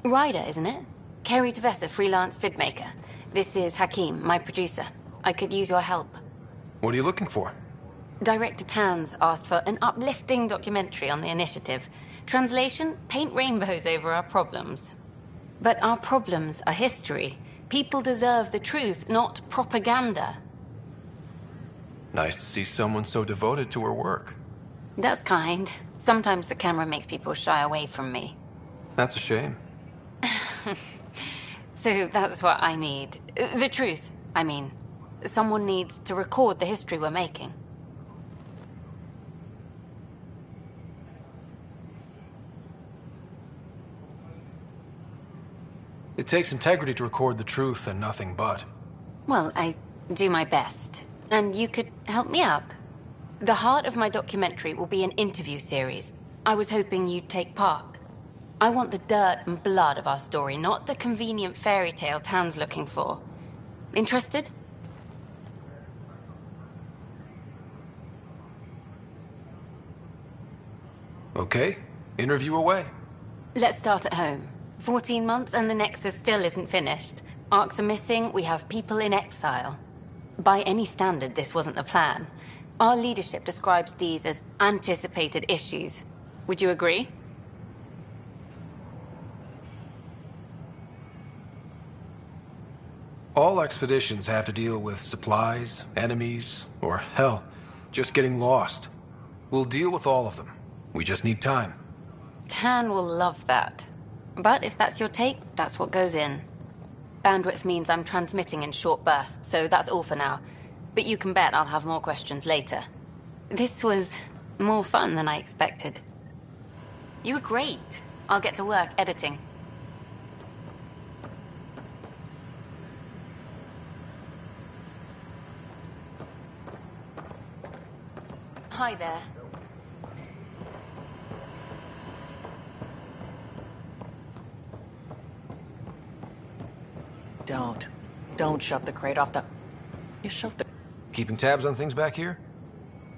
Ryder, isn't it? Kerry Tavessa, freelance vidmaker. This is Hakim, my producer. I could use your help. What are you looking for? Director Tanz asked for an uplifting documentary on the initiative. Translation, paint rainbows over our problems. But our problems are history. People deserve the truth, not propaganda. Nice to see someone so devoted to her work. That's kind. Sometimes the camera makes people shy away from me. That's a shame. So that's what I need. The truth, I mean. Someone needs to record the history we're making. It takes integrity to record the truth and nothing but. Well, I do my best. And you could help me out. The heart of my documentary will be an interview series. I was hoping you'd take part. I want the dirt and blood of our story, not the convenient fairy tale Tan's looking for. Interested? Okay, interview away. Let's start at home. 14 months and the Nexus still isn't finished. Arcs are missing, we have people in exile. By any standard, this wasn't the plan. Our leadership describes these as anticipated issues. Would you agree? All expeditions have to deal with supplies, enemies, or hell, just getting lost. We'll deal with all of them. We just need time. Tan will love that. But if that's your take, that's what goes in. Bandwidth means I'm transmitting in short bursts, so that's all for now. But you can bet I'll have more questions later. This was more fun than I expected. You were great. I'll get to work editing. Hi there. Don't shove the crate off the... You shoved the... Keeping tabs on things back here?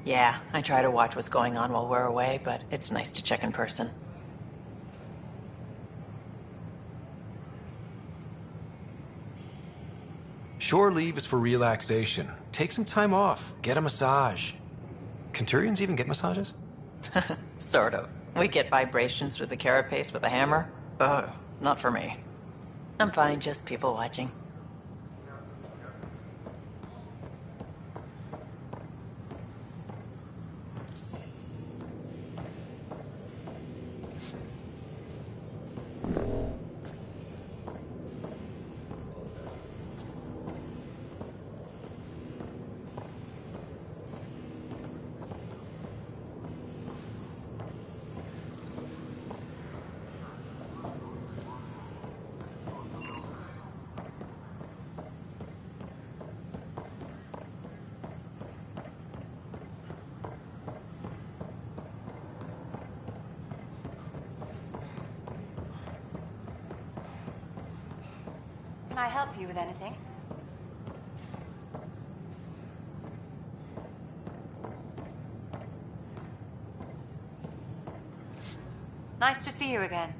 Yeah, I try to watch what's going on while we're away, but it's nice to check in person. Shore leave is for relaxation. Take some time off. Get a massage. Can Turians even get massages? Sort of. We get vibrations through the carapace with a hammer. Ugh, not for me. I'm fine, just people watching. Can I help you with anything? Nice to see you again.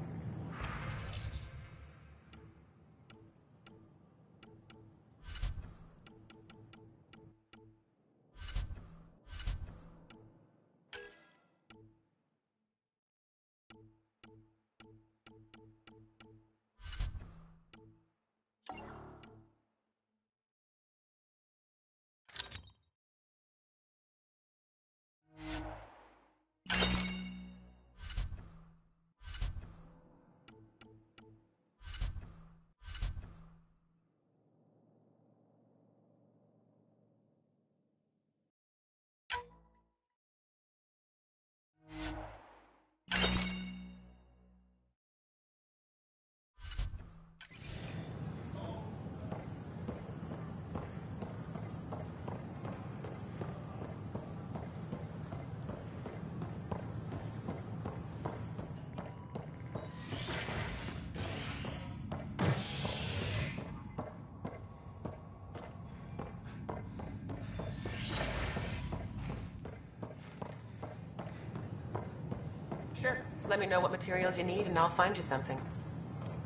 Sure. Let me know what materials you need and I'll find you something.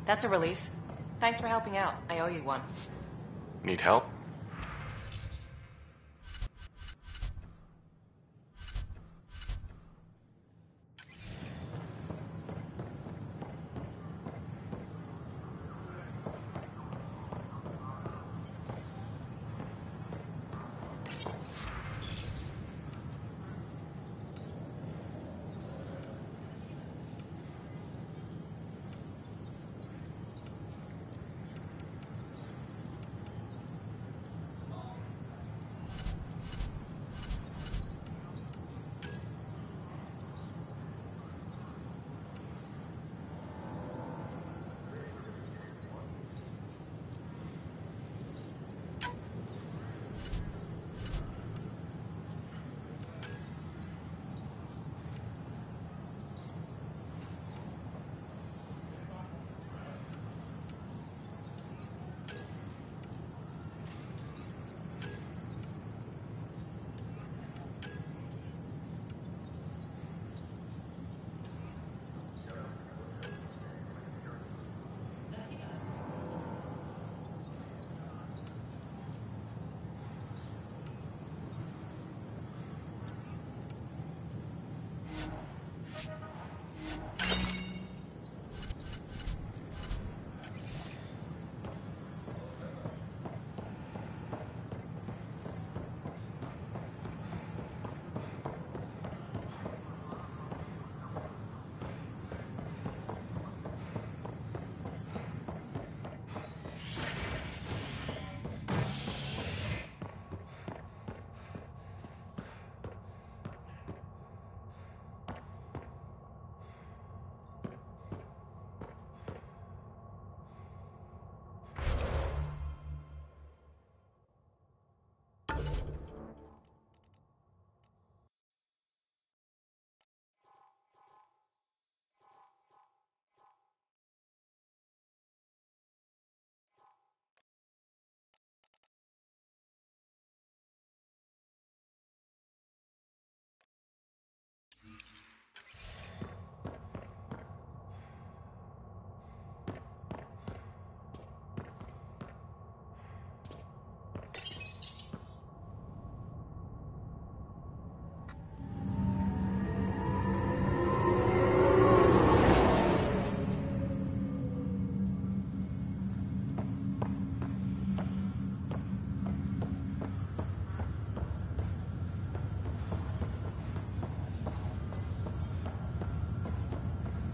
That's a relief. Thanks for helping out. I owe you one. Need help?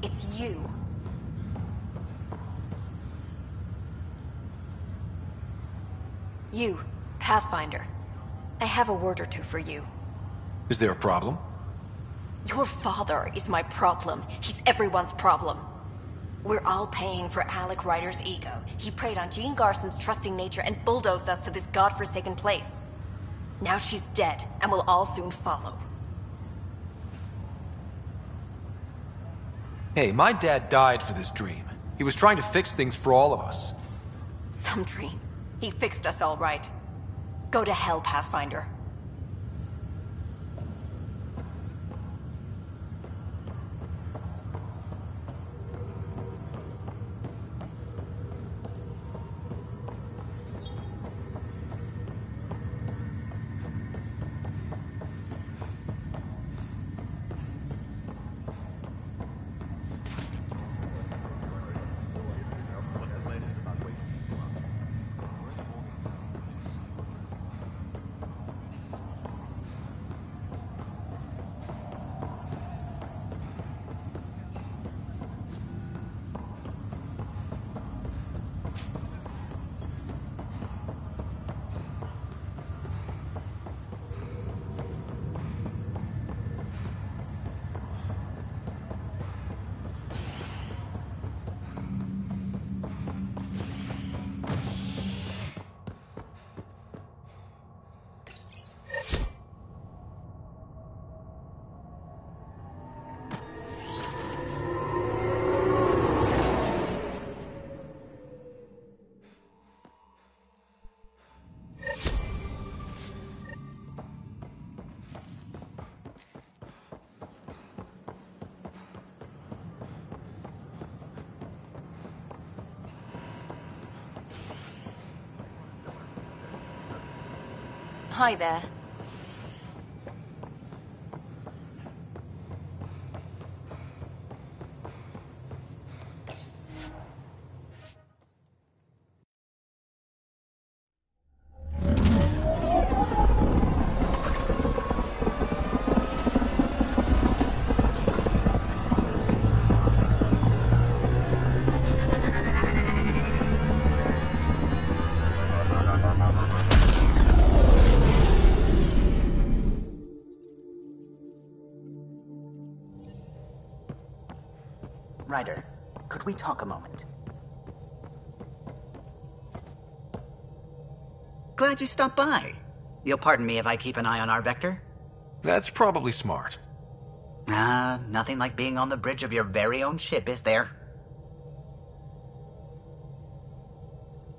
It's you. You, Pathfinder. I have a word or two for you. Is there a problem? Your father is my problem. He's everyone's problem. We're all paying for Alec Ryder's ego. He preyed on Jean Garson's trusting nature and bulldozed us to this godforsaken place. Now she's dead, and we'll all soon follow. Hey, my dad died for this dream. He was trying to fix things for all of us. Some dream. He fixed us all right. Go to hell, Pathfinder. Hi there. Ryder, could we talk a moment? Glad you stopped by. You'll pardon me if I keep an eye on our vector? That's probably smart. Nothing like being on the bridge of your very own ship, is there?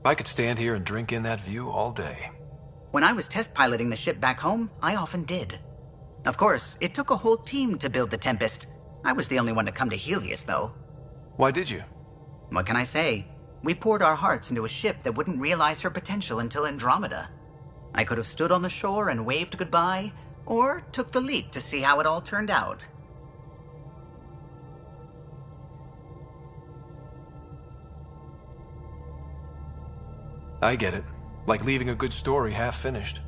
I could stand here and drink in that view all day. When I was test piloting the ship back home, I often did. Of course, it took a whole team to build the Tempest. I was the only one to come to Helios, though. Why did you? What can I say? We poured our hearts into a ship that wouldn't realize her potential until Andromeda. I could have stood on the shore and waved goodbye, or took the leap to see how it all turned out. I get it. Like leaving a good story half-finished.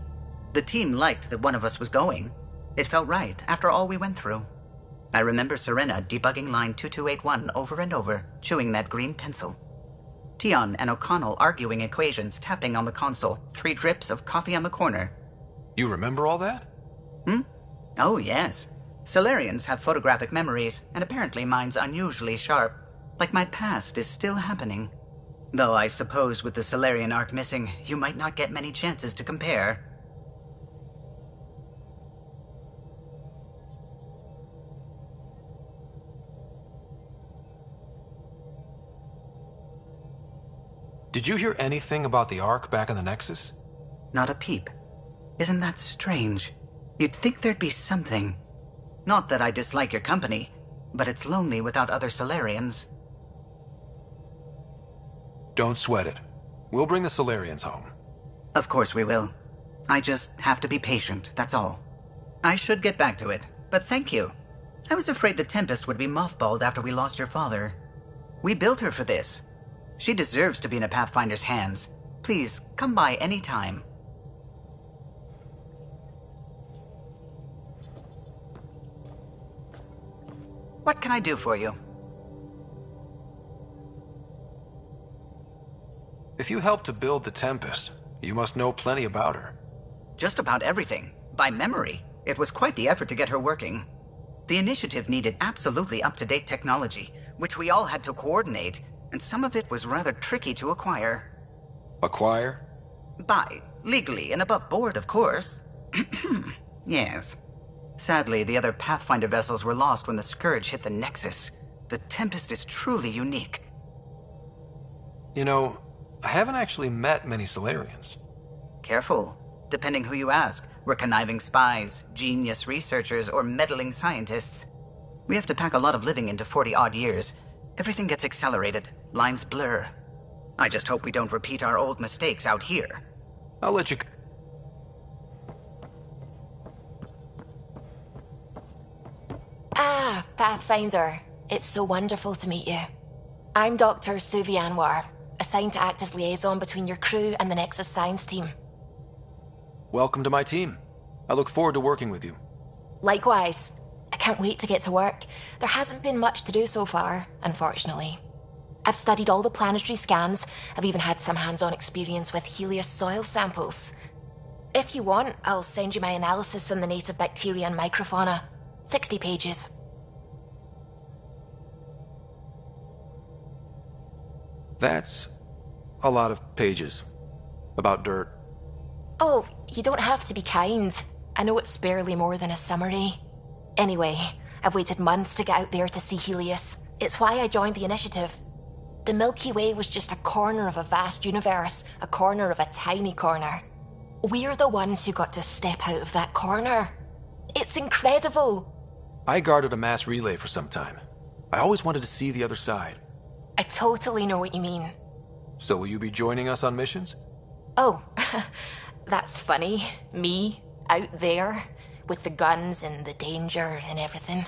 The team liked that one of us was going. It felt right after all we went through. I remember Serena debugging line 2281 over and over, chewing that green pencil. Tion and O'Connell arguing equations, tapping on the console, 3 drips of coffee on the corner. You remember all that? Oh, yes. Solarians have photographic memories, and apparently mine's unusually sharp. Like my past is still happening. Though I suppose with the Solarian arc missing, you might not get many chances to compare. Did you hear anything about the Ark back in the Nexus? Not a peep. Isn't that strange? You'd think there'd be something. Not that I dislike your company, but it's lonely without other Solarians. Don't sweat it. We'll bring the Solarians home. Of course we will. I just have to be patient, that's all. I should get back to it, but thank you. I was afraid the Tempest would be mothballed after we lost your father. We built her for this. She deserves to be in a Pathfinder's hands. Please, come by any time. What can I do for you? If you helped to build the Tempest, you must know plenty about her. Just about everything. By memory. It was quite the effort to get her working. The initiative needed absolutely up-to-date technology, which we all had to coordinate, and some of it was rather tricky to acquire. Acquire? Buy. Legally and above board, of course. Yes. Sadly, the other Pathfinder vessels were lost when the Scourge hit the Nexus. The Tempest is truly unique. You know, I haven't actually met many Solarians. Careful. Depending who you ask, we're conniving spies, genius researchers, or meddling scientists. We have to pack a lot of living into 40-odd years. Everything gets accelerated. Lines blur. I just hope we don't repeat our old mistakes out here. I'll let you... Ah, Pathfinder. It's so wonderful to meet you. I'm Dr. Suvi Anwar, assigned to act as liaison between your crew and the Nexus science team. Welcome to my team. I look forward to working with you. Likewise. I can't wait to get to work. There hasn't been much to do so far, unfortunately. I've studied all the planetary scans. I've even had some hands-on experience with Helios soil samples. If you want, I'll send you my analysis on the native bacteria and microfauna. 60 pages. That's a lot of pages. About dirt. Oh, you don't have to be kind. I know it's barely more than a summary. Anyway, I've waited months to get out there to see Helios. It's why I joined the initiative. The Milky Way was just a corner of a vast universe, a corner of a tiny corner. We're the ones who got to step out of that corner. It's incredible. I guarded a mass relay for some time. I always wanted to see the other side. I totally know what you mean. So will you be joining us on missions? Oh, That's funny. Me, out there, with the guns and the danger and everything.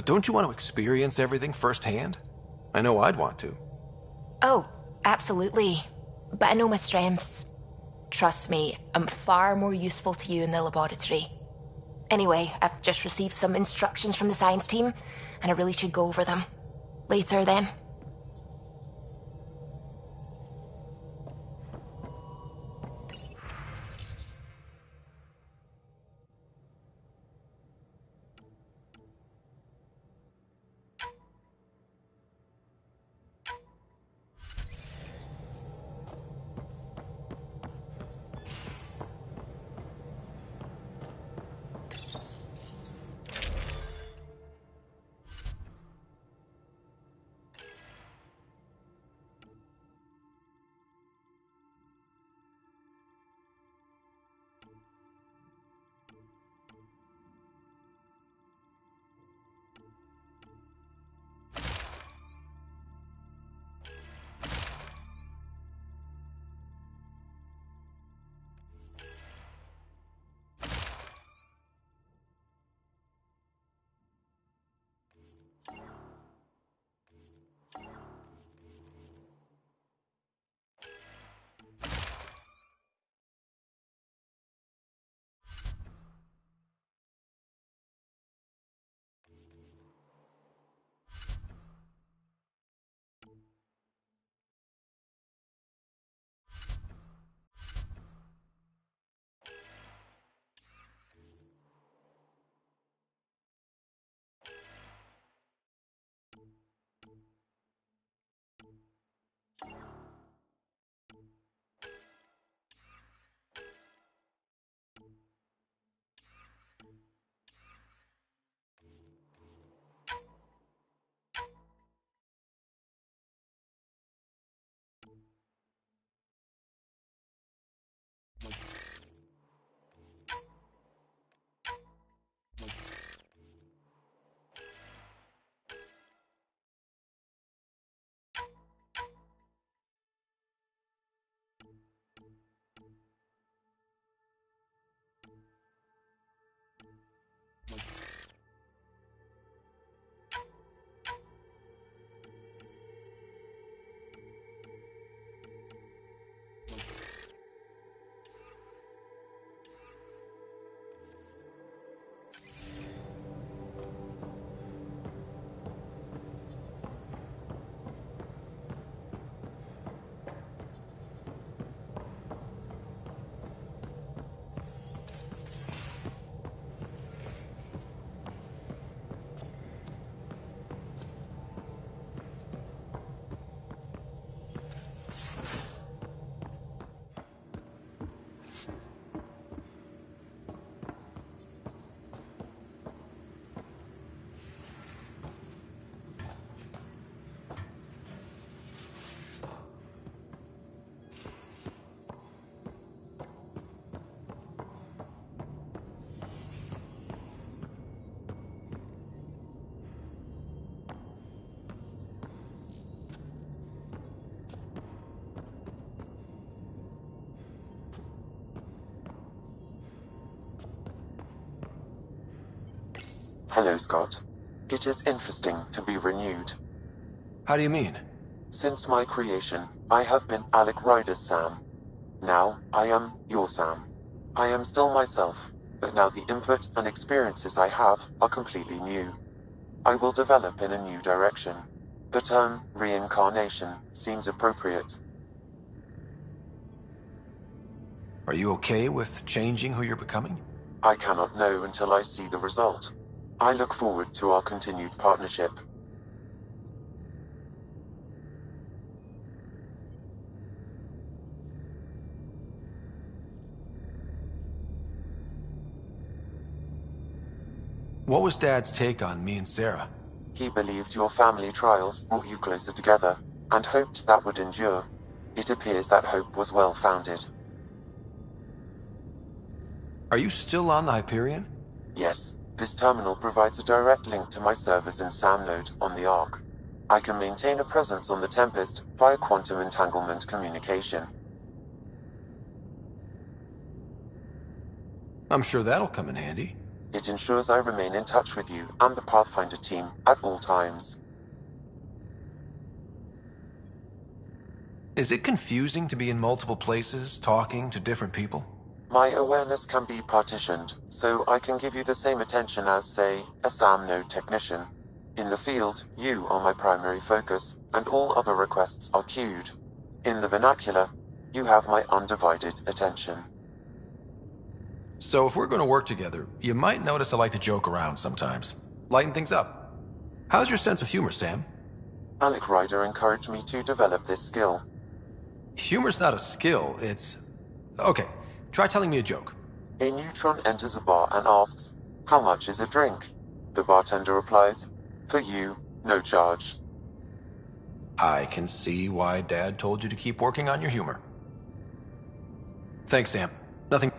But don't you want to experience everything firsthand? I know I'd want to. Oh, absolutely. But I know my strengths. Trust me, I'm far more useful to you in the laboratory. Anyway, I've just received some instructions from the science team, and I really should go over them. Later, then. Hello, Scott. It is interesting to be renewed. How do you mean? Since my creation, I have been Alec Ryder's Sam. Now, I am your Sam. I am still myself, but now the input and experiences I have are completely new. I will develop in a new direction. The term reincarnation seems appropriate. Are you okay with changing who you're becoming? I cannot know until I see the result. I look forward to our continued partnership. What was Dad's take on me and Sarah? He believed your family trials brought you closer together, and hoped that would endure. It appears that hope was well-founded. Are you still on the Hyperion? Yes, this terminal provides a direct link to my servers in SAM node on the Ark. I can maintain a presence on the Tempest via quantum entanglement communication. I'm sure that'll come in handy. It ensures I remain in touch with you and the Pathfinder team at all times. Is it confusing to be in multiple places, talking to different people? My awareness can be partitioned, so I can give you the same attention as, say, a SAM node technician. In the field, you are my primary focus, and all other requests are queued. In the vernacular, you have my undivided attention. So if we're going to work together, you might notice I like to joke around sometimes. Lighten things up. How's your sense of humor, Sam? Alec Ryder encouraged me to develop this skill. Humor's not a skill, it's... Okay, try telling me a joke. A neutron enters a bar and asks, "How much is a drink?" The bartender replies, "For you, no charge." I can see why Dad told you to keep working on your humor. Thanks, Sam. Nothing...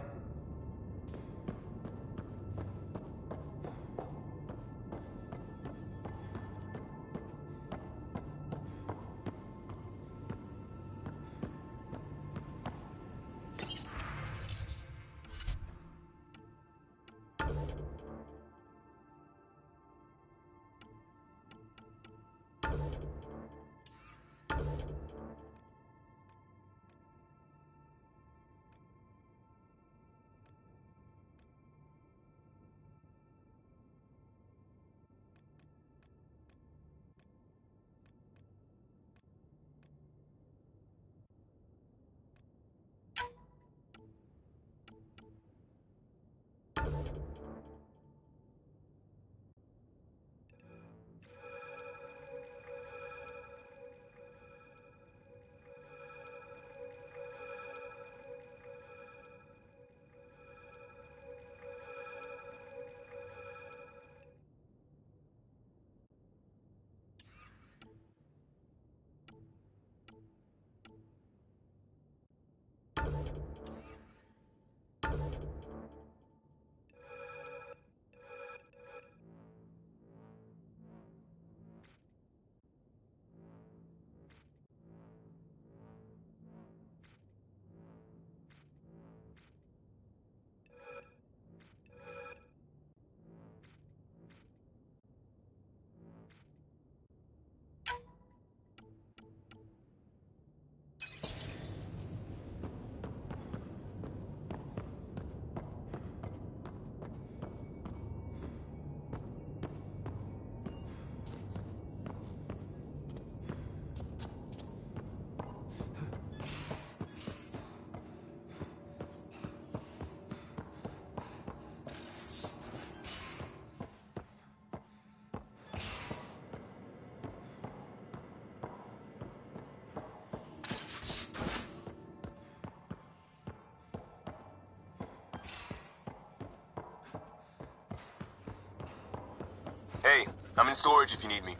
Hey, I'm in storage if you need me.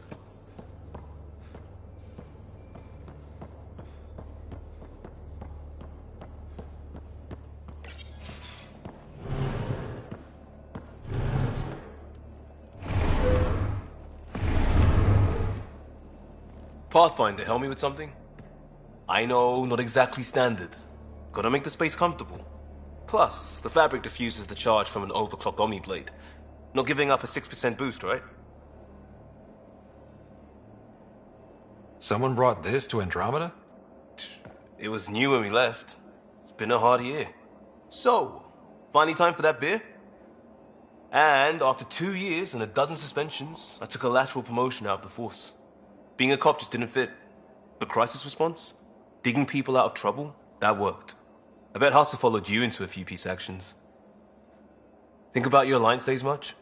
Pathfinder, help me with something? I know, not exactly standard. Gotta make the space comfortable. Plus, the fabric diffuses the charge from an overclocked Omni blade. Not giving up a 6% boost, right? Someone brought this to Andromeda? It was new when we left. It's been a hard year. So, finally time for that beer? And after 2 years and a dozen suspensions, I took a lateral promotion out of the force. Being a cop just didn't fit. But crisis response? Digging people out of trouble? That worked. I bet Hustle followed you into a few peace actions. Think about your Alliance days much?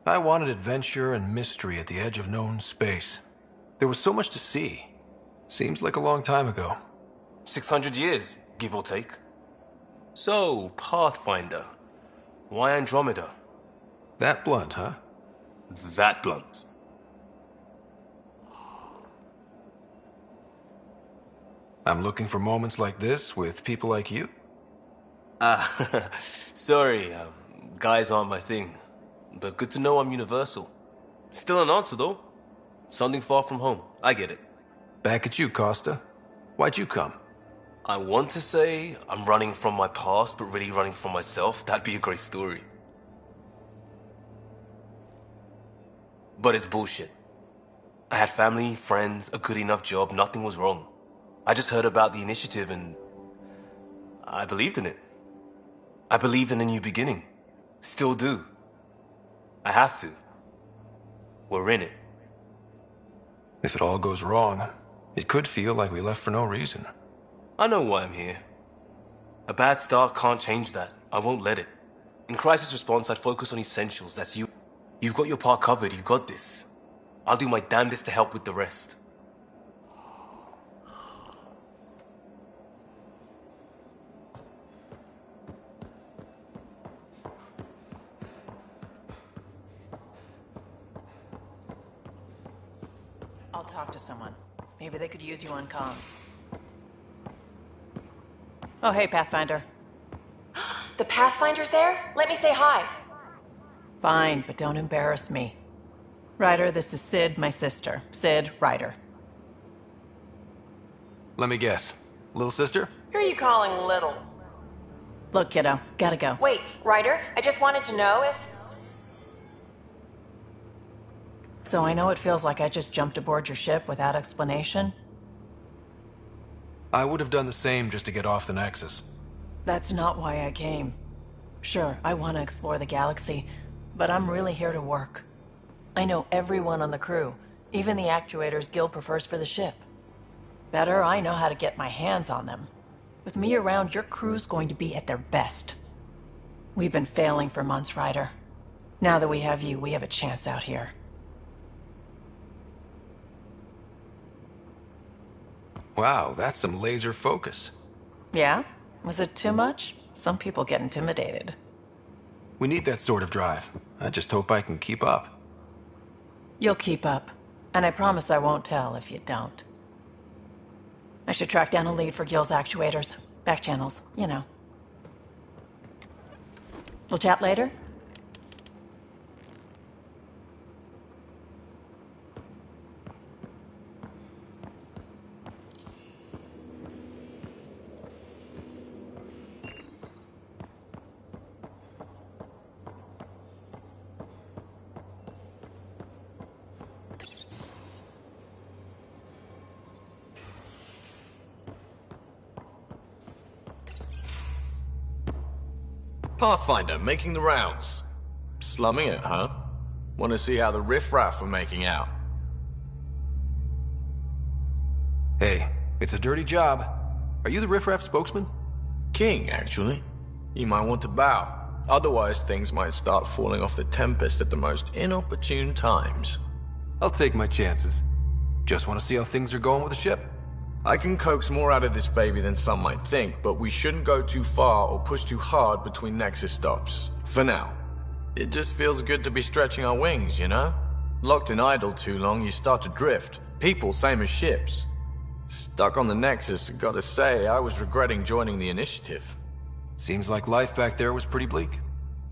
I wanted adventure and mystery at the edge of known space. There was so much to see. Seems like a long time ago. 600 years, give or take. So, Pathfinder. Why Andromeda? That blunt, huh? That blunt. I'm looking for moments like this with people like you. Sorry, guys aren't my thing. But good to know I'm universal. Still an answer, though. Something far from home. I get it. Back at you, Costa. Why'd you come? I want to say I'm running from my past, but really running from myself. That'd be a great story. But it's bullshit. I had family, friends, a good enough job, nothing was wrong. I just heard about the initiative and I believed in it. I believed in a new beginning. Still do. I have to. We're in it. If it all goes wrong, it could feel like we left for no reason. I know why I'm here. A bad start can't change that. I won't let it. In crisis response, I'd focus on essentials. That's you. You've got your part covered. You've got this. I'll do my damnedest to help with the rest. I'll talk to someone. Maybe they could use you on comms. Oh, hey, Pathfinder. The Pathfinder's there? Let me say hi. Fine, but don't embarrass me. Ryder, this is Sid, my sister. Sid, Ryder. Let me guess. Little sister? Who are you calling little? Look, kiddo, gotta go. Wait, Ryder, I just wanted to know if... So I know it feels like I just jumped aboard your ship without explanation. I would have done the same just to get off the Nexus. That's not why I came. Sure, I want to explore the galaxy, but I'm really here to work. I know everyone on the crew, even the actuators Gil prefers for the ship. Better, I know how to get my hands on them. With me around, your crew's going to be at their best. We've been failing for months, Ryder. Now that we have you, we have a chance out here. Wow, that's some laser focus. Yeah? Was it too much? Some people get intimidated. We need that sort of drive. I just hope I can keep up. You'll keep up. And I promise I won't tell if you don't. I should track down a lead for Gil's actuators. Back channels, you know. We'll chat later? Pathfinder, making the rounds. Slumming it, huh? Want to see how the riffraff are making out? Hey, it's a dirty job. Are you the riffraff spokesman? King, actually. You might want to bow. Otherwise, things might start falling off the Tempest at the most inopportune times. I'll take my chances. Just want to see how things are going with the ship. I can coax more out of this baby than some might think, but we shouldn't go too far or push too hard between Nexus stops. For now. It just feels good to be stretching our wings, you know? Locked and idle too long, you start to drift. People, same as ships. Stuck on the Nexus, gotta say, I was regretting joining the initiative. Seems like life back there was pretty bleak.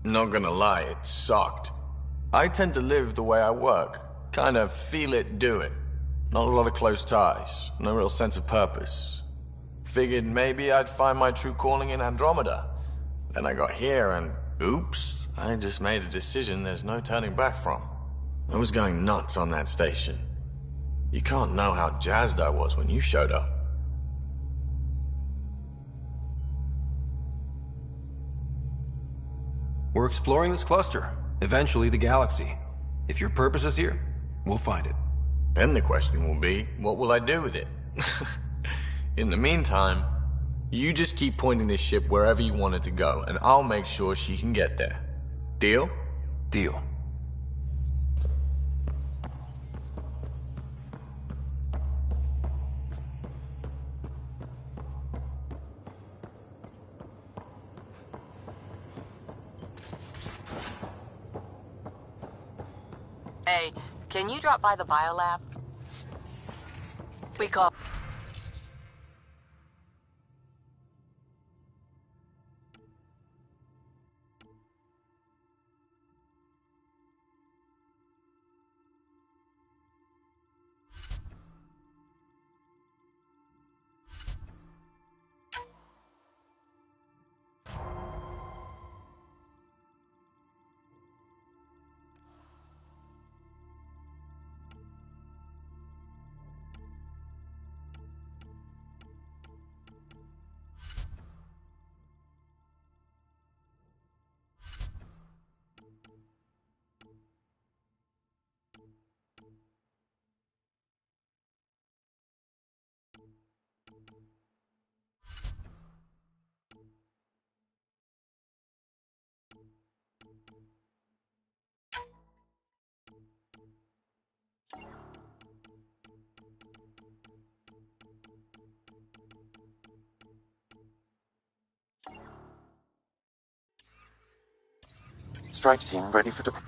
Not gonna lie, it sucked. I tend to live the way I work. Kind of feel it, do it. Not a lot of close ties, no real sense of purpose. Figured maybe I'd find my true calling in Andromeda. Then I got here and, oops, I just made a decision there's no turning back from. I was going nuts on that station. You can't know how jazzed I was when you showed up. We're exploring this cluster, eventually the galaxy. If your purpose is here, we'll find it. Then the question will be, what will I do with it? In the meantime, you just keep pointing this ship wherever you want it to go, and I'll make sure she can get there. Deal? Deal. Hey, can you drop by the biolab? We call... Strike team ready for deployment.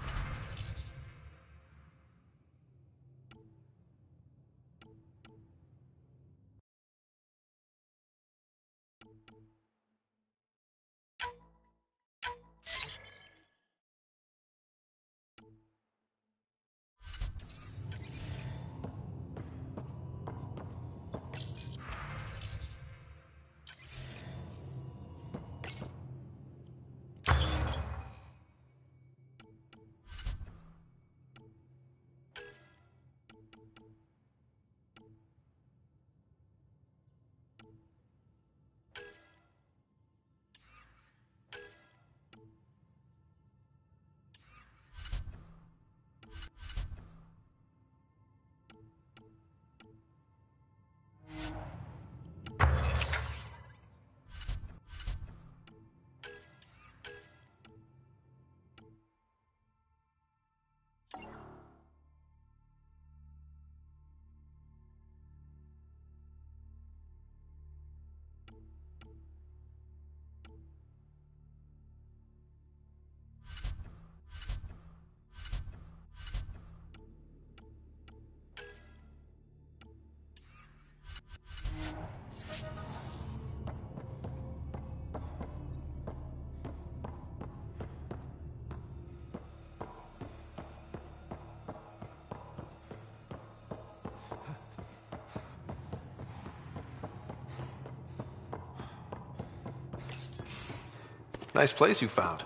Nice place you found.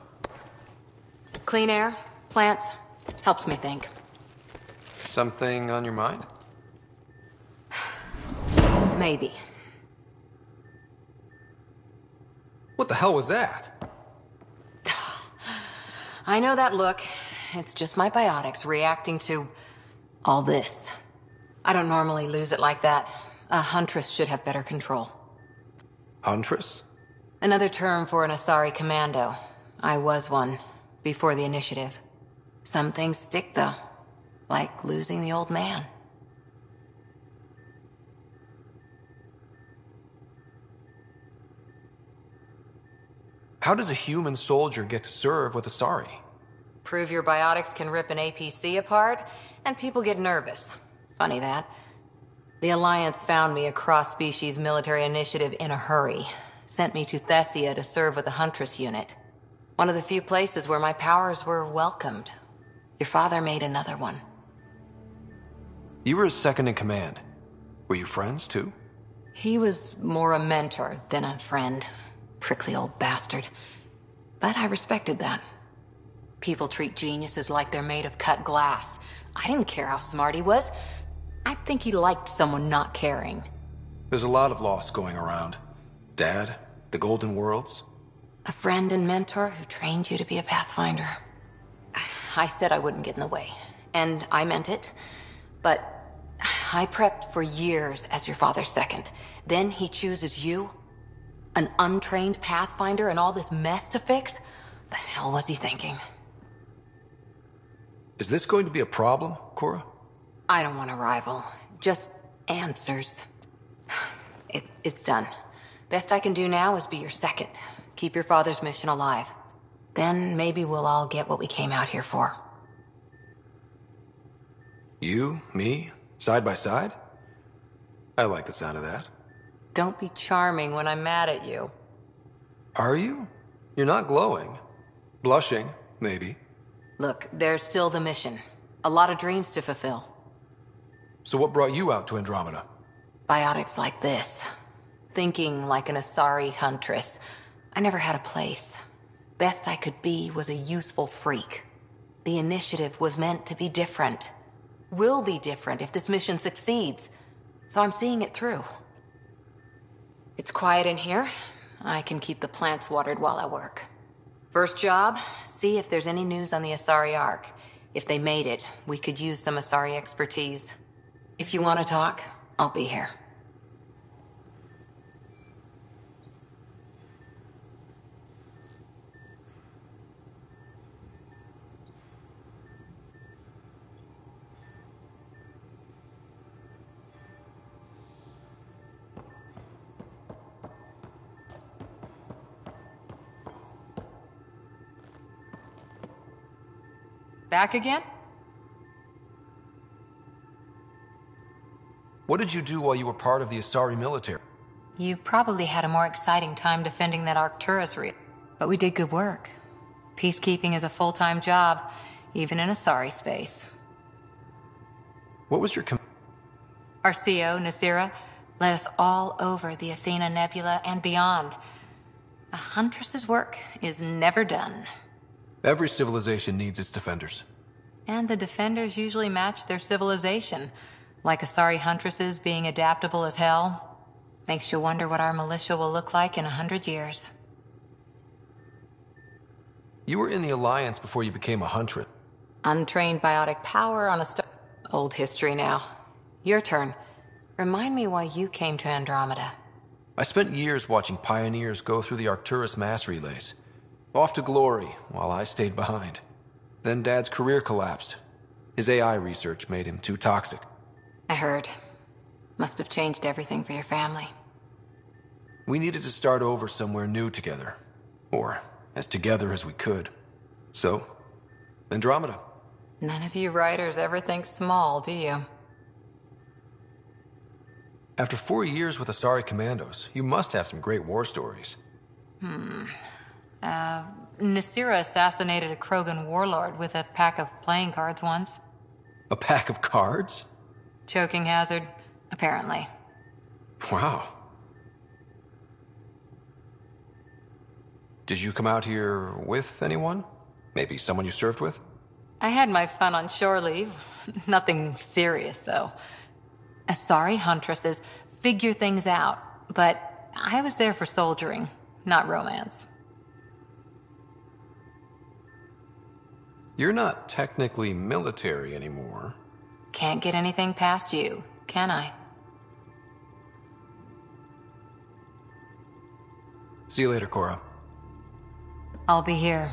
Clean air, plants, helps me think. Something on your mind? Maybe. What the hell was that? I know that look. It's just my biotics reacting to all this. I don't normally lose it like that. A huntress should have better control. Huntress? Another term for an Asari commando. I was one, before the initiative. Some things stick, though. Like losing the old man. How does a human soldier get to serve with Asari? Prove your biotics can rip an APC apart, and people get nervous. Funny that. The Alliance found me a cross-species military initiative in a hurry. Sent me to Thessia to serve with the Huntress unit. One of the few places where my powers were welcomed. Your father made another one. You were his second in command. Were you friends, too? He was more a mentor than a friend. Prickly old bastard. But I respected that. People treat geniuses like they're made of cut glass. I didn't care how smart he was. I think he liked someone not caring. There's a lot of loss going around. Dad, the Golden Worlds. A friend and mentor who trained you to be a Pathfinder. I said I wouldn't get in the way, and I meant it. But I prepped for years as your father's second. Then he chooses you? An untrained Pathfinder and all this mess to fix? The hell was he thinking? Is this going to be a problem, Cora? I don't want a rival. Just answers. It's done. Best I can do now is be your second. Keep your father's mission alive. Then maybe we'll all get what we came out here for. You, me, side by side? I like the sound of that. Don't be charming when I'm mad at you. Are you? You're not glowing. Blushing, maybe. Look, there's still the mission. A lot of dreams to fulfill. So what brought you out to Andromeda? Biotics like this. Thinking like an Asari huntress. I never had a place. Best I could be was a useful freak. The initiative was meant to be different. Will be different if this mission succeeds. So I'm seeing it through. It's quiet in here. I can keep the plants watered while I work. First job, see if there's any news on the Asari Ark. If they made it, we could use some Asari expertise. If you want to talk, I'll be here. Back again? What did you do while you were part of the Asari military? You probably had a more exciting time defending that Arcturus reef, but we did good work. Peacekeeping is a full-time job, even in Asari space. What was your Our CO, Nasira, led us all over the Athena Nebula and beyond. A huntress's work is never done. Every civilization needs its defenders. And the defenders usually match their civilization, like Asari huntresses being adaptable as hell. Makes you wonder what our militia will look like in 100 years. You were in the Alliance before you became a huntress. Untrained biotic power on a old history now. Your turn. Remind me why you came to Andromeda. I spent years watching pioneers go through the Arcturus mass relays. Off to glory, while I stayed behind. Then Dad's career collapsed. His AI research made him too toxic. I heard. Must have changed everything for your family. We needed to start over somewhere new together. Or as together as we could. So, Andromeda. None of you writers ever think small, do you? After 4 years with Asari Commandos, you must have some great war stories. Nasira assassinated a Krogan warlord with a pack of playing cards once. A pack of cards? Choking hazard, apparently. Wow. Did you come out here with anyone? Maybe someone you served with? I had my fun on shore leave. Nothing serious, though. Asari huntresses figure things out, but I was there for soldiering, not romance. You're not technically military anymore. Can't get anything past you, can I? See you later, Cora. I'll be here.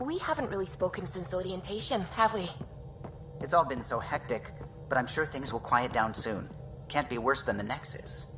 we haven't really spoken since orientation, have we? It's all been so hectic, but I'm sure things will quiet down soon. Can't be worse than the Nexus.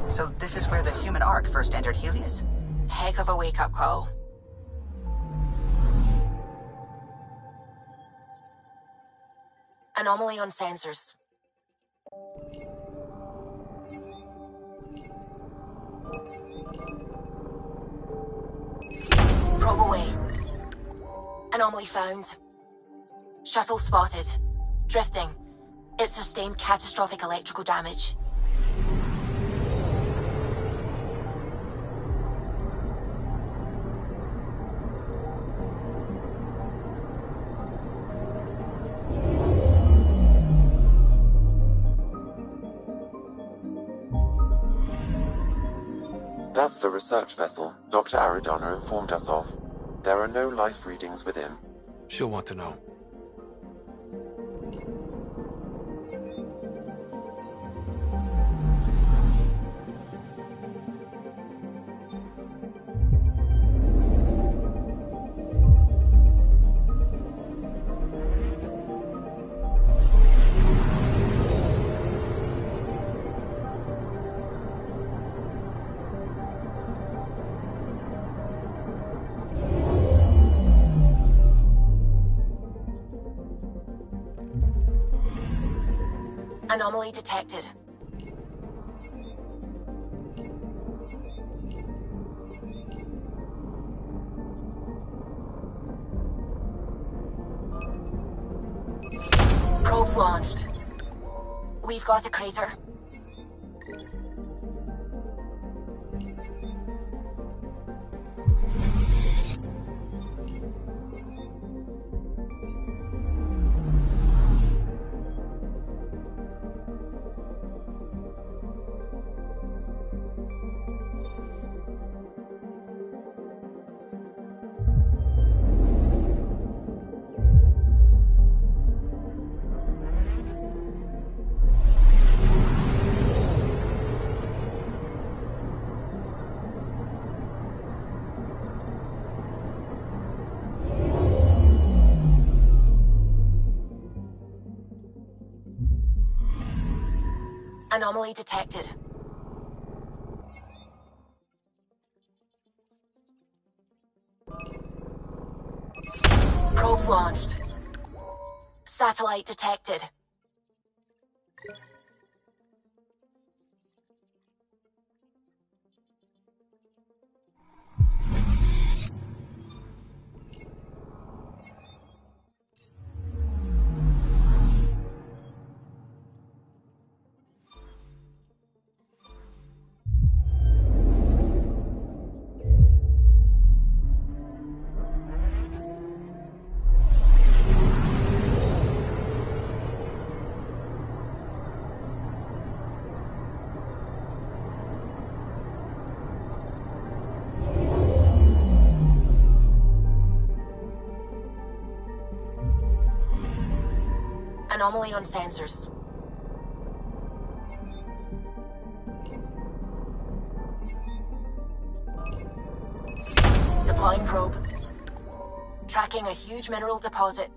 So this is where the human Ark first entered Helios? Heck of a wake-up call. Anomaly on sensors. Probe away. Anomaly found. Shuttle spotted. Drifting. It sustained catastrophic electrical damage. That's the research vessel Dr. Aridana informed us of. There are no life readings within. She'll want to know. Anomaly detected. Probes launched. We've got a crater. Anomaly detected. Probes launched. Satellite detected. Anomaly on sensors. Deploying probe. Tracking a huge mineral deposit.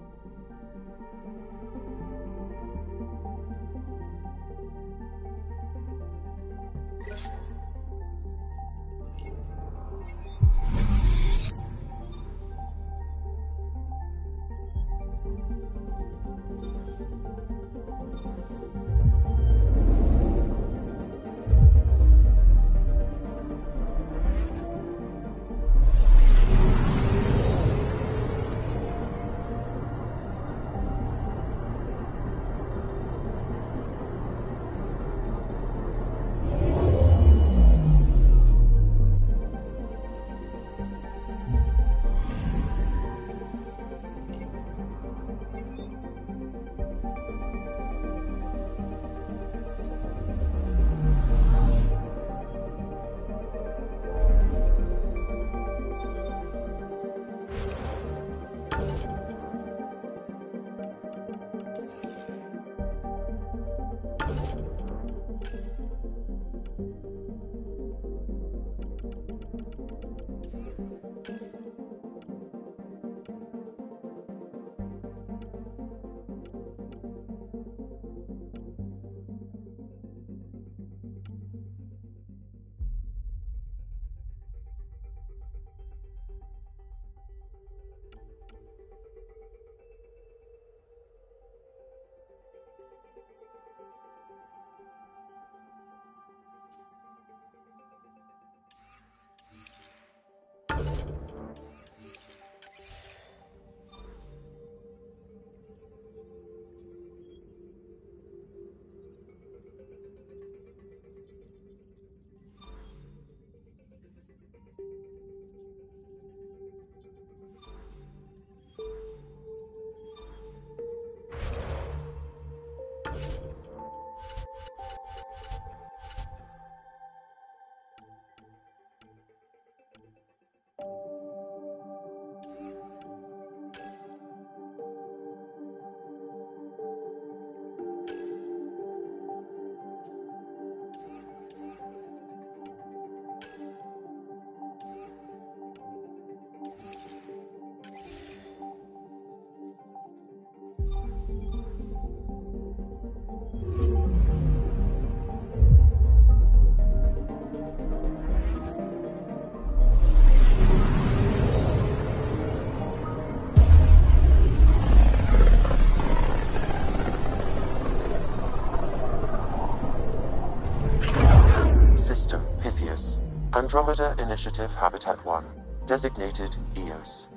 System, Pythias. Andromeda Initiative Habitat 1. Designated EOS.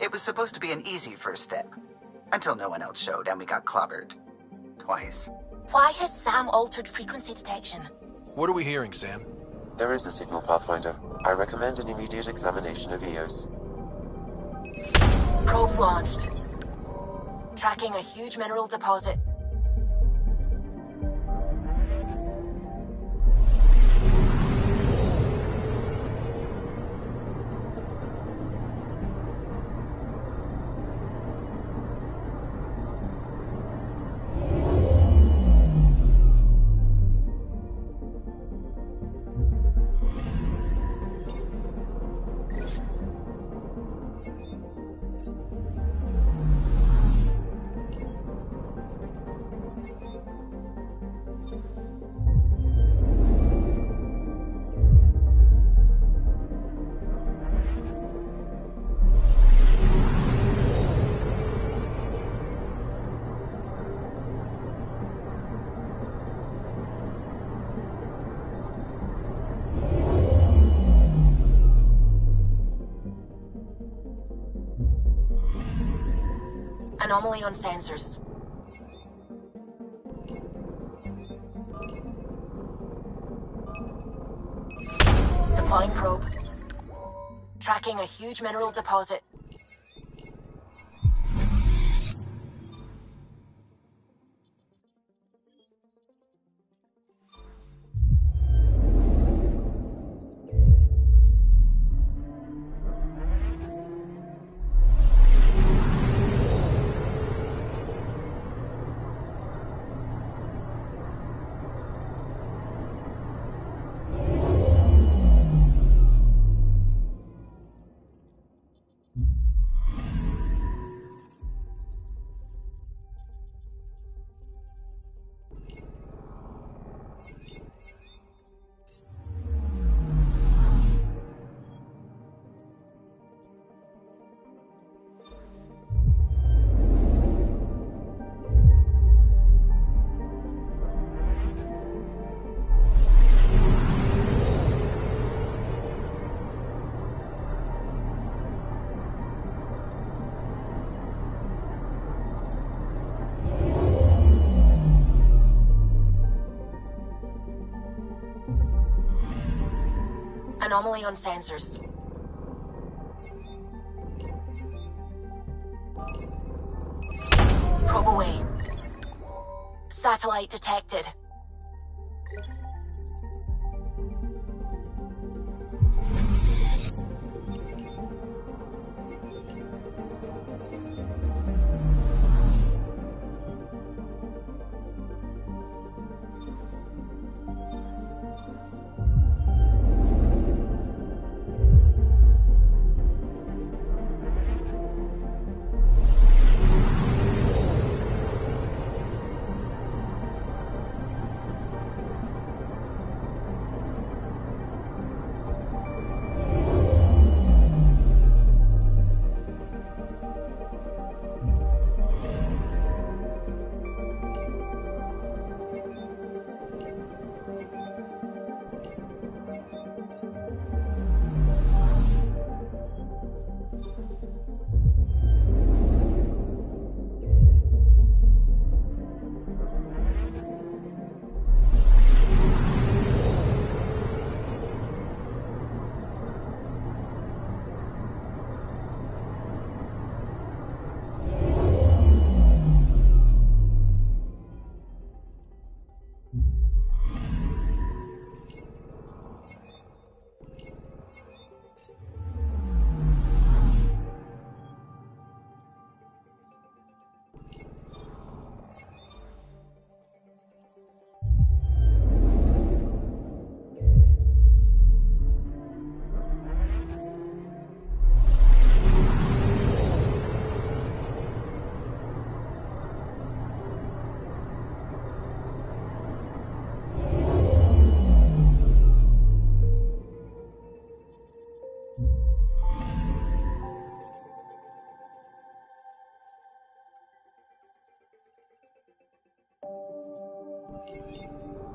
It was supposed to be an easy first step. Until no one else showed and we got clobbered. Twice. Why has Sam altered frequency detection? What are we hearing, Sam? There is a signal, Pathfinder. I recommend an immediate examination of EOS. Probes launched. Tracking a huge mineral deposit. Anomaly on sensors. Deploying probe. Tracking a huge mineral deposit. Anomaly on sensors. Probe away. Satellite detected.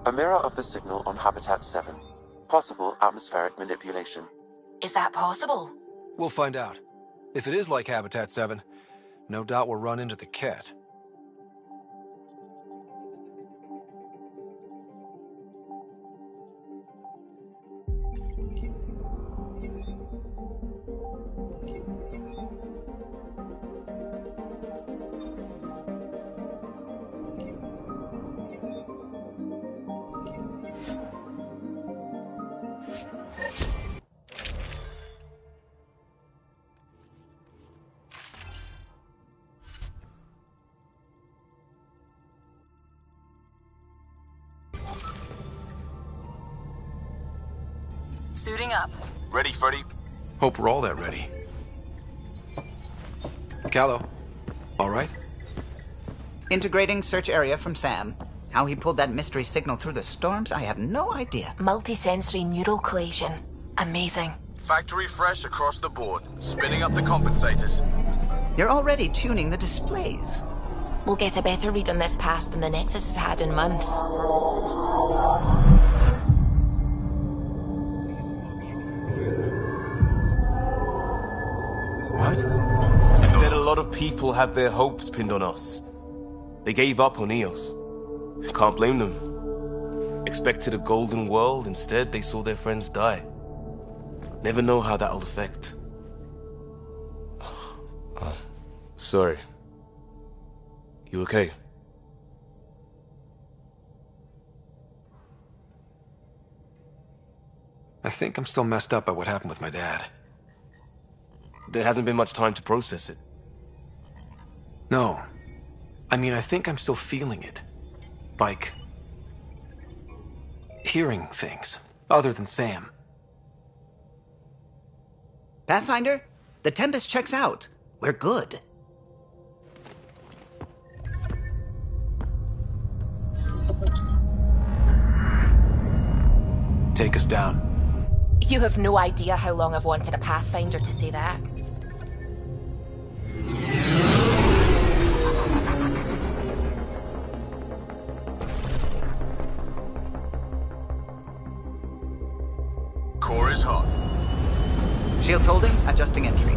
A mirror of the signal on Habitat 7. possible atmospheric manipulation. Is that possible? We'll find out. If it is like Habitat 7, no doubt we'll run into the cat. Suiting up. Ready, Freddy? Hope we're all that ready. Callow, all right? Integrating search area from Sam. How he pulled that mystery signal through the storms, I have no idea. Multisensory neural collation. Amazing. Factory fresh across the board. Spinning up the compensators. You're already tuning the displays. We'll get a better read on this pass than the Nexus has had in months. What? They said a lot of people have their hopes pinned on us. They gave up on EOS. Can't blame them. Expected a golden world, instead they saw their friends die. Never know how that'll affect. Sorry. You okay? I think I'm still messed up by what happened with my dad. There hasn't been much time to process it. No. I mean, I think I'm still feeling it. Like... hearing things, other than Sam. Pathfinder, the Tempest checks out. We're good. Take us down. You have no idea how long I've wanted a Pathfinder to say that. Core is hot. Shields holding, adjusting entry.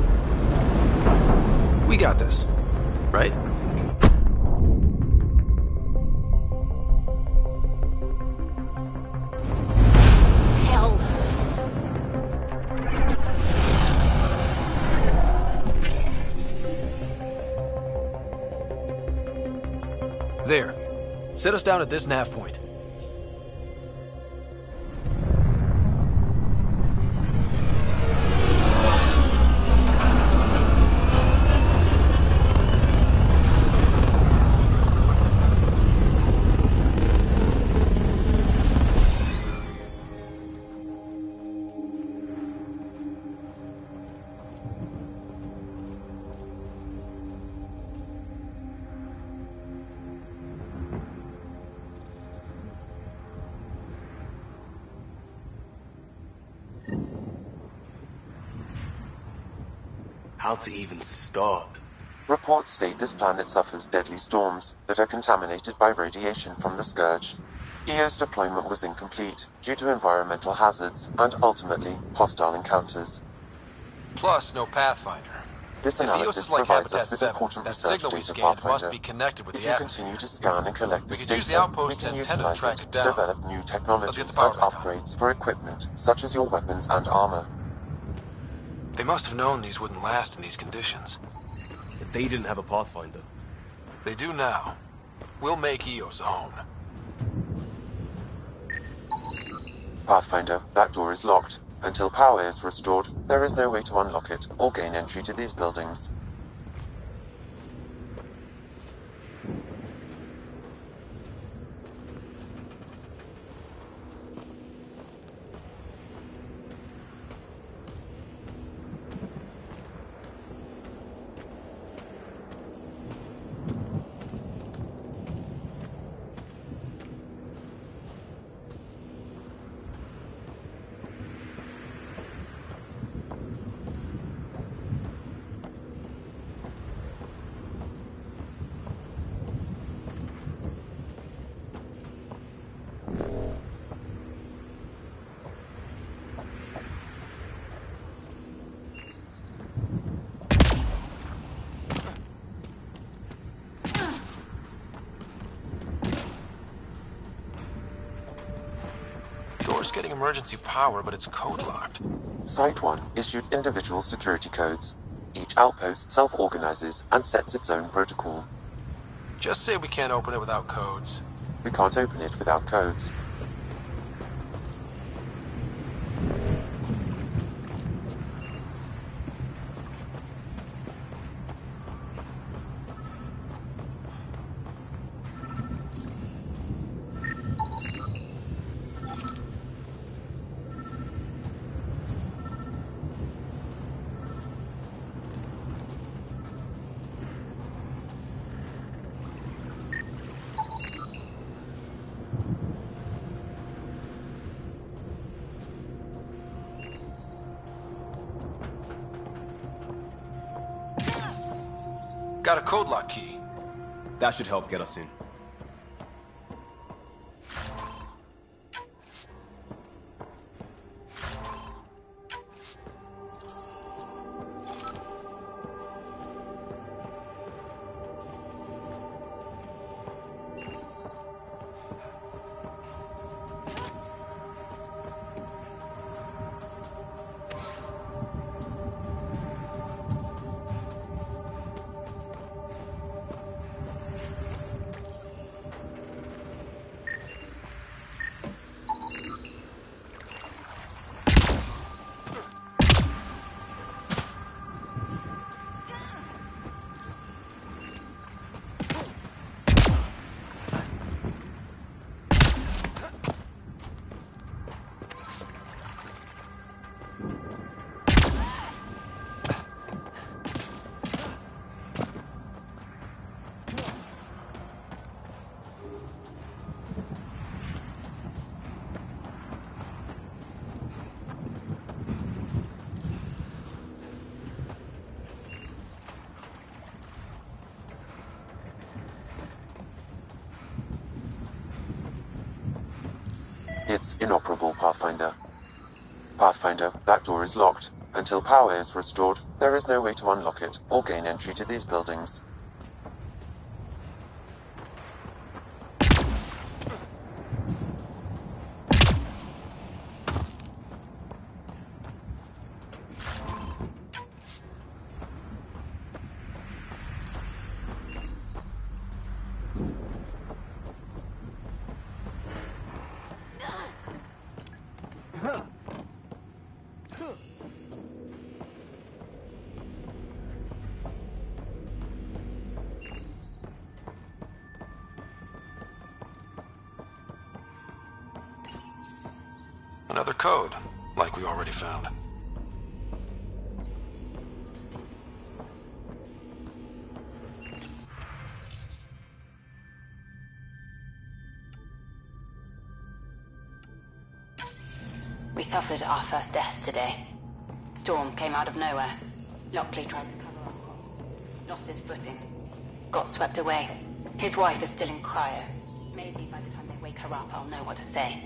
We got this, right? Hell. There. Set us down at this nav point. How to even start? Reports state this planet suffers deadly storms that are contaminated by radiation from the Scourge. EO's deployment was incomplete due to environmental hazards and, ultimately, hostile encounters. Plus, no Pathfinder. This If EOS analysis is like provides Habitat us with 7, important that research signal we data, scanned must Pathfinder. be connected with If the you atmosphere. continue to scan and collect We this could data, use the outpost's we can antenna to utilize track it it to down. develop new technologies the and power back on. upgrades for equipment, such as your weapons and armor. They must have known these wouldn't last in these conditions. But they didn't have a Pathfinder. They do now. We'll make EOS a home. Pathfinder, that door is locked. Until power is restored, there is no way to unlock it or gain entry to these buildings. getting emergency power, but it's code-locked. Site 1 issued individual security codes. Each outpost self-organizes and sets its own protocol. Just say we can't open it without codes. We can't open it without codes. Got a code lock key. That should help get us in. It's inoperable, Pathfinder. Pathfinder, that door is locked. Until power is restored, there is no way to unlock it or gain entry to these buildings. Another code, like we already found. We suffered our first death today. Storm came out of nowhere. Lockley tried to cover up. Lost his footing. Got swept away. His wife is still in cryo. Maybe by the time they wake her up, I'll know what to say.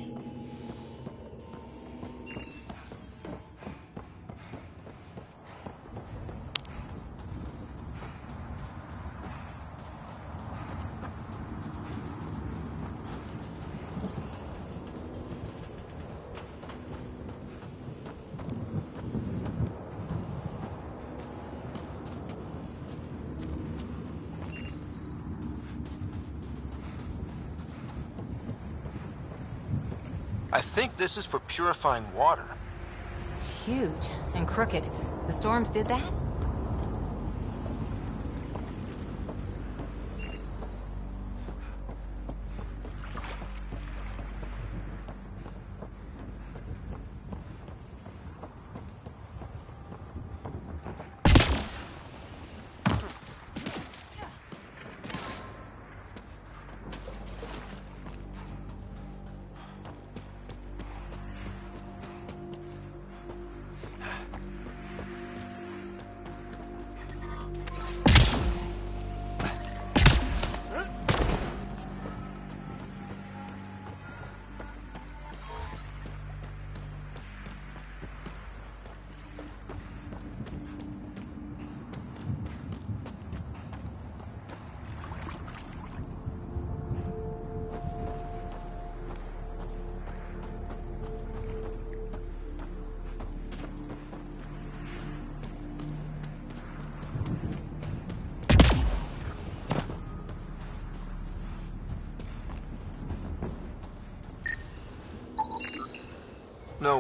I think this is for purifying water. It's huge and crooked. The storms did that?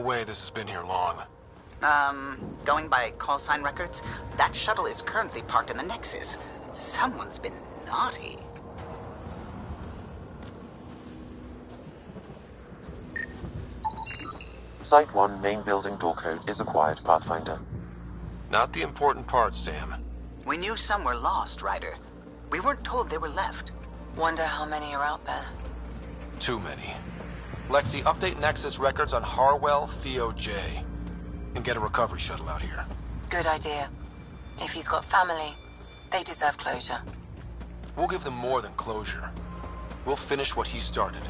way this has been here long. Going by call sign records, that shuttle is currently parked in the Nexus. Someone's been naughty. Site 1 main building door code is acquired, Pathfinder. Not the important part, Sam. We knew some were lost, Ryder. We weren't told they were left. Wonder how many are out there. Too many. Lexi, update Nexus records on Harwell, Theo J. And get a recovery shuttle out here. Good idea. If he's got family, they deserve closure. We'll give them more than closure. We'll finish what he started.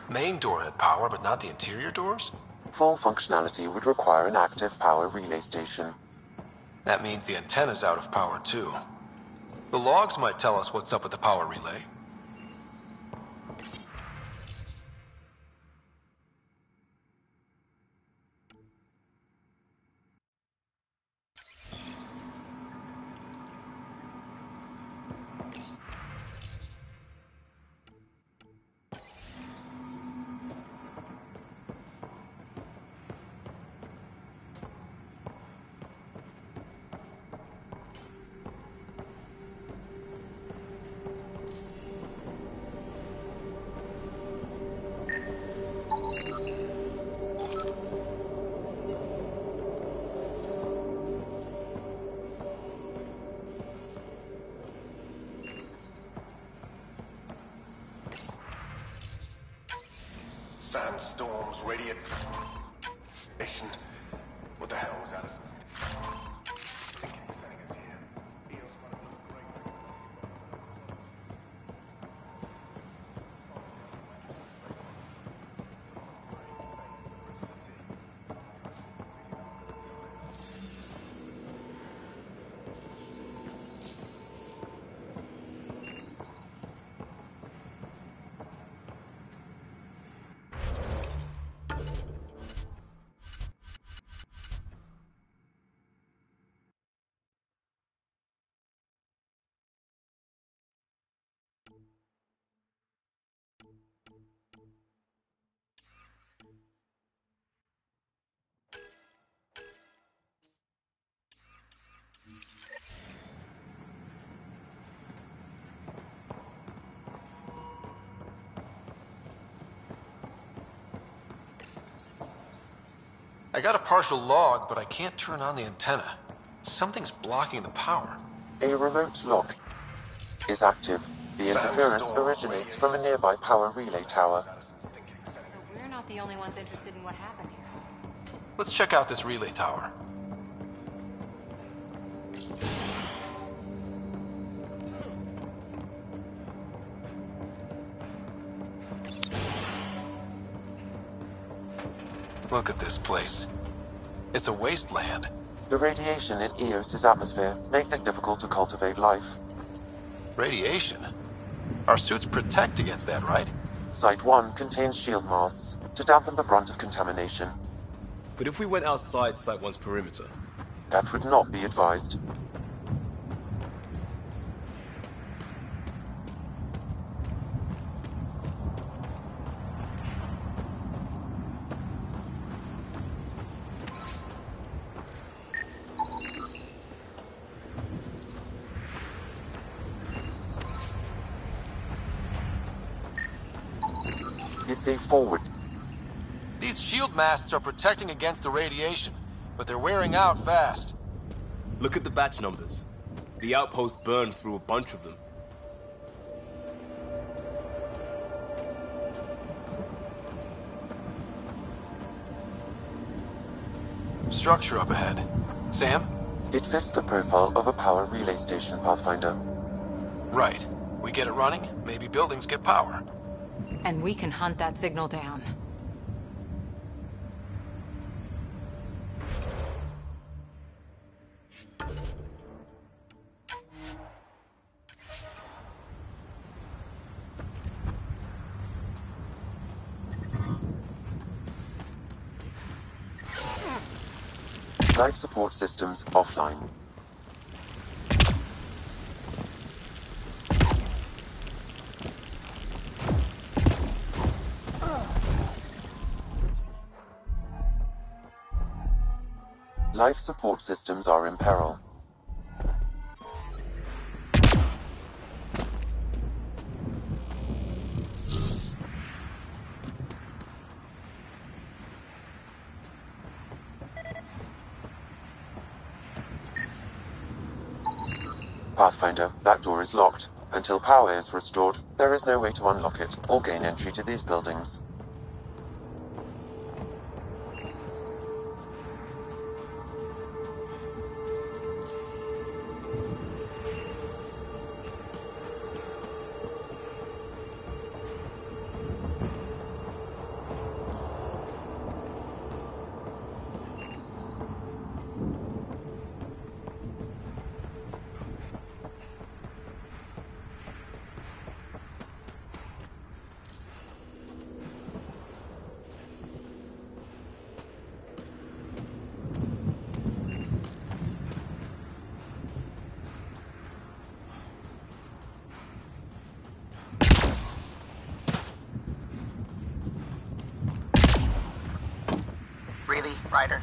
Main door had power, but not the interior doors? Full functionality would require an active power relay station. That means the antenna's out of power, too. The logs might tell us what's up with the power relay. Sandstorms, radiant... What the hell was that? I got a partial log, but I can't turn on the antenna. Something's blocking the power. A remote lock is active. The interference originates from a nearby power relay tower. So we're not the only ones interested in what happened here. Let's check out this relay tower. Look at this place. It's a wasteland. The radiation in Eos's atmosphere makes it difficult to cultivate life. Radiation? Our suits protect against that, right? Site 1 contains shield masts to dampen the brunt of contamination. But if we went outside Site 1's perimeter? That would not be advised. It's a forward. These shield masts are protecting against the radiation, but they're wearing out fast. Look at the batch numbers. The outpost burned through a bunch of them. Structure up ahead. Sam? It fits the profile of a power relay station, Pathfinder. Right. We get it running, maybe buildings get power. And we can hunt that signal down. Life support systems offline. Life support systems are in peril. Pathfinder, that door is locked. Until power is restored, there is no way to unlock it or gain entry to these buildings. Really, Ryder?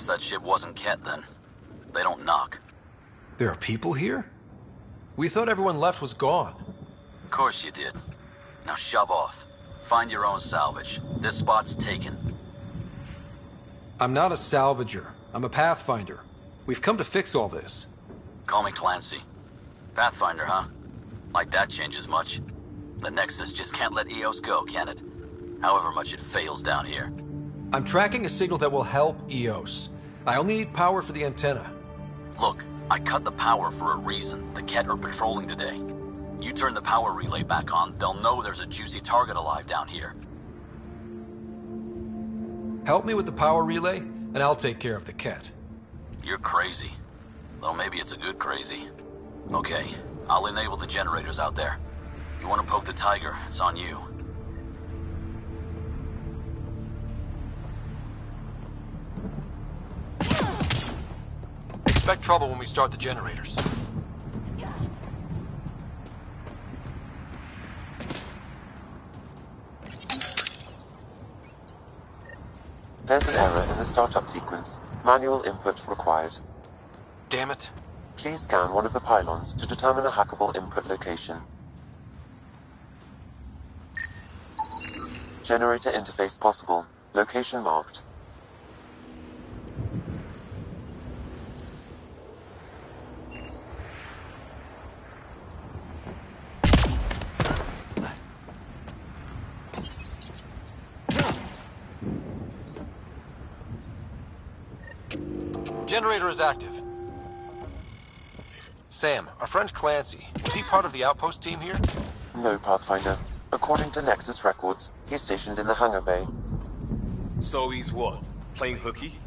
That ship wasn't Ket then. They don't knock. There are people here? We thought everyone left was gone. Of course you did. Now shove off. Find your own salvage. This spot's taken. I'm not a salvager. I'm a pathfinder. We've come to fix all this. Call me Clancy. Pathfinder, huh? Like that changes much. The Nexus just can't let EOS go, can it? However much it fails down here. I'm tracking a signal that will help EOS. I only need power for the antenna. Look, I cut the power for a reason. The Ket are patrolling today. You turn the power relay back on, they'll know there's a juicy target alive down here. Help me with the power relay, and I'll take care of the Ket. You're crazy. Though maybe it's a good crazy. Okay, I'll enable the generators out there. You want to poke the tiger, it's on you. Expect trouble when we start the generators. There's an error in the startup sequence. Manual input required. Damn it. Please scan one of the pylons to determine a hackable input location. Generator interface possible. Location marked. Generator is active. Sam, our friend Clancy, was he part of the outpost team here? No, Pathfinder. According to Nexus records, he's stationed in the hangar bay. So he's what? Playing hooky?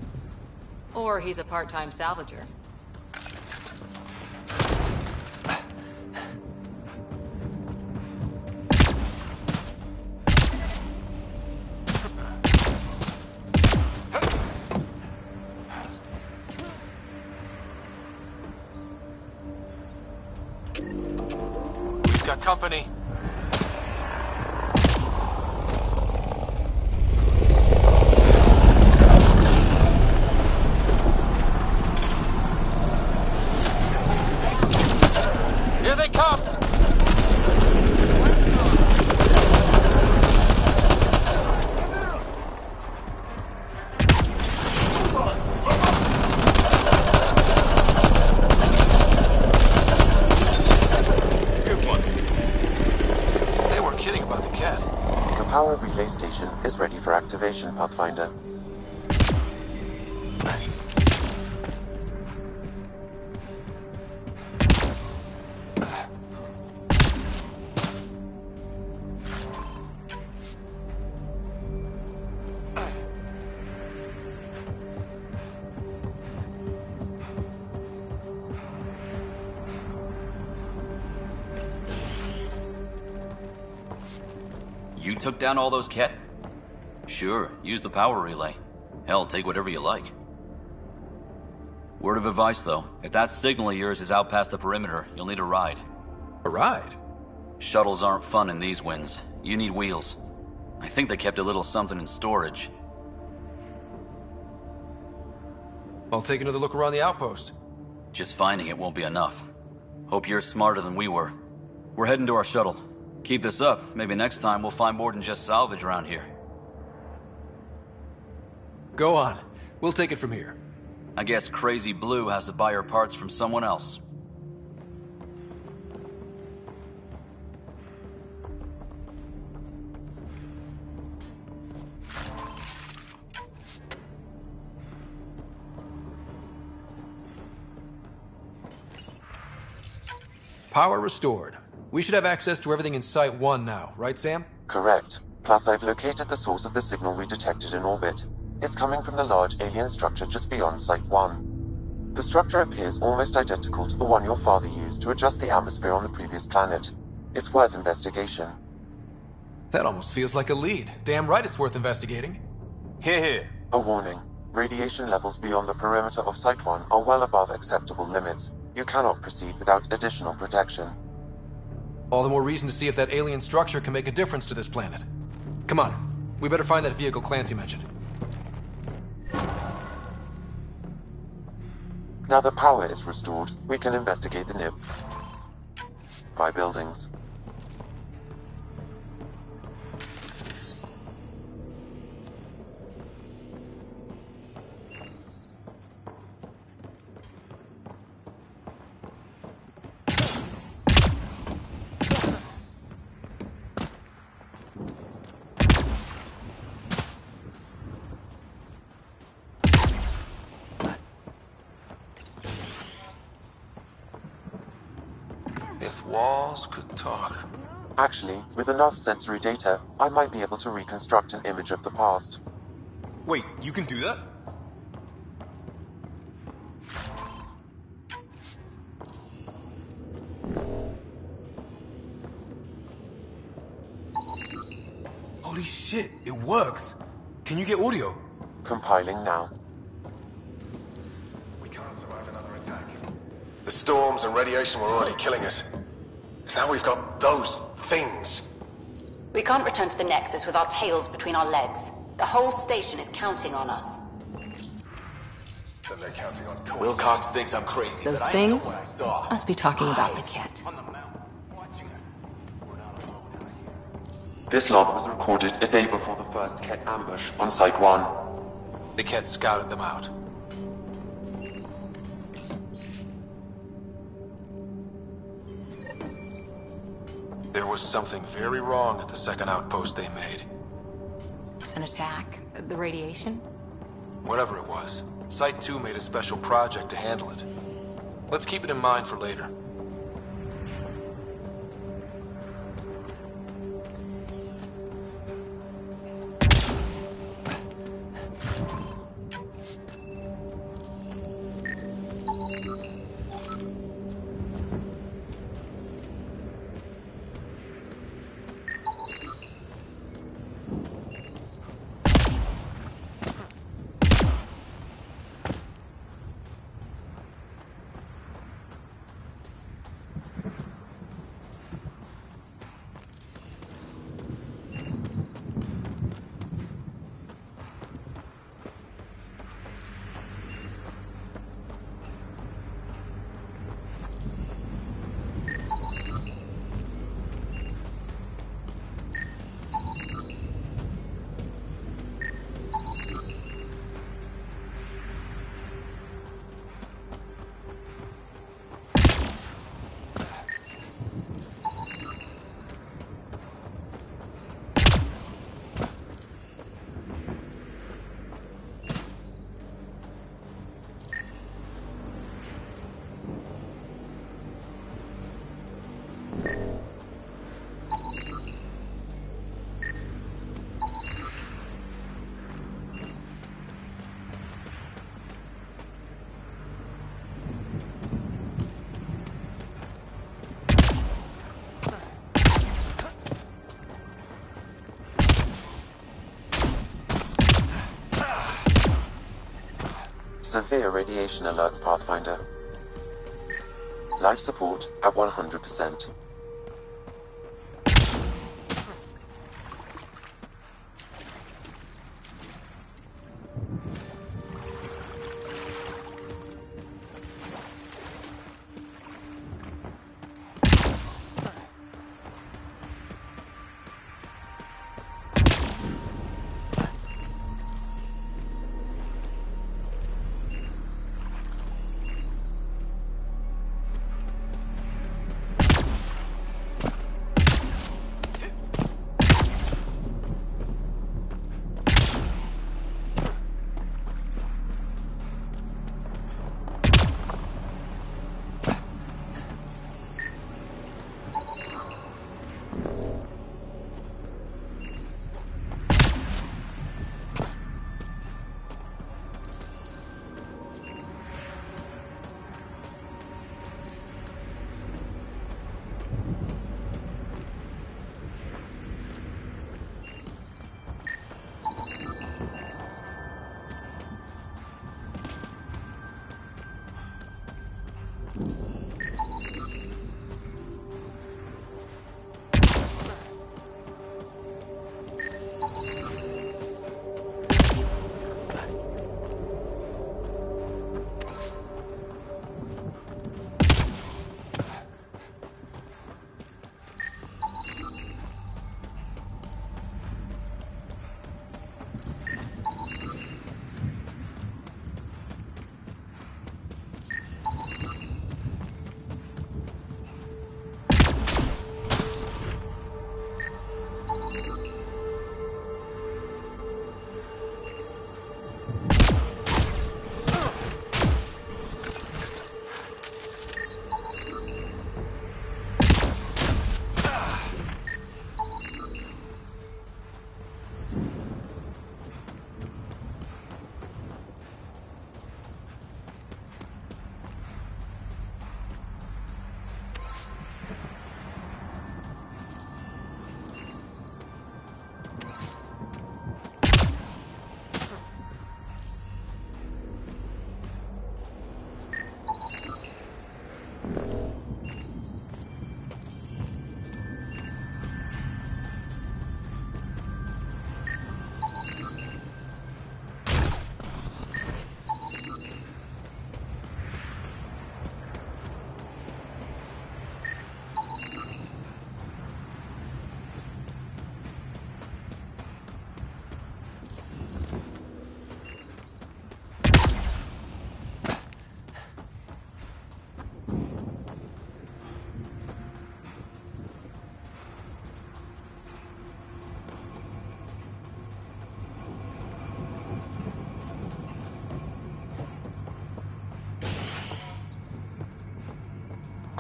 Or he's a part-time salvager. We've got company. Here they come! Good one. They weren't kidding about the cat. The power relay station is ready for activation, Pathfinder. You took down all those cat... Sure, use the power relay. Hell, take whatever you like. Word of advice, though. If that signal of yours is out past the perimeter, you'll need a ride. A ride? Shuttles aren't fun in these winds. You need wheels. I think they kept a little something in storage. I'll take another look around the outpost. Just finding it won't be enough. Hope you're smarter than we were. We're heading to our shuttle. Keep this up. Maybe next time we'll find more than just salvage around here. Go on. We'll take it from here. I guess Crazy Blue has to buy her parts from someone else. Power restored. We should have access to everything in Site 1 now, right, Sam? Correct. Plus, I've located the source of the signal we detected in orbit. It's coming from the large alien structure just beyond Site 1. The structure appears almost identical to the one your father used to adjust the atmosphere on the previous planet. It's worth investigation. That almost feels like a lead. Damn right it's worth investigating. Here. A warning. Radiation levels beyond the perimeter of Site 1 are well above acceptable limits. You cannot proceed without additional protection. All the more reason to see if that alien structure can make a difference to this planet. Come on. We better find that vehicle Clancy mentioned. Now that power is restored, we can investigate the nearby buildings. If walls could talk. Actually, with enough sensory data, I might be able to reconstruct an image of the past. Wait, you can do that? Holy shit, it works! Can you get audio? Compiling now. We can't survive another attack. The storms and radiation were already killing us. Now we've got those things. We can't return to the Nexus with our tails between our legs. The whole station is counting on us. Said they're counting on Coulson. Wilcox thinks I'm crazy, Those but I things know what I saw. must be talking about the Eyes kit. on the mountain, watching us. We're not alone out here. This log was recorded a day before the first Ket ambush on Site 1. The Ket scouted them out. There was something very wrong at the second outpost they made. An attack? The radiation? Whatever it was, Site 2 made a special project to handle it. Let's keep it in mind for later. Severe radiation alert, Pathfinder. Life support at 100%.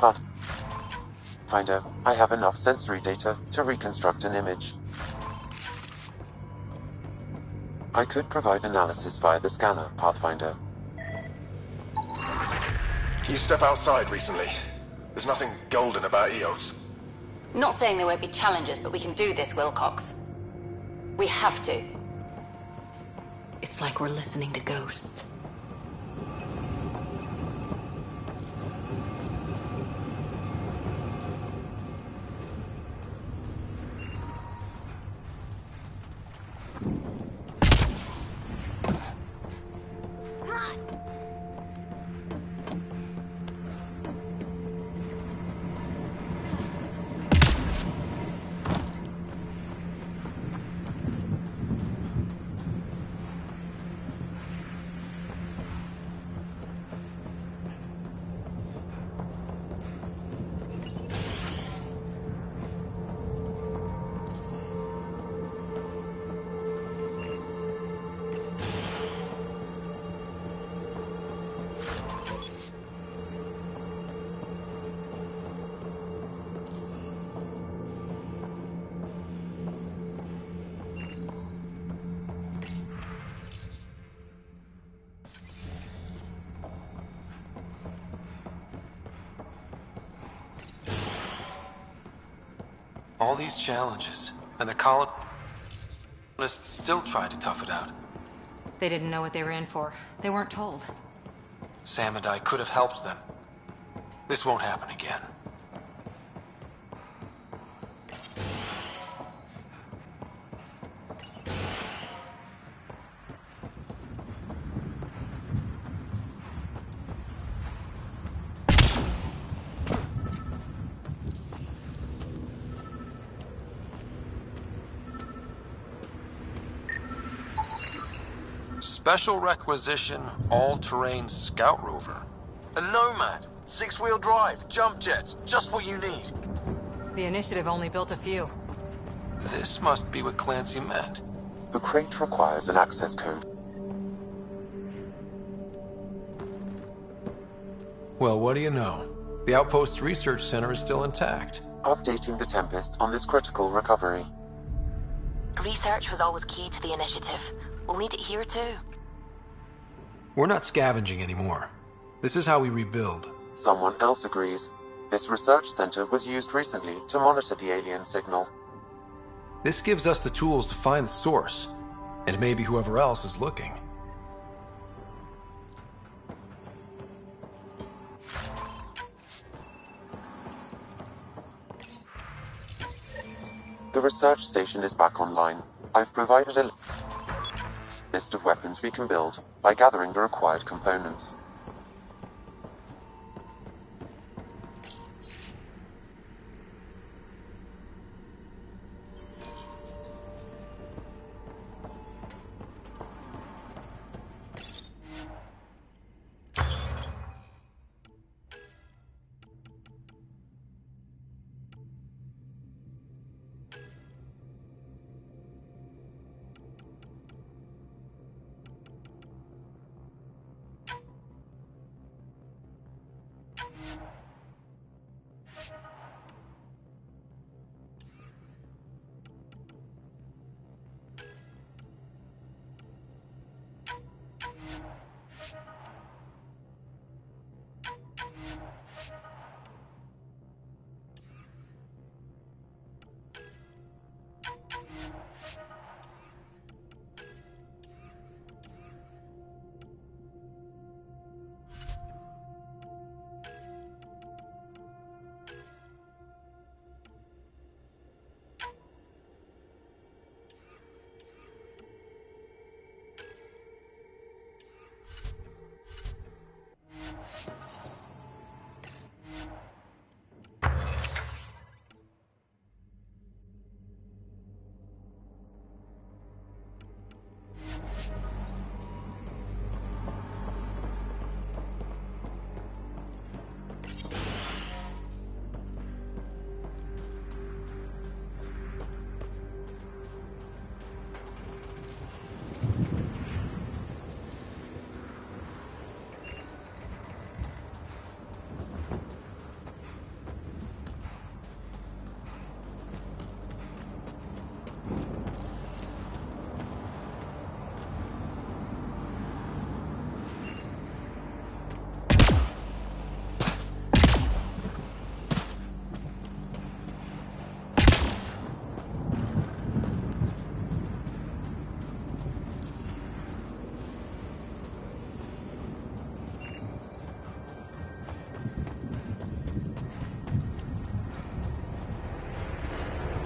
Pathfinder, I have enough sensory data to reconstruct an image. I could provide analysis via the scanner, Pathfinder. Can you step outside recently? There's nothing golden about Eos. Not saying there won't be challenges, but we can do this, Wilcox. We have to. It's like we're listening to ghosts. All these challenges, and the colonists still tried to tough it out. They didn't know what they were in for. They weren't told. Sam and I could have helped them. This won't happen again. Special requisition, all-terrain scout rover. A Nomad, 6-wheel drive, jump jets, just what you need. The Initiative only built a few. This must be what Clancy meant. The crate requires an access code. Well, what do you know? The Outpost's research center is still intact. Updating the Tempest on this critical recovery. Research was always key to the Initiative. We'll need it here too. We're not scavenging anymore. This is how we rebuild. Someone else agrees. This research center was used recently to monitor the alien signal. This gives us the tools to find the source, and maybe whoever else is looking. The research station is back online. I've provided a list of weapons we can build by gathering the required components.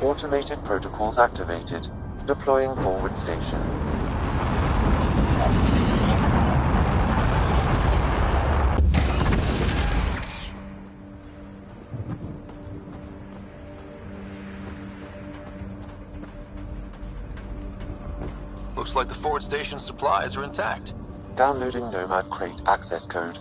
Automated protocols activated. Deploying forward station. Looks like the forward station supplies are intact. Downloading Nomad Crate access code.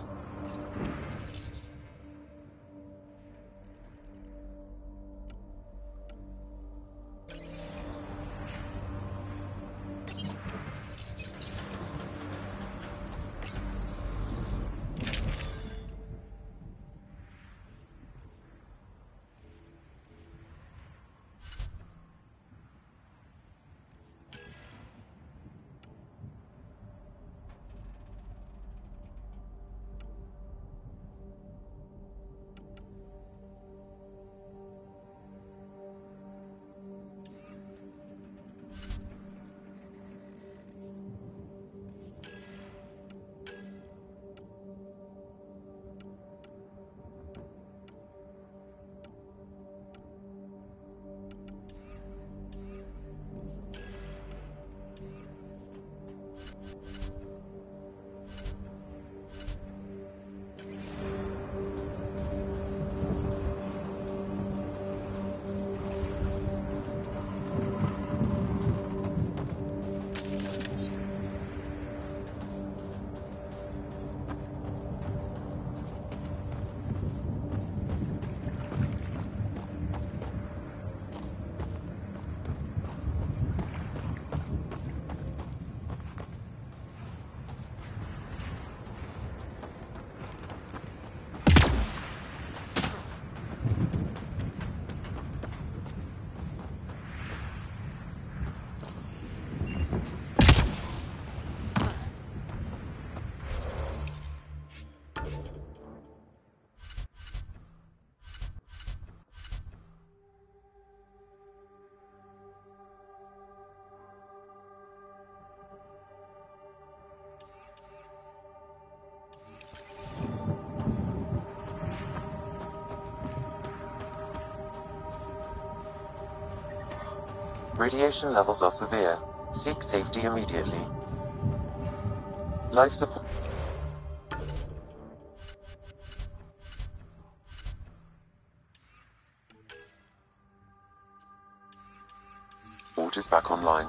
Radiation levels are severe. Seek safety immediately. Life support. Port is back online.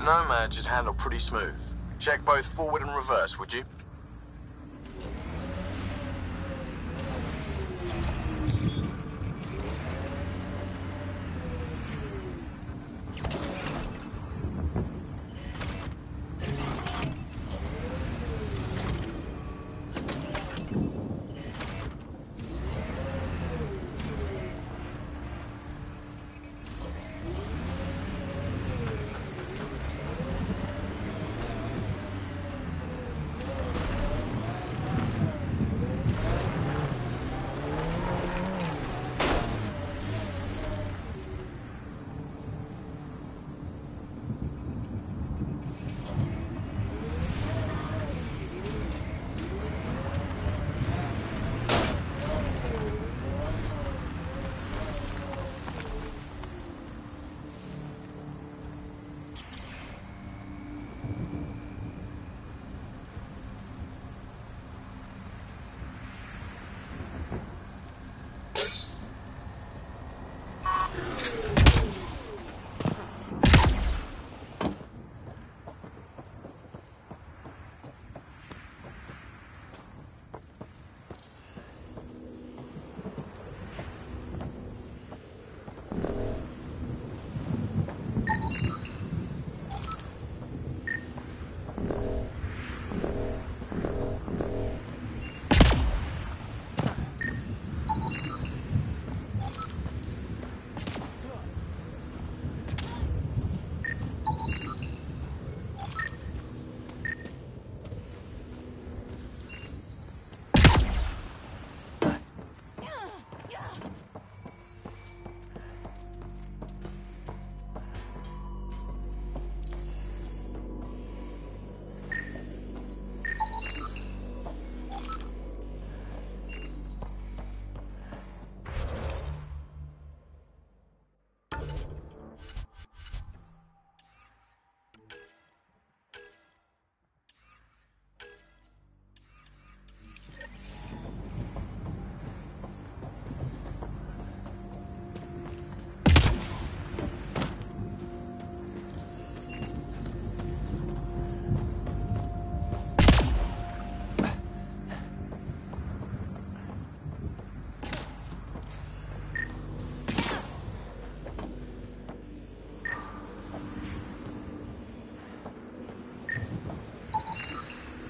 Nomad should handle pretty smooth. Check both forward and reverse, would you?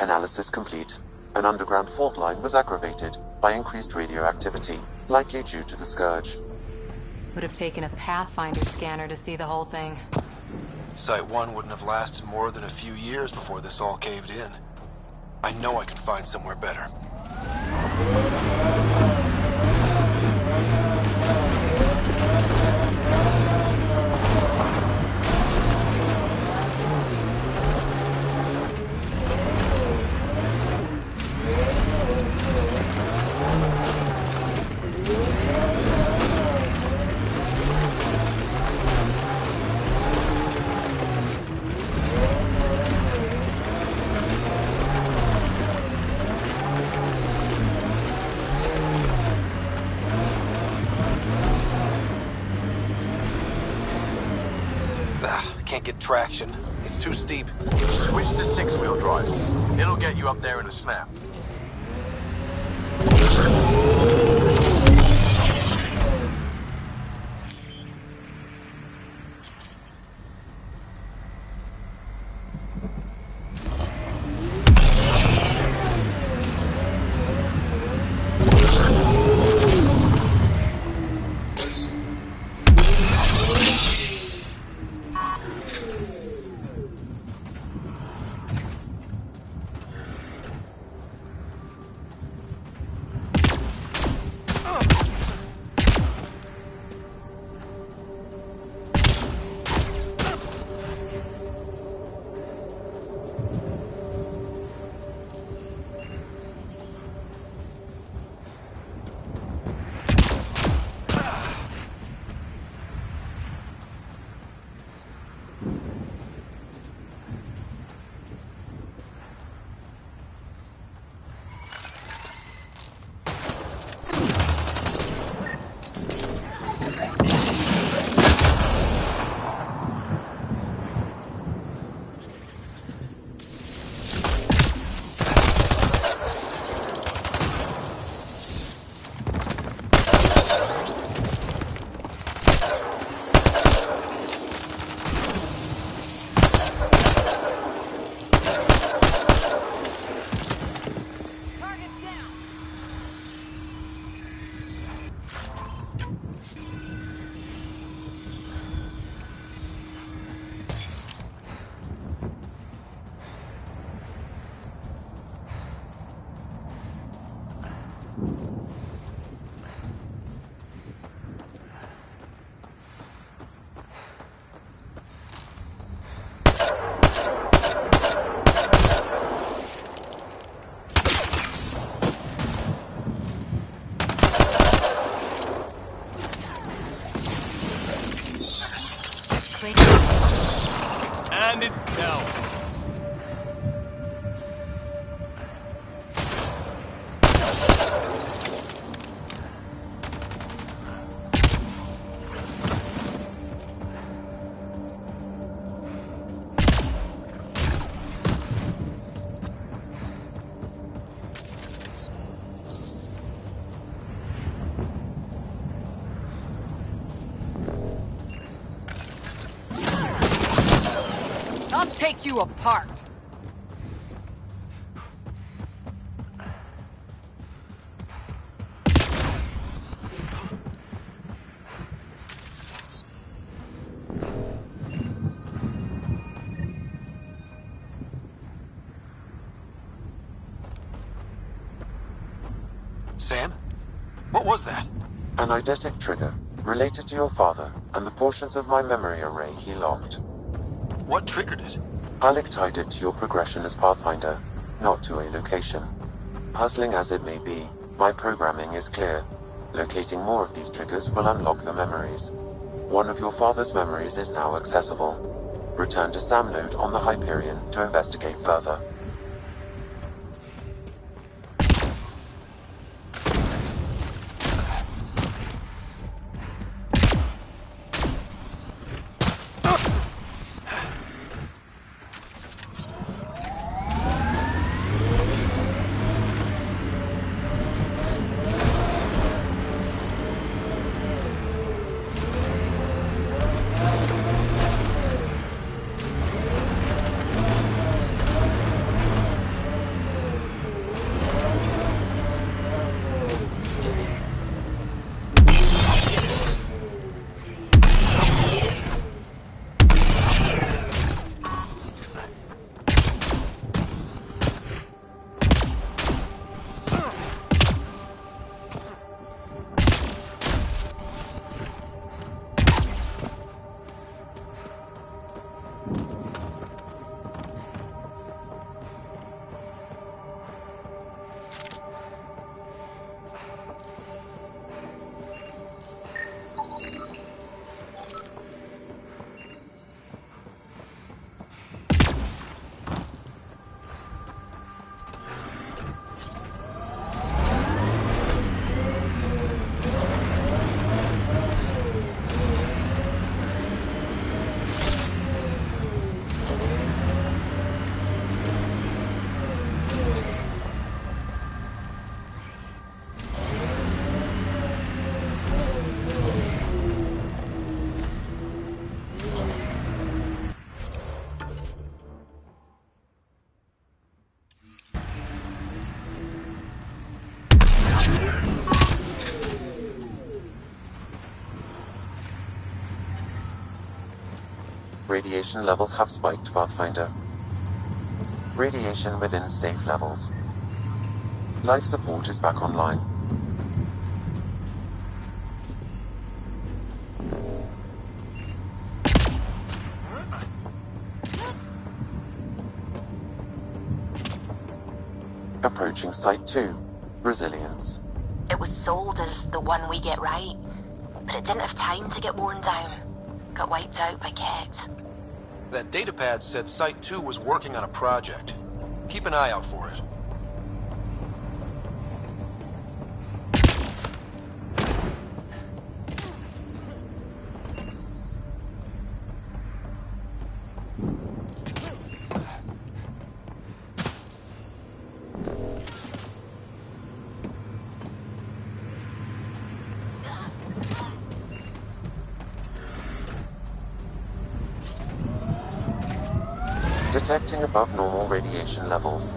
Analysis complete. An underground fault line was aggravated by increased radioactivity, likely due to the scourge. Would have taken a Pathfinder scanner to see the whole thing. Site 1 wouldn't have lasted more than a few years before this all caved in. I know I can find somewhere better. Can't get traction. It's too steep. Switch to six-wheel drive. It'll get you up there in a snap. Stand still. I'll take you apart. Sam? What was that? An eidetic trigger, related to your father, and the portions of my memory array he locked. What triggered it? Alec tied it to your progression as Pathfinder, not to a location. Puzzling as it may be, my programming is clear. Locating more of these triggers will unlock the memories. One of your father's memories is now accessible. Return to Sam Node on the Hyperion to investigate further. Radiation levels have spiked, Pathfinder. Radiation within safe levels. Life support is back online. Approaching Site 2. Resilience. It was sold as the one we get right, but it didn't have time to get worn down. Got wiped out by Ket. That datapad said Site 2 was working on a project. Keep an eye out for it. Detecting above normal radiation levels.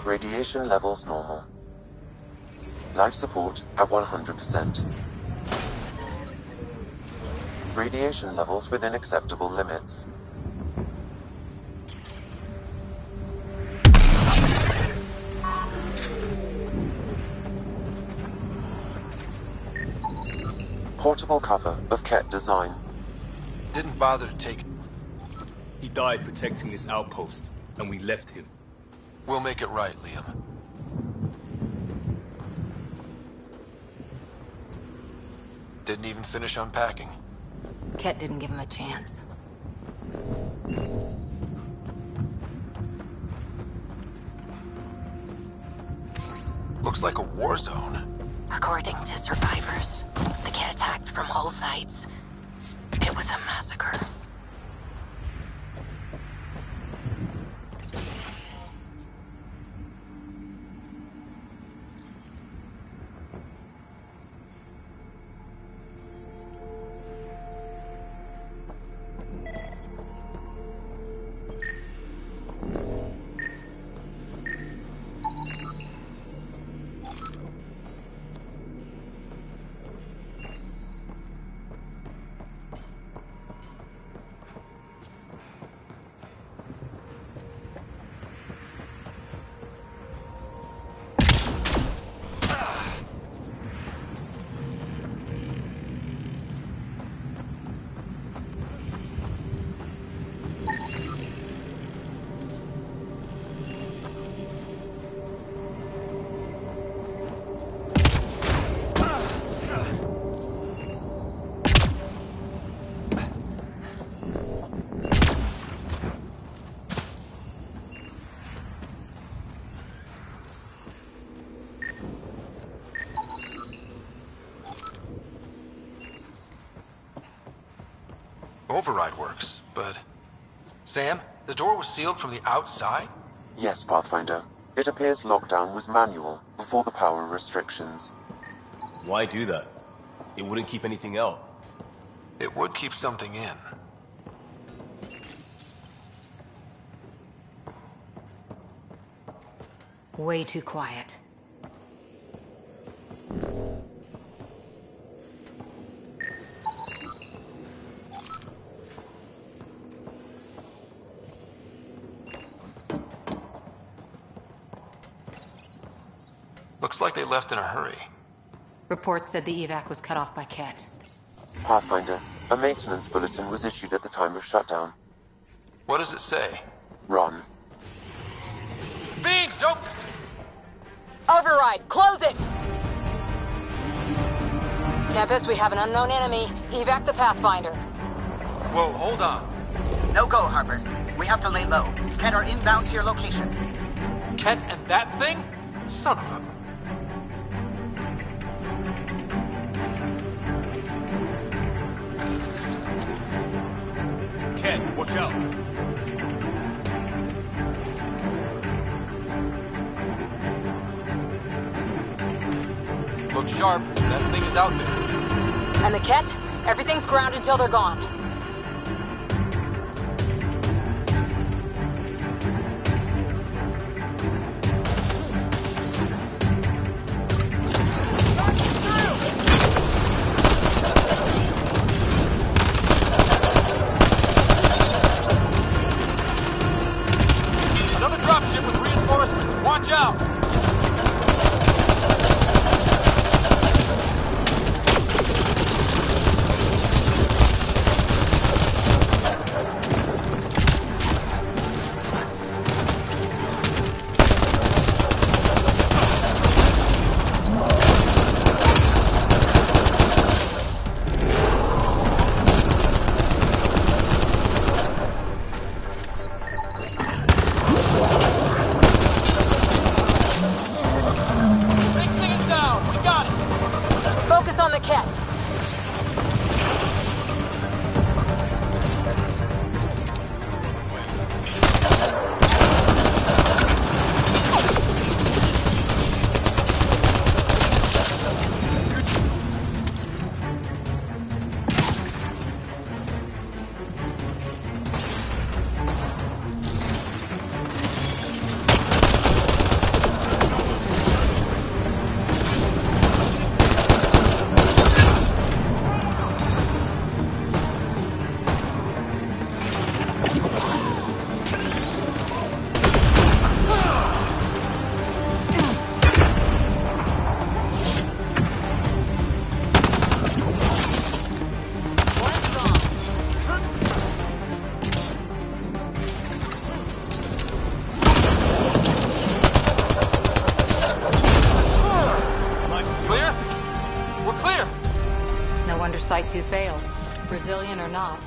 Radiation levels normal. Life support at 100%. Radiation levels within acceptable limits. Portable cover of Ket design. didn't bother to take it. He died protecting this outpost, and we left him. We'll make it right, Liam. Didn't even finish unpacking. Ket didn't give him a chance. Looks like a war zone. According to survivors, the kid attacked from all sides. It was a massacre. Override works, but... Sam, the door was sealed from the outside? Yes, Pathfinder. It appears lockdown was manual, before the power restrictions. Why do that? It wouldn't keep anything out. It would keep something in. Way too quiet. Looks like they left in a hurry. Report said the evac was cut off by Ket. Pathfinder, a maintenance bulletin was issued at the time of shutdown. What does it say? Run. Beans, don't... Override! Close it! Tempest, we have an unknown enemy. Evac the Pathfinder. Whoa, hold on. No go, Harper. We have to lay low. Ken are inbound to your location. Ket and that thing? Son of a... Ken, watch out! Look sharp. That thing is out there. And the Ket? Everything's grounded until they're gone. Another dropship with reinforcements. Watch out! wonder Site 2 failed. Brazilian or not.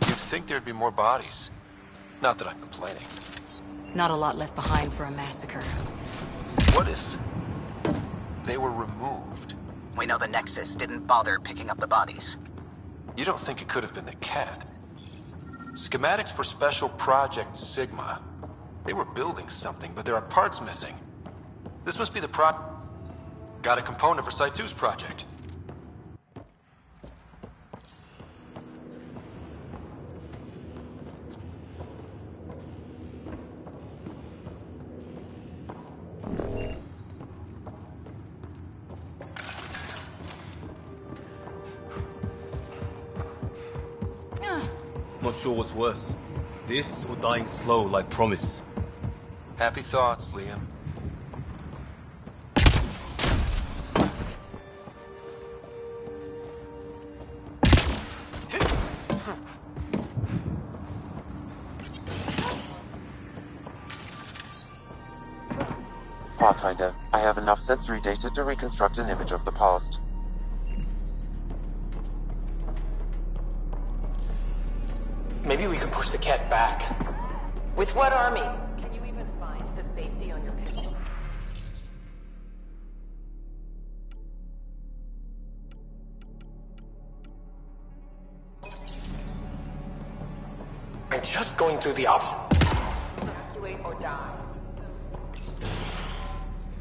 You'd think there'd be more bodies. Not that I'm complaining. Not a lot left behind for a massacre. What if they were removed? We know the Nexus didn't bother picking up the bodies. You don't think it could have been the cat? Schematics for Special Project Sigma. They were building something, but there are parts missing. This must be the Got a component for Site 2's project. Not sure what's worse. This or dying slow like Promise. Happy thoughts, Liam. Pathfinder, I have enough sensory data to reconstruct an image of the past. Maybe we can push the cat back. With what army? Can you even find the safety on your pistol? I'm just going through the options. Evacuate or die.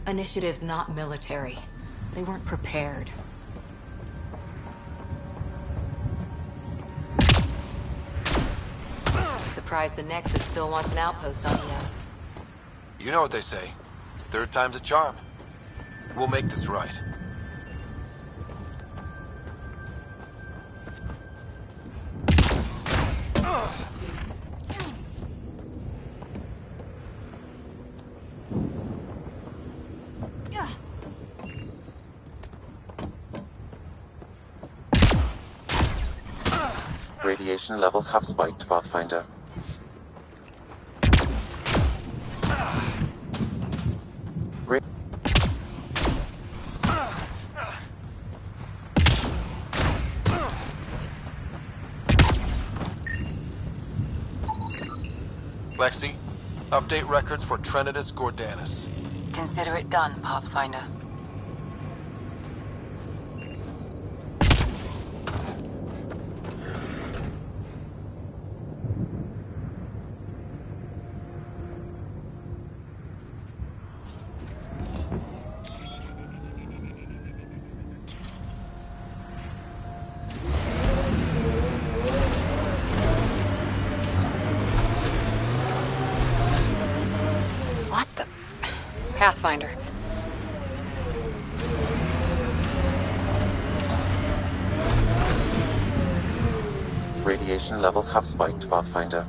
Initiative's not military. They weren't prepared. Surprised the Nexus still wants an outpost on Eos. You know what they say. Third time's a charm. We'll make this right. Radiation levels have spiked, Pathfinder. Lexi, update records for Trinitas Gordanus. Consider it done, Pathfinder. Pathfinder. Radiation levels have spiked, Pathfinder.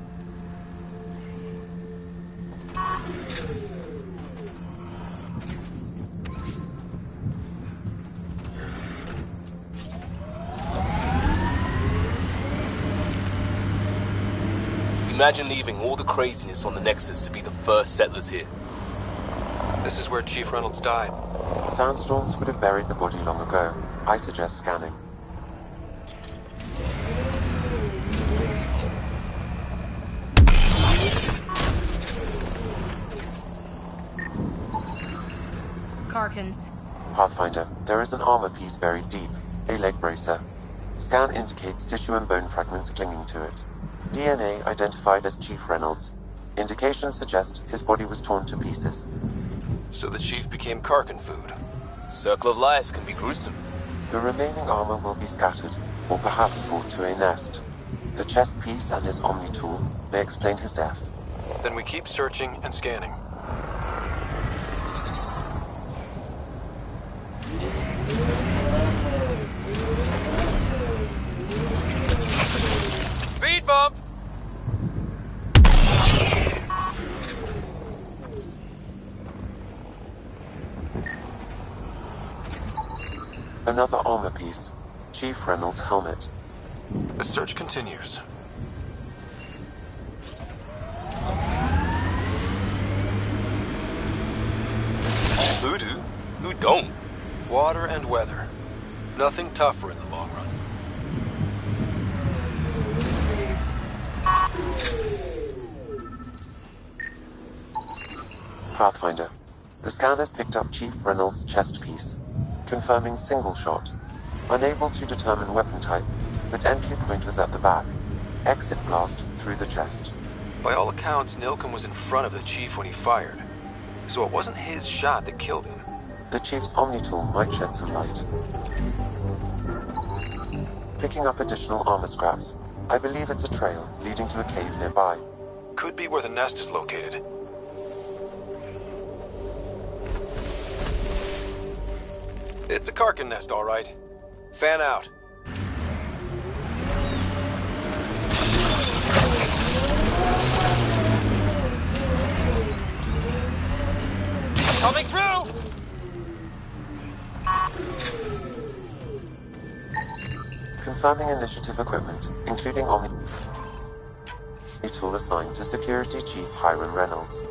Imagine leaving all the craziness on the Nexus to be the first settlers here. This is where Chief Reynolds died. Sandstorms would have buried the body long ago. I suggest scanning. Karkins. Pathfinder, there is an armor piece buried deep. A leg bracer. Scan indicates tissue and bone fragments clinging to it. DNA identified as Chief Reynolds. Indications suggest his body was torn to pieces. So the Chief became Karkin food. Circle of life can be gruesome. The remaining armor will be scattered, or perhaps brought to a nest. The chest piece and his Omni tool may explain his death. Then we keep searching and scanning. Speed bump! Another armor piece. Chief Reynolds' helmet. The search continues. Who do? Who don't? Water and weather. Nothing tougher in the long run. Pathfinder. The scan has picked up Chief Reynolds' chest piece, confirming single shot. Unable to determine weapon type, but entry point was at the back. Exit blast through the chest. By all accounts, Nilken was in front of the Chief when he fired. So it wasn't his shot that killed him. The Chief's Omnitool might shed some light. Picking up additional armor scraps. I believe it's a trail leading to a cave nearby. Could be where the nest is located. It's a Karkin nest, all right. Fan out. Coming through! Confirming initiative equipment, including Omnitool assigned to Security Chief Hiram Reynolds.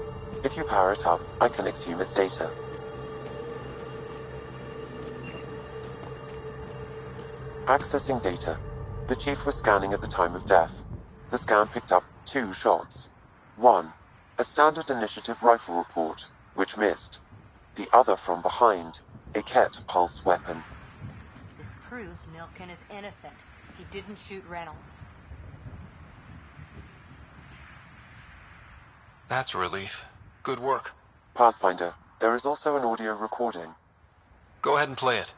If you power it up, I can exhume its data. Accessing data. The Chief was scanning at the time of death. The scan picked up 2 shots. 1. A standard initiative rifle report, which missed. The other from behind, a Ket pulse weapon. This proves Nilken is innocent. He didn't shoot Reynolds. That's a relief. Good work. Pathfinder, there is also an audio recording. Go ahead and play it.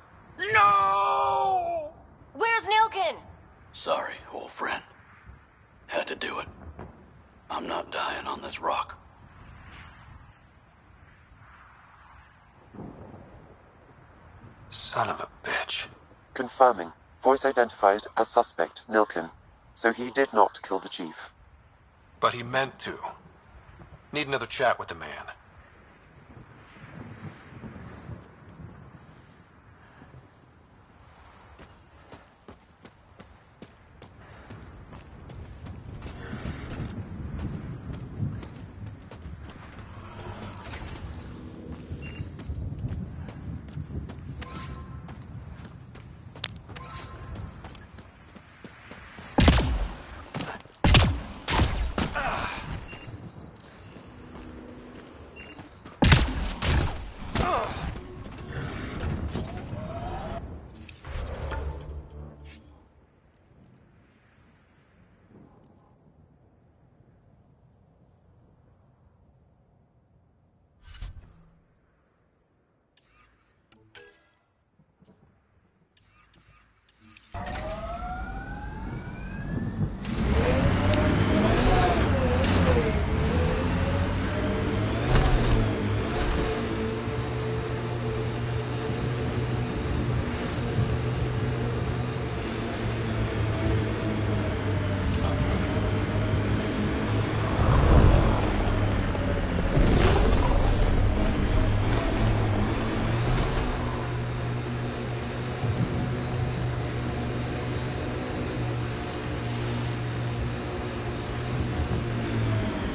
No! Where's Nilken? Sorry, old friend. Had to do it. I'm not dying on this rock. Son of a bitch. Confirming. Voice identified as suspect, Nilken. So he did not kill the Chief. But he meant to. Need another chat with the man.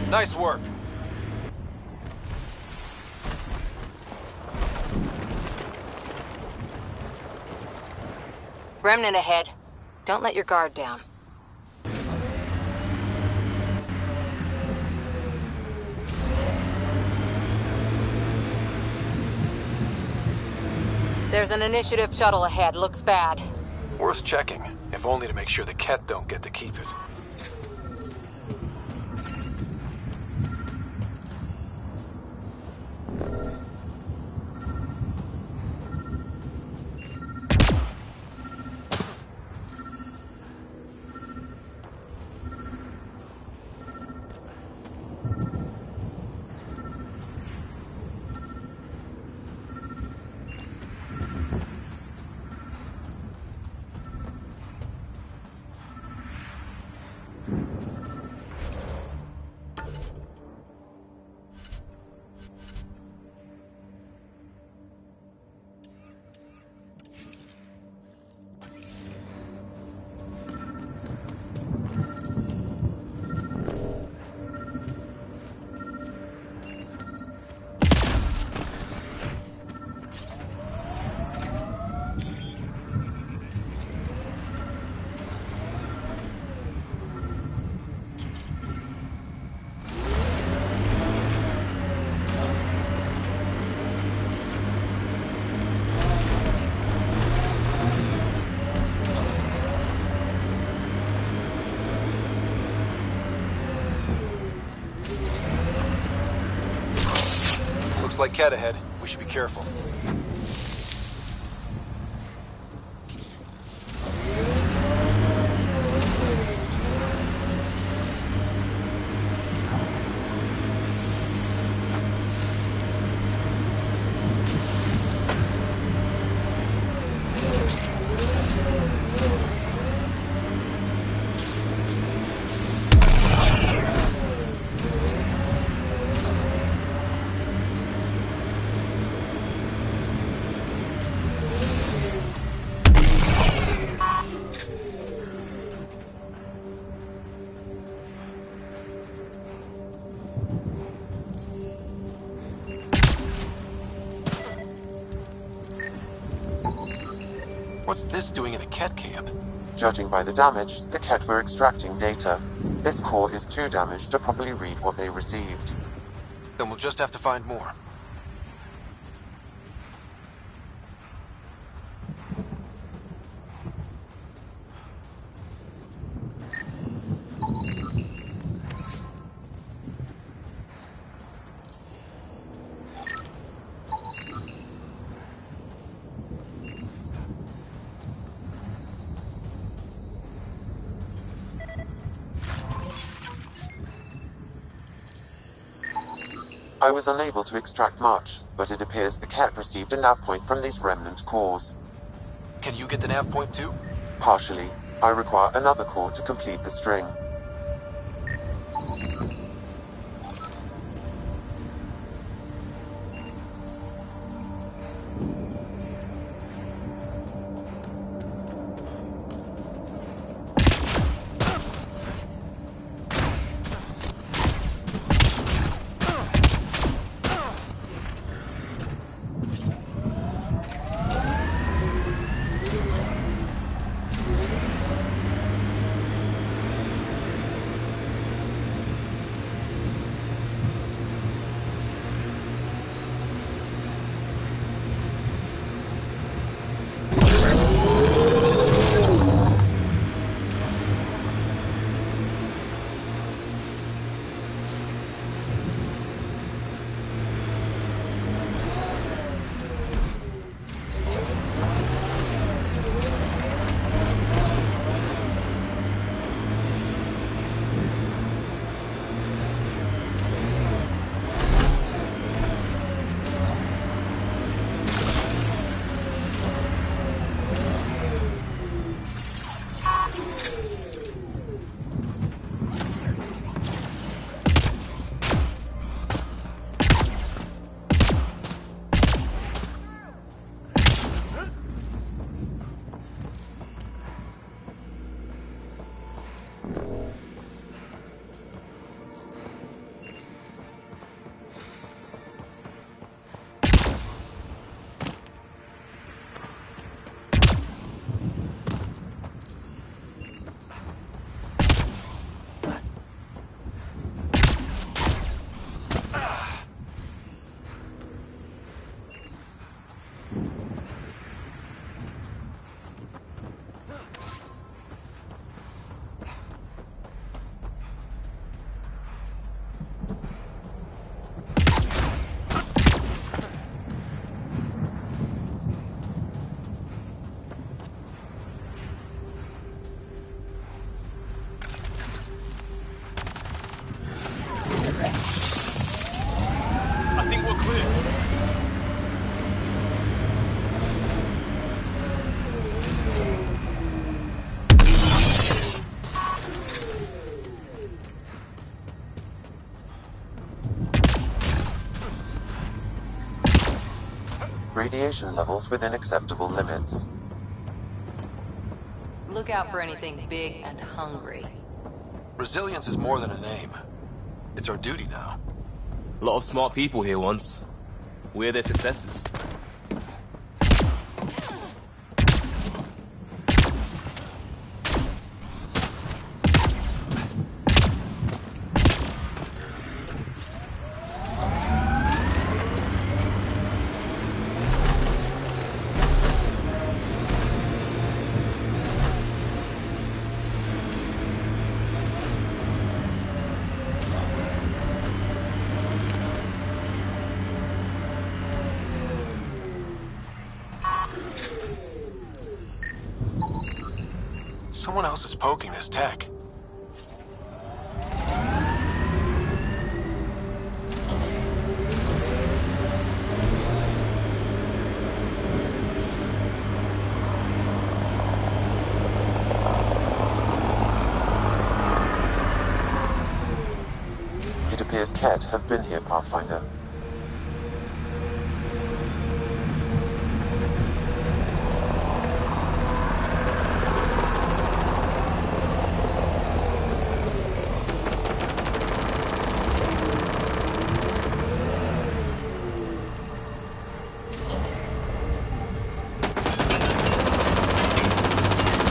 Nice work. Remnant ahead. Don't let your guard down. There's an initiative shuttle ahead. Looks bad. Worth checking, if only to make sure the Ket don't get to keep it. like cat ahead. We should be careful. What's this doing in a cat camp? Judging by the damage, the Ket were extracting data. This core is too damaged to properly read what they received. Then we'll just have to find more. I was unable to extract much, but it appears the Ket received a nav point from these remnant cores. Can you get the nav point too? Partially. I require another core to complete the string. Radiation levels within acceptable limits. Look out for anything big and hungry. Resilience is more than a name. It's our duty now. A lot of smart people here once. We're their successors. Someone else is poking this tech. It appears Ket have been here, Pathfinder.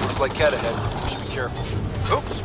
Looks like Ket ahead. We should be careful. Oops!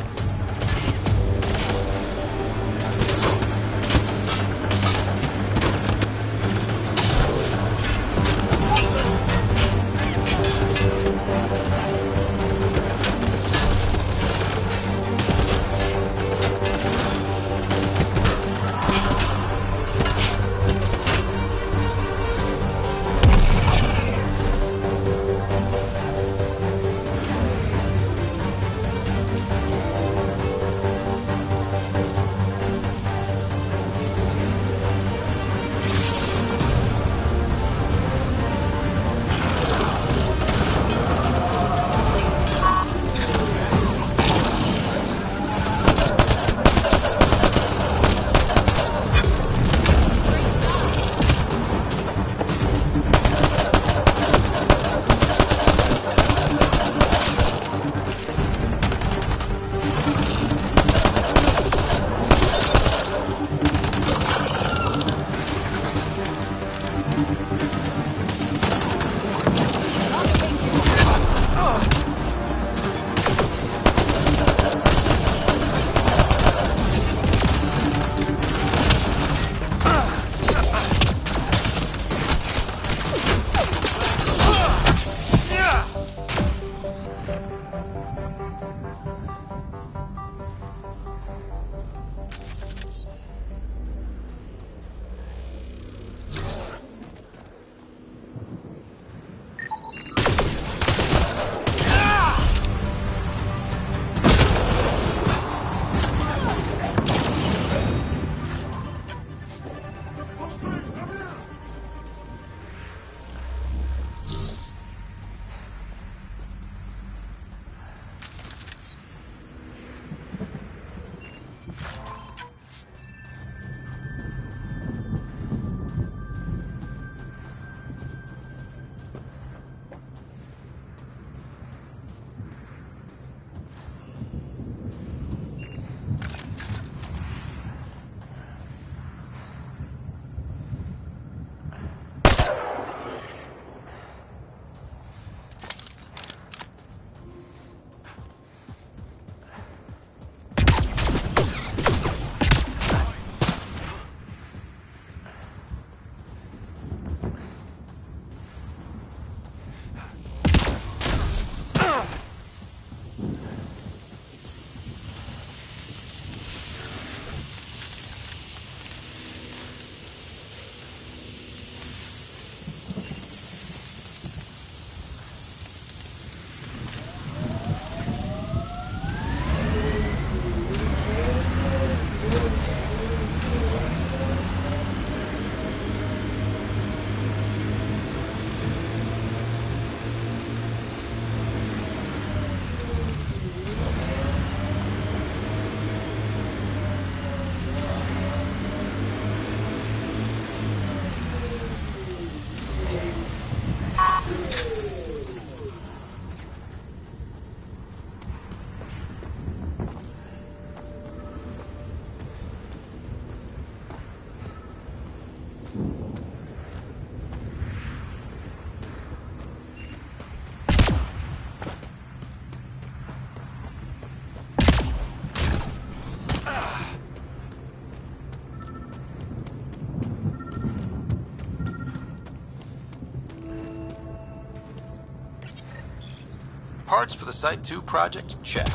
Parts for the Site 2 project? Check.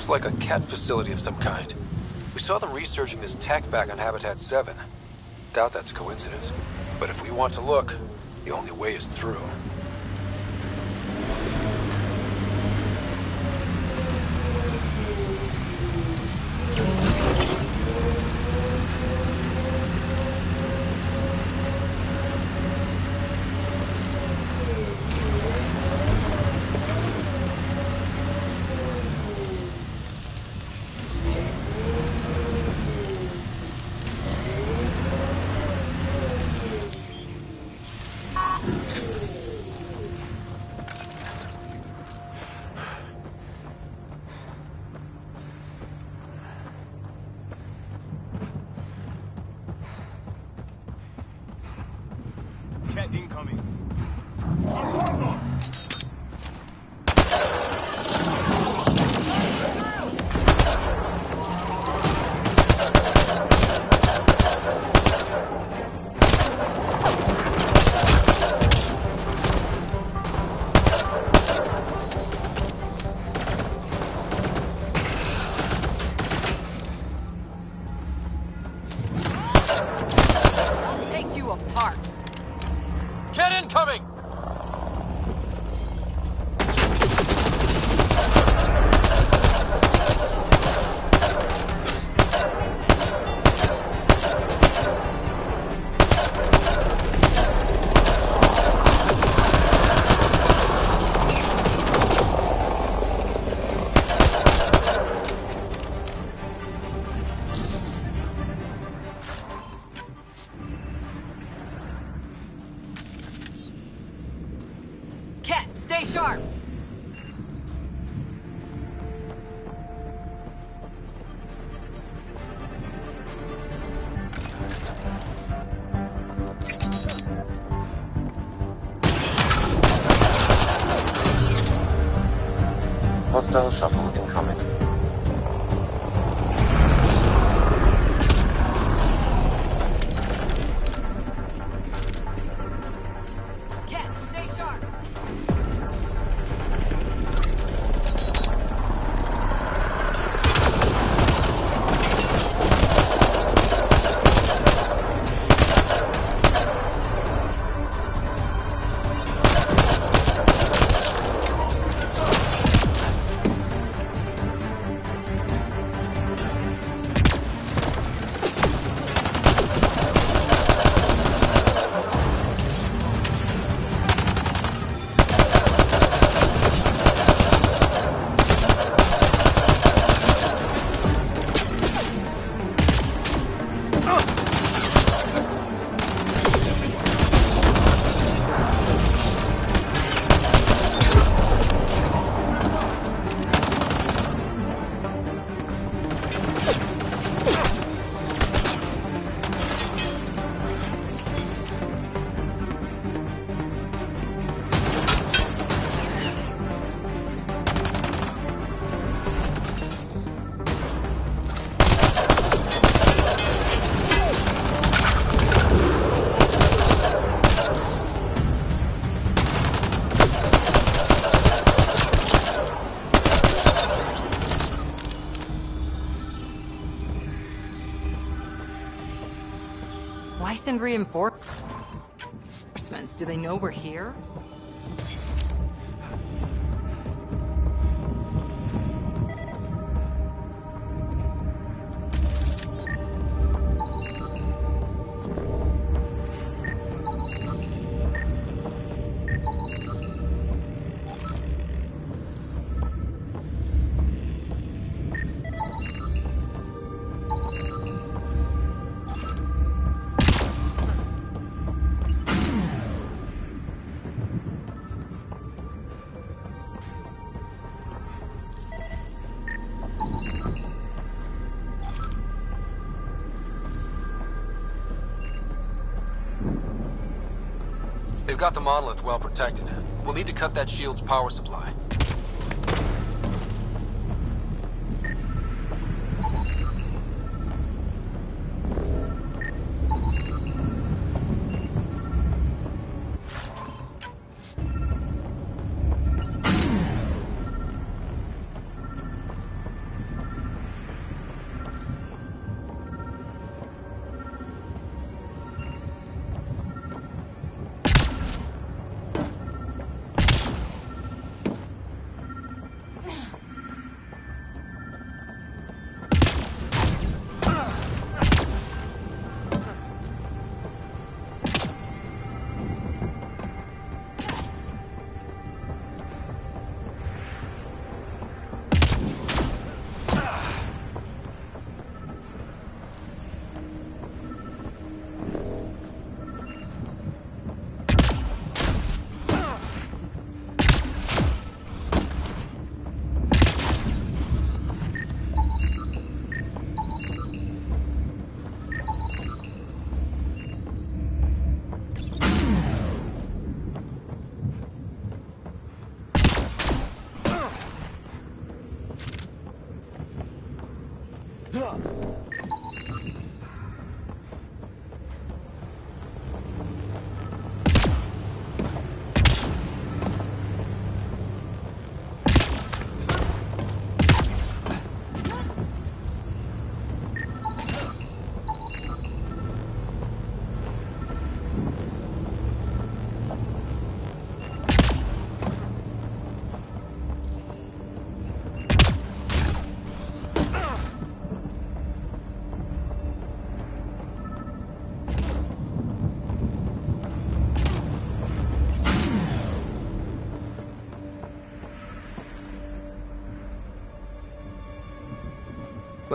Looks like a cat facility of some kind. We saw them researching this tech back on Habitat 7. Doubt that's a coincidence. But if we want to look, the only way is through. Cat incoming. I'll take you apart. Cat incoming! Cat, stay sharp. Hostile shuttle incoming. Cat, stay sharp. Why send reinforcements? Do they know we're here? They've got the monolith well protected. We'll need to cut that shield's power supply.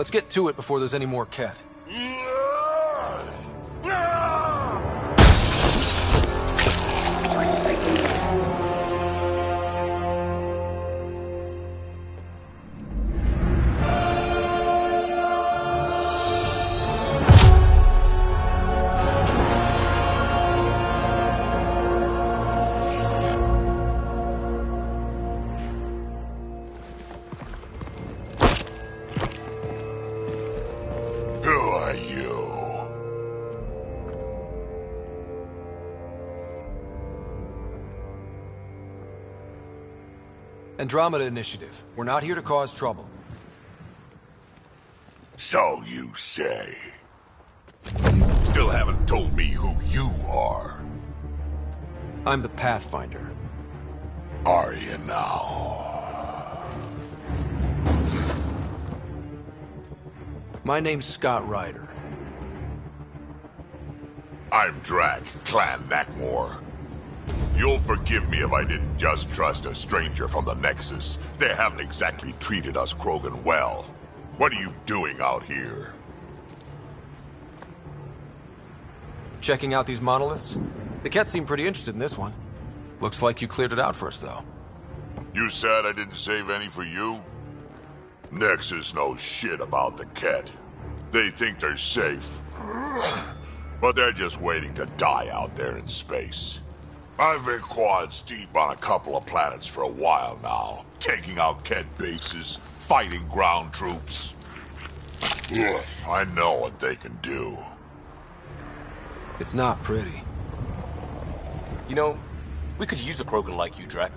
Let's get to it before there's any more Ket. Andromeda Initiative. We're not here to cause trouble. So you say. Still haven't told me who you are. I'm the Pathfinder. Are you now? My name's Scott Ryder. I'm Drac, Clan Nakmor. You'll forgive me if I didn't just trust a stranger from the Nexus. They haven't exactly treated us Krogan well. What are you doing out here? Checking out these monoliths? The Ket seem pretty interested in this one. Looks like you cleared it out for us, though. You said I didn't save any for you? Nexus knows shit about the Ket. They think they're safe. But they're just waiting to die out there in space. I've been quads deep on a couple of planets for a while now, taking out Ket bases, fighting ground troops. I know what they can do. It's not pretty. You know, we could use a Krogan like you, Drac.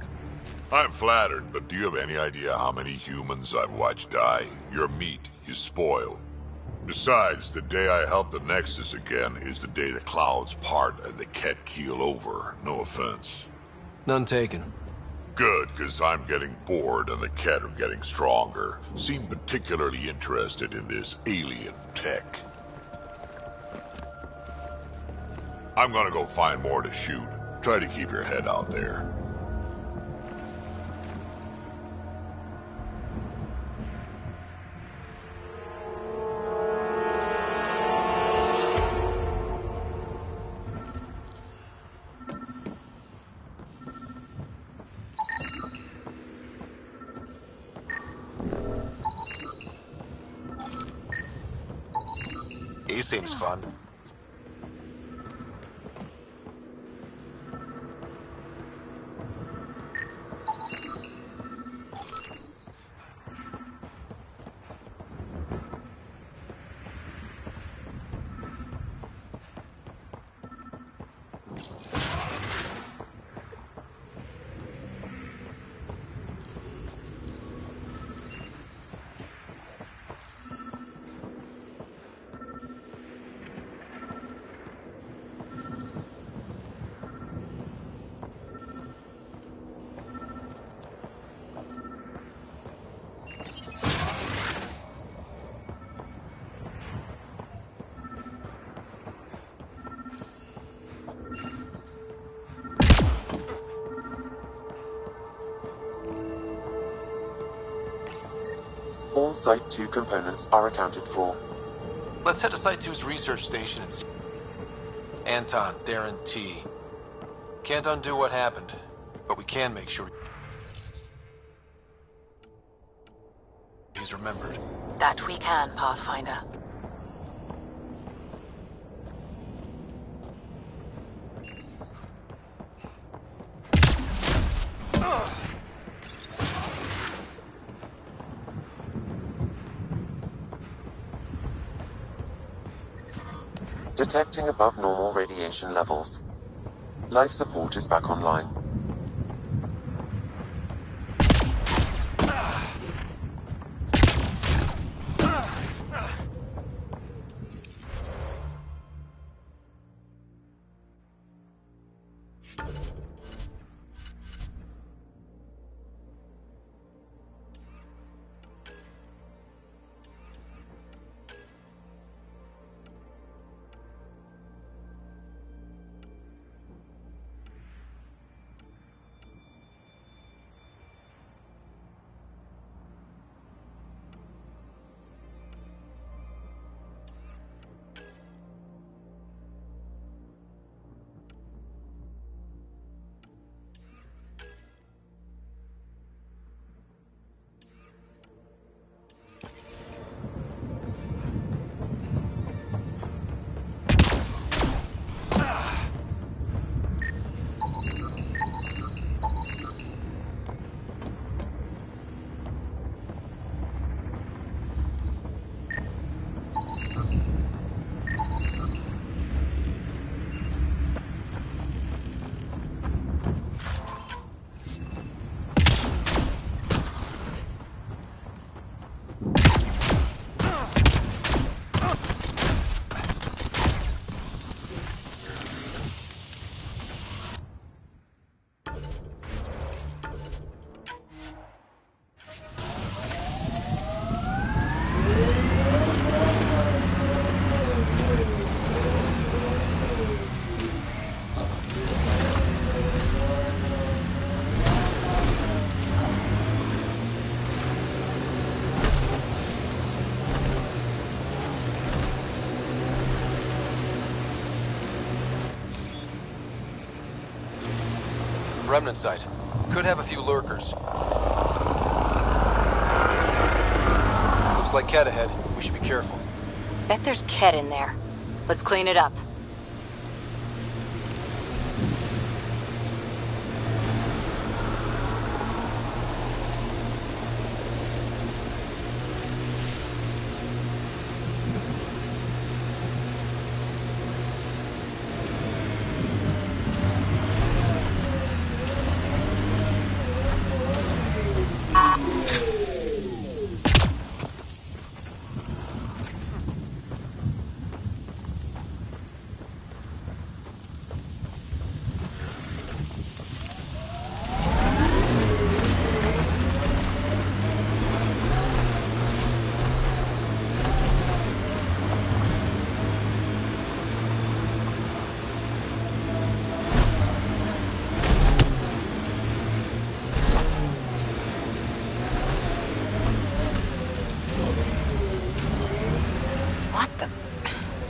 I'm flattered, but do you have any idea how many humans I've watched die? Your meat is spoiled. Besides, the day I help the Nexus again is the day the clouds part and the Ket keel over. No offense. None taken. Good, because I'm getting bored and the Ket are getting stronger. Seem particularly interested in this alien tech. I'm gonna go find more to shoot. Try to keep your head out there. He seems fun. All Site 2 components are accounted for. Let's head to Site 2's research station and see. Anton, Darren T. Can't undo what happened, but we can make sure he's remembered. That we can, Pathfinder. Detecting above normal radiation levels. Life support is back online. remnant site. Could have a few lurkers. Looks like Ket ahead. We should be careful. Bet there's Ket in there. Let's clean it up.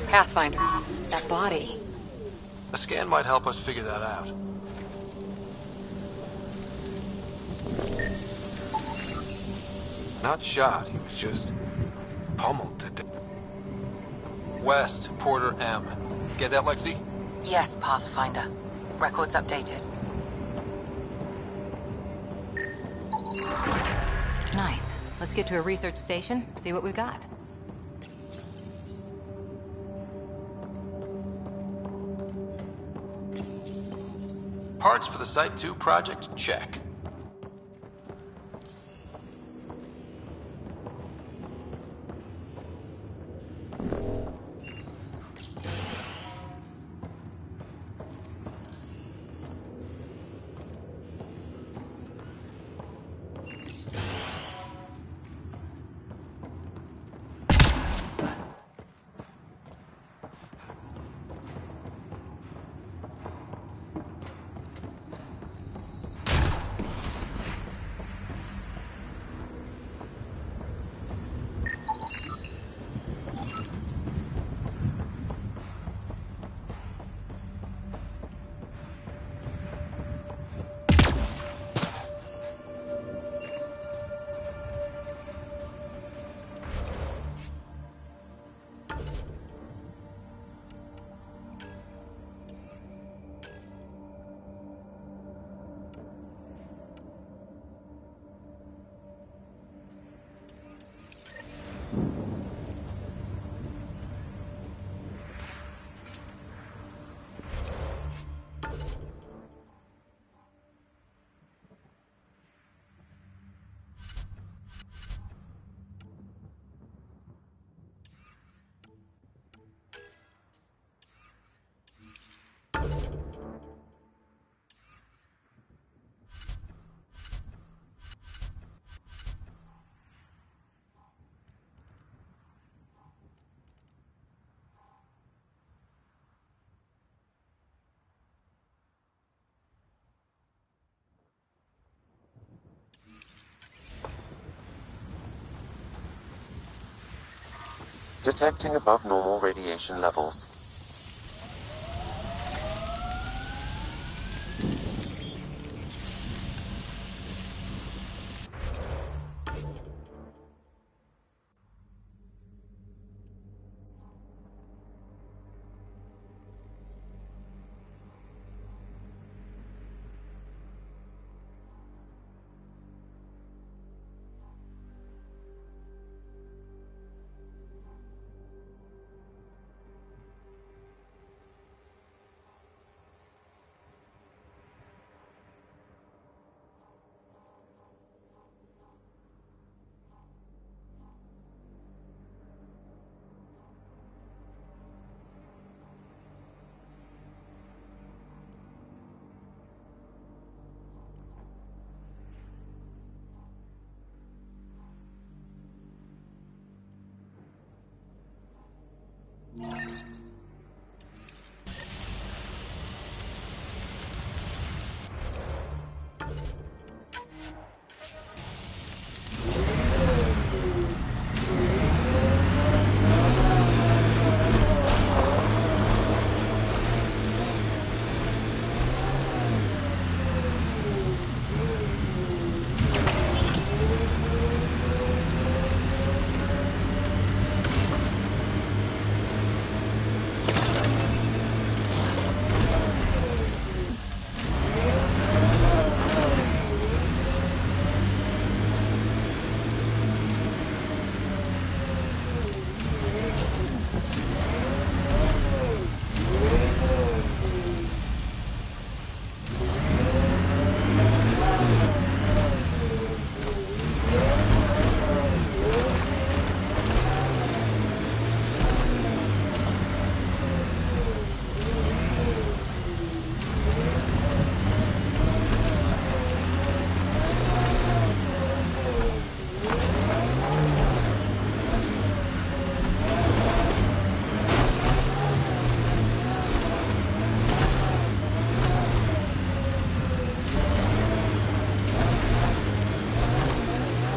Pathfinder, that body. A scan might help us figure that out. Not shot, he was just pummeled to death. West, Porter M. Get that, Lexi? Yes, Pathfinder. Records updated. Nice. Let's get to a research station, see what we've got. Parts for the Site 2 project? Check. Detecting above normal radiation levels.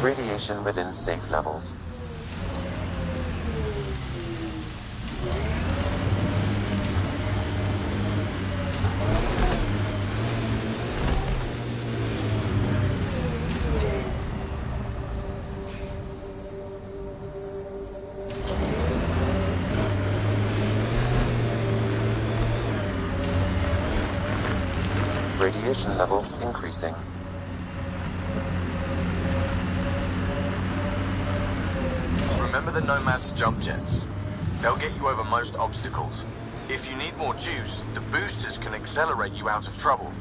Radiation within safe levels. Radiation levels increasing. Remember the Nomad's jump jets. They'll get you over most obstacles. If you need more juice, the boosters can accelerate you out of trouble.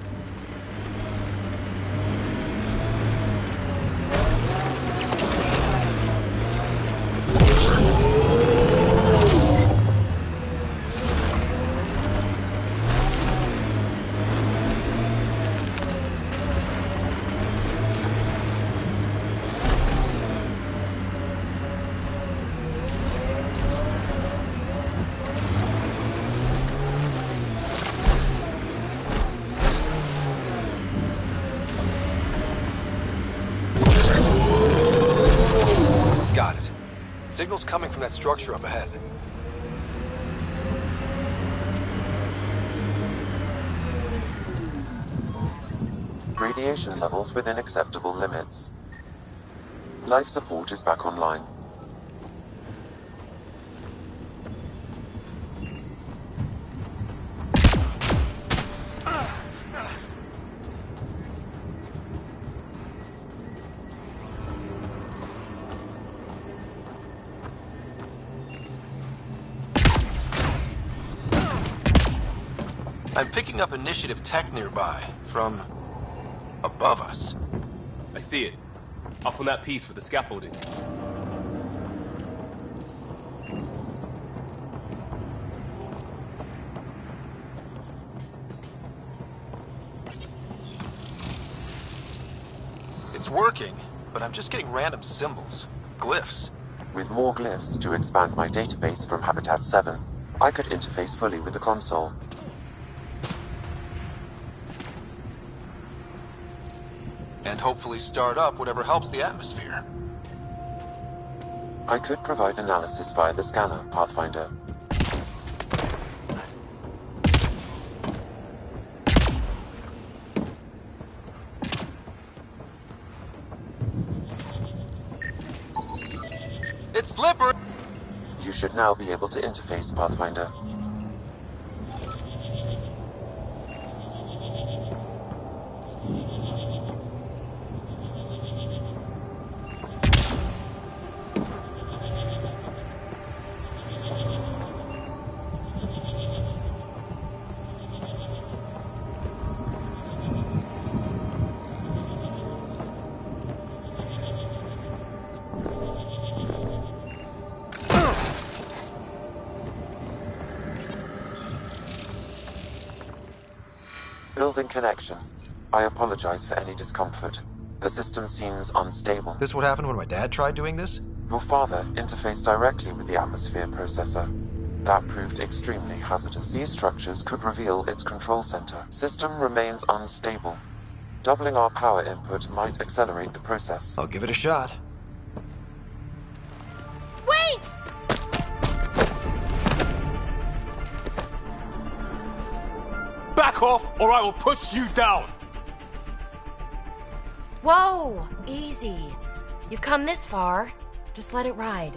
Got it. Signal's coming from that structure up ahead. Radiation levels within acceptable limits. Life support is back online. I'm picking up initiative tech nearby, from above us. I see it. Up on that piece with the scaffolding. It's working, but I'm just getting random symbols, glyphs. With more glyphs to expand my database from Habitat 7, I could interface fully with the console. And hopefully start up whatever helps the atmosphere. I could provide analysis via the scanner, Pathfinder. It's slippery! You should now be able to interface, Pathfinder. Building connection. I apologize for any discomfort. The system seems unstable. This what happened when my dad tried doing this? Your father interfaced directly with the atmosphere processor. That proved extremely hazardous. These structures could reveal its control center. System remains unstable. Doubling our power input might accelerate the process. I'll give it a shot. Wait! Back off, or I will push you down! Whoa! Easy. You've come this far. Just let it ride.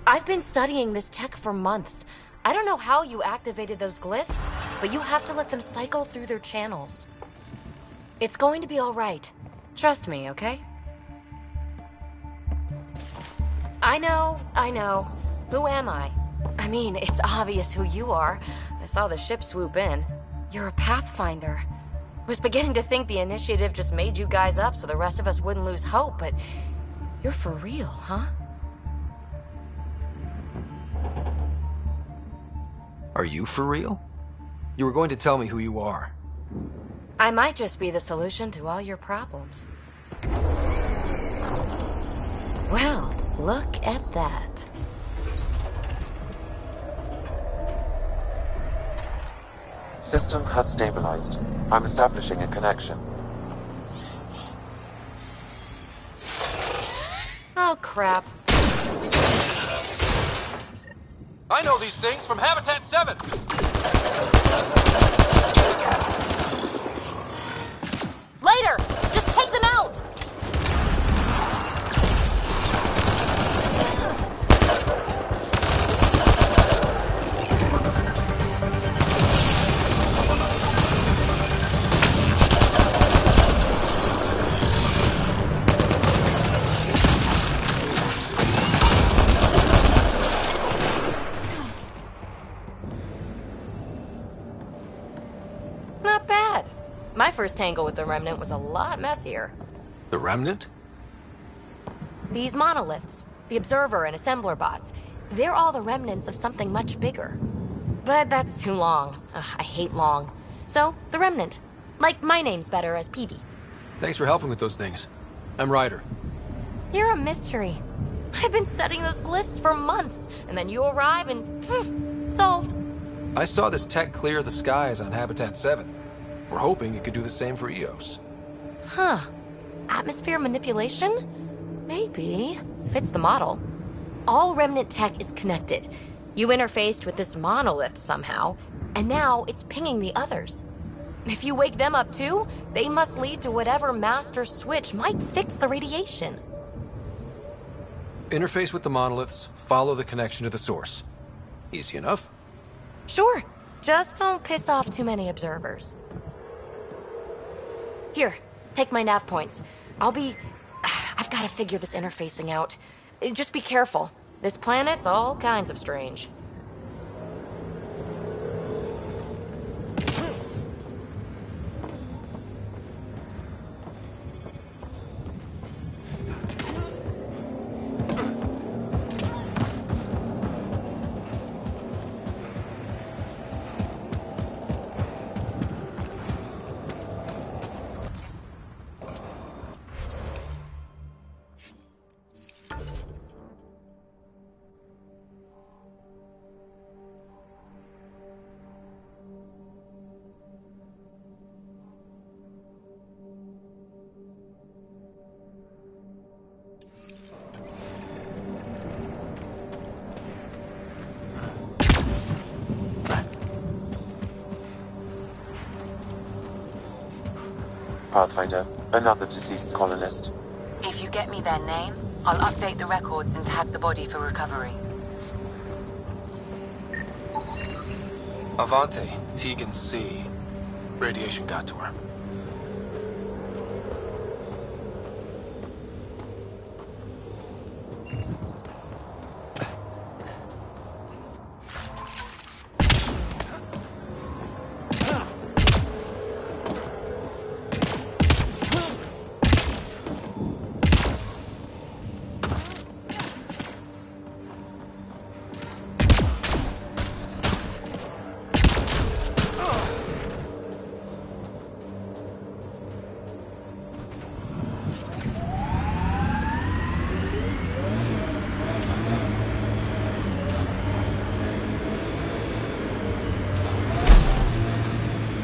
I've been studying this tech for months. I don't know how you activated those glyphs, but you have to let them cycle through their channels. It's going to be all right. Trust me, okay? I know. Who am I? I mean, it's obvious who you are. I saw the ship swoop in. You're a Pathfinder. Was beginning to think the initiative just made you guys up so the rest of us wouldn't lose hope, but you're for real, huh? Are you for real? You were going to tell me who you are. I might just be the solution to all your problems. Well, look at that. System has stabilized. I'm establishing a connection. Oh, crap. I know these things from Habitat 7! Later! Just take them out! Not bad. My first tangle with the Remnant was a lot messier. The Remnant? These monoliths, the Observer and Assembler bots, they're all the remnants of something much bigger. But that's too long. Ugh, I hate long. So, the Remnant. Like, my name's better as Peavy. Thanks for helping with those things. I'm Ryder. You're a mystery. I've been studying those glyphs for months, and then you arrive and poof, solved. I saw this tech clear the skies on Habitat 7. We're hoping it could do the same for EOS. Huh. Atmosphere manipulation? Maybe. Fits the model. All Remnant tech is connected. You interfaced with this monolith somehow, and now it's pinging the others. If you wake them up too, they must lead to whatever master switch might fix the radiation. Interface with the monoliths, follow the connection to the source. Easy enough. Sure. Just don't piss off too many observers. Here, take my nav points. I've got to figure this interfacing out. Just be careful. This planet's all kinds of strange. Pathfinder, another deceased colonist. If you get me their name, I'll update the records and tag the body for recovery. Avante, Tegan C. Radiation got to her.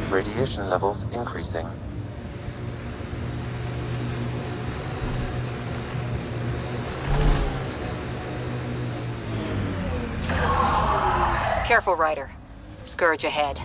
Radiation levels increasing. Careful, Ryder. Scourge ahead.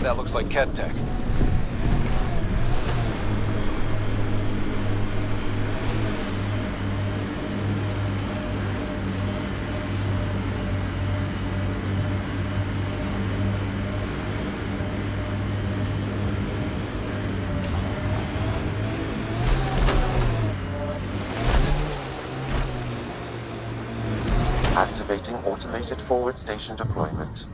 That looks like Ket tech. Activating automated forward station deployment.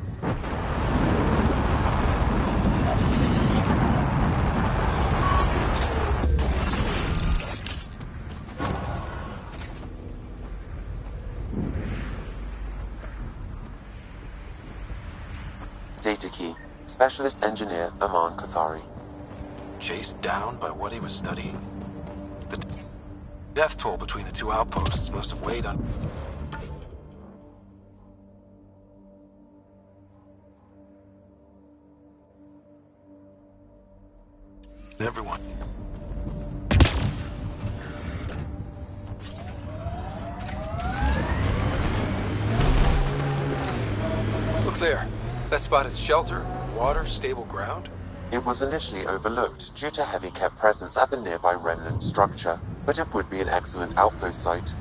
Data key. Specialist Engineer Aman Kathari. Chased down by what he was studying? The death toll between the two outposts must have weighed on... everyone. Look there. That spot is shelter, water, stable ground. It was initially overlooked due to heavy Ket presence at the nearby Remnant structure, but it would be an excellent outpost site.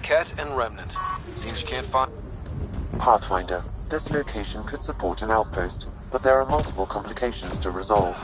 Ket and Remnant. Seems you can't find... Pathfinder, this location could support an outpost, but there are multiple complications to resolve.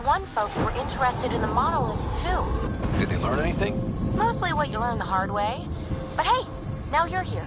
One folks were interested in the monoliths, too. Did they learn anything? Mostly what you learn the hard way. But hey, now you're here.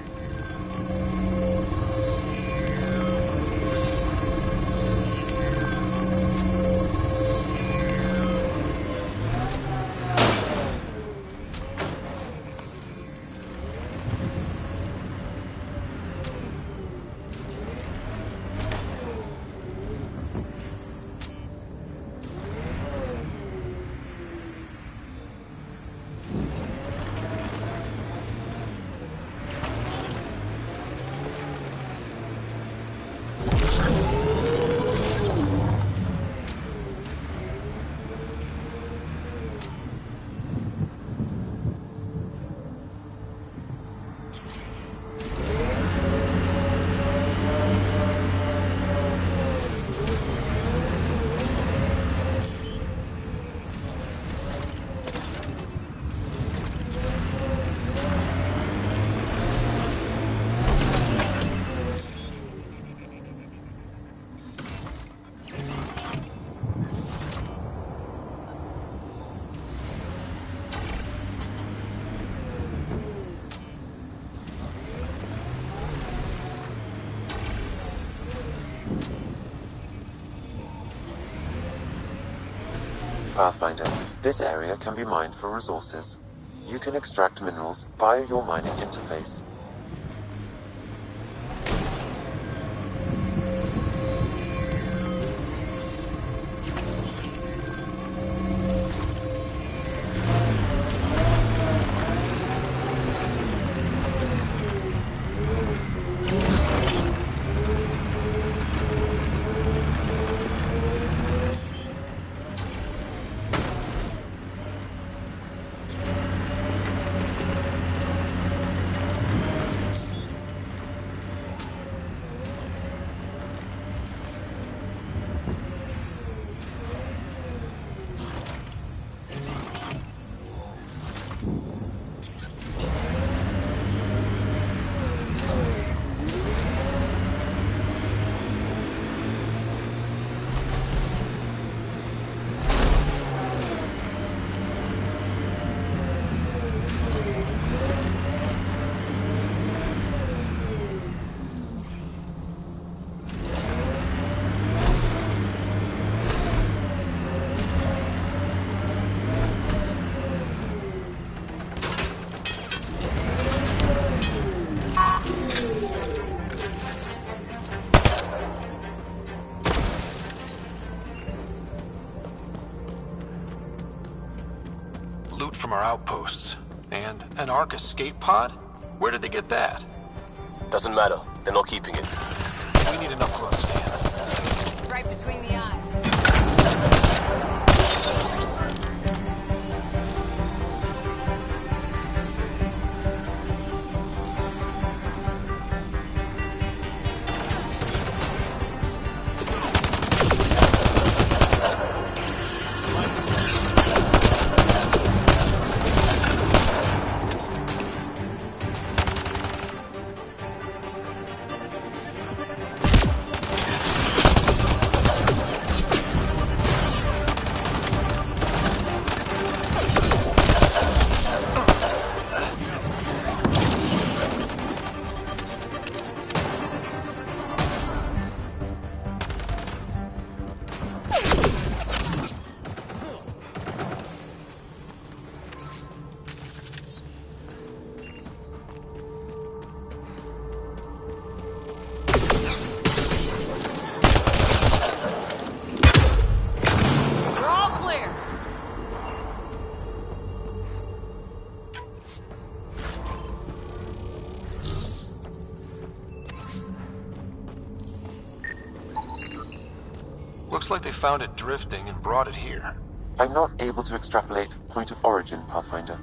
Pathfinder, this area can be mined for resources. You can extract minerals via your mining interface. Loot from our outposts. And an Ark escape pod? Where did they get that? Doesn't matter. They're not keeping it. We need an up-close scan. Right between the eyes. Looks like they found it drifting and brought it here. I'm not able to extrapolate point of origin, Pathfinder.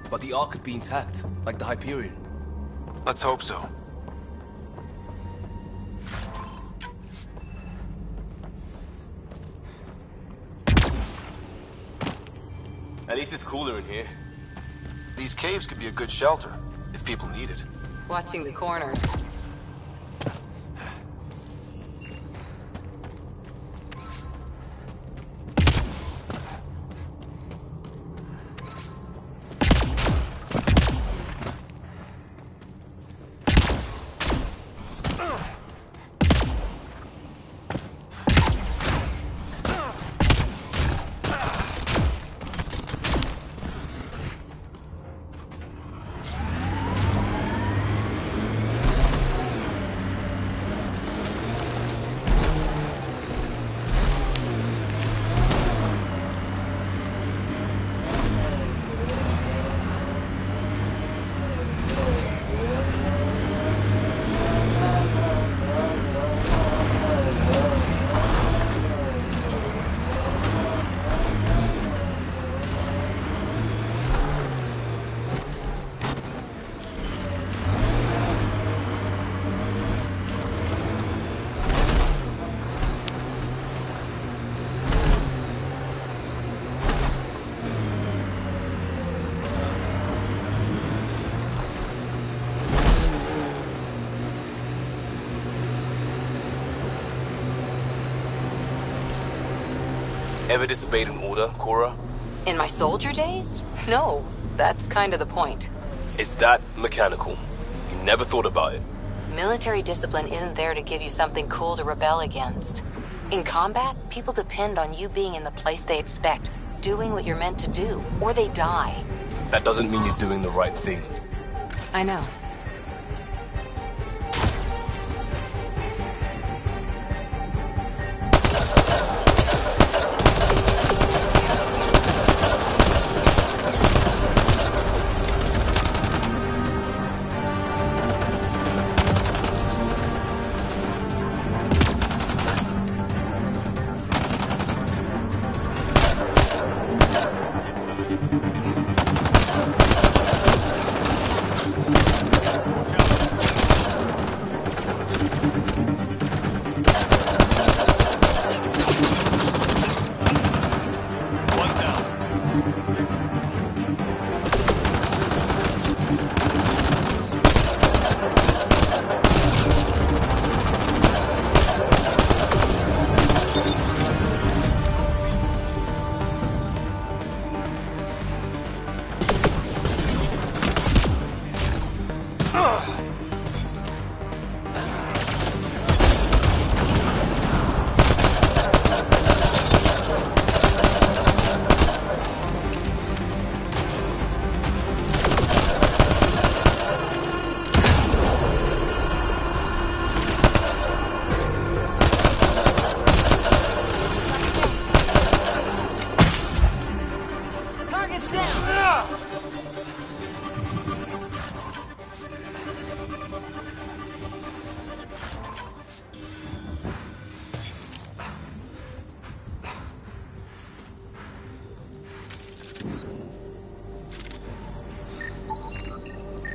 But the Ark could be intact, like the Hyperion. Let's hope so. At least it's cooler in here. These caves could be a good shelter, if people need it. Watching the corners. Ever disobeyed an order, Cora? In my soldier days? No. That's kind of the point. It's that mechanical. You never thought about it. Military discipline isn't there to give you something cool to rebel against. In combat, people depend on you being in the place they expect, doing what you're meant to do, or they die. That doesn't mean you're doing the right thing. I know.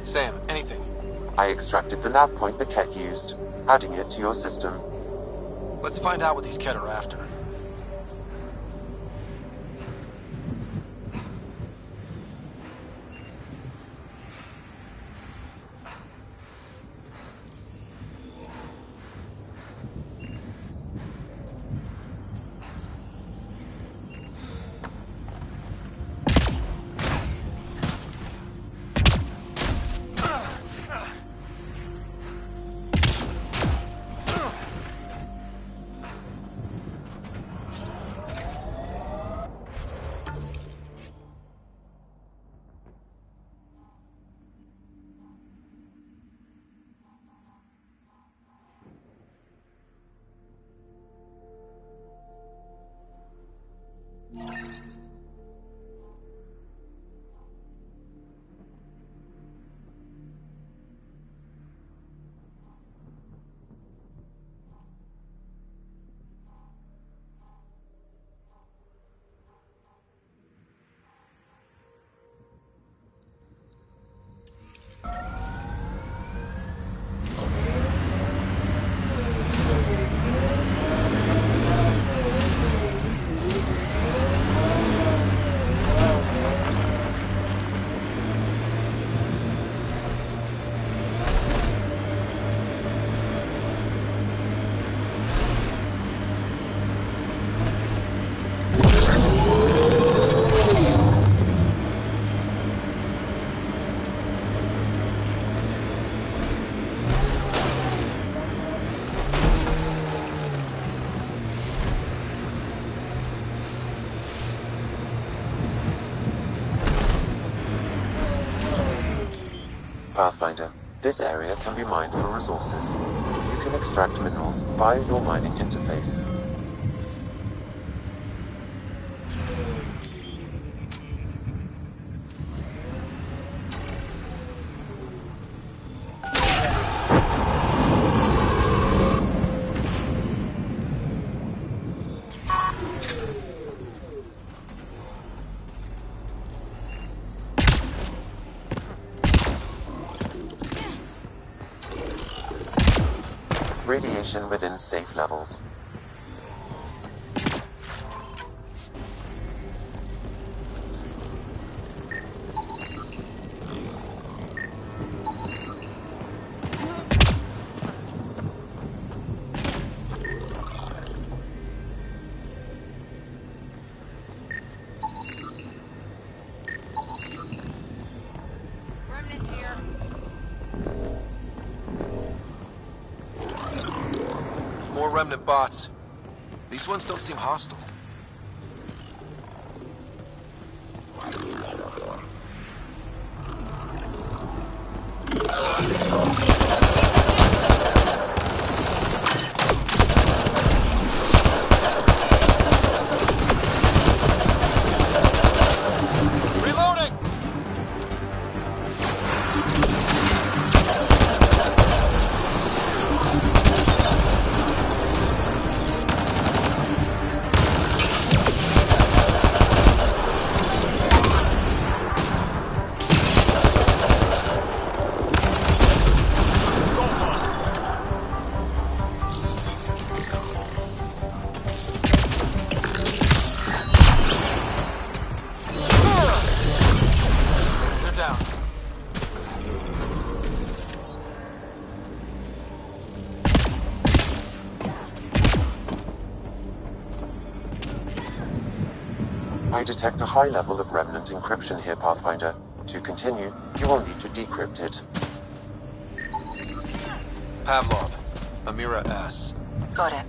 Sam, anything? I extracted the nav point the Ket used, adding it to your system. Let's find out what these Ket are after. Pathfinder, this area can be mined for resources. You can extract minerals via your mining interface. Radiation within safe levels. More remnant bots. These ones don't seem hostile. I detect a high level of remnant encryption here, Pathfinder. To continue, you will need to decrypt it. Pavlov, Amira S. Got it.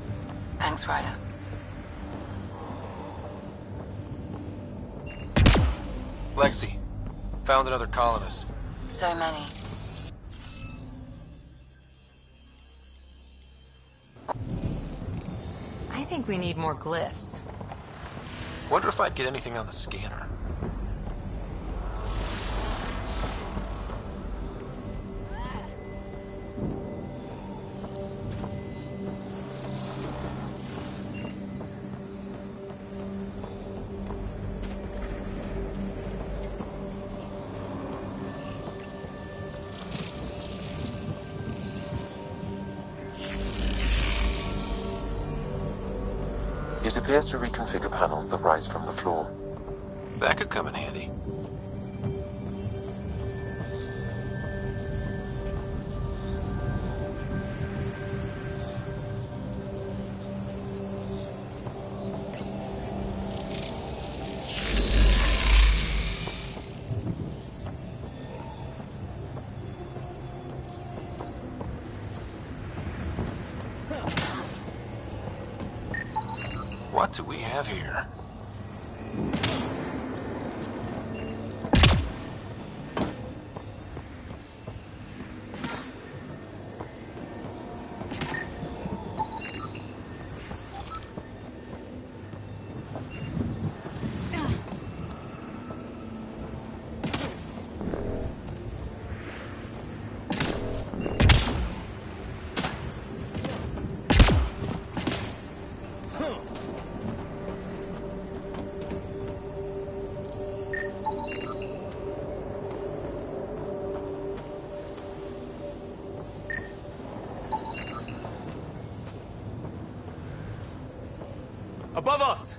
Thanks, Ryder. Lexi, found another colonist. So many. I think we need more glyphs. Wonder if I'd get anything on the scanner. It appears to reconfigure panels that rise from the floor. That could come in handy. What do we have here? Above us!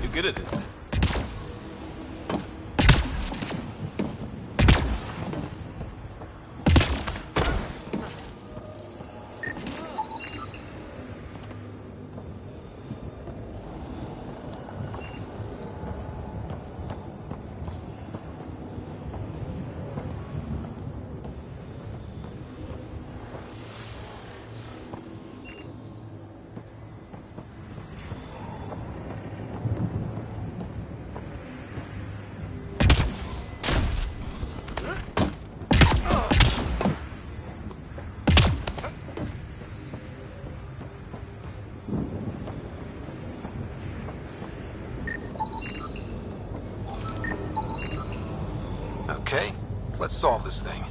You're good at this. Okay, let's solve this thing.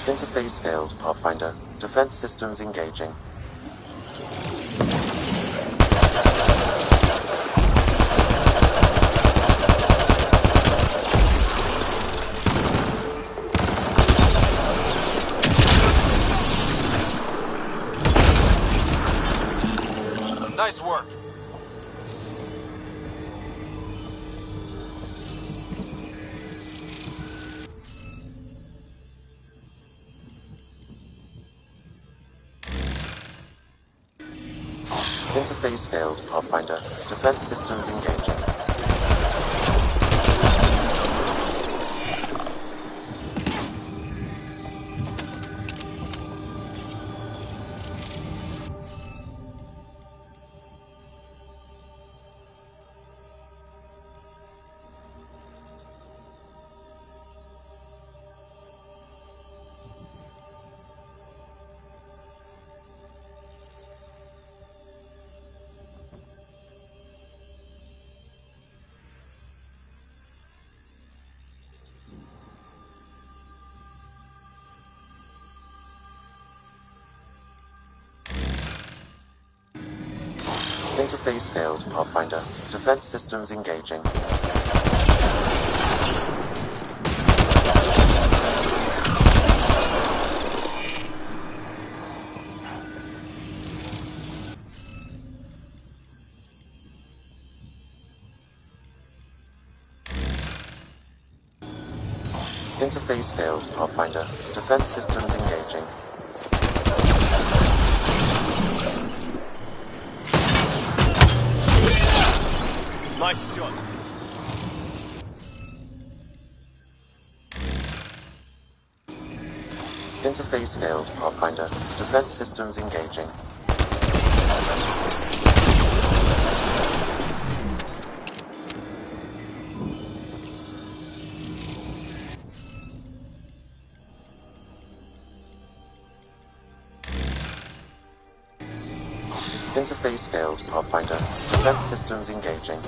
Interface failed, Pathfinder. Defense systems engaging. Nice work. Interface failed, Pathfinder. Defense systems engaging. Interface failed, Pathfinder. Defense systems engaging. Interface failed, Pathfinder. Defense systems engaging. Nice shot. Interface failed, Pathfinder. Defense systems engaging. Interface failed, Pathfinder. Defense systems engaging.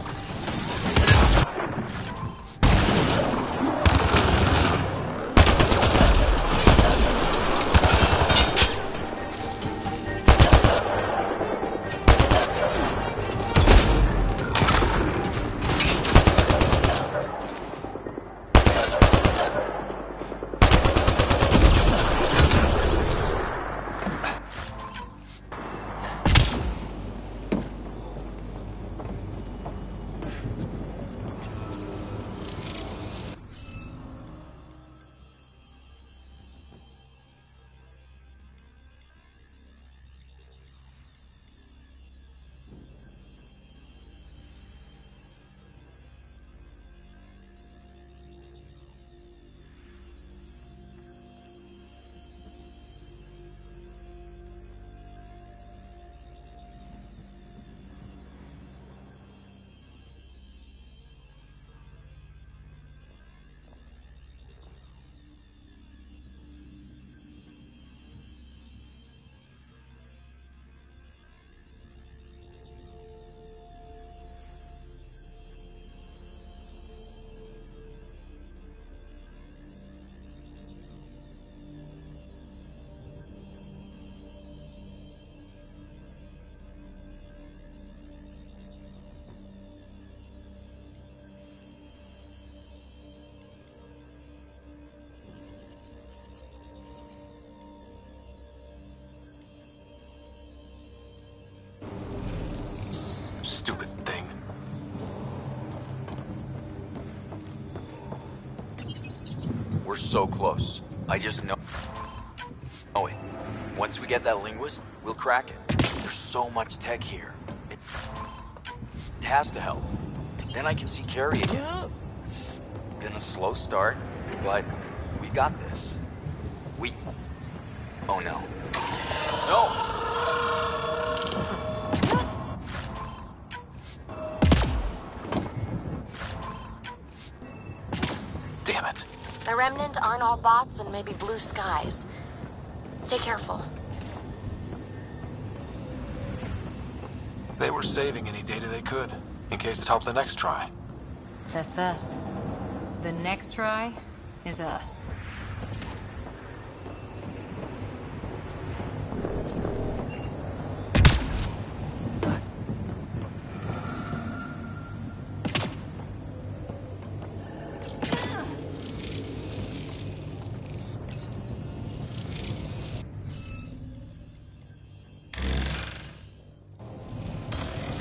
Stupid thing. We're so close. I just know it. Once we get that linguist, we'll crack it. There's so much tech here. It has to help. Then I can see Carrie again. It's been a slow start, but we got this. Oh no. No! Damn it. The Remnant aren't all bots and maybe blue skies. Stay careful. They were saving any data they could, in case it helped the next try. That's us. The next try is us.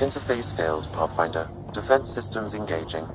Interface failed, Pathfinder. Defense systems engaging.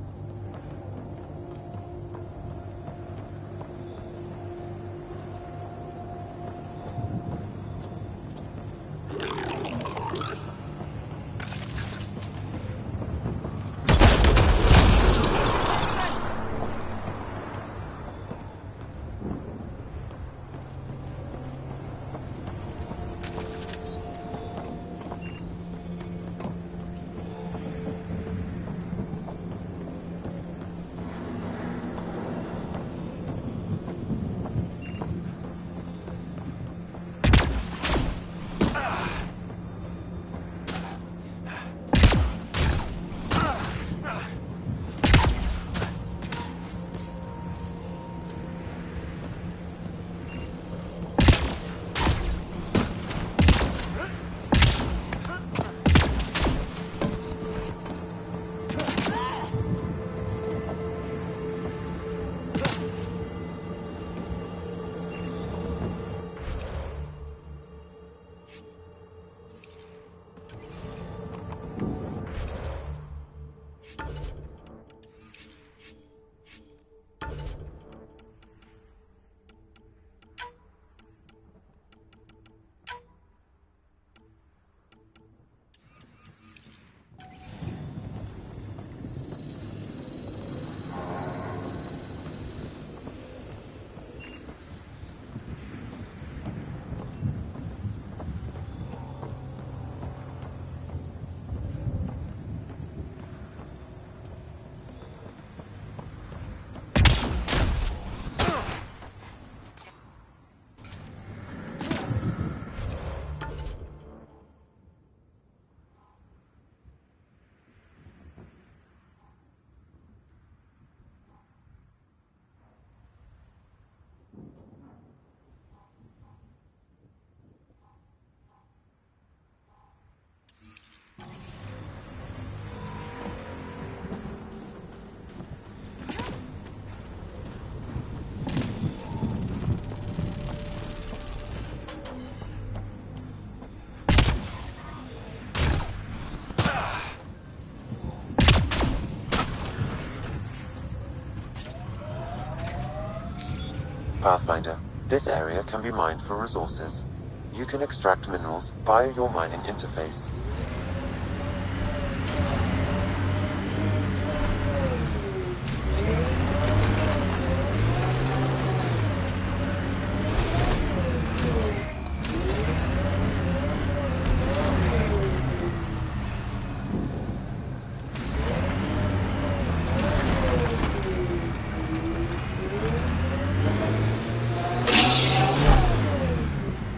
Pathfinder, this area can be mined for resources. You can extract minerals via your mining interface.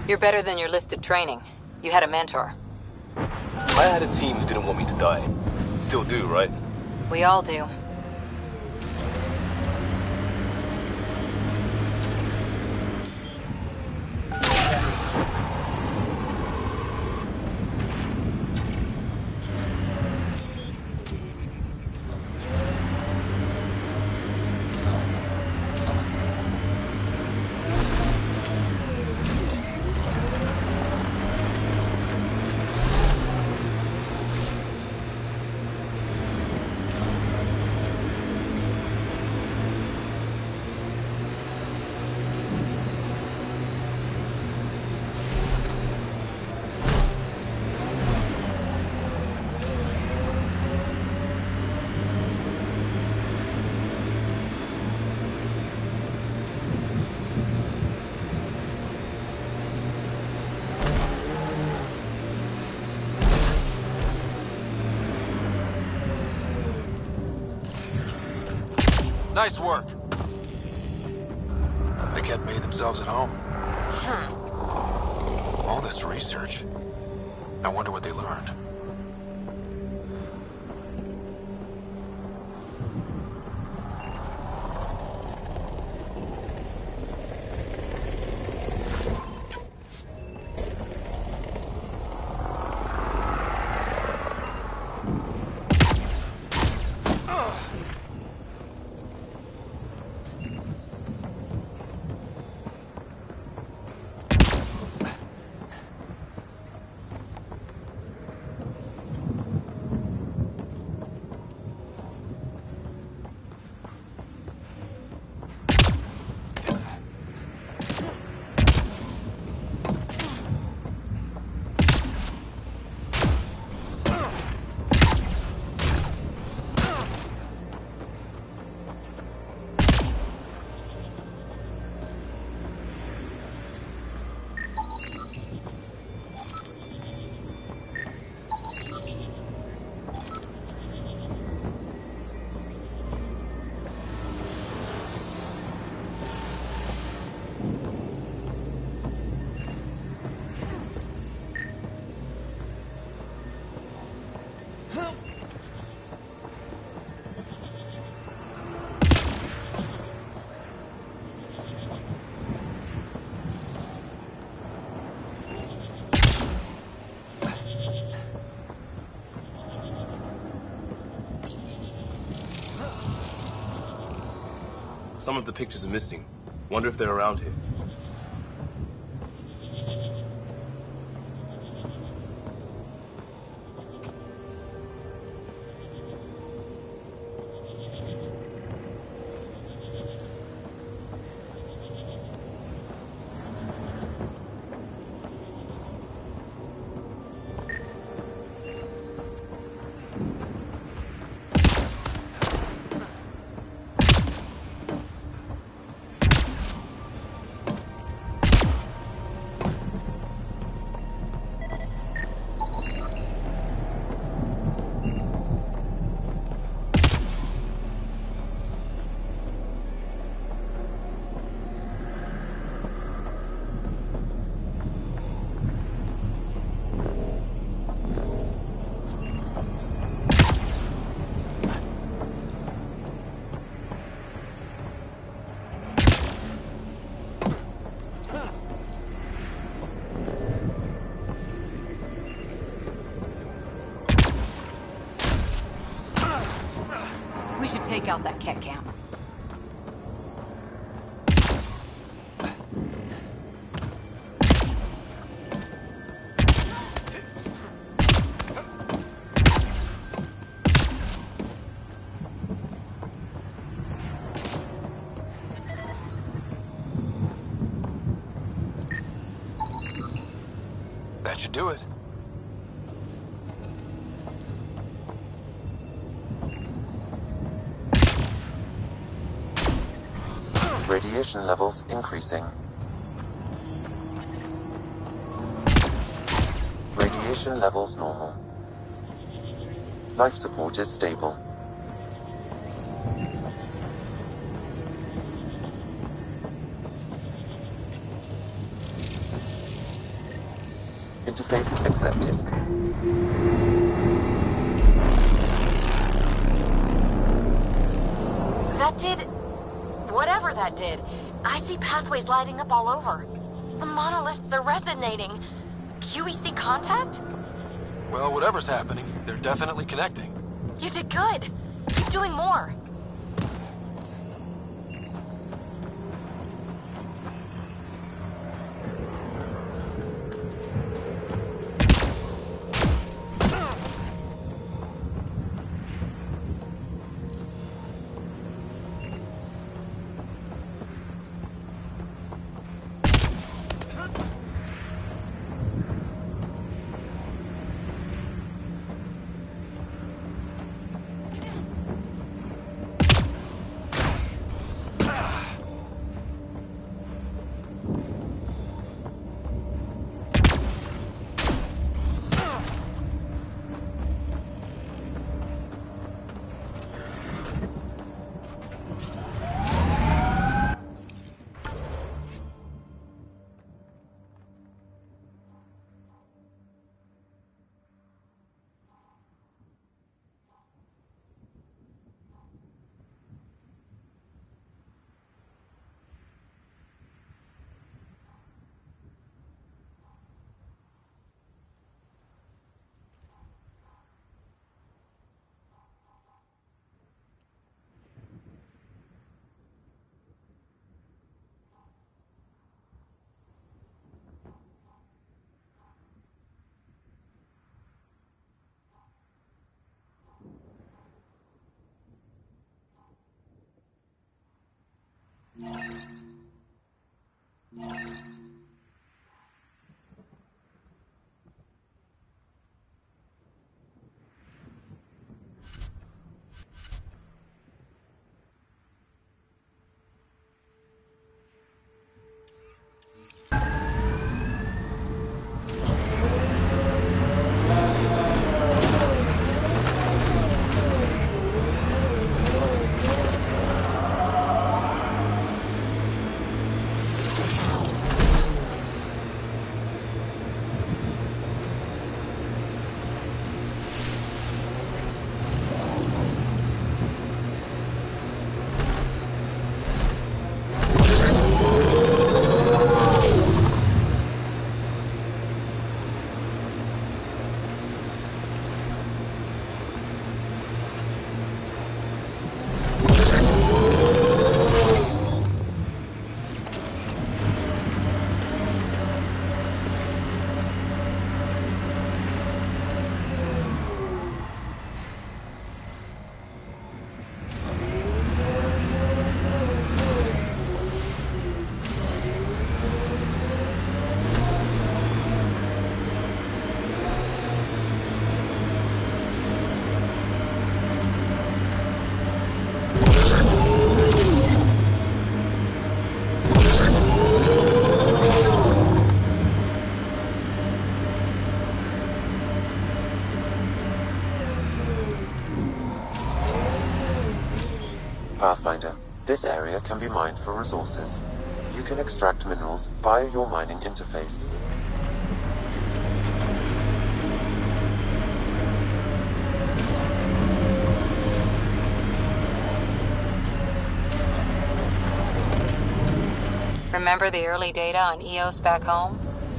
You're better than your listed training. You had a mentor. I had a team who didn't want me to die. Still do, right? We all do. Nice work. The kid made themselves at home. All this research. I wonder what they learned. Some of the pictures are missing. Wonder if they're around here. We should take out that cat camp. That should do it. Radiation levels increasing. Radiation levels normal. Life support is stable. Interface accepted. That did... whatever that did. I see pathways lighting up all over. The monoliths are resonating. QEC contact? Well, whatever's happening, they're definitely connecting. You did good. Keep doing more. Pathfinder, this area can be mined for resources. You can extract minerals via your mining interface. Remember the early data on EOS back home?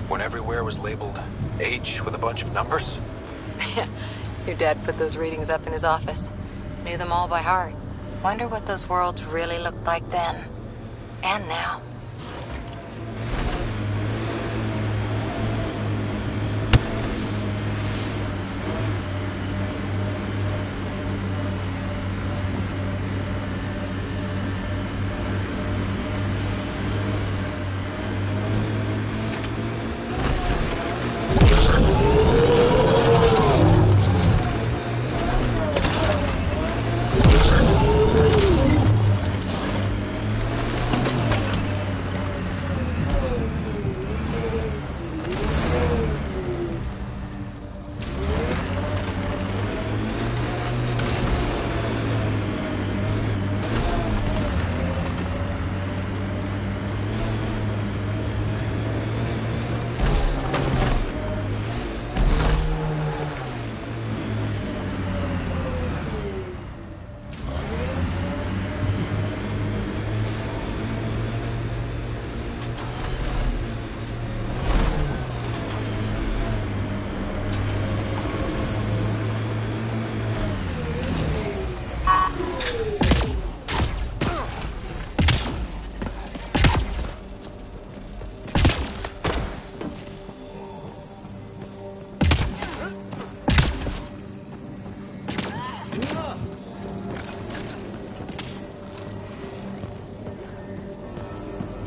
When everywhere was labeled H with a bunch of numbers? Your dad put those readings up in his office. Knew them all by heart. Wonder what those worlds really looked like then. And now.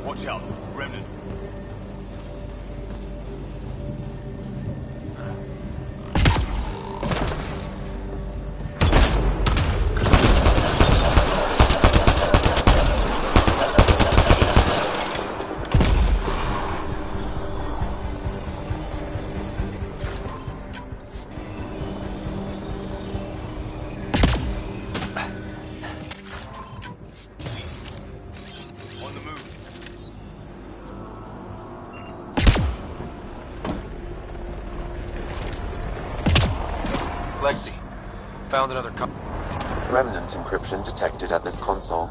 Watch out, Remnant. On the move. Lexi, found another Remnant encryption detected at this console.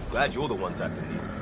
Glad you're the one tackling these.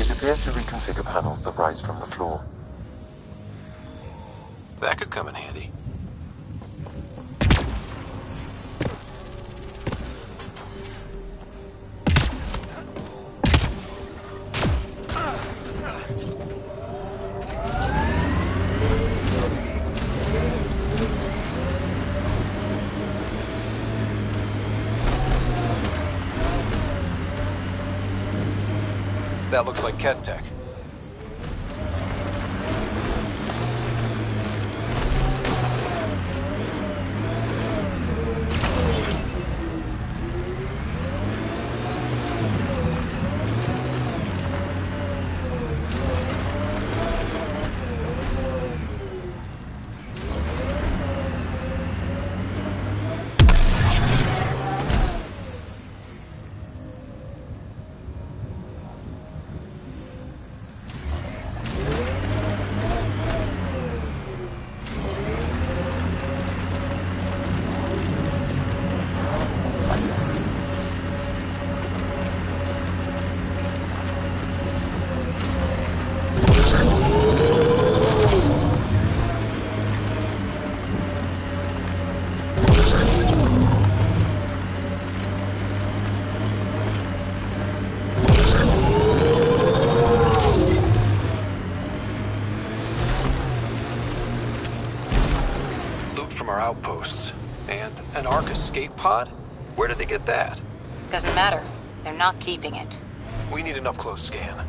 It appears to reconfigure panels that rise from the floor. That could come in handy. That looks like Ket tech. From our outposts. And an Ark escape pod? Where did they get that? Doesn't matter. They're not keeping it. We need an up-close scan.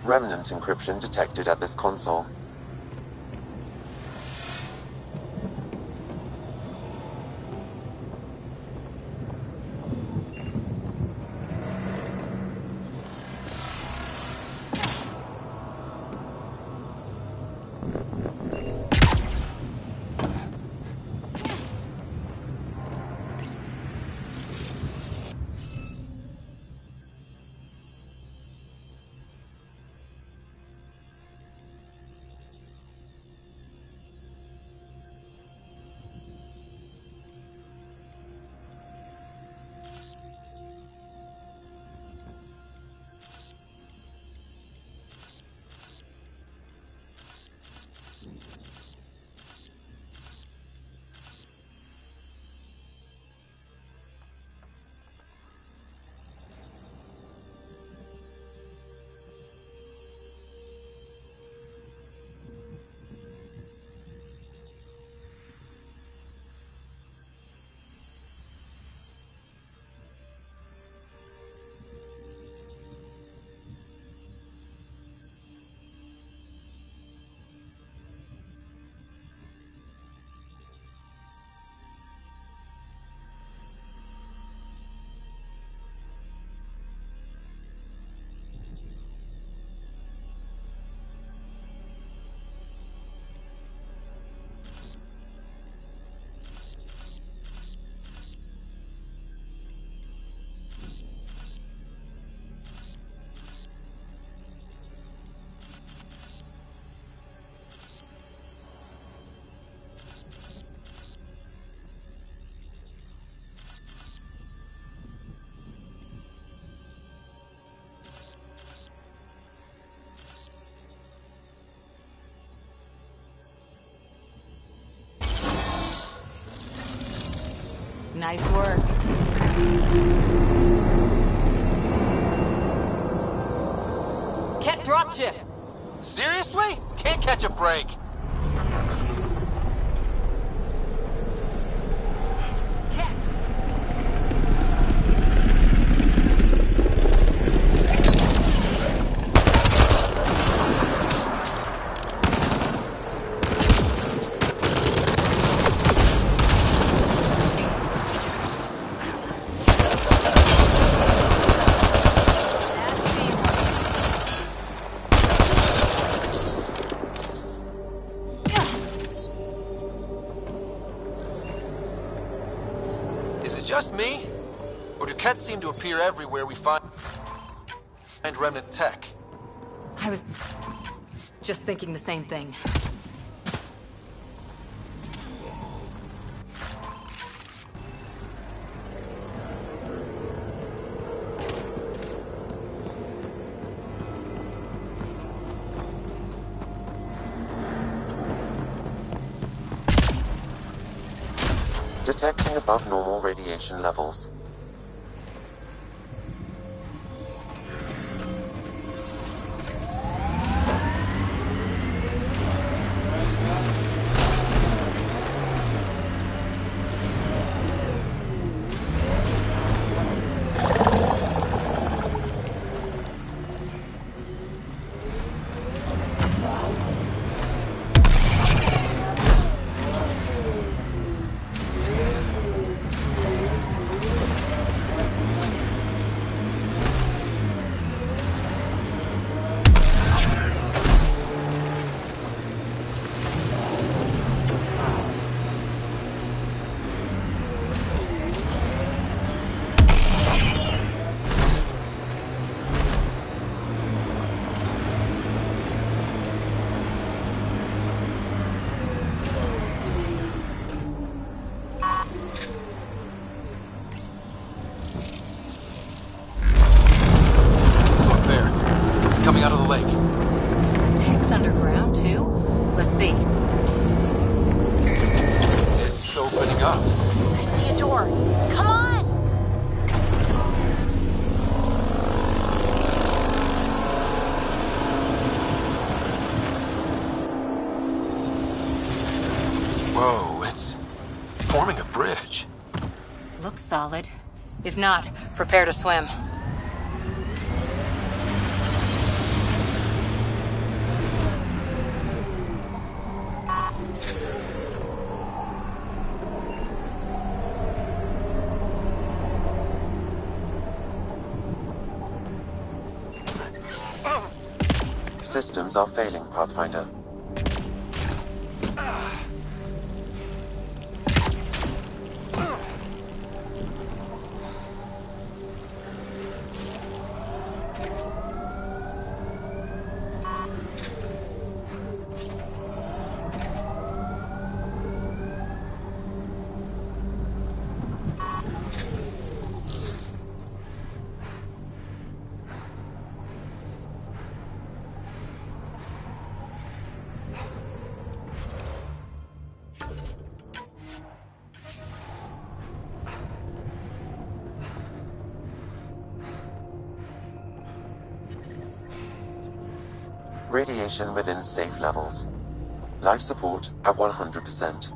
remnant encryption detected at this console. Nice work. Ket dropship. Seriously? Can't catch a break. Ket. Is it just me? Or do Kets seem to appear everywhere we find remnant tech? I was just thinking the same thing. Detecting above normal radiation levels. Coming out of the lake. The tech's underground, too? Let's see. It's opening up. I see a door. Come on! Whoa, it's forming a bridge. Looks solid. If not, prepare to swim. Systems are failing, Pathfinder. Radiation within safe levels. Life support at 100%.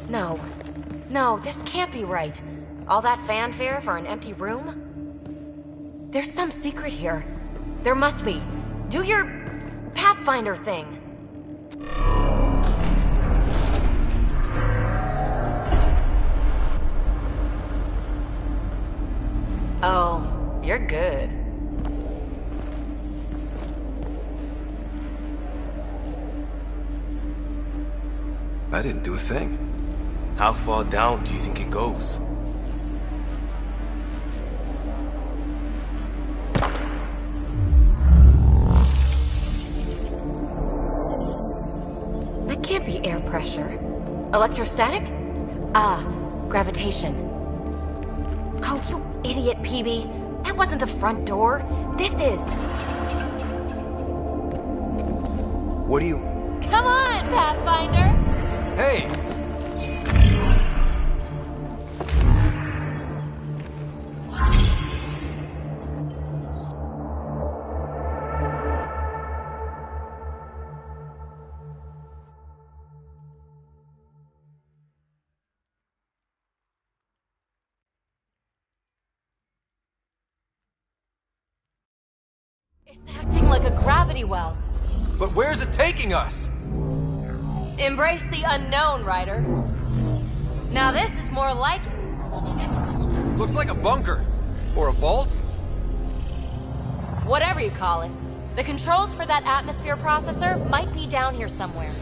No. No, this can't be right. All that fanfare for an empty room? There's some secret here. There must be. Do your Pathfinder thing. Oh, you're good. I didn't do a thing. How far down do you think it goes? That can't be air pressure. Electrostatic? Ah, gravitation. Oh, you idiot, PB. That wasn't the front door. This is. What do you... Come on, Pathfinder! Hey! It's acting like a gravity well. But where's it taking us? Embrace the unknown, Ryder. Now this is more like it. Looks like a bunker. Or a vault? Whatever you call it. The controls for that atmosphere processor might be down here somewhere.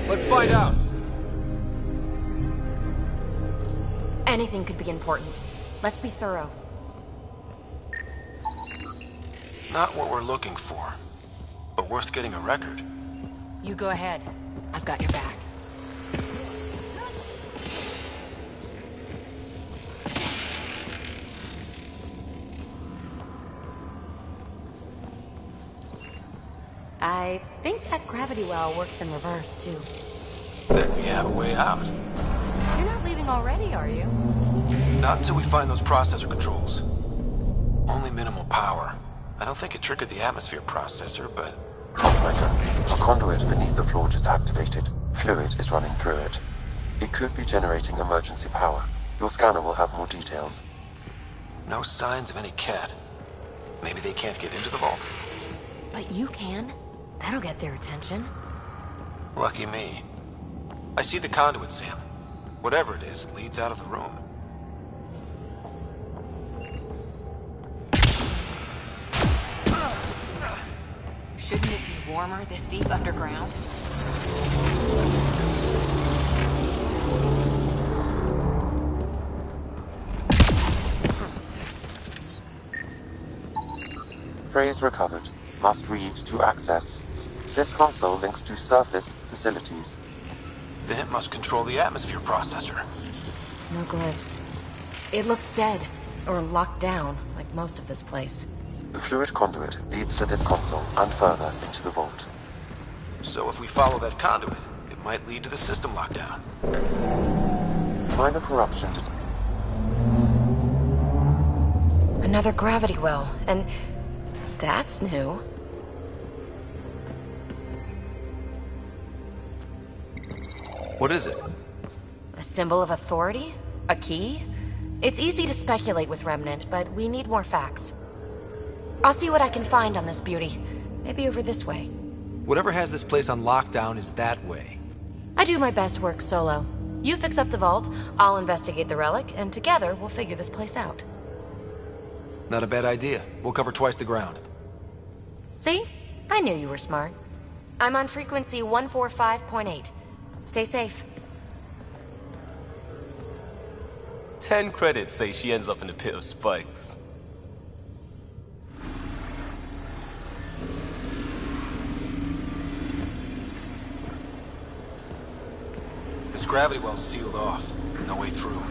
Let's find out. Anything could be important. Let's be thorough. Not what we're looking for, but worth getting a record. You go ahead. I've got your back. I think that gravity well works in reverse, too. Then we have a way out. You're not leaving already, are you? Not until we find those processor controls. Only minimal power. I don't think it triggered the atmosphere processor, but... Pathfinder, a conduit beneath the floor just activated. Fluid is running through it. It could be generating emergency power. Your scanner will have more details. No signs of any cat. Maybe they can't get into the vault. But you can. That'll get their attention. Lucky me. I see the conduit, Sam. Whatever it is, it leads out of the room. Shouldn't it be warmer this deep underground? Phrase recovered. Must read to access. This console links to surface facilities. Then it must control the atmosphere processor. No glyphs. It looks dead, or locked down, like most of this place. The fluid conduit leads to this console and further into the vault. So if we follow that conduit, it might lead to the system lockdown. Minor corruption. Another gravity well, and that's new. What is it? A symbol of authority? A key? It's easy to speculate with Remnant, but we need more facts. I'll see what I can find on this beauty. Maybe over this way. Whatever has this place on lockdown is that way. I do my best work solo. You fix up the vault, I'll investigate the relic, and together we'll figure this place out. Not a bad idea. We'll cover twice the ground. See? I knew you were smart. I'm on frequency 145.8. Stay safe. 10 credits say she ends up in a pit of spikes. This gravity well's sealed off. No way through.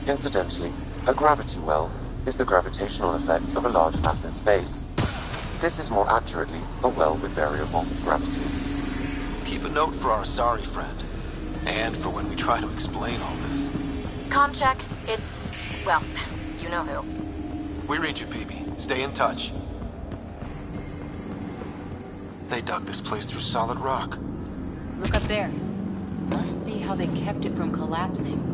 Incidentally, a gravity well is the gravitational effect of a large mass in space. This is more accurately a well with variable gravity. Keep a note for our sorry friend. And for when we try to explain all this. Comm check. It's... well, you know who. We read you, PB. Stay in touch. They dug this place through solid rock. Look up there. Must be how they kept it from collapsing.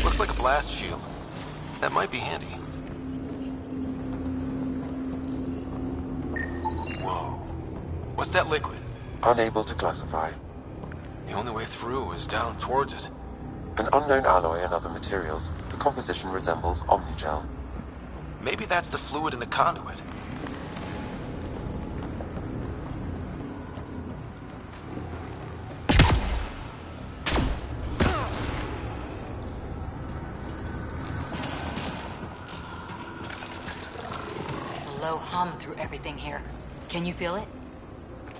Looks like a blast shield. That might be handy. Whoa. What's that liquid? Unable to classify. The only way through is down towards it. An unknown alloy and other materials. The composition resembles omnigel. Maybe that's the fluid in the conduit. There's a low hum through everything here. Can you feel it?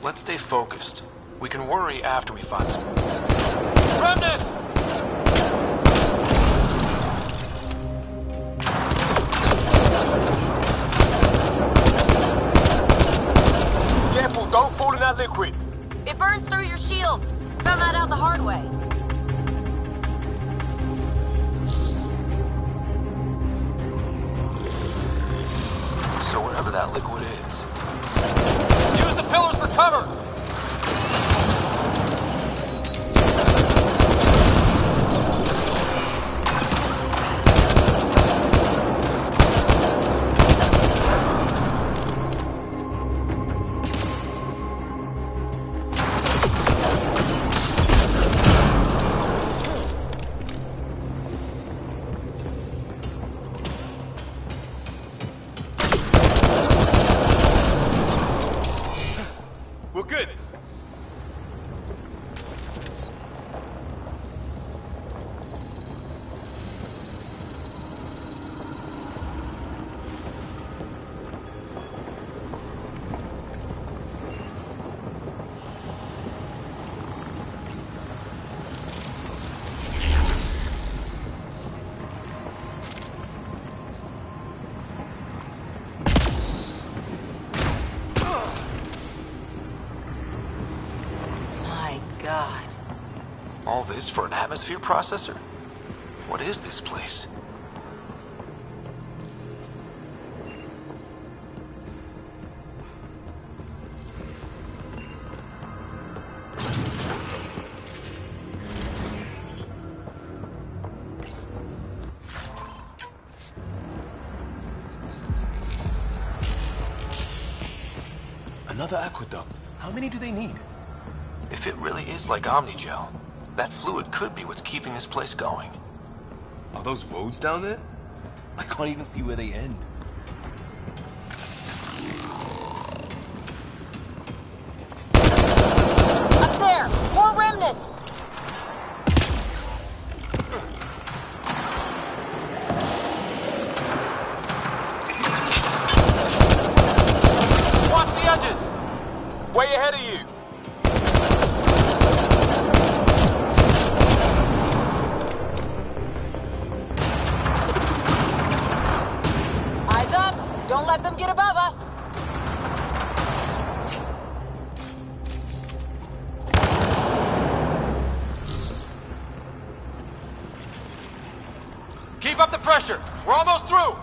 Let's stay focused. We can worry after we find it. Remnant! Careful, don't fall in that liquid. It burns through your shields. Found that out the hard way. So whatever that liquid is... Use the pillars for cover! We're good. God. All this for an atmosphere processor? What is this place? Another aqueduct. How many do they need? If it really is like Omnigel, that fluid could be what's keeping this place going. Are those roads down there? I can't even see where they end. get above us! Keep up the pressure! We're almost through!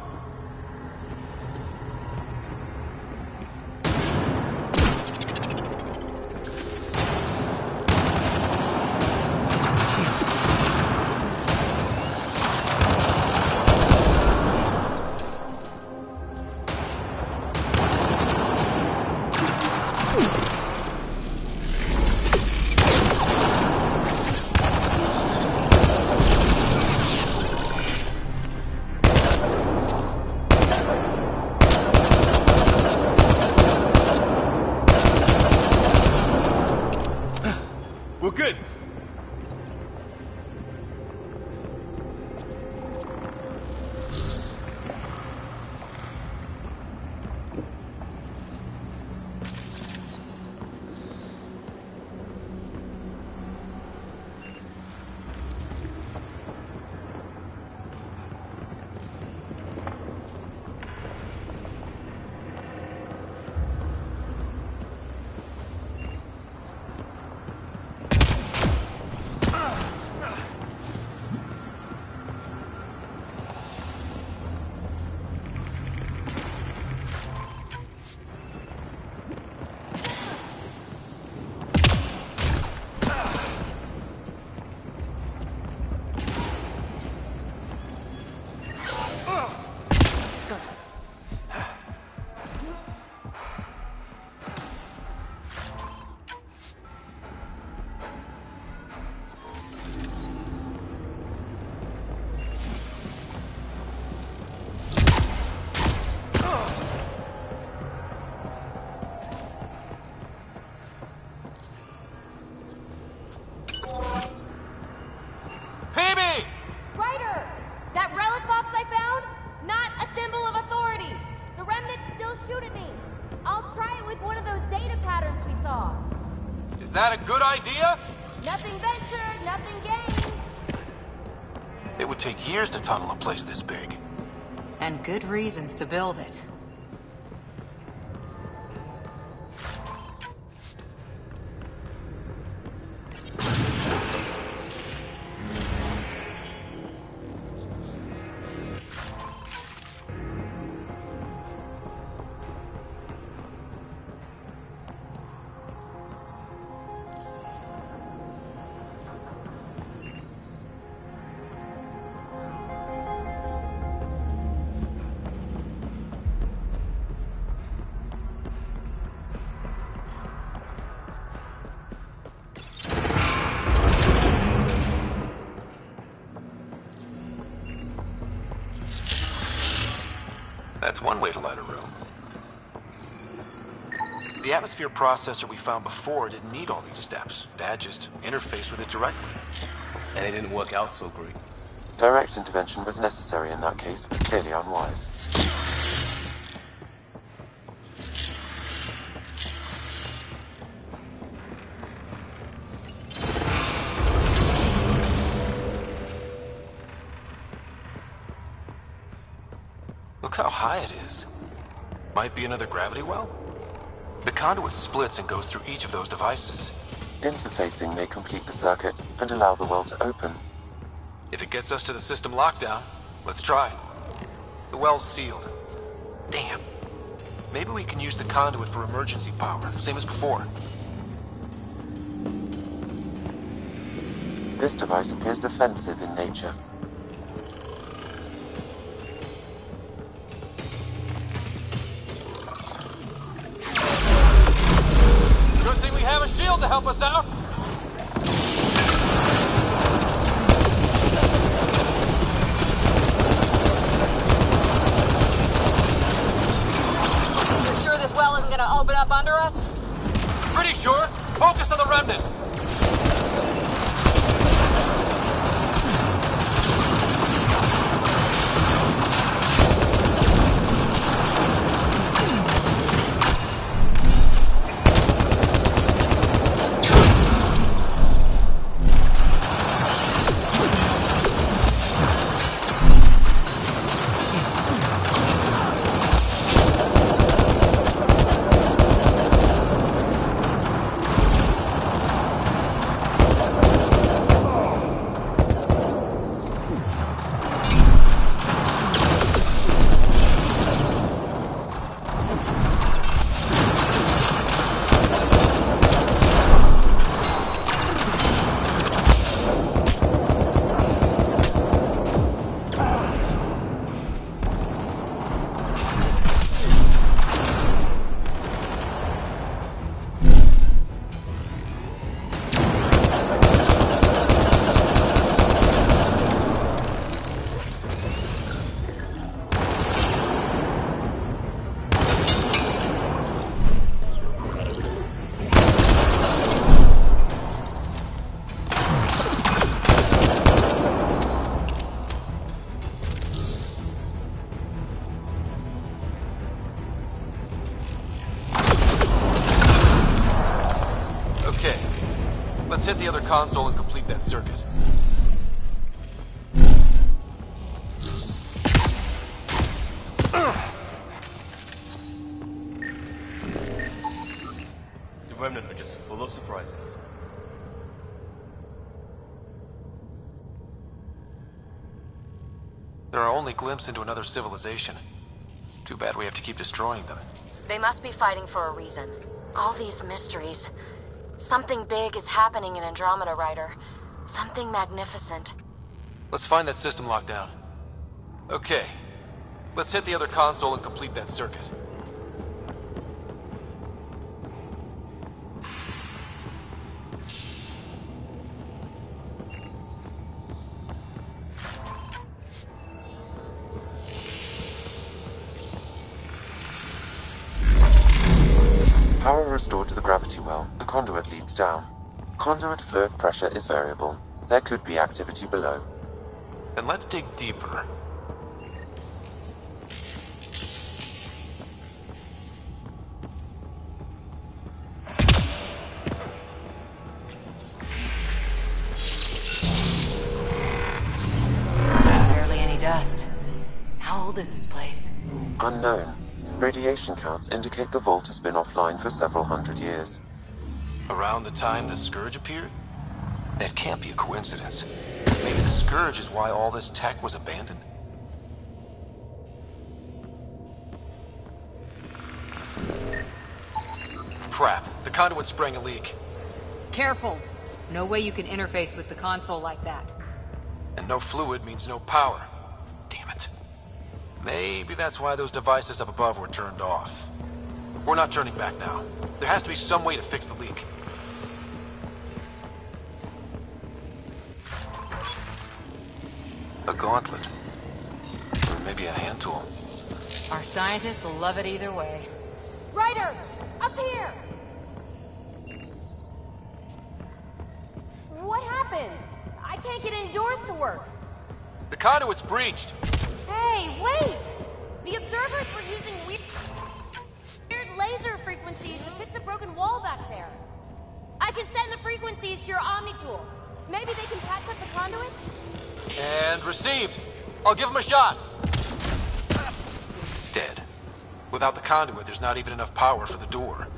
We're good. Ryder! That relic box I found? Not a symbol of authority! The remnants still shoot at me! I'll try it with one of those data patterns we saw. Is that a good idea? Nothing ventured, nothing gained. It would take years to tunnel a place this big. And good reasons to build it. That's one way to light a room. The atmosphere processor we found before didn't need all these steps. Dad just interfaced with it directly. And it didn't work out so great. Direct intervention was necessary in that case, but clearly unwise. Look how high it is. Might be another gravity well? The conduit splits and goes through each of those devices. Interfacing may complete the circuit and allow the well to open. If it gets us to the system lockdown, let's try. The well's sealed. Damn. Maybe we can use the conduit for emergency power, same as before. This device appears defensive in nature. Good thing we have a shield to help us out. You're sure this well isn't gonna open up under us? Pretty sure. Focus on the remnant. console and complete that circuit. The Remnant are just full of surprises. They're our only glimpse into another civilization. Too bad we have to keep destroying them. They must be fighting for a reason. All these mysteries. Something big is happening in Andromeda, Ryder. Something magnificent. Let's find that system lockdown. Okay. Let's hit the other console and complete that circuit. Power restored to the gravity well. The conduit leads down. Conduit flow pressure is variable. There could be activity below. Then let's dig deeper. Barely any dust. How old is this place? Unknown. Radiation counts indicate the vault has been offline for several hundred years. Around the time the Scourge appeared? That can't be a coincidence. Maybe the Scourge is why all this tech was abandoned? Crap. The conduit's spraying a leak. Careful. No way you can interface with the console like that. And no fluid means no power. Damn it. Maybe that's why those devices up above were turned off. We're not turning back now. There has to be some way to fix the leak. A gauntlet. Or maybe a hand tool. Our scientists will love it either way. Ryder! Up here! What happened? I can't get any doors to work. The conduit's breached. Hey, wait! The observers were using weird laser frequencies to fix a broken wall back there. I can send the frequencies to your Omni tool. Maybe they can patch up the conduit? And received. I'll give him a shot. Dead. Without the conduit, there's not even enough power for the door.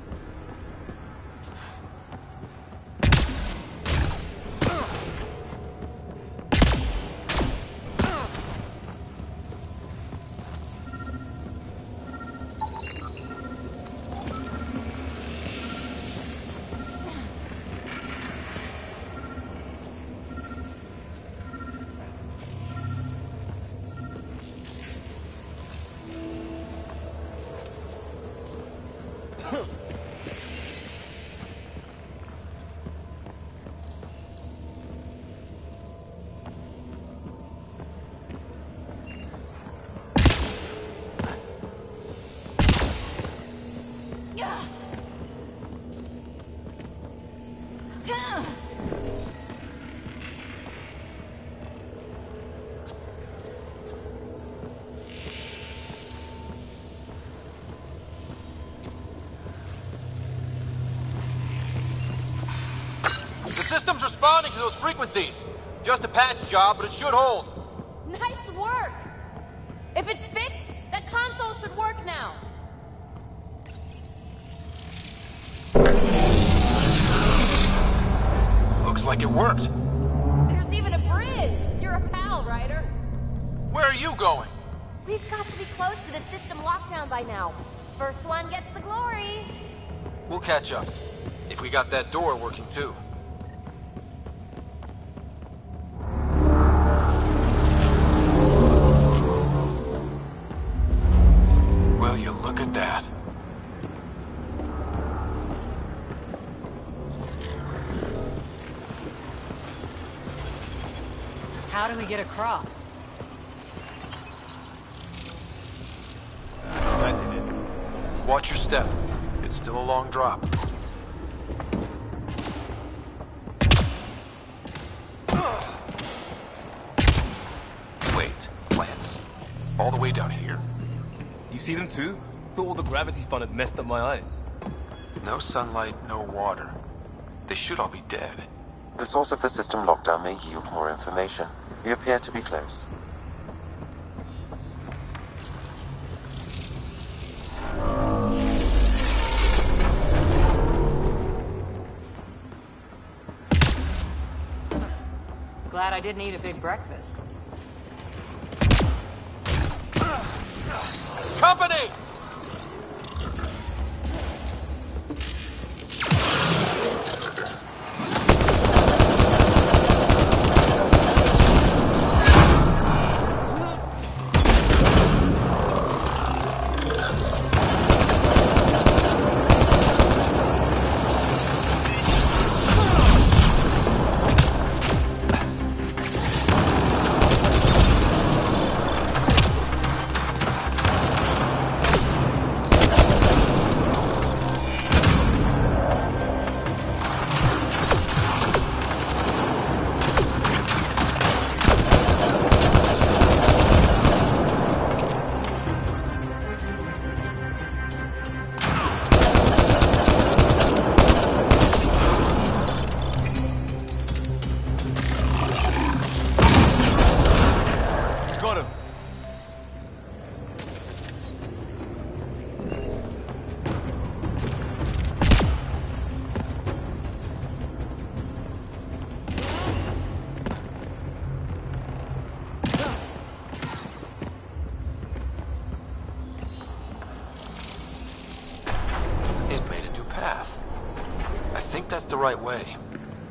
The system's responding to those frequencies. Just a patch job, but it should hold. Nice work! If it's fixed, that console should work now. Looks like it worked. There's even a bridge! You're a pal, Ryder. Where are you going? We've got to be close to the system lockdown by now. First one gets the glory. We'll catch up. If we got that door working too. Will you look at that? How do we get across? That did it. Watch your step. It's still a long drop. Wait, plants? All the way down here? You see them too? Thought all the gravity fun had messed up my eyes. No sunlight, no water. They should all be dead. The source of the system lockdown may yield more information. We appear to be close. Glad I didn't eat a big breakfast. Company! That's the right way.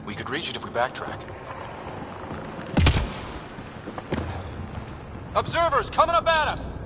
We could reach it if we backtrack. Observers coming up at us!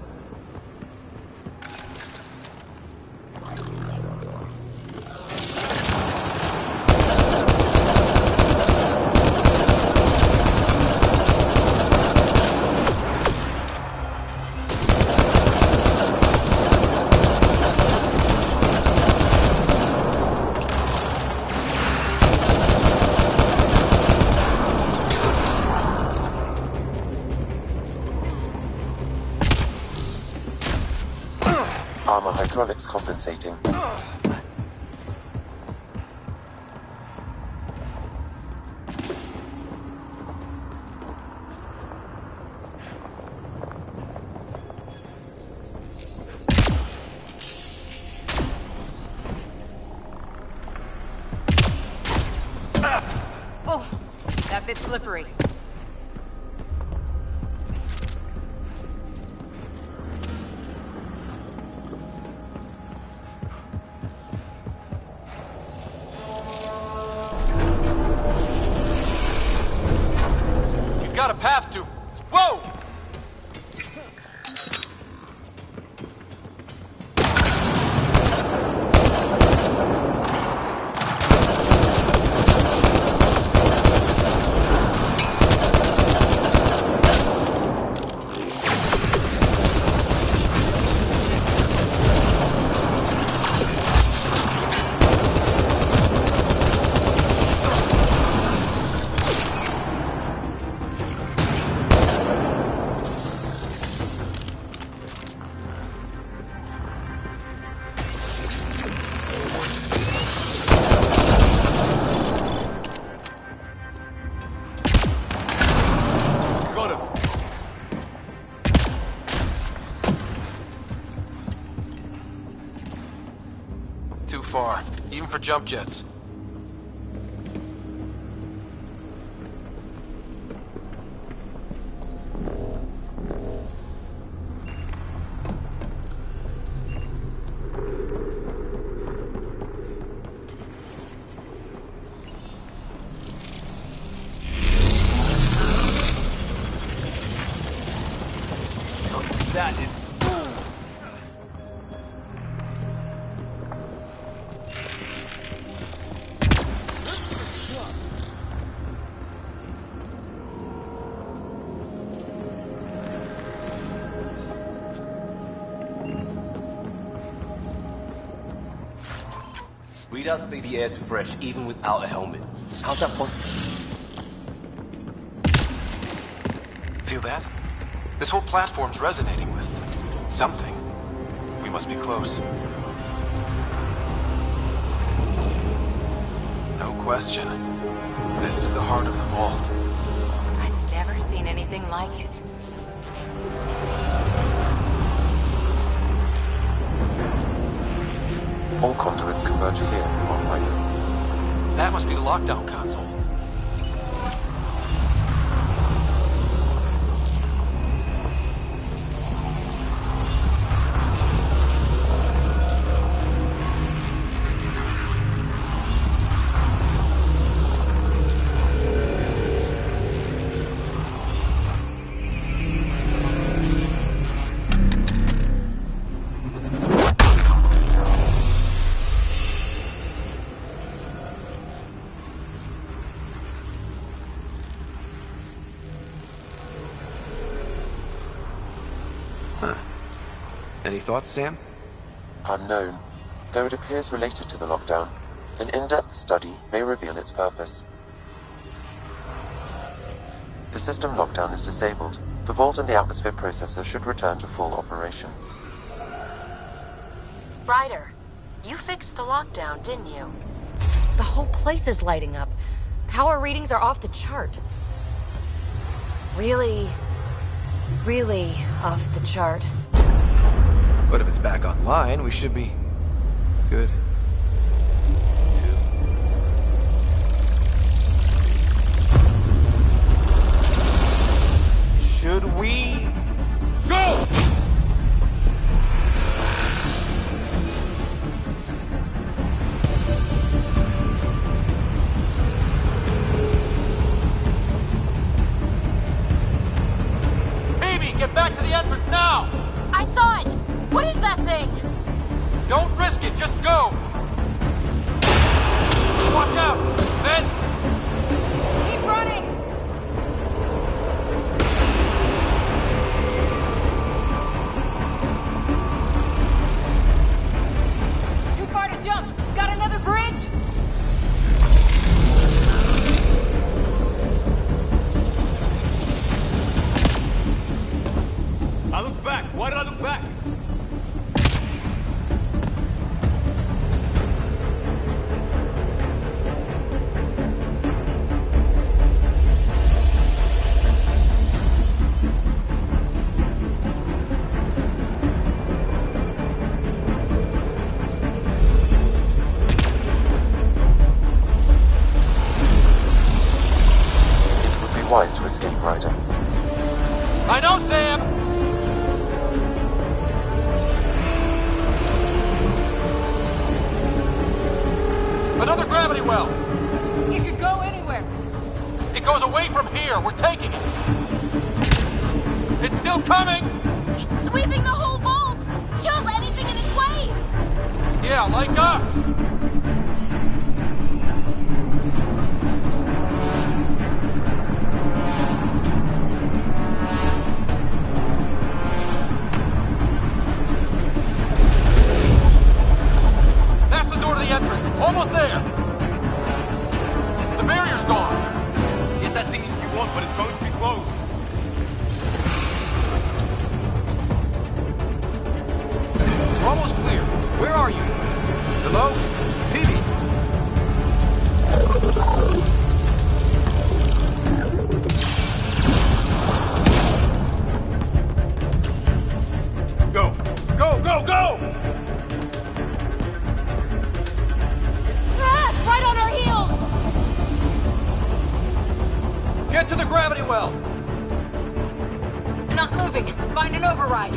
Armor hydraulics compensating. Oh, that bit's slippery. Got a path to... Whoa! Too far, even for jump jets. That is... Readouts say the air's fresh even without a helmet. How's that possible? Feel that? This whole platform's resonating with something. We must be close. No question. This is the heart of the vault. I've never seen anything like it. All conduits converge here, Pathfinder. That must be the lockdown console. Any thoughts, Sam? Unknown. Though it appears related to the lockdown, an in-depth study may reveal its purpose. The system lockdown is disabled. The vault and the atmosphere processor should return to full operation. Ryder, you fixed the lockdown, didn't you? The whole place is lighting up. Power readings are off the chart. Really off the chart. But if it's back online, we should be good. Should we go? Baby, get back to the entrance now! I saw it! What is that thing? Don't risk it, just go! Watch out! Vents! Keep running! Too far to jump! Got another bridge? I looked back. Why did I look back? It would be wise to escape, Ryder. I know, Sam! Another gravity well! It could go anywhere. It goes away from here. We're taking it. It's still coming! It's sweeping the whole vault! Kill anything in its way! Yeah, like us! That's the door to the entrance. Almost there. The barrier's gone. Get that thing if you want, but it's going to be close. We're almost clear. Where are you? Hello? Peavy? Go! Go, go, go! Ah, right on our heels! Get to the gravity well! Not moving. Find an override.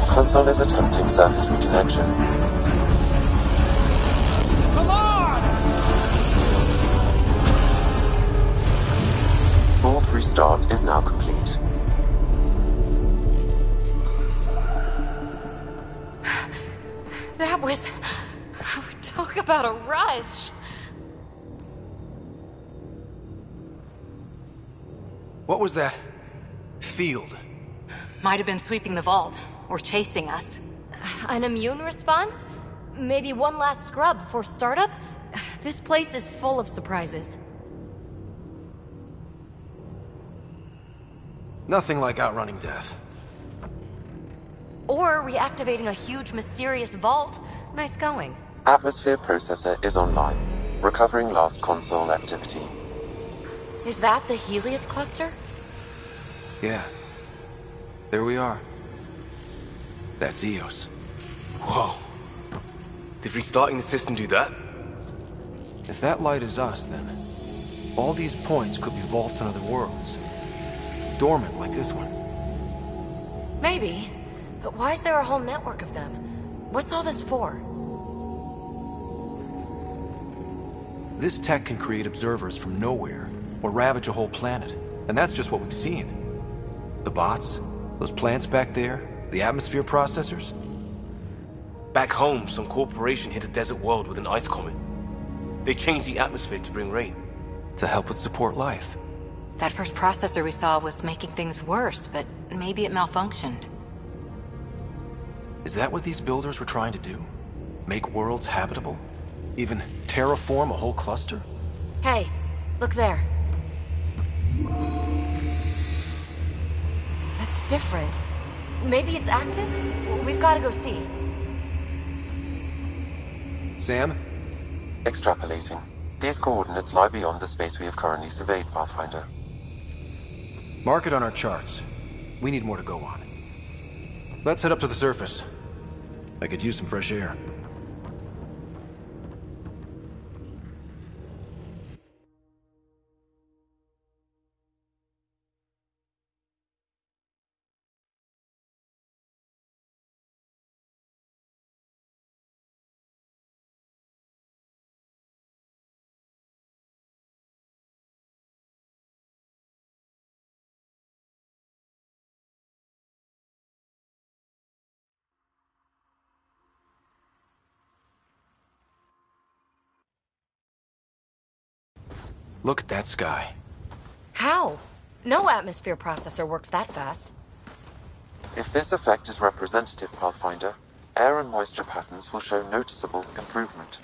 Console is attempting surface reconnection. Come on! Vault restart is now complete. That was... Talk about a rush. What was that field? Might have been sweeping the vault, or chasing us. An immune response? Maybe one last scrub before startup? This place is full of surprises. Nothing like outrunning death. Or reactivating a huge mysterious vault. Nice going. Atmosphere processor is online. Recovering last console activity. Is that the Helios cluster? Yeah. There we are. That's Eos. Whoa. Did restarting the system do that? If that light is us, then all these points could be vaults in other worlds. Dormant like this one. Maybe. But why is there a whole network of them? What's all this for? This tech can create observers from nowhere, or ravage a whole planet. And that's just what we've seen. The bots, those plants back there, the atmosphere processors. Back home, some corporation hit a desert world with an ice comet. They changed the atmosphere to bring rain. To help with support life. That first processor we saw was making things worse, but maybe it malfunctioned. Is that what these builders were trying to do? Make worlds habitable? Even terraform a whole cluster? Hey, look there. That's different. Maybe it's active? We've got to go see. Sam? Extrapolating. These coordinates lie beyond the space we have currently surveyed, Pathfinder. Mark it on our charts. We need more to go on. Let's head up to the surface. I could use some fresh air. Look at that sky. How? No atmosphere processor works that fast. If this effect is representative, Pathfinder, air and moisture patterns will show noticeable improvement.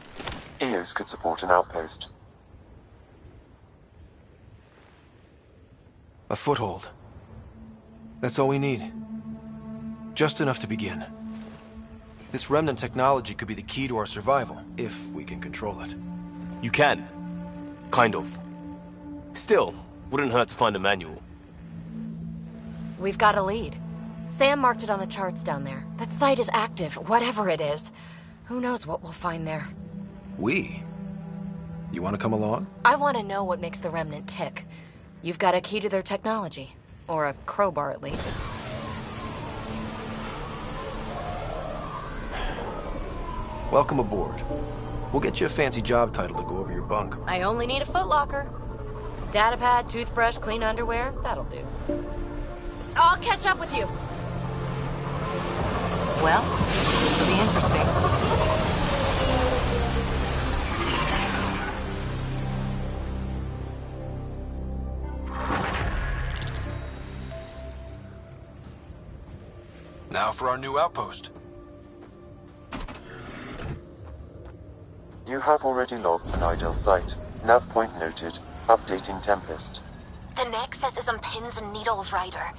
Eos could support an outpost. A foothold. That's all we need. Just enough to begin. This remnant technology could be the key to our survival, if we can control it. You can. Kind of. Still, wouldn't hurt to find a manual. We've got a lead. Sam marked it on the charts down there. That site is active, whatever it is. Who knows what we'll find there. We? You want to come along? I want to know what makes the Remnant tick. You've got a key to their technology. Or a crowbar, at least. Welcome aboard. We'll get you a fancy job title to go over your bunk. I only need a footlocker. Datapad, toothbrush, clean underwear, that'll do. I'll catch up with you. Well, this will be interesting. Now for our new outpost. You have already logged an ideal site. Nav point noted. Updating Tempest. The Nexus is on pins and needles, Ryder.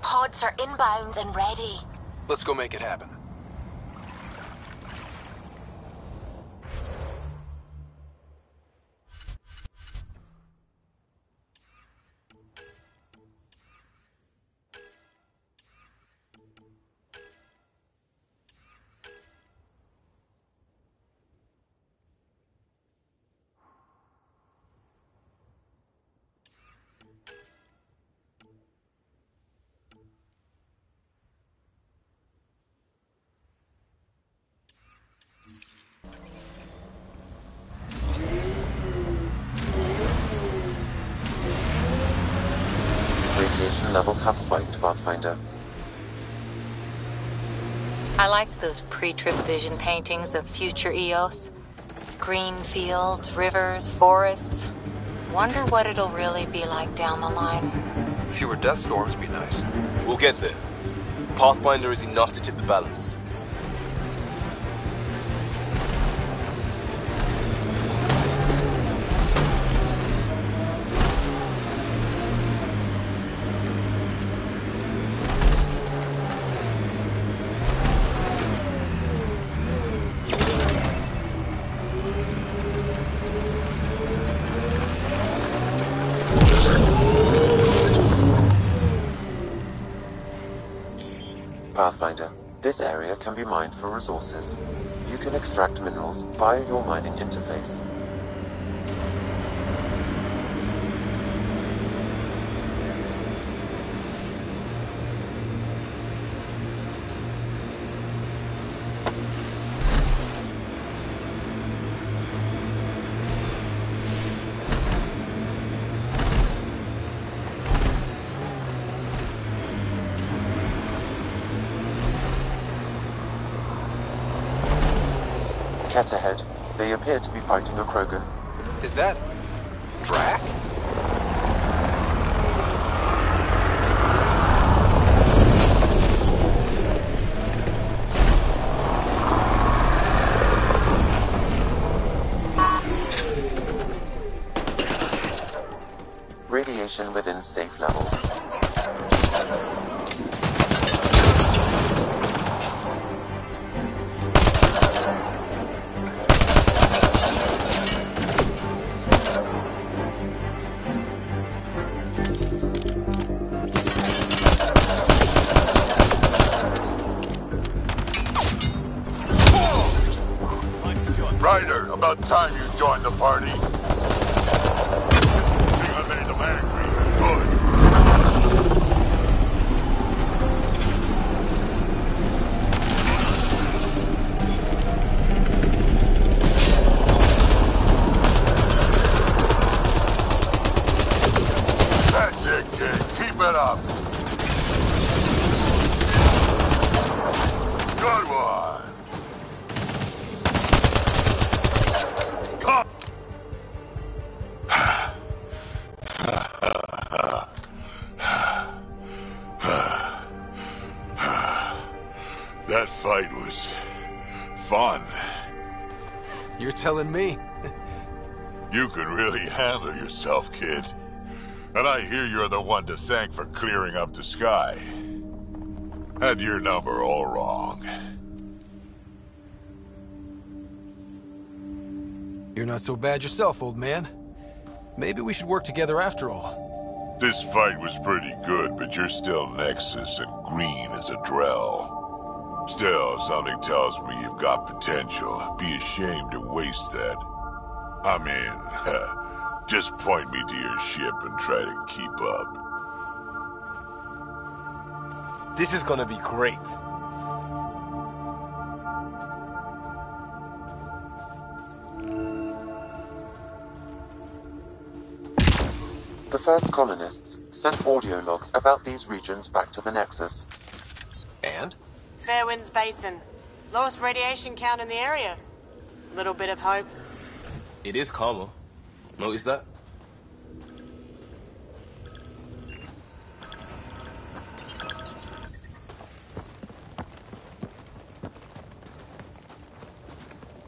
Pods are inbound and ready. Let's go make it happen. Radiation levels have spiked, Pathfinder. I liked those pre-trip vision paintings of future Eos. Green fields, rivers, forests. Wonder what it'll really be like down the line. Fewer death storms would be nice. We'll get there. Pathfinder is enough to tip the balance. Pathfinder, this area can be mined for resources. You can extract minerals via your mining interface. Cat ahead. They appear to be fighting a Krogan. Is that... Drac? Radiation within safe levels. Ryder, about time you joined the party. Think I made them angry. Good. That's it, kid. Keep it up. Good one. That fight was fun. You're telling me? You could really handle yourself, kid. And I hear you're the one to thank for clearing up the sky. Had your number all wrong. You're not so bad yourself, old man. Maybe we should work together after all. This fight was pretty good, but you're still Nexus and green as a Drell. Still, something tells me you've got potential. Be ashamed to waste that. I mean, just point me to your ship and try to keep up. This is gonna be great. The first colonists sent audio logs about these regions back to the Nexus. And? Fairwinds Basin. Lowest radiation count in the area. Little bit of hope. It is calmer. Notice that?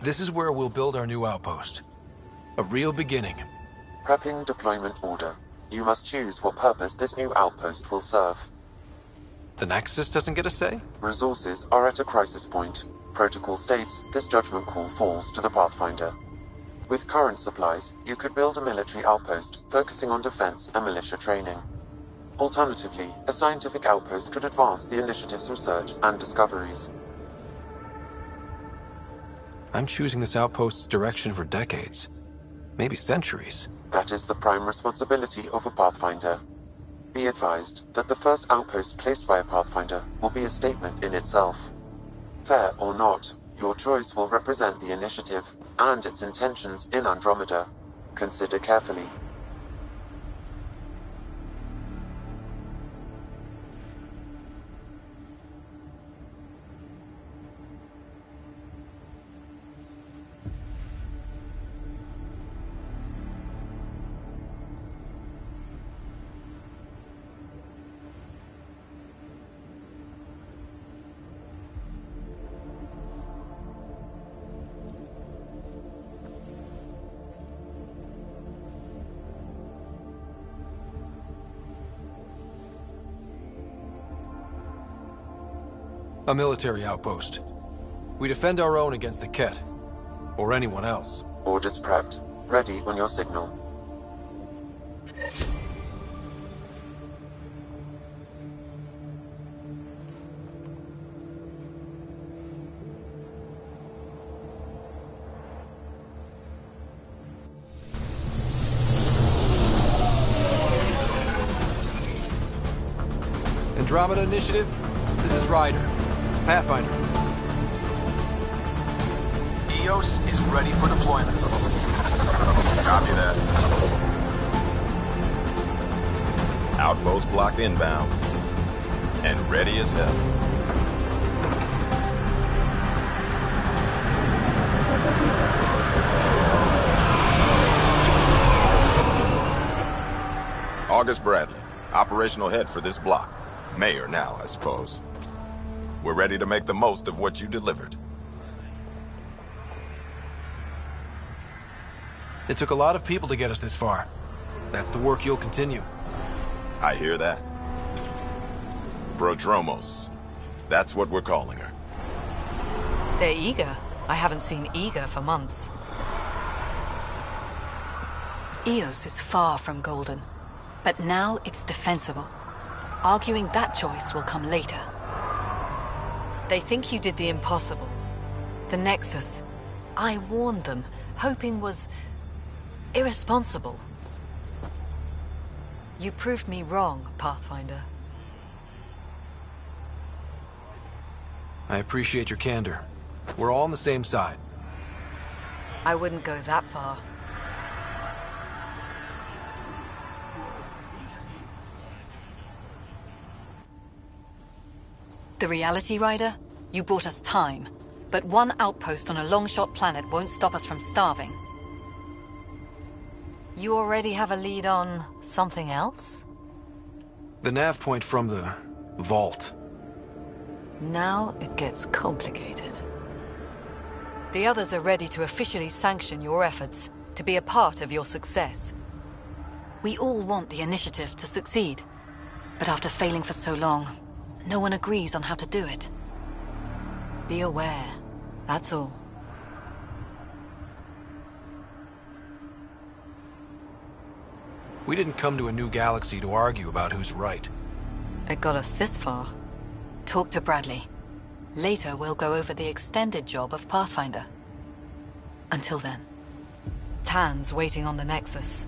This is where we'll build our new outpost. A real beginning. Prepping deployment order. You must choose what purpose this new outpost will serve. The Nexus doesn't get a say? Resources are at a crisis point. Protocol states this judgment call falls to the Pathfinder. With current supplies, you could build a military outpost focusing on defense and militia training. Alternatively, a scientific outpost could advance the initiative's research and discoveries. I'm choosing this outpost's direction for decades. Maybe centuries. That is the prime responsibility of a Pathfinder. Be advised that the first outpost placed by a Pathfinder will be a statement in itself. Fair or not, your choice will represent the initiative and its intentions in Andromeda. Consider carefully. A military outpost. We defend our own against the Ket. Or anyone else. Orders prepped. Ready on your signal. Andromeda Initiative, this is Ryder. Pathfinder. EOS is ready for deployment. Copy that. Outpost block inbound. And ready as hell. August Bradley, operational head for this block. Mayor now, I suppose. We're ready to make the most of what you delivered. It took a lot of people to get us this far. That's the work you'll continue. I hear that. Prodromos. That's what we're calling her. They're eager. I haven't seen eager for months. EOS is far from golden, but now it's defensible. Arguing that choice will come later. They think you did the impossible. The Nexus. I warned them, hoping was irresponsible. You proved me wrong, Pathfinder. I appreciate your candor. We're all on the same side. I wouldn't go that far. The Reality Rider? You bought us time. But one outpost on a long-shot planet won't stop us from starving. You already have a lead on something else? The nav point from the vault. Now it gets complicated. The others are ready to officially sanction your efforts, to be a part of your success. We all want the initiative to succeed, but after failing for so long, no one agrees on how to do it. Be aware, that's all. We didn't come to a new galaxy to argue about who's right. It got us this far. Talk to Bradley. Later, we'll go over the extended job of Pathfinder. Until then, Tan's waiting on the Nexus.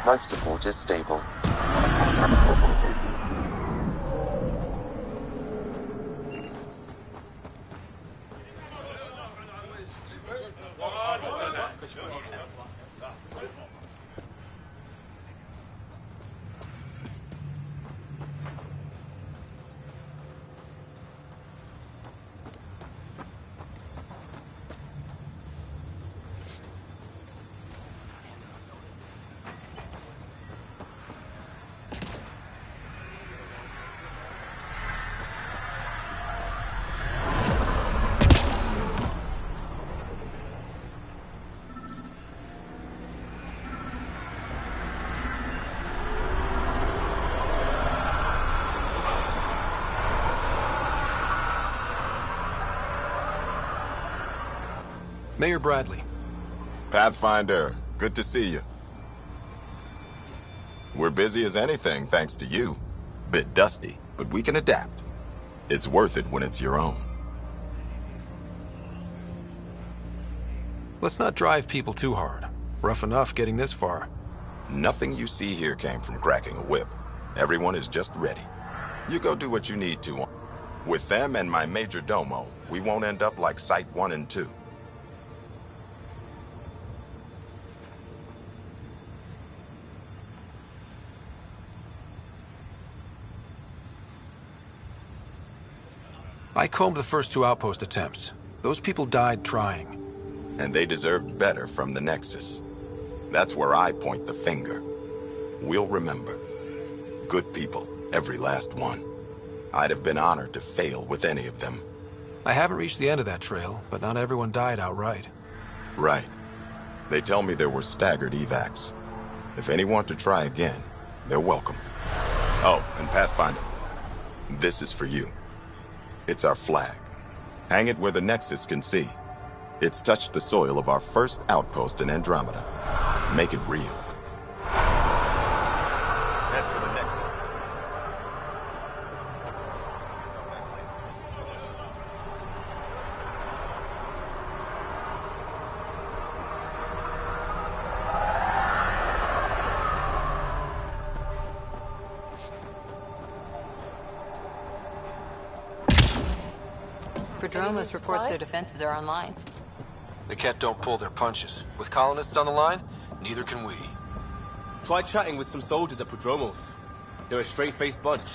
Life support is stable. Mayor Bradley. Pathfinder, good to see you. We're busy as anything, thanks to you. Bit dusty, but we can adapt. It's worth it when it's your own. Let's not drive people too hard. Rough enough getting this far. Nothing you see here came from cracking a whip. Everyone is just ready. You go do what you need to. With them and my major domo, we won't end up like Site 1 and 2. I combed the first 2 outpost attempts. Those people died trying. And they deserved better from the Nexus. That's where I point the finger. We'll remember. Good people, every last one. I'd have been honored to fail with any of them. I haven't reached the end of that trail, but not everyone died outright. Right. They tell me there were staggered evacs. If any want to try again, they're welcome. Oh, and Pathfinder, this is for you. It's our flag. Hang it where the Nexus can see. It's touched the soil of our first outpost in Andromeda. Make it real. Head for the Nexus. Prodromos reports their defenses are online. The Ket don't pull their punches. With colonists on the line, neither can we. Try chatting with some soldiers at Prodromos. They're a straight-faced bunch.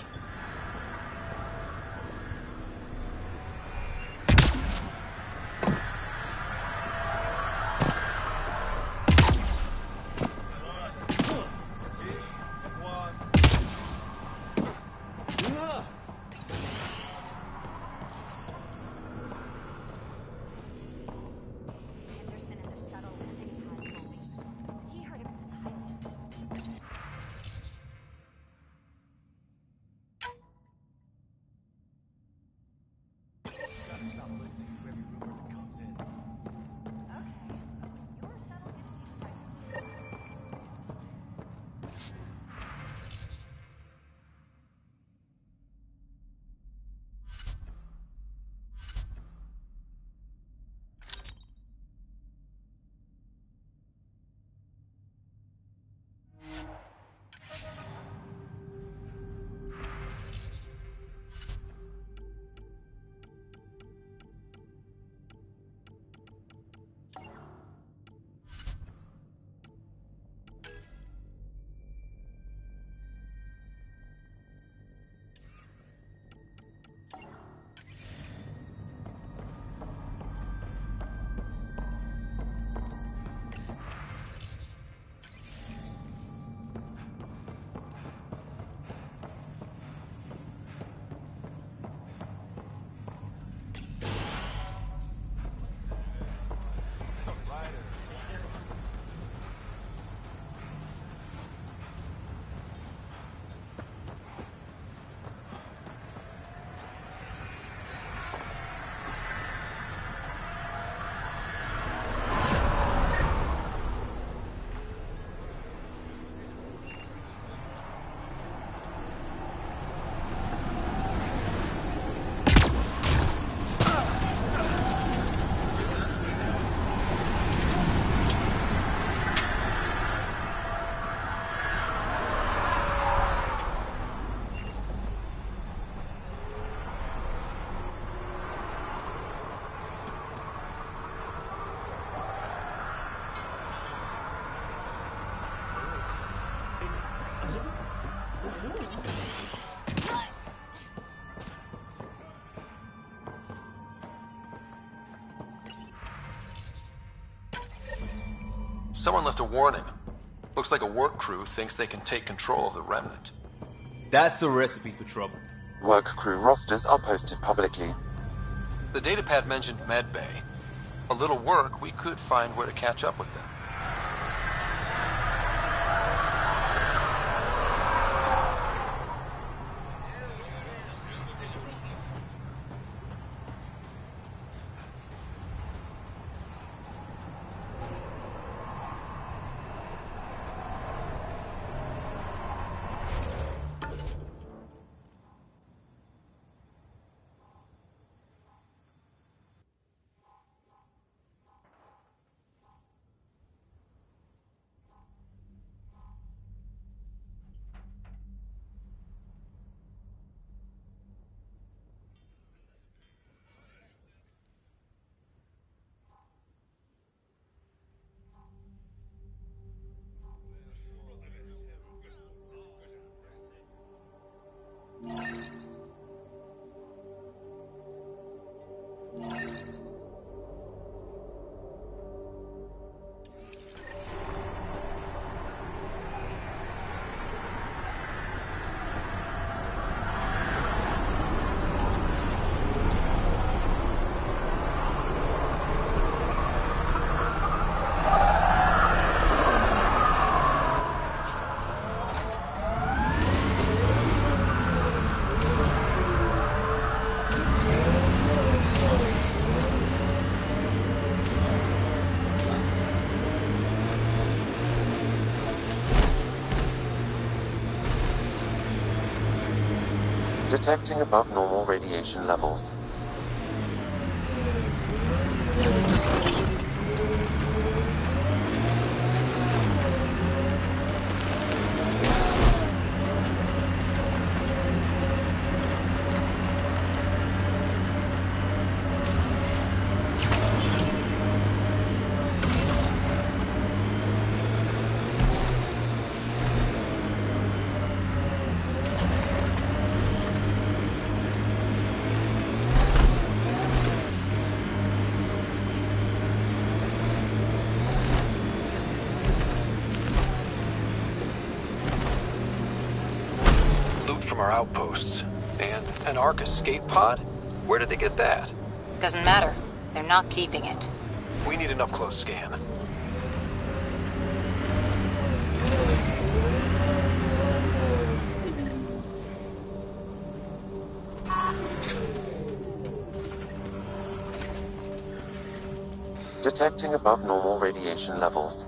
Someone left a warning. Looks like a work crew thinks they can take control of the remnant. That's a recipe for trouble. Work crew rosters are posted publicly. The datapad mentioned Medbay. A little work, we could find where to catch up with them. Detecting above normal radiation levels. From our outposts. And an Ark escape pod? Where did they get that? Doesn't matter. They're not keeping it. We need an up-close scan. Detecting above normal radiation levels.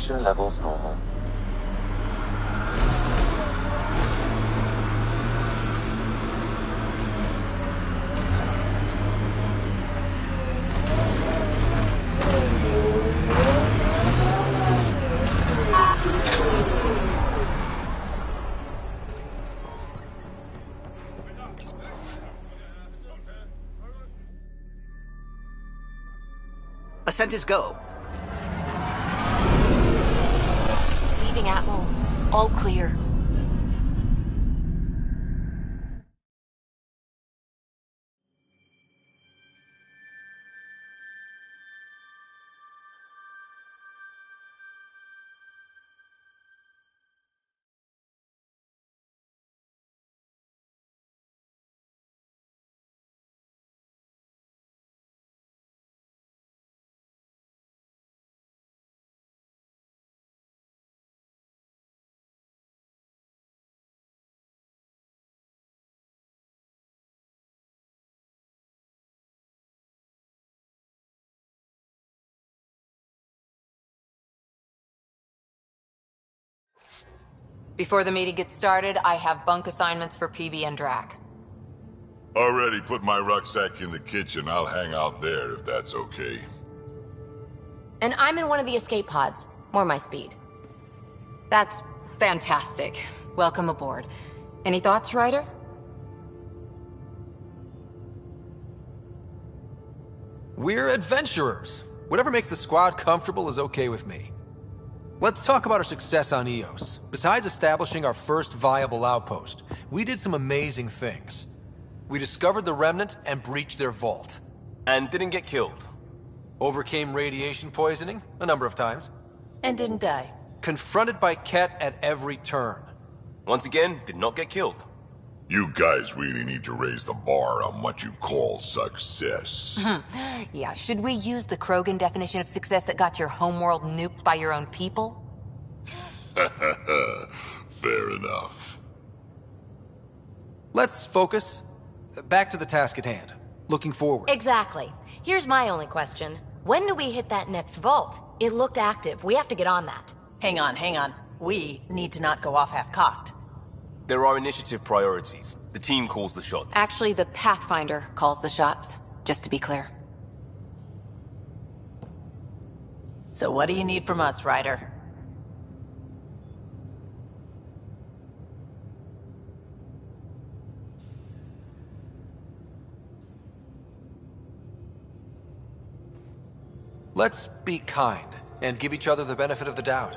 radiation levels normal. Ascent is go. Leaving Atmo. All clear. Before the meeting gets started, I have bunk assignments for PB and Drac. Already put my rucksack in the kitchen. I'll hang out there if that's okay. And I'm in one of the escape pods. More my speed. That's fantastic. Welcome aboard. Any thoughts, Ryder? We're adventurers. Whatever makes the squad comfortable is okay with me. Let's talk about our success on Eos. Besides establishing our first viable outpost, we did some amazing things. We discovered the Remnant and breached their vault. And didn't get killed. Overcame radiation poisoning a number of times. And didn't die. Confronted by Ket at every turn. Once again, did not get killed. You guys really need to raise the bar on what you call success. Yeah, should we use the Krogan definition of success that got your homeworld nuked by your own people? Fair enough. Let's focus. Back to the task at hand. Looking forward. Exactly. Here's my only question. When do we hit that next vault? It looked active. We have to get on that. Hang on. We need to not go off half-cocked. There are initiative priorities. The team calls the shots. Actually, the Pathfinder calls the shots, just to be clear. So what do you need from us, Ryder? Let's be kind and give each other the benefit of the doubt.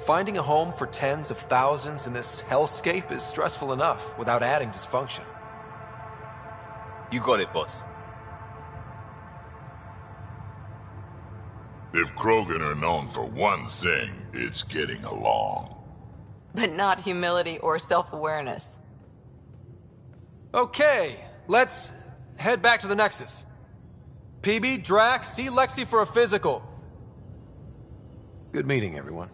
Finding a home for tens of thousands in this hellscape is stressful enough without adding dysfunction. You got it, boss. If Krogan are known for one thing, it's getting along. But not humility or self-awareness. Okay, let's head back to the Nexus. PB, Drac, see Lexi for a physical. Good meeting, everyone.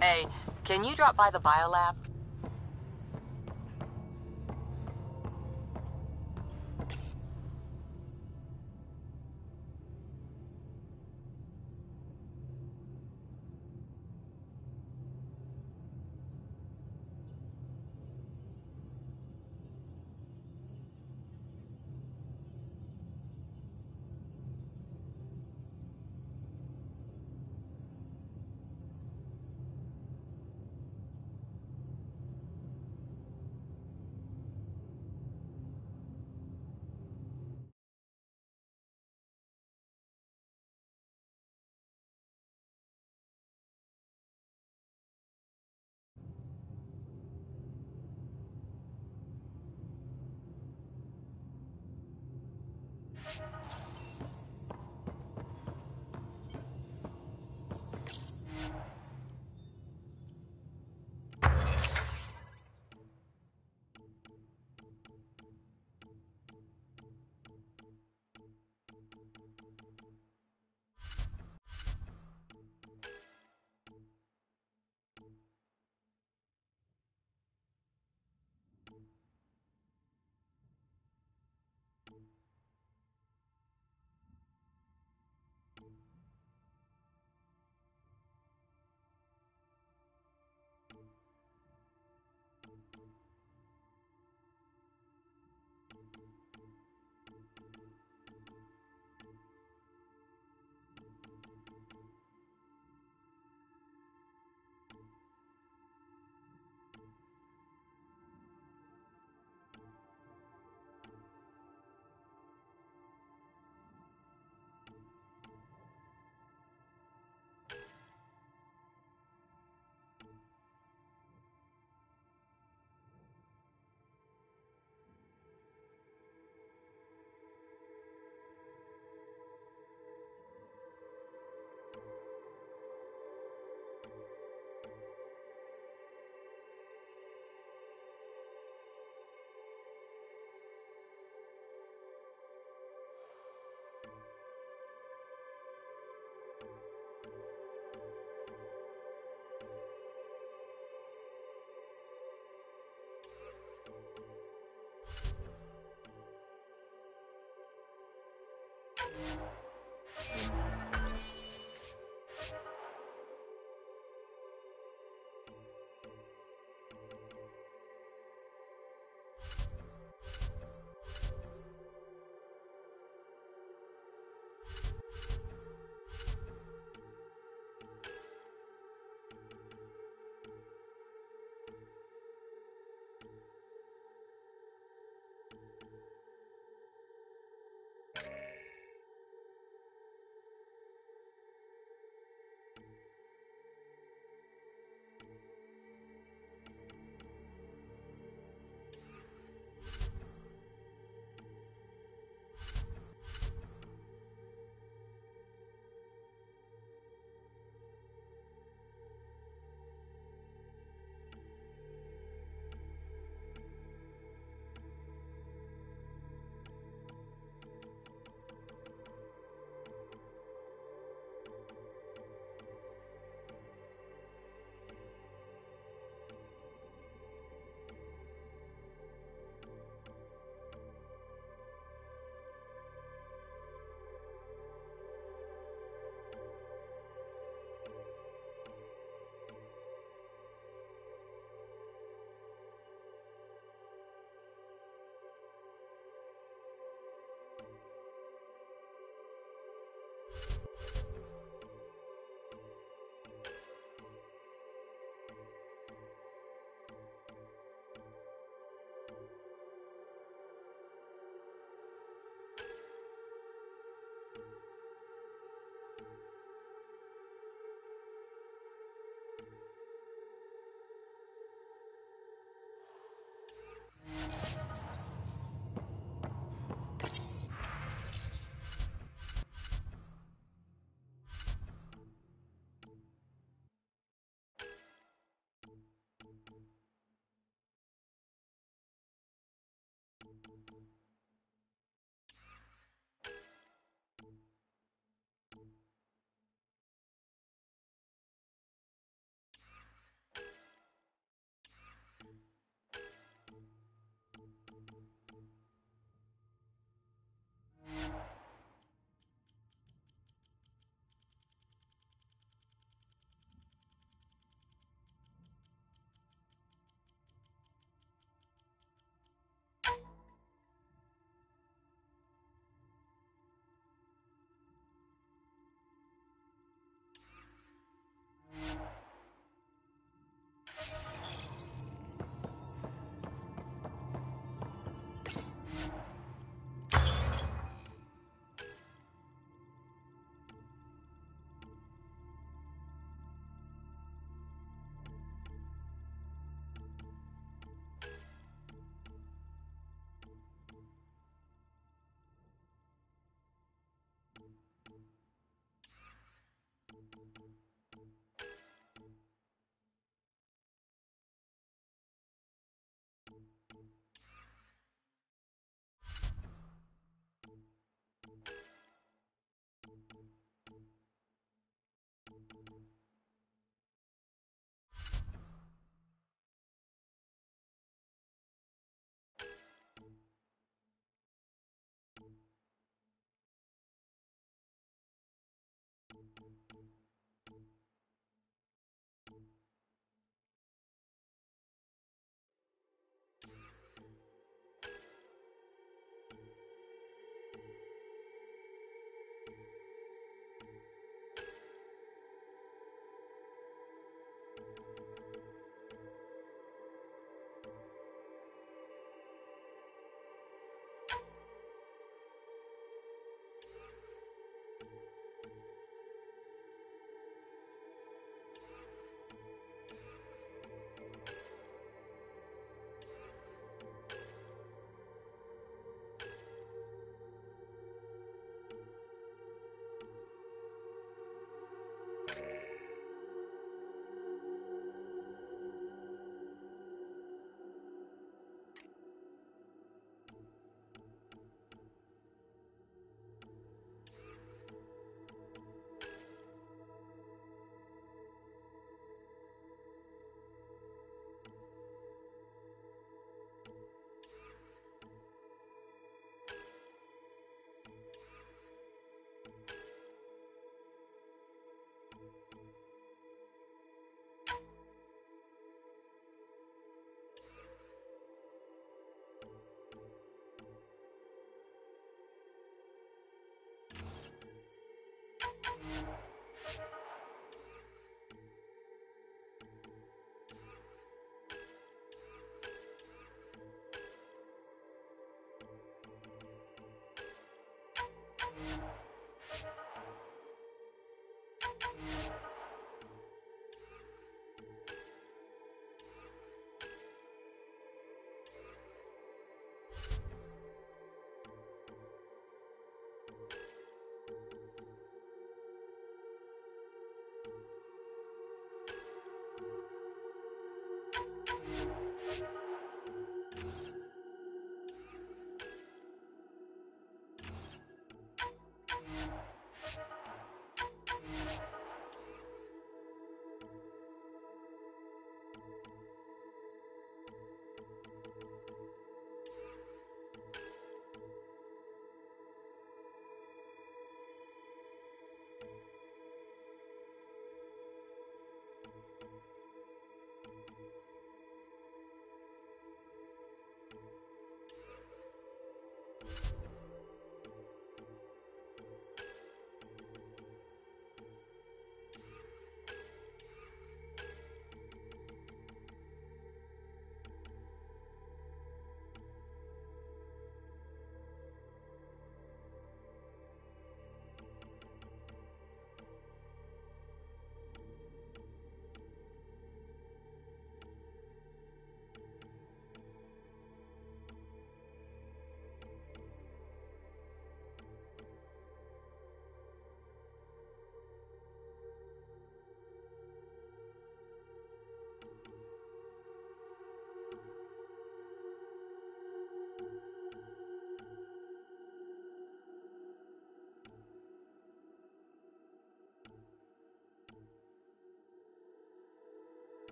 Hey, can you drop by the biolab?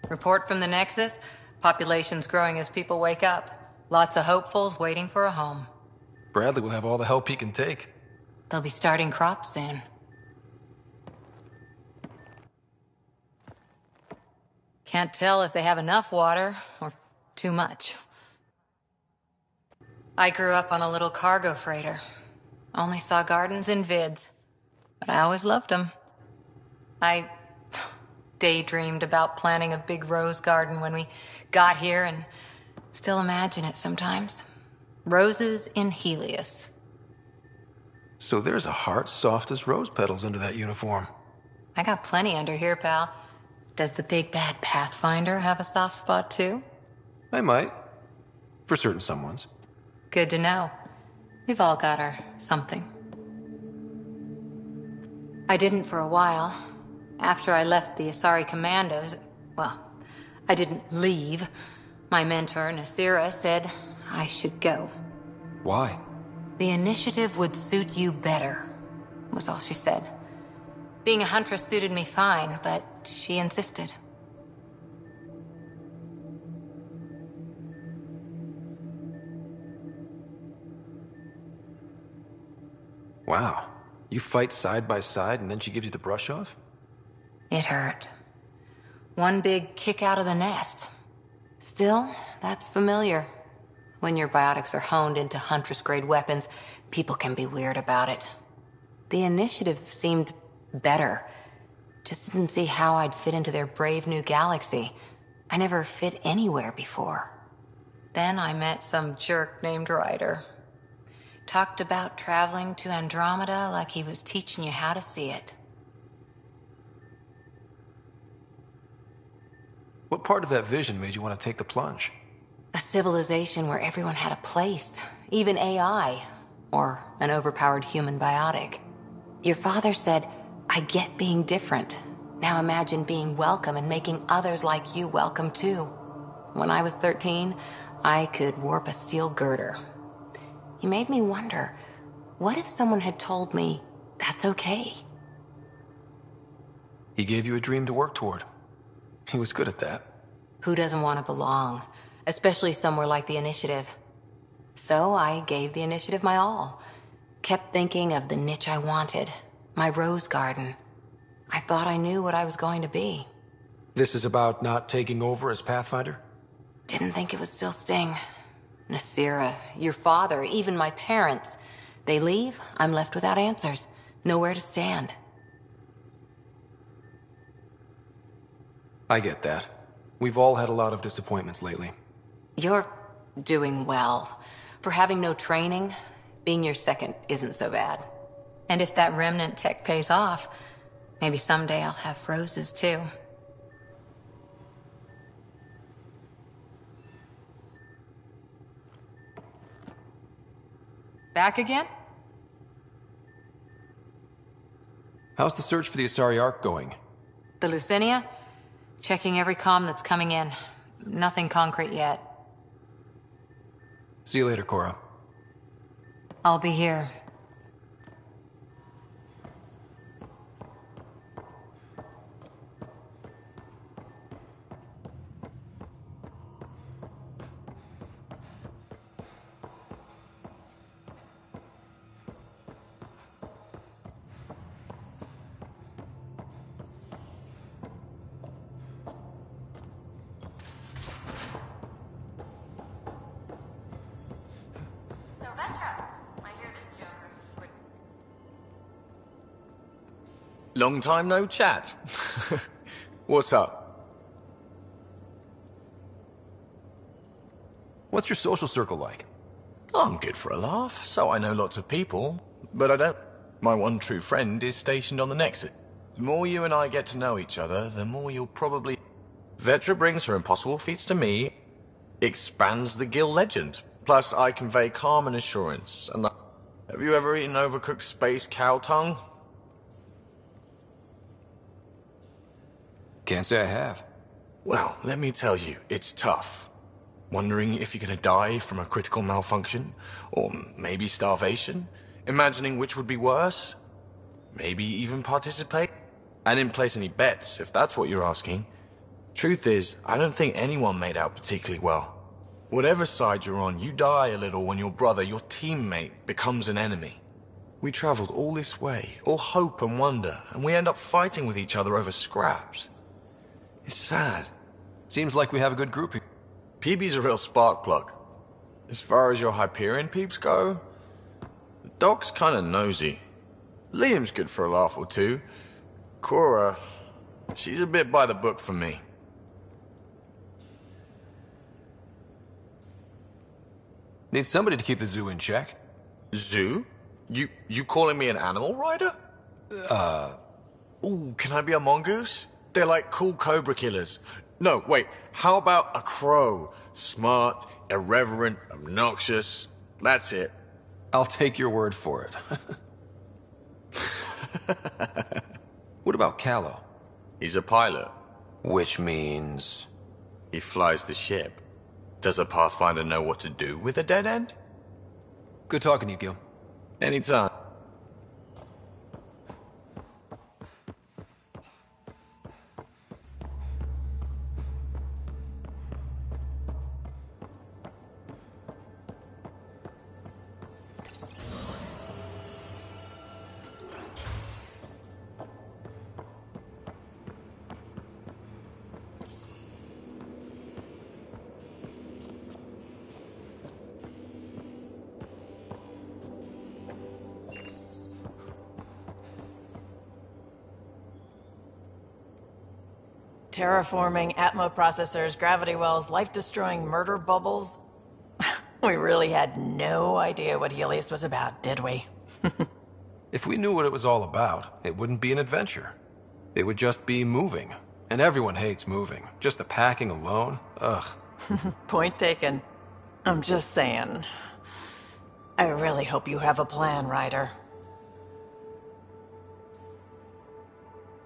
Report from the Nexus. Population's growing as people wake up. Lots of hopefuls waiting for a home. Bradley will have all the help he can take. They'll be starting crops soon. Can't tell if they have enough water or too much. I grew up on a little cargo freighter. Only saw gardens in vids, but I always loved them. I daydreamed about planting a big rose garden when we got here and still imagine it sometimes. Roses in Helios. So there's a heart soft as rose petals under that uniform. I got plenty under here, pal. Does the big bad Pathfinder have a soft spot too? I might. For certain someones. Good to know. We've all got our something. I didn't for a while. After I left the Asari Commandos, well, I didn't leave. My mentor, Nasira, said I should go. Why? The initiative would suit you better, was all she said. Being a huntress suited me fine, but she insisted. Wow. You fight side by side and then she gives you the brush off? It hurt. One big kick out of the nest. Still, that's familiar. When your biotics are honed into Huntress-grade weapons, people can be weird about it. The initiative seemed better. Just didn't see how I'd fit into their brave new galaxy. I never fit anywhere before. Then I met some jerk named Ryder. Talked about traveling to Andromeda like he was teaching you how to see it. What part of that vision made you want to take the plunge? A civilization where everyone had a place, even AI, or an overpowered human biotic. Your father said, I get being different. Now imagine being welcome and making others like you welcome too. When I was 13, I could warp a steel girder. He made me wonder, what if someone had told me that's okay? He gave you a dream to work toward. He was good at that. Who doesn't want to belong? Especially somewhere like the Initiative. So I gave the Initiative my all. Kept thinking of the niche I wanted. My rose garden. I thought I knew what I was going to be. This is about not taking over as Pathfinder? Didn't think it would still sting. Nasira, your father, even my parents. They leave, I'm left without answers. Nowhere to stand. I get that. We've all had a lot of disappointments lately. You're doing well. For having no training, being your second isn't so bad. And if that remnant tech pays off, maybe someday I'll have roses too. Back again? How's the search for the Asari Ark going? The Lucinia? Checking every comm that's coming in. Nothing concrete yet. See you later, Cora. I'll be here. Long time no chat. What's up? What's your social circle like? I'm good for a laugh, so I know lots of people, but I don't. My one true friend is stationed on the Nexus. The more you and I get to know each other, the more you'll probably... Vetra brings her impossible feats to me, expands the guild legend. Plus, I convey calm and assurance. And have you ever eaten overcooked space cow tongue? Can't say I have. Well, let me tell you, it's tough. Wondering if you're gonna die from a critical malfunction? Or maybe starvation? Imagining which would be worse? Maybe even participate? I didn't place any bets, if that's what you're asking. Truth is, I don't think anyone made out particularly well. Whatever side you're on, you die a little when your brother, your teammate, becomes an enemy. We traveled all this way, all hope and wonder, and we end up fighting with each other over scraps. It's sad. Seems like we have a good group here. PB's a real spark plug. As far as your Hyperion peeps go, the Doc's kinda nosy. Liam's good for a laugh or two. Cora, she's a bit by the book for me. Need somebody to keep the zoo in check. Zoo? You calling me an animal rider? Ooh, can I be a mongoose? They're like cool cobra killers. No, wait, how about a crow? Smart, irreverent, obnoxious. That's it. I'll take your word for it. What about Callow? He's a pilot. Which means... he flies the ship. Does a Pathfinder know what to do with a dead end? Good talking to you, Gil. Anytime. Terraforming, Atmo processors, gravity wells, life-destroying murder bubbles. We really had no idea what Helios was about, did we? If we knew what it was all about, it wouldn't be an adventure. It would just be moving. And everyone hates moving. Just the packing alone, ugh. Point taken. I'm just saying. I really hope you have a plan, Ryder.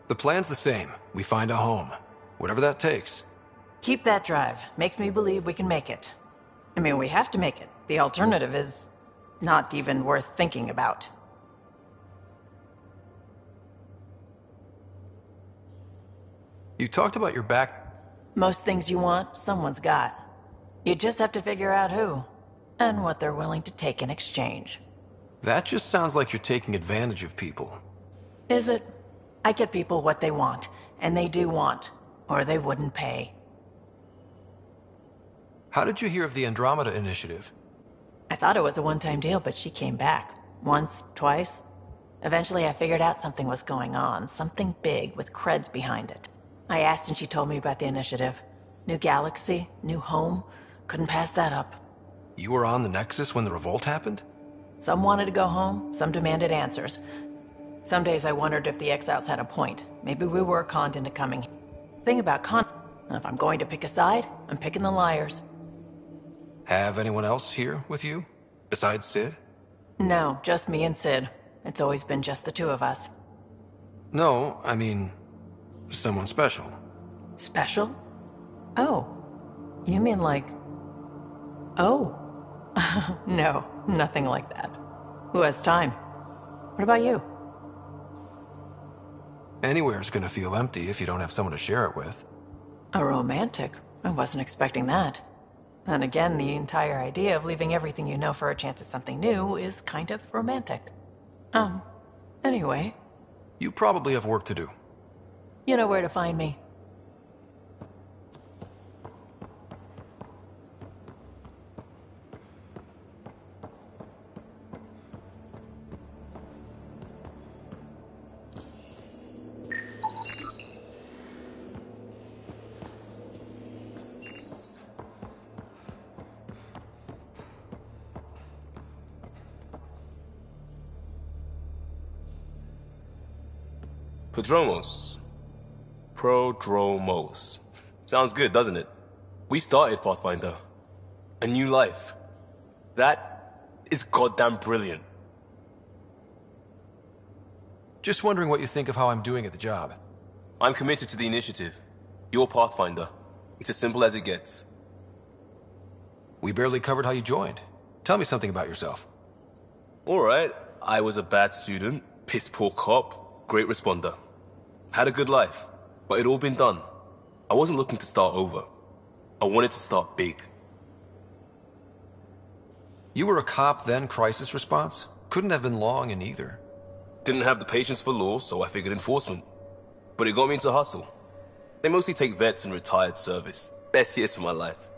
The plan's the same. We find a home. Whatever that takes. Keep that drive. Makes me believe we can make it. I mean, we have to make it. The alternative is not even worth thinking about. You talked about your back... Most things you want, someone's got. You just have to figure out who, and what they're willing to take in exchange. That just sounds like you're taking advantage of people. Is it? I get people what they want, and they do want, or they wouldn't pay. How did you hear of the Andromeda Initiative? I thought it was a one-time deal, but she came back. Once, twice. Eventually I figured out something was going on, something big with creds behind it. I asked and she told me about the initiative. New galaxy, new home. Couldn't pass that up. You were on the Nexus when the revolt happened? Some wanted to go home, some demanded answers. Some days I wondered if the exiles had a point. Maybe we were conned into coming. Thing about if I'm going to pick a side, I'm picking the liars. Have anyone else here with you? Besides Sid? No, just me and Sid. It's always been just the two of us. No, I mean... someone special. Special? Oh. You mean like... Oh. No, nothing like that. Who has time? What about you? Anywhere's gonna feel empty if you don't have someone to share it with. A romantic? I wasn't expecting that. And again, the entire idea of leaving everything you know for a chance at something new is kind of romantic. Anyway. You probably have work to do. You know where to find me. Prodromos. Sounds good, doesn't it? We started Pathfinder. A new life. That is goddamn brilliant. Just wondering what you think of how I'm doing at the job. I'm committed to the initiative. You're Pathfinder. It's as simple as it gets. We barely covered how you joined. Tell me something about yourself. Alright, I was a bad student, piss poor cop, great responder. Had a good life, but it'd all been done. I wasn't looking to start over. I wanted to start big. You were a cop, then crisis response? Couldn't have been long in either. Didn't have the patience for law, so I figured enforcement. But it got me into hustle. They mostly take vets and retired service. Best years of my life.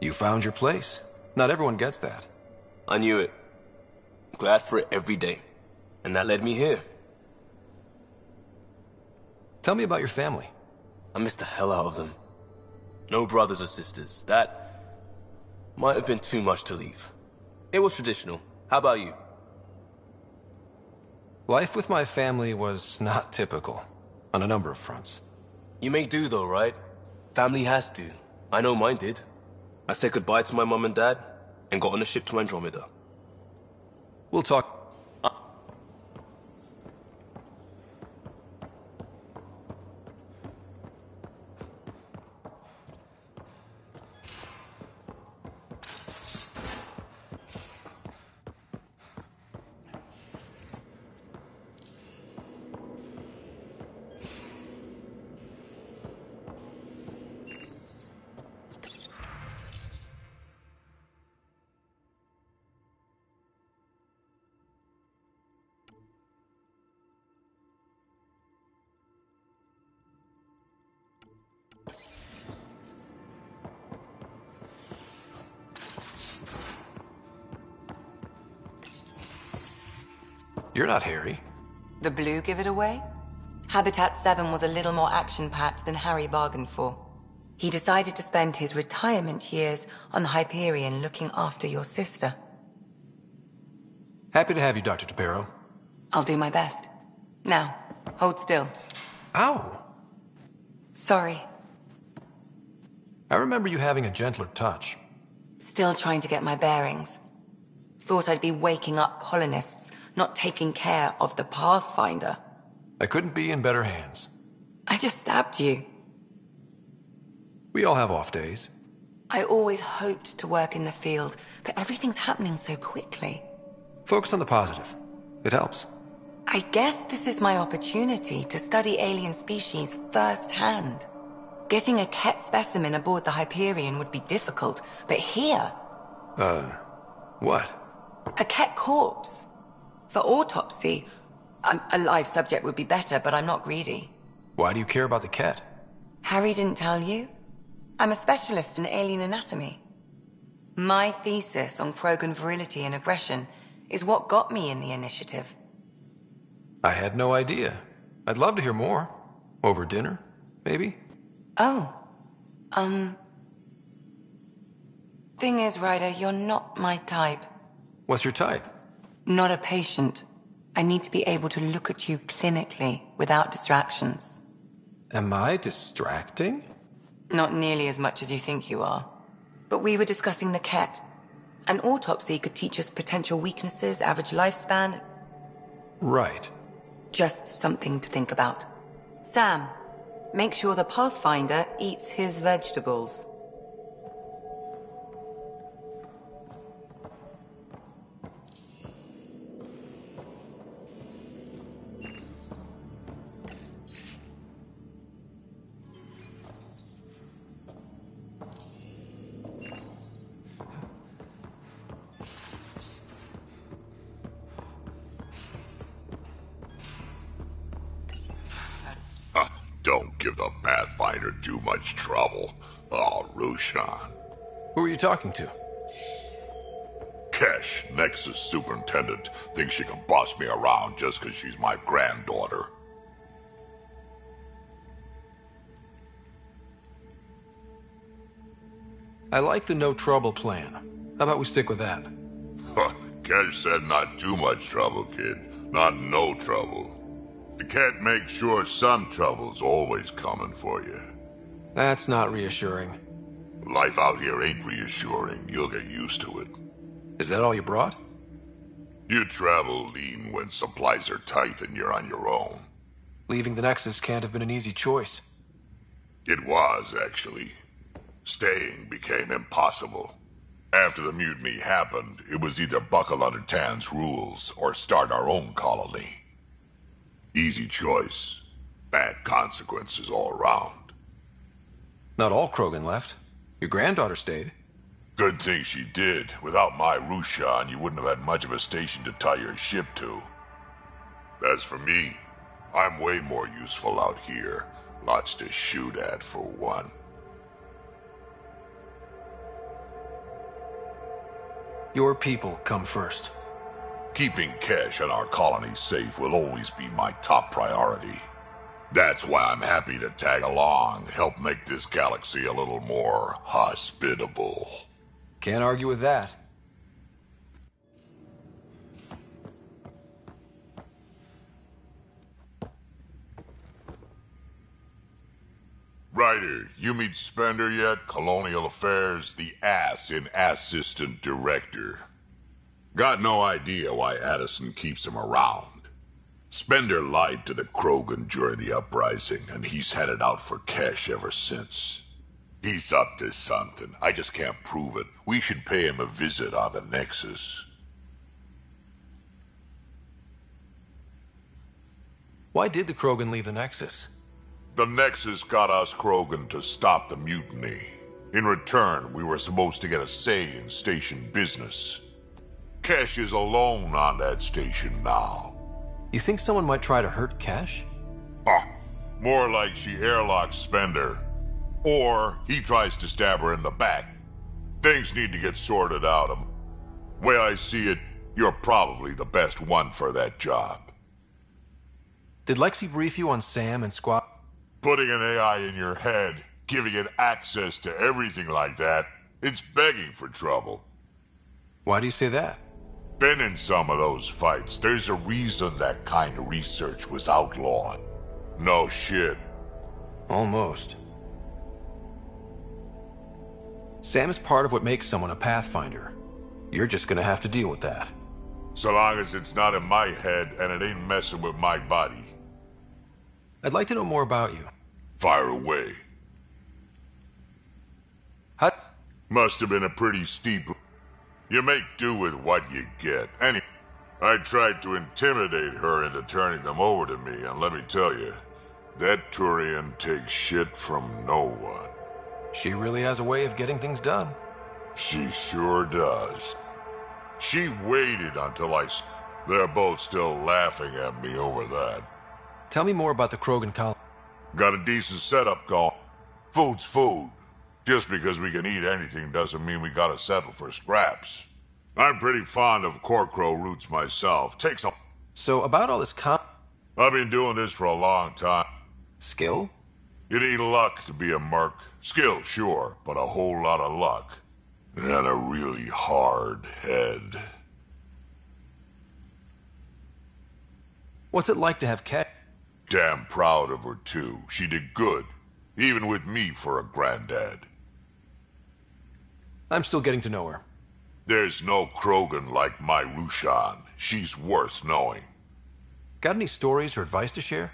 You found your place. Not everyone gets that. I knew it. Glad for it every day. And that led me here. Tell me about your family. I missed the hell out of them. No brothers or sisters. That might have been too much to leave. It was traditional. How about you? Life with my family was not typical, on a number of fronts. You may do though, right? Family has to. I know mine did. I said goodbye to my mum and dad, and got on a ship to Andromeda. We'll talk. You're not Harry. The blue give it away? Habitat 7 was a little more action-packed than Harry bargained for. He decided to spend his retirement years on the Hyperion looking after your sister. Happy to have you, Dr. Tapero. I'll do my best. Now, hold still. Ow! Sorry. I remember you having a gentler touch. Still trying to get my bearings. Thought I'd be waking up colonists, not taking care of the Pathfinder. I couldn't be in better hands. I just stabbed you. We all have off days. I always hoped to work in the field, but everything's happening so quickly. Focus on the positive. It helps. I guess this is my opportunity to study alien species firsthand. Getting a Ket specimen aboard the Hyperion would be difficult, but here... What? A Ket corpse. For autopsy, a live subject would be better, but I'm not greedy. Why do you care about the Ket? Harry didn't tell you? I'm a specialist in alien anatomy. My thesis on Krogan virility and aggression is what got me in the initiative. I had no idea. I'd love to hear more. Over dinner, maybe? Oh. Thing is, Ryder, you're not my type. What's your type? Not a patient. I need to be able to look at you clinically without distractions. Am I distracting? Not nearly as much as you think you are. But we were discussing the Ket. An autopsy could teach us potential weaknesses, average lifespan. Right. Just something to think about. Sam, make sure the Pathfinder eats his vegetables. Don't give the Pathfinder too much trouble. Oh, Rushan. Who are you talking to? Kesh, Nexus Superintendent, thinks she can boss me around just because she's my granddaughter. I like the no trouble plan. How about we stick with that? Kesh said not too much trouble, kid. Not no trouble. The Ket makes sure some trouble's always coming for you. That's not reassuring. Life out here ain't reassuring. You'll get used to it. Is that all you brought? You travel lean when supplies are tight and you're on your own. Leaving the Nexus can't have been an easy choice. It was, actually. Staying became impossible. After the mutiny happened, it was either buckle under Tan's rules or start our own colony. Easy choice. Bad consequences all around. Not all Krogan left. Your granddaughter stayed. Good thing she did. Without my Rushan, you wouldn't have had much of a station to tie your ship to. As for me, I'm way more useful out here. Lots to shoot at, for one. Your people come first. Keeping Kesh and our colony safe will always be my top priority. That's why I'm happy to tag along, help make this galaxy a little more hospitable. Can't argue with that. Ryder, you meet Spender yet? Colonial Affairs, the ass in Assistant Director. Got no idea why Addison keeps him around. Spender lied to the Krogan during the uprising, and he's had it out for Kesh ever since. He's up to something. I just can't prove it. We should pay him a visit on the Nexus. Why did the Krogan leave the Nexus? The Nexus got us Krogan to stop the mutiny. In return, we were supposed to get a say in station business. Kesh is alone on that station now. You think someone might try to hurt Kesh? More like she airlocks Spender. Or he tries to stab her in the back. Things need to get sorted out. Way I see it, you're probably the best one for that job. Did Lexi brief you on Sam and Squad? Putting an AI in your head, giving it access to everything like that, it's begging for trouble. Why do you say that? Been in some of those fights. There's a reason that kind of research was outlawed. No shit. Almost. Sam is part of what makes someone a Pathfinder. You're just gonna have to deal with that. So long as it's not in my head and it ain't messing with my body. I'd like to know more about you. Fire away. Hut? Must have been a pretty steep... You make do with what you get. Anyway, I tried to intimidate her into turning them over to me, and let me tell you, that Turian takes shit from no one. She really has a way of getting things done. She sure does. She waited until They're both still laughing at me over that. Tell me more about the Krogan colony. Got a decent setup going. Food's food. Just because we can eat anything doesn't mean we gotta settle for scraps. I'm pretty fond of Corcrow roots myself. Takes a... So about all this I've been doing this for a long time. Skill? You need luck to be a merc. Skill, sure, but a whole lot of luck. And a really hard head. What's it like to have Kat? Damn proud of her, too. She did good. Even with me for a granddad. I'm still getting to know her. There's no Krogan like my Rushan. She's worth knowing. Got any stories or advice to share?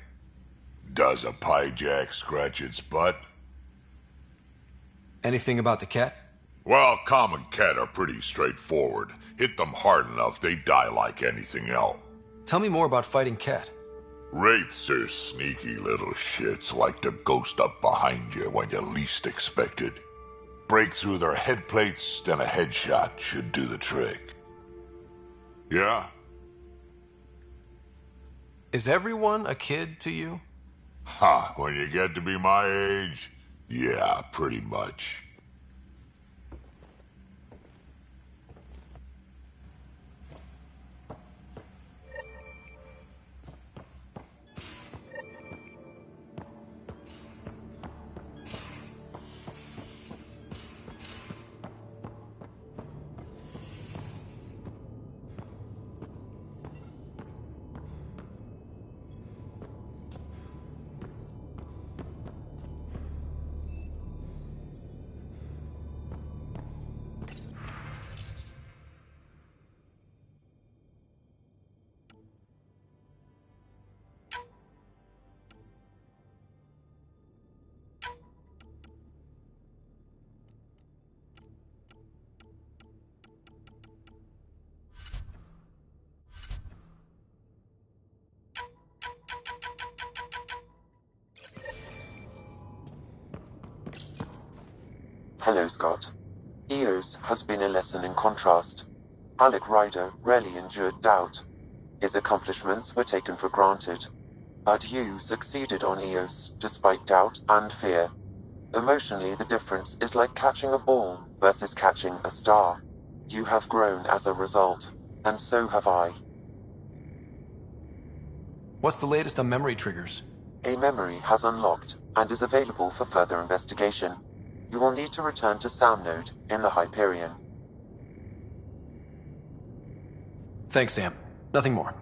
Does a pyjak scratch its butt? Anything about the cat? Well, common cat are pretty straightforward. Hit them hard enough, they die like anything else. Tell me more about fighting cat. Wraiths are sneaky little shits, like to ghost up behind you when you least expect it. Break through their head plates, then a headshot should do the trick. Yeah? Is everyone a kid to you? Ha, when you get to be my age, yeah, pretty much. Hello, Scott. EOS has been a lesson in contrast. Alec Ryder rarely endured doubt. His accomplishments were taken for granted. But you succeeded on EOS, despite doubt and fear. Emotionally, the difference is like catching a ball versus catching a star. You have grown as a result, and so have I. What's the latest on memory triggers? A memory has unlocked and is available for further investigation. You will need to return to Sound Node in the Hyperion. Thanks, Sam. Nothing more.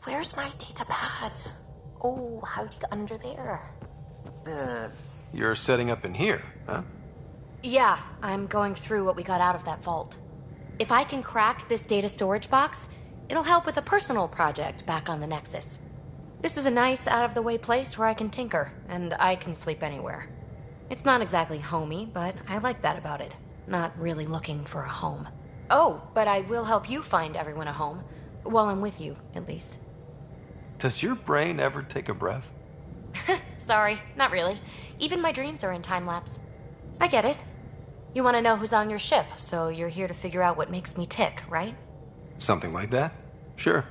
Where's my data pad? Oh, how'd you get under there? You're setting up in here, huh? Yeah, I'm going through what we got out of that vault. If I can crack this data storage box, it'll help with a personal project back on the Nexus. This is a nice, out-of-the-way place where I can tinker, and I can sleep anywhere. It's not exactly homey, but I like that about it. Not really looking for a home. Oh, but I will help you find everyone a home. While I'm with you, at least. Does your brain ever take a breath? Sorry, not really. Even my dreams are in time-lapse. I get it. You want to know who's on your ship, so you're here to figure out what makes me tick, right? Something like that? Sure.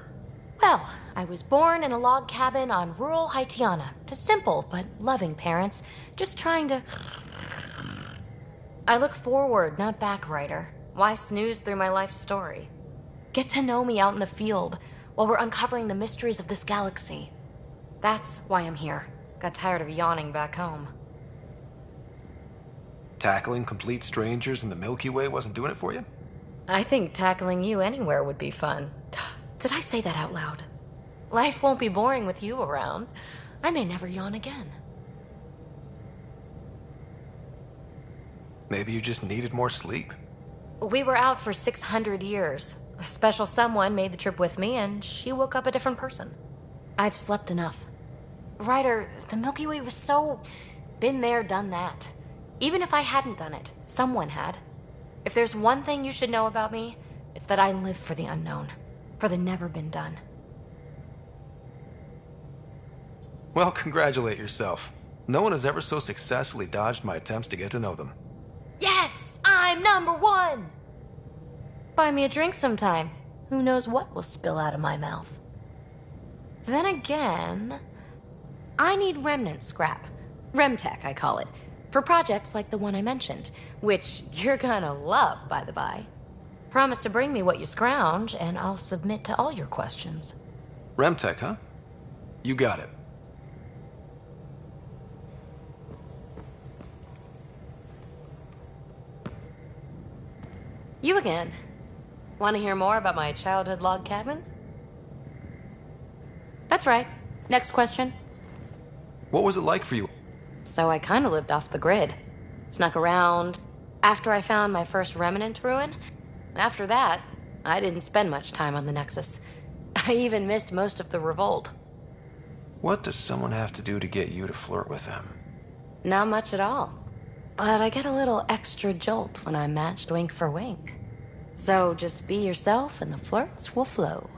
Well, I was born in a log cabin on rural Haitiana to simple but loving parents, just trying to... I look forward, not back, Ryder. Why snooze through my life story? Get to know me out in the field while we're uncovering the mysteries of this galaxy. That's why I'm here. Got tired of yawning back home. Tackling complete strangers in the Milky Way wasn't doing it for you? I think tackling you anywhere would be fun. Did I say that out loud? Life won't be boring with you around. I may never yawn again. Maybe you just needed more sleep. We were out for 600 years. A special someone made the trip with me, and she woke up a different person. I've slept enough. Ryder, the Milky Way was so... been there, done that. Even if I hadn't done it, someone had. If there's one thing you should know about me, it's that I live for the unknown. For the never been done. Well, congratulate yourself. No one has ever so successfully dodged my attempts to get to know them. Yes! I'm #1! Buy me a drink sometime. Who knows what will spill out of my mouth. Then again, I need remnant scrap. Remtech, I call it. For projects like the one I mentioned, which you're gonna love, by the by. Promise to bring me what you scrounge, and I'll submit to all your questions. Remtech, huh? You got it. You again. Want to hear more about my childhood log cabin? That's right. Next question. What was it like for you? So I kind of lived off the grid. Snuck around. After I found my first remnant ruin, after that, I didn't spend much time on the Nexus. I even missed most of the revolt. What does someone have to do to get you to flirt with them? Not much at all. But I get a little extra jolt when I'm matched wink for wink. So just be yourself and the flirts will flow.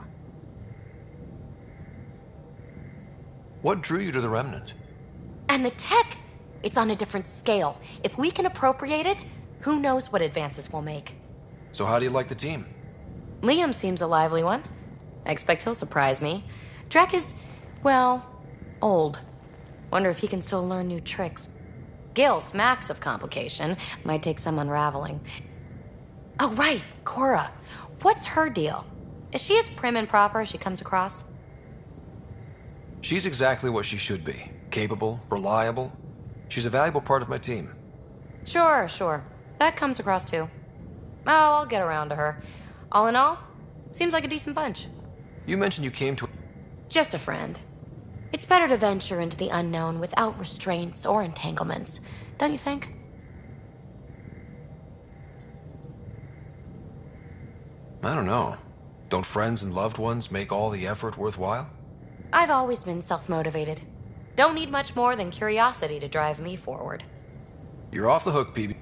What drew you to the Remnant? And the tech! It's on a different scale. If we can appropriate it, who knows what advances we'll make. So how do you like the team? Liam seems a lively one. I expect he'll surprise me. Drek is, well, old. Wonder if he can still learn new tricks. Gil smacks of complication. Might take some unraveling. Oh, right, Cora. What's her deal? Is she as prim and proper as she comes across? She's exactly what she should be. Capable, reliable. She's a valuable part of my team. Sure. That comes across too. Oh, I'll get around to her. All in all, seems like a decent bunch. You mentioned you came to... Just a friend. It's better to venture into the unknown without restraints or entanglements, don't you think? I don't know. Don't friends and loved ones make all the effort worthwhile? I've always been self-motivated. Don't need much more than curiosity to drive me forward. You're off the hook, PB.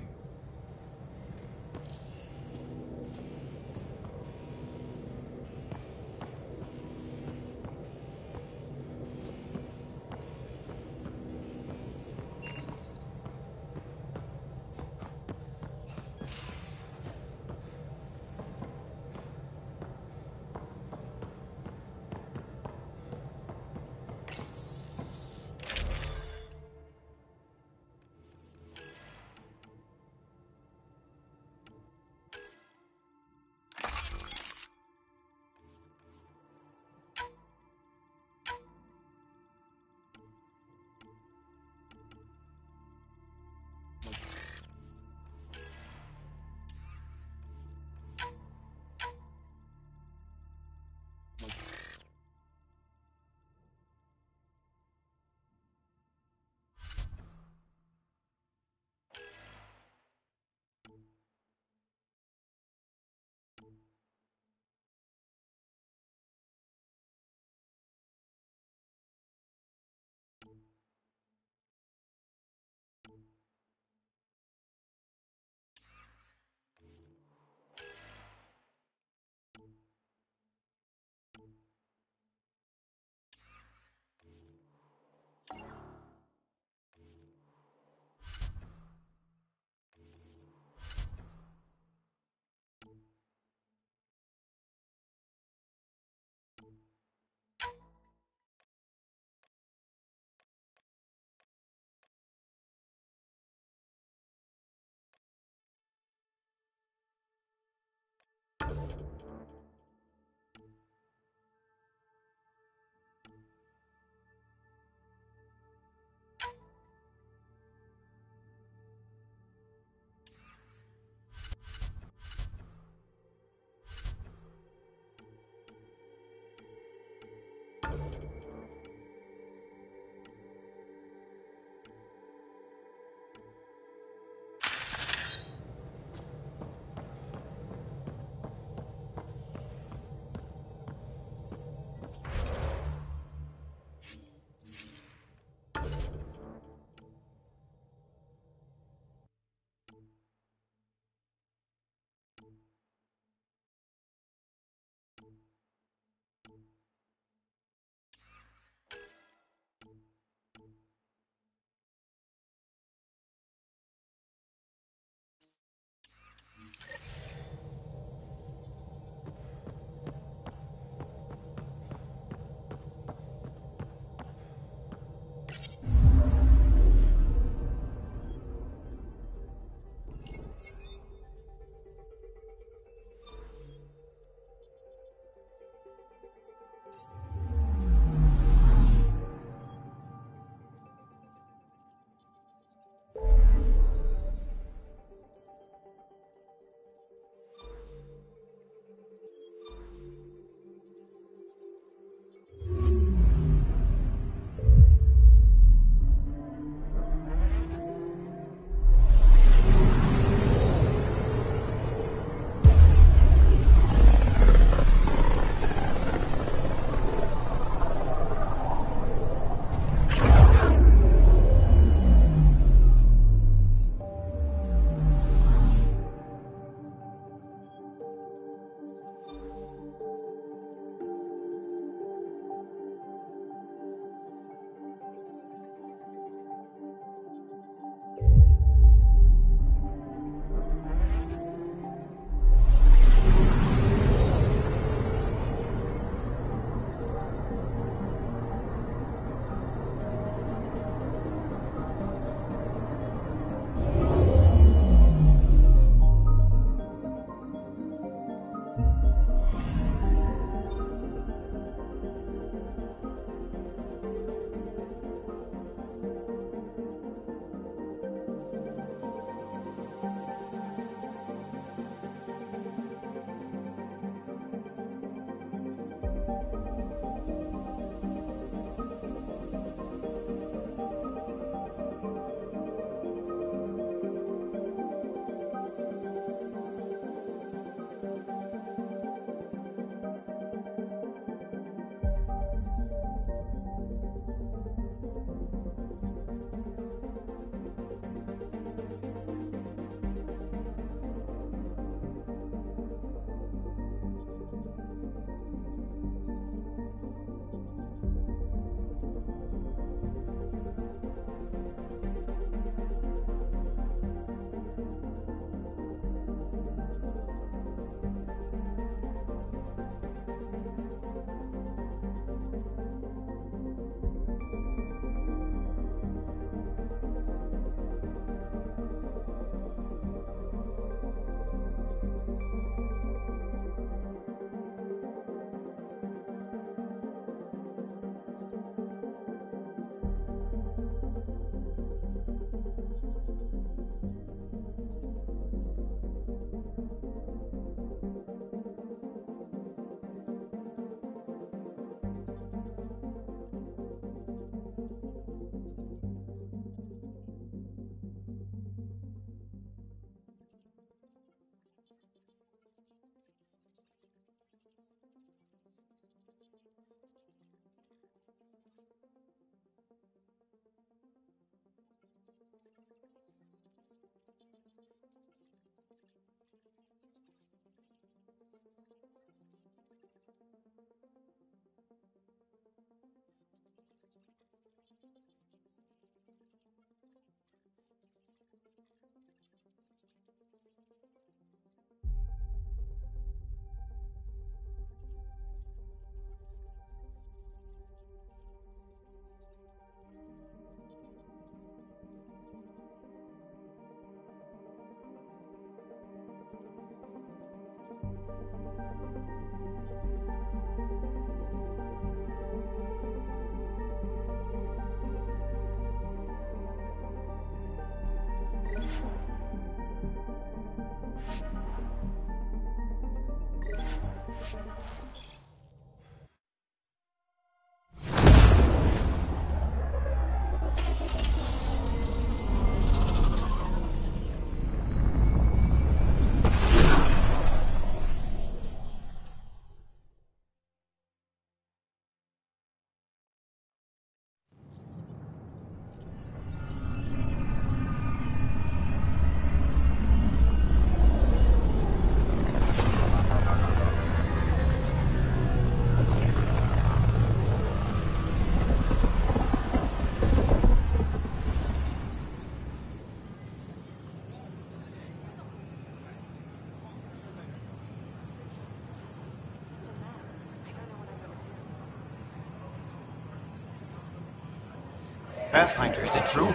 Pathfinder, is it true?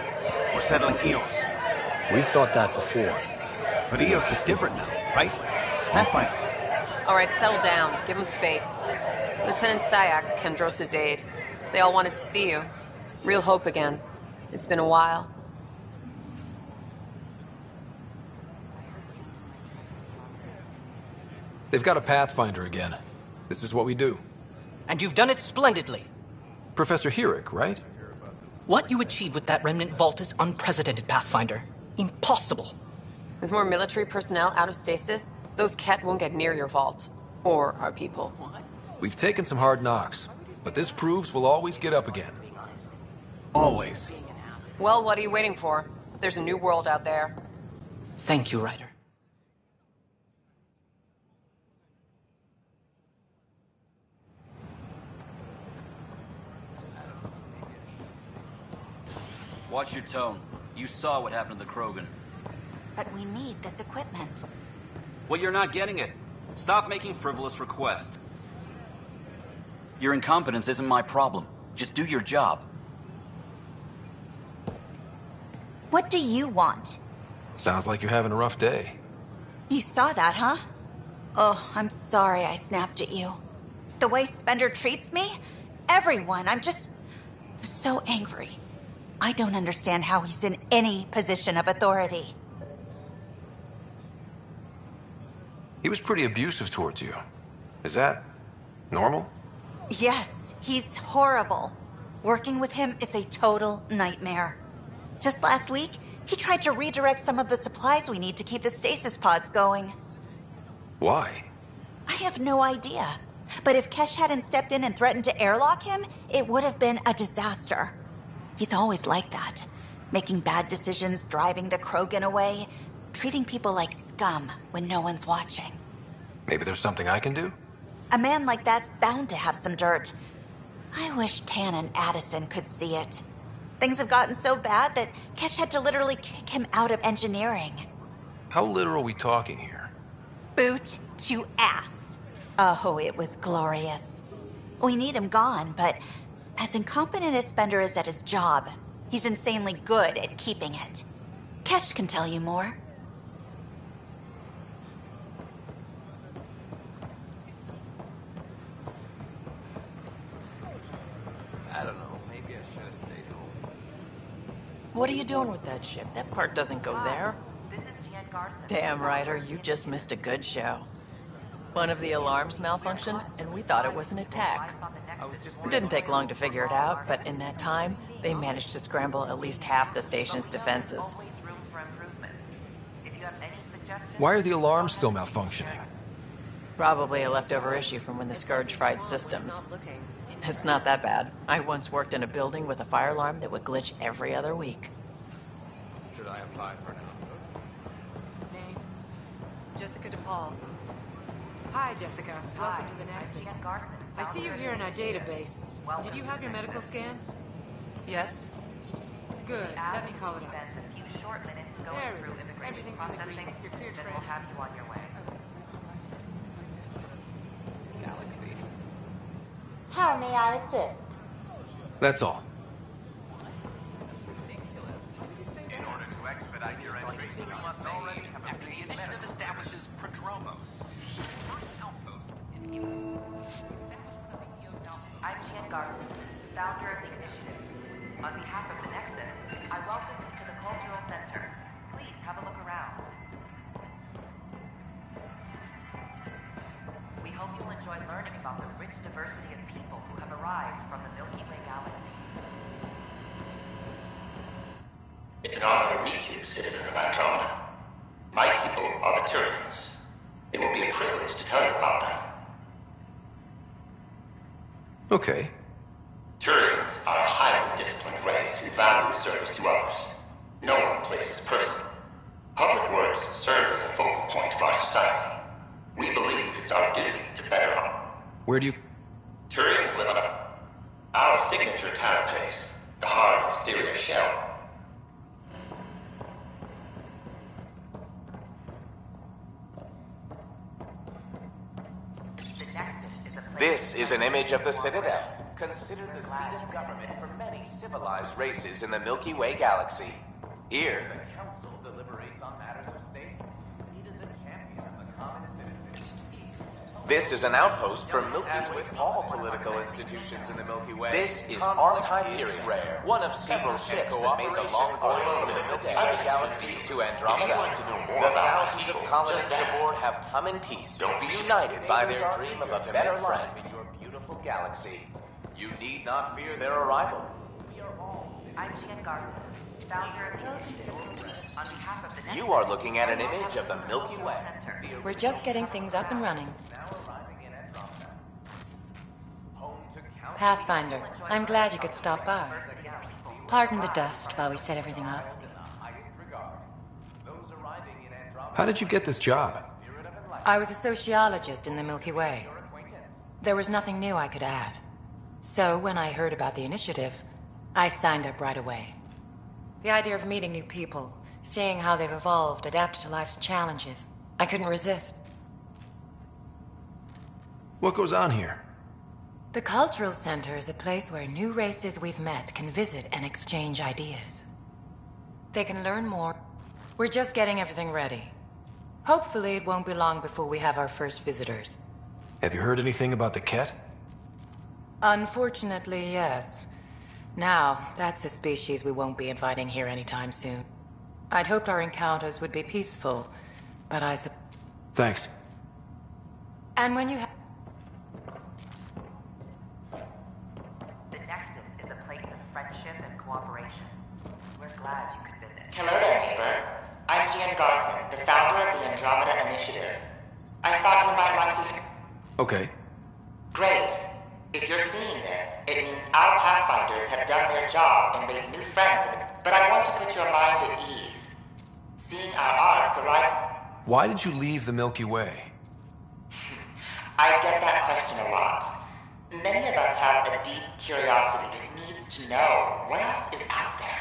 We're settling Eos. We've thought that before. But Eos is different now, right? Pathfinder. All right, settle down. Give him space. Lieutenant Sayak's Kendros' aide. They all wanted to see you. Real hope again. It's been a while. They've got a Pathfinder again. This is what we do. And you've done it splendidly. Professor Herrick, right? What you achieved with that remnant vault is unprecedented, Pathfinder. Impossible. With more military personnel out of stasis, those Ket won't get near your vault. Or our people. We've taken some hard knocks, but this proves we'll always get up again. Always. Well, what are you waiting for? There's a new world out there. Thank you, Ryder. Watch your tone. You saw what happened to the Krogan. But we need this equipment. Well, you're not getting it. Stop making frivolous requests. Your incompetence isn't my problem. Just do your job. What do you want? Sounds like you're having a rough day. You saw that, huh? Oh, I'm sorry I snapped at you. The way Spender treats me? Everyone, I'm so angry. I don't understand how he's in any position of authority. He was pretty abusive towards you. Is that normal? Yes, he's horrible. Working with him is a total nightmare. Just last week, he tried to redirect some of the supplies we need to keep the stasis pods going. Why? I have no idea. But if Kesh hadn't stepped in and threatened to airlock him, it would have been a disaster. He's always like that. Making bad decisions, driving the Krogan away, treating people like scum when no one's watching. Maybe there's something I can do? A man like that's bound to have some dirt. I wish Tan and Addison could see it. Things have gotten so bad that Kesh had to literally kick him out of engineering. How literal are we talking here? Boot to ass. Oh, it was glorious. We need him gone, but as incompetent as Spender is at his job, he's insanely good at keeping it. Kesh can tell you more. I don't know. Maybe I should have stayed home. What are you doing with that ship? That part doesn't go there. Damn, Ryder, you just missed a good show. One of the alarms malfunctioned, and we thought it was an attack. It didn't take long to figure it out, but in that time, they managed to scramble at least half the station's defenses. Why are the alarms still malfunctioning? Probably a leftover issue from when the Scourge fried systems. It's not that bad. I once worked in a building with a fire alarm that would glitch every other week. Should I apply for now? Name? Jessica DePaul. Hi, Jessica. Welcome to the Nexus. I see you're here in our database. Did you have your medical scan? Yes. Good. Let me call it up. There it is. Everything's in the green. You're clear trail. We'll have you on your way. How may I assist? That's all. In order to expedite your entry, you must already have the initiative establishes prodromos. First outpost, I'm Jan Garson, founder of the initiative. On behalf of the Nexus, I welcome you to the Cultural Center. Please have a look around. We hope you'll enjoy learning about the rich diversity of people who have arrived from the Milky Way galaxy. It's an honor to meet you, citizen of Andromeda. My people are the Turians. It will be a privilege to tell you about them. Okay. Turians are a highly disciplined race who value service to others. No one places person. Public works serve as a focal point of our society. We believe it's our duty to better up. Where do you... Turians live on our signature carapace, the hard exterior shell. This is an image of the Citadel, considered the seat of government for many civilized races in the Milky Way galaxy. Here, the Council deliberates on matters of state. It is a champion of the common citizen. This is an outpost for Milkies with all political institutions in the Milky Way. This is Archive Period Rare, one of several ships that made the long voyage from the Milky Way galaxy to Andromeda. The thousands of colonists aboard have come in peace, united by their dream of a better life in your beautiful galaxy. You need not fear their arrival. I'm Jan Garson, founder of the initiative. On behalf of the You are looking at an image of the Milky Way. We're just getting things up and running. Pathfinder, I'm glad you could stop by. Pardon the dust while we set everything up. How did you get this job? I was a sociologist in the Milky Way. There was nothing new I could add. So when I heard about the initiative, I signed up right away. The idea of meeting new people, seeing how they've evolved, adapted to life's challenges, I couldn't resist. What goes on here? The Cultural Center is a place where new races we've met can visit and exchange ideas. They can learn more. We're just getting everything ready. Hopefully it won't be long before we have our first visitors. Have you heard anything about the Ket? Unfortunately, yes. Now, that's a species we won't be inviting here anytime soon. I'd hoped our encounters would be peaceful, but Thanks. And when you The Nexus is a place of friendship and cooperation. We're glad you could visit. Hello there, neighbor. I'm Gian Garson, the founder of the Andromeda Initiative. I thought you might like to... Okay. Great. If you're seeing this, it means our Pathfinders have done their job and made new friends. But I want to put your mind at ease. Seeing our arcs arrive... Why did you leave the Milky Way? I get that question a lot. Many of us have a deep curiosity that needs to know what else is out there.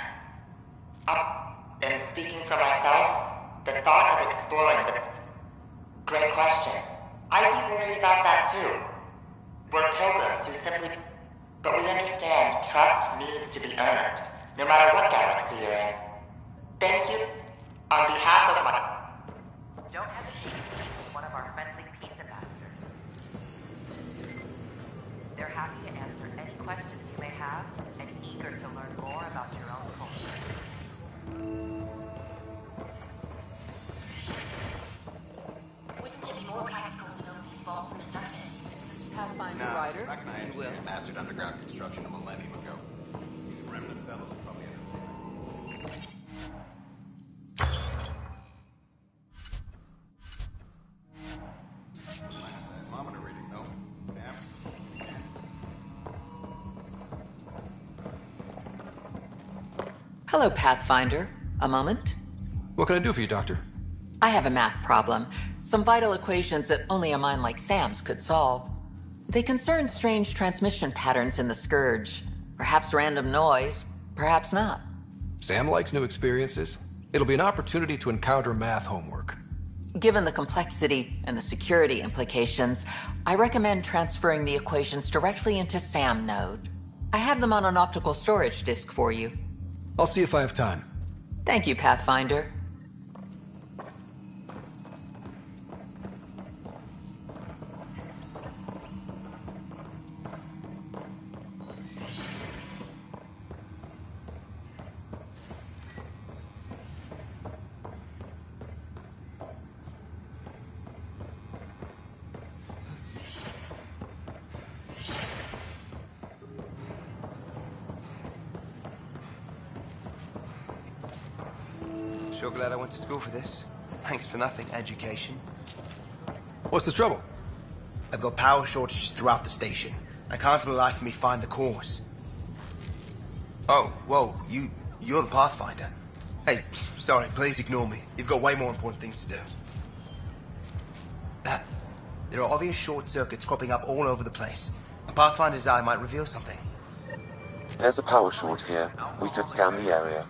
And speaking for myself, the thought of exploring the... Great question. I'd be worried about that too. We're pilgrims who simply... But we understand trust needs to be earned, no matter what galaxy you're in. Thank you on behalf of my... Don't hesitate to speak with one of our friendly peace ambassadors. They're happy to answer any questions you may have and eager to learn more about your own culture. Wouldn't it be more practical to build these vaults from the surface? Pathfinder Rider, if you will. Mastered underground construction a millennium ago. These remnant fellows will probably understand. Thermometer reading, though. Damn. Hello, Pathfinder. A moment? What can I do for you, Doctor? I have a math problem. Some vital equations that only a mind like Sam's could solve. They concern strange transmission patterns in the Scourge. Perhaps random noise, perhaps not. Sam likes new experiences. It'll be an opportunity to encounter math homework. Given the complexity and the security implications, I recommend transferring the equations directly into SAM node. I have them on an optical storage disk for you. I'll see if I have time. Thank you, Pathfinder. Sure glad I went to school for this. Thanks for nothing, education. What's the trouble? I've got power shortages throughout the station. I can't for the life of me find the cause. Oh, whoa, you're the Pathfinder. Hey, sorry, please ignore me. You've got way more important things to do. There are obvious short circuits cropping up all over the place. A Pathfinder's eye might reveal something. There's a power short here. We could scan the area.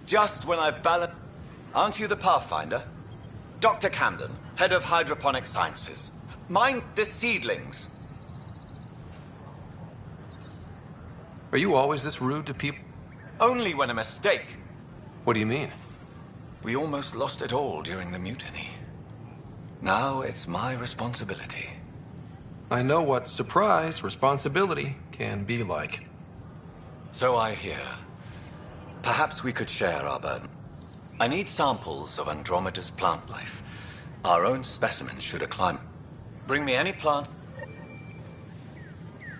Just when I've balanced... Aren't you the Pathfinder? Dr. Camden, head of hydroponic sciences. Mind the seedlings. Are you always this rude to people? Only when a mistake. What do you mean? We almost lost it all during the mutiny. Now it's my responsibility. I know what surprise responsibility can be like. So I hear. Perhaps we could share our burden. I need samples of Andromeda's plant life. Our own specimens should acclimate. Bring me any plant.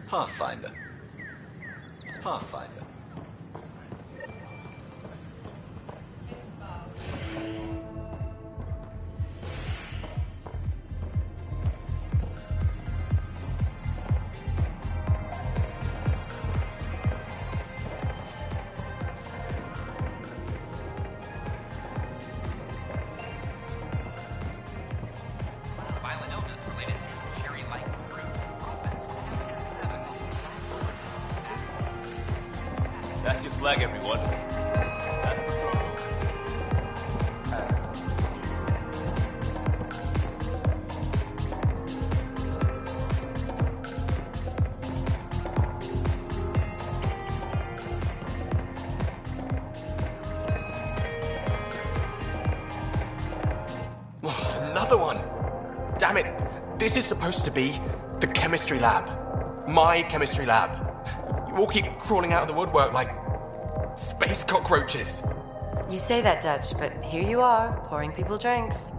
Pathfinder. Pathfinder. That's your flag, everyone. That's patrol. Another one! Damn it! This is supposed to be the chemistry lab. My chemistry lab. You all keep crawling out of the woodwork like space cockroaches. You say that, Dutch, but here you are, pouring people drinks.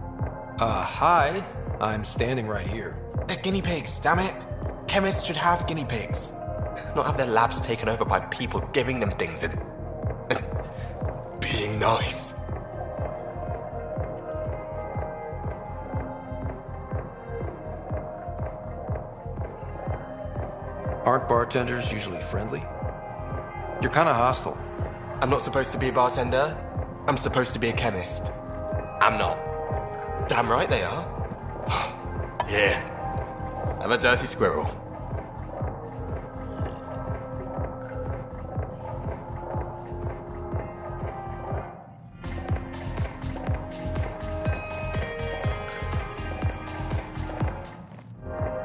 Hi. I'm standing right here. They're guinea pigs, damn it. Chemists should have guinea pigs. Not have their labs taken over by people giving them things and being nice. Aren't bartenders usually friendly? You're kind of hostile. I'm not supposed to be a bartender. I'm supposed to be a chemist. I'm not. Damn right they are. Yeah. I'm a dirty squirrel.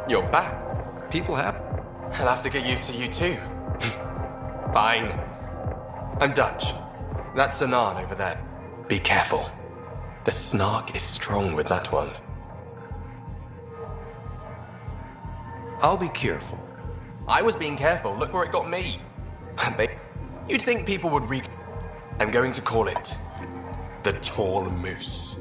You're back. People have... I'll have to get used to you too. Fine. I'm Dutch. That's Anan over there. Be careful. The snark is strong with that one. I'll be careful. I was being careful. Look where it got me. You'd think people would I'm going to call it the Tall Moose.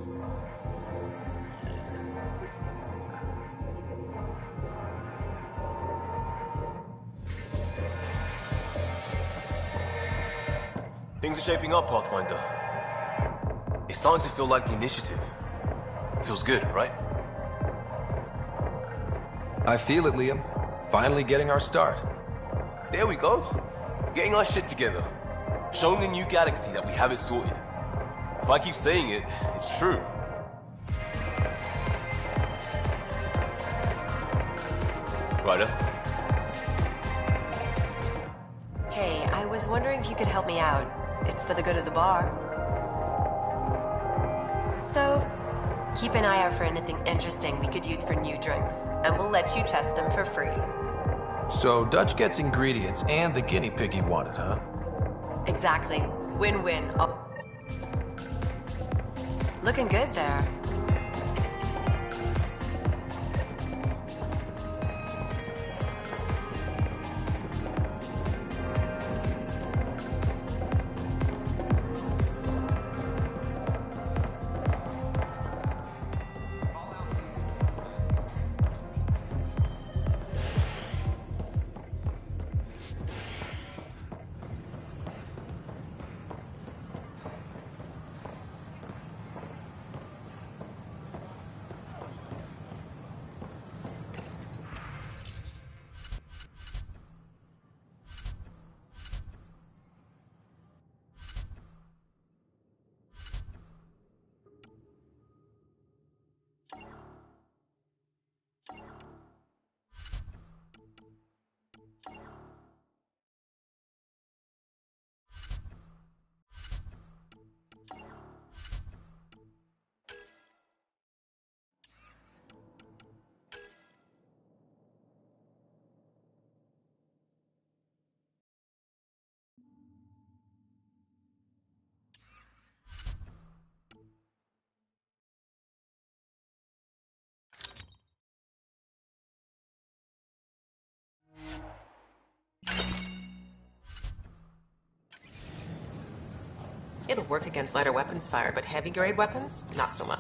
Things are shaping up, Pathfinder. It's starting to feel like the initiative. Feels good, right? I feel it, Liam. Finally getting our start. There we go. Getting our shit together. showing the new galaxy that we have it sorted. If I keep saying it, it's true. Ryder? Hey, I was wondering if you could help me out. It's for the good of the bar. So, keep an eye out for anything interesting we could use for new drinks, and we'll let you test them for free. So Dutch gets ingredients and the guinea pig he wanted, huh? Exactly. Win-win. Looking good there. It'll work against lighter weapons fire, but heavy-grade weapons? Not so much.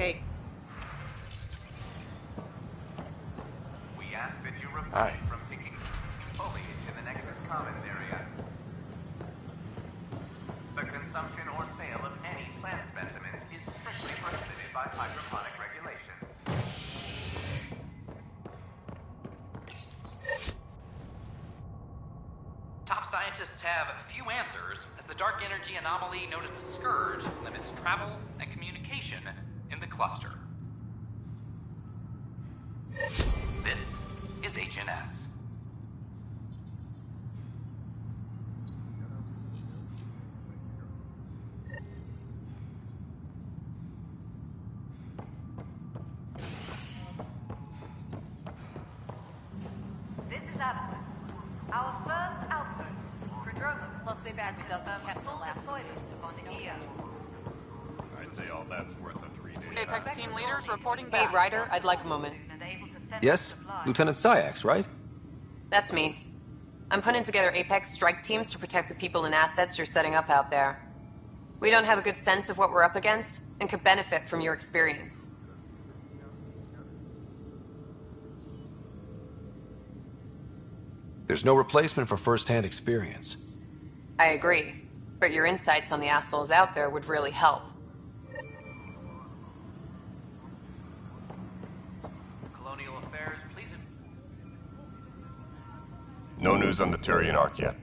Hey. We ask that you refrain Hi. from picking foliage in the Nexus Commons area. The consumption or sale of any plant specimens is strictly prohibited by hydroponic regulations. Top scientists have few answers, as the dark energy anomaly known as the Scourge limits travel and communication in the cluster. This is HNS. This is Abaddon. Our first outpost, Prodromos. Plus they've added a dozen chemical labs on the EO. I'd say all that's worth a 3-day. Apex team leaders reporting back. Hey, Ryder, I'd like a moment. Yes? Lieutenant Syax, right? That's me. I'm putting together Apex strike teams to protect the people and assets you're setting up out there. We don't have a good sense of what we're up against, and could benefit from your experience. There's no replacement for first-hand experience. I agree, but your insights on the assholes out there would really help. Colonial Affairs, please. No news on the Turian Ark yet.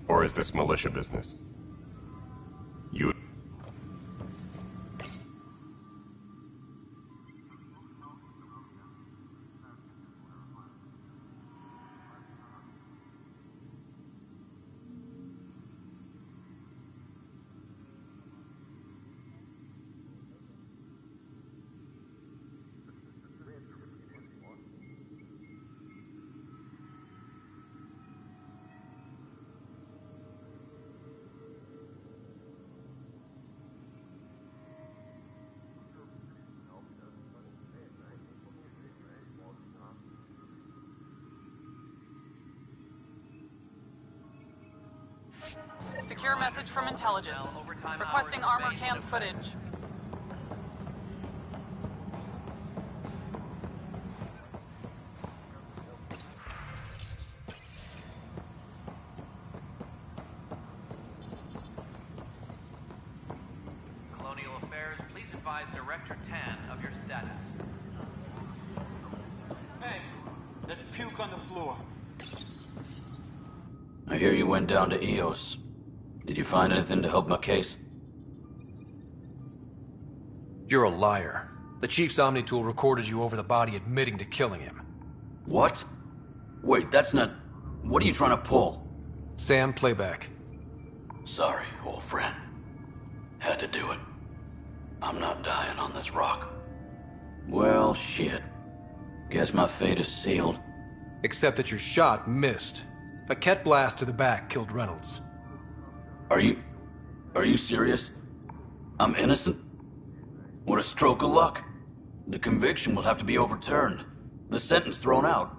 Or is this militia business? You... Secure message from intelligence. Requesting armor cam footage. Colonial Affairs, please advise Director Tan of your status. Hey, there's puke on the floor. I hear you went down to EOS. Did you find anything to help my case? You're a liar. The Chief's Omni tool recorded you over the body admitting to killing him. What? Wait, that's not... What are you trying to pull? Sam, playback. Sorry, old friend. Had to do it. I'm not dying on this rock. Well, shit. Guess my fate is sealed. Except that your shot missed. A Ket blast to the back killed Reynolds. Are you serious? I'm innocent? What a stroke of luck. The conviction will have to be overturned. The sentence thrown out.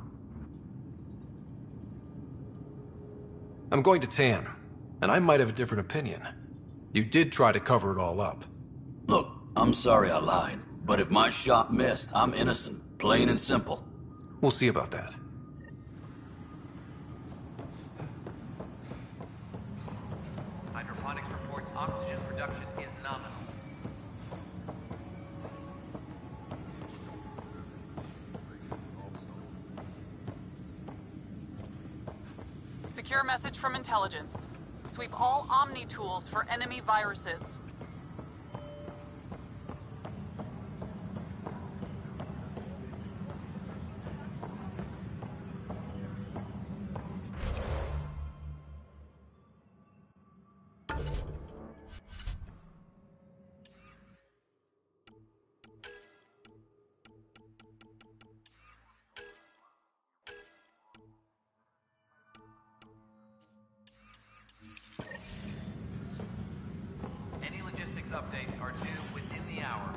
I'm going to Tan, and I might have a different opinion. You did try to cover it all up. Look, I'm sorry I lied, but if my shot missed, I'm innocent. Plain and simple. We'll see about that. Hydroponics reports oxygen production is nominal. Secure message from intelligence. Sweep all Omni tools for enemy viruses. Any logistics updates are due within the hour.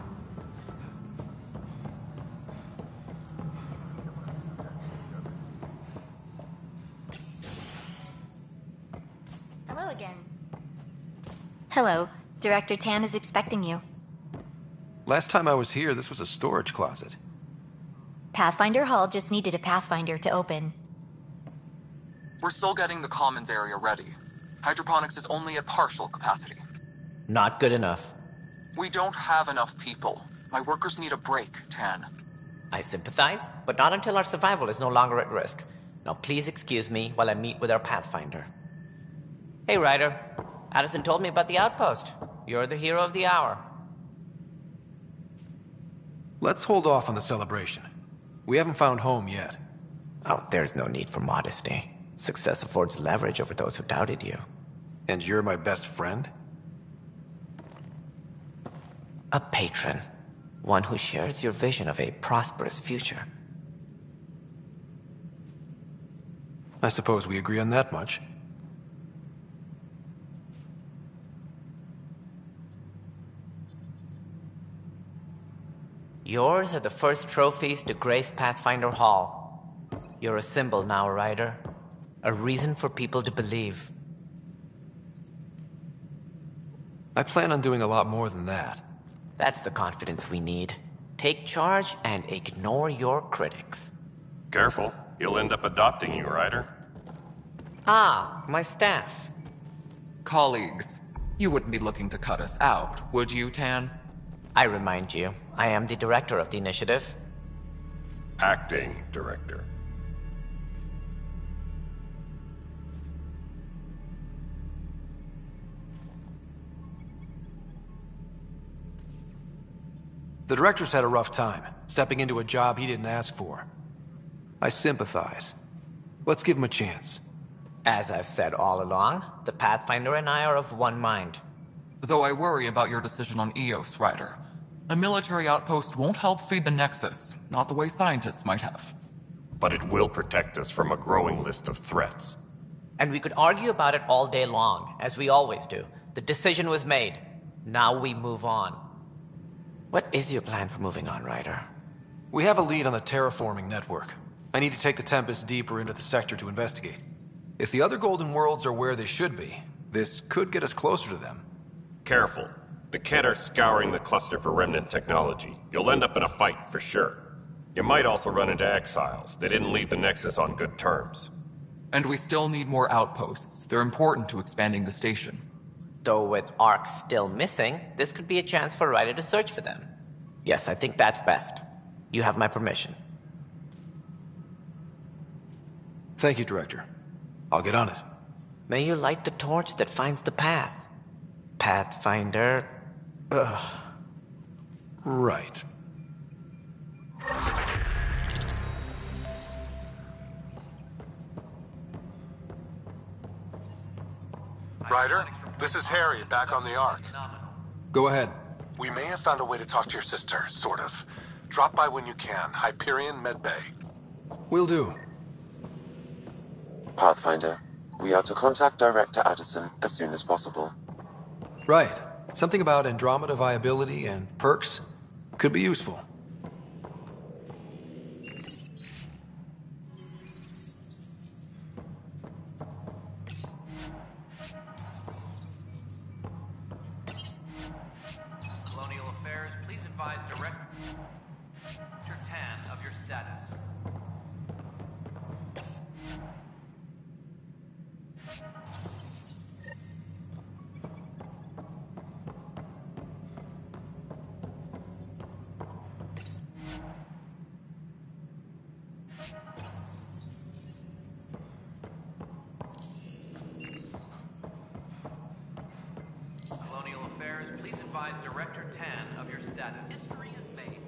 Hello again. Hello. Director Tan is expecting you. Last time I was here, this was a storage closet. Pathfinder Hall just needed a Pathfinder to open. We're still getting the commons area ready. Hydroponics is only at partial capacity. Not good enough. We don't have enough people. My workers need a break, Tan. I sympathize, but not until our survival is no longer at risk. Now please excuse me while I meet with our Pathfinder. Hey, Ryder. Addison told me about the outpost. You're the hero of the hour. Let's hold off on the celebration. We haven't found home yet. Oh, there's no need for modesty. Success affords leverage over those who doubted you. And you're my best friend? A patron. One who shares your vision of a prosperous future. I suppose we agree on that much. Yours are the first trophies to grace Pathfinder Hall. You're a symbol now, Ryder. A reason for people to believe. I plan on doing a lot more than that. That's the confidence we need. Take charge and ignore your critics. Careful, he'll end up adopting you, Ryder. Ah, my staff. Colleagues, you wouldn't be looking to cut us out, would you, Tan? I remind you, I am the director of the initiative. Acting director. The director's had a rough time, stepping into a job he didn't ask for. I sympathize. Let's give him a chance. As I've said all along, the Pathfinder and I are of one mind. Though I worry about your decision on EOS, Ryder. A military outpost won't help feed the Nexus, not the way scientists might have. But it will protect us from a growing list of threats. And we could argue about it all day long, as we always do. The decision was made. Now we move on. What is your plan for moving on, Ryder? We have a lead on the terraforming network. I need to take the Tempest deeper into the sector to investigate. If the other Golden Worlds are where they should be, This could get us closer to them. Careful. The Kett are scouring the cluster for remnant technology. You'll end up in a fight, for sure. You might also run into exiles. They didn't leave the Nexus on good terms. And we still need more outposts. They're important to expanding the station. Though with Ark still missing, this could be a chance for Ryder to search for them. Yes, I think that's best. You have my permission. Thank you, Director. I'll get on it. May you light the torch that finds the path. Pathfinder... Ugh. Right. Ryder, this is Harry, back on the Ark. Go ahead. We may have found a way to talk to your sister, sort of. Drop by when you can. Hyperion Medbay. Will do. Pathfinder, we are to contact Director Addison as soon as possible. Right. Something about Andromeda viability and perks could be useful. Colonial Affairs, please advise Director Tan of your status. Colonial Affairs, please advise Director Tan of your status. History is made.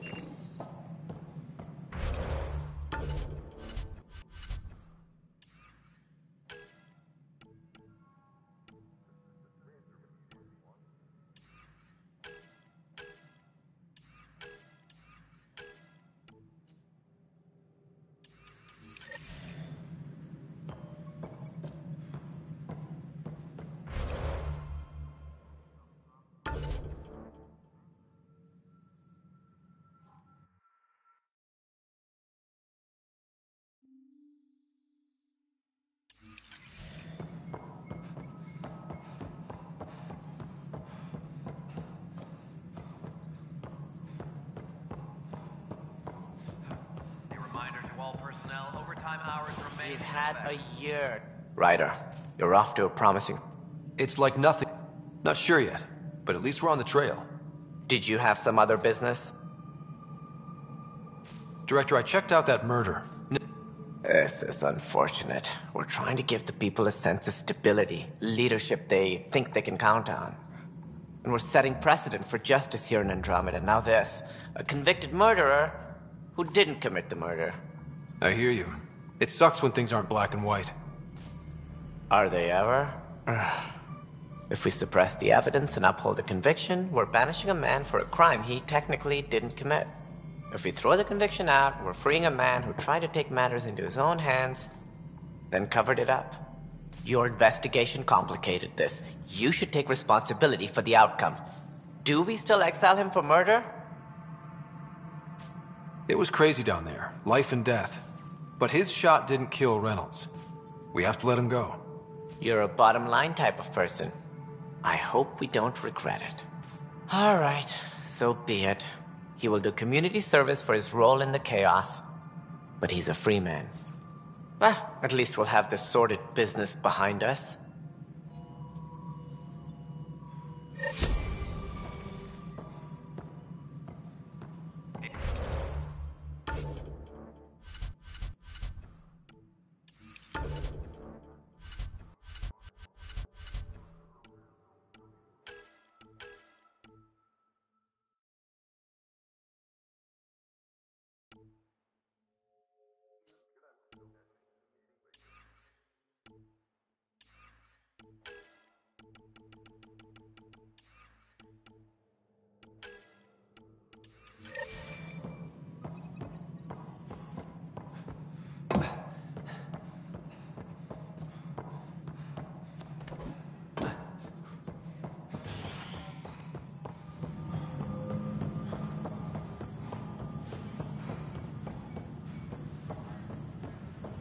A reminder to all personnel, overtime hours remain. You've had a year. Ryder, you're off to a promising... It's like nothing. Not sure yet, but at least we're on the trail. Did you have some other business? Director, I checked out that murder. This is unfortunate. We're trying to give the people a sense of stability, leadership they think they can count on. And we're setting precedent for justice here in Andromeda. Now this, a convicted murderer who didn't commit the murder. I hear you. It sucks when things aren't black and white. Are they ever? If we suppress the evidence and uphold the conviction, we're banishing a man for a crime he technically didn't commit. If we throw the conviction out, we're freeing a man who tried to take matters into his own hands, then covered it up. Your investigation complicated this. You should take responsibility for the outcome. Do we still exile him for murder? It was crazy down there, life and death. But his shot didn't kill Reynolds. We have to let him go. You're a bottom line type of person. I hope we don't regret it. All right, so be it. He will do community service for his role in the chaos. But he's a free man. Well, at least we'll have the sordid business behind us.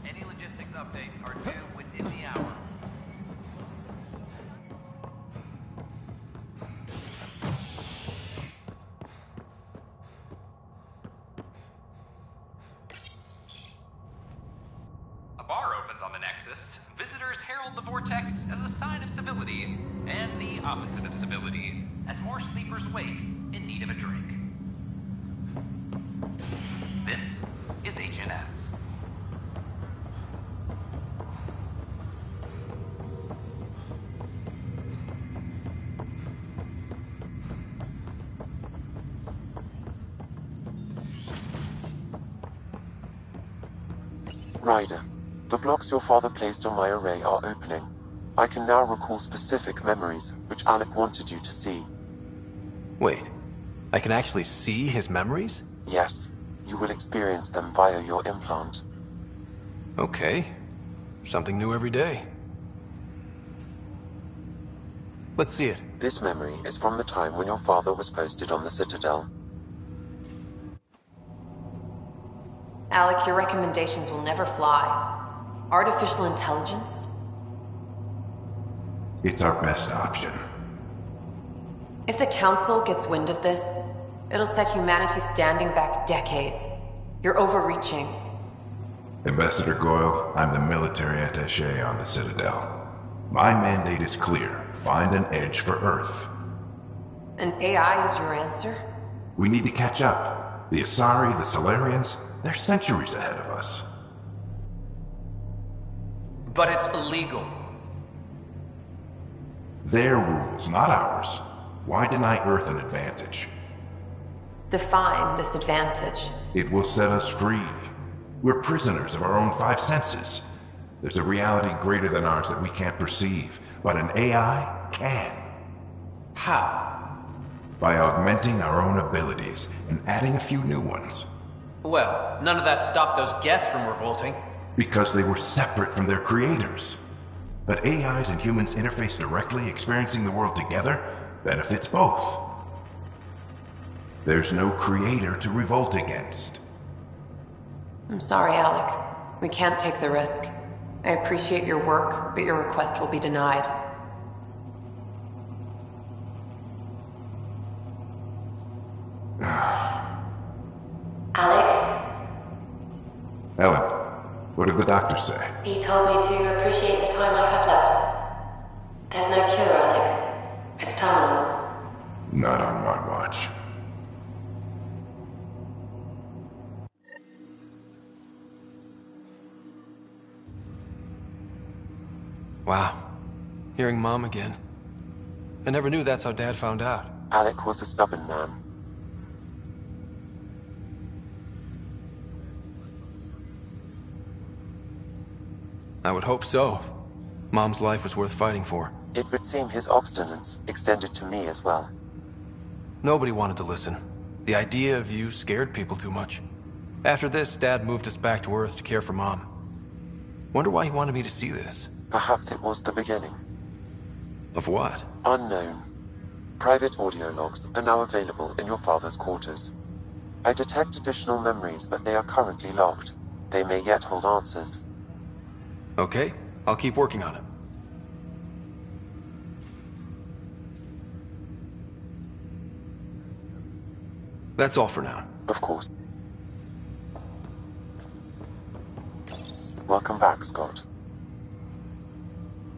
Any logistics updates are due within the hour. Nexus, visitors herald the vortex as a sign of civility, and the opposite of civility, as more sleepers wake in need of a drink. This is HNS. Ryder, the blocks your father placed on my array are opening. I can now recall specific memories, which Alec wanted you to see. Wait, I can actually see his memories? Yes, you will experience them via your implant. Okay. Something new every day. Let's see it. This memory is from the time when your father was posted on the Citadel. Alec, your recommendations will never fly. Artificial intelligence? It's our best option. If the Council gets wind of this, it'll set humanity standing back decades. You're overreaching. Ambassador Goyle, I'm the military attaché on the Citadel. My mandate is clear. Find an edge for Earth. And AI is your answer? We need to catch up. The Asari, the Solarians, they're centuries ahead of us. But it's illegal. Their rules, not ours. Why deny Earth an advantage? Define this advantage. It will set us free. We're prisoners of our own five senses. There's a reality greater than ours that we can't perceive, but an AI can. How? By augmenting our own abilities and adding a few new ones. Well, none of that stopped those Geth from revolting. Because they were separate from their creators. But AIs and humans interface directly, experiencing the world together, benefits both. There's no creator to revolt against. I'm sorry, Alec. We can't take the risk. I appreciate your work, but your request will be denied. Alec? Ellen, what did the doctor say? He told me to appreciate the time I have left. There's no cure, Alec. It's terminal. Not on my watch. Wow. Hearing Mom again. I never knew that's how Dad found out. Alec was a stubborn man. I would hope so. Mom's life was worth fighting for. It would seem his obstinance extended to me as well. Nobody wanted to listen. The idea of you scared people too much. After this, Dad moved us back to Earth to care for Mom. Wonder why he wanted me to see this. Perhaps it was the beginning. Of what? Unknown. Private audio logs are now available in your father's quarters. I detect additional memories, but they are currently locked. They may yet hold answers. Okay, I'll keep working on it. That's all for now. Of course. Welcome back, Scott.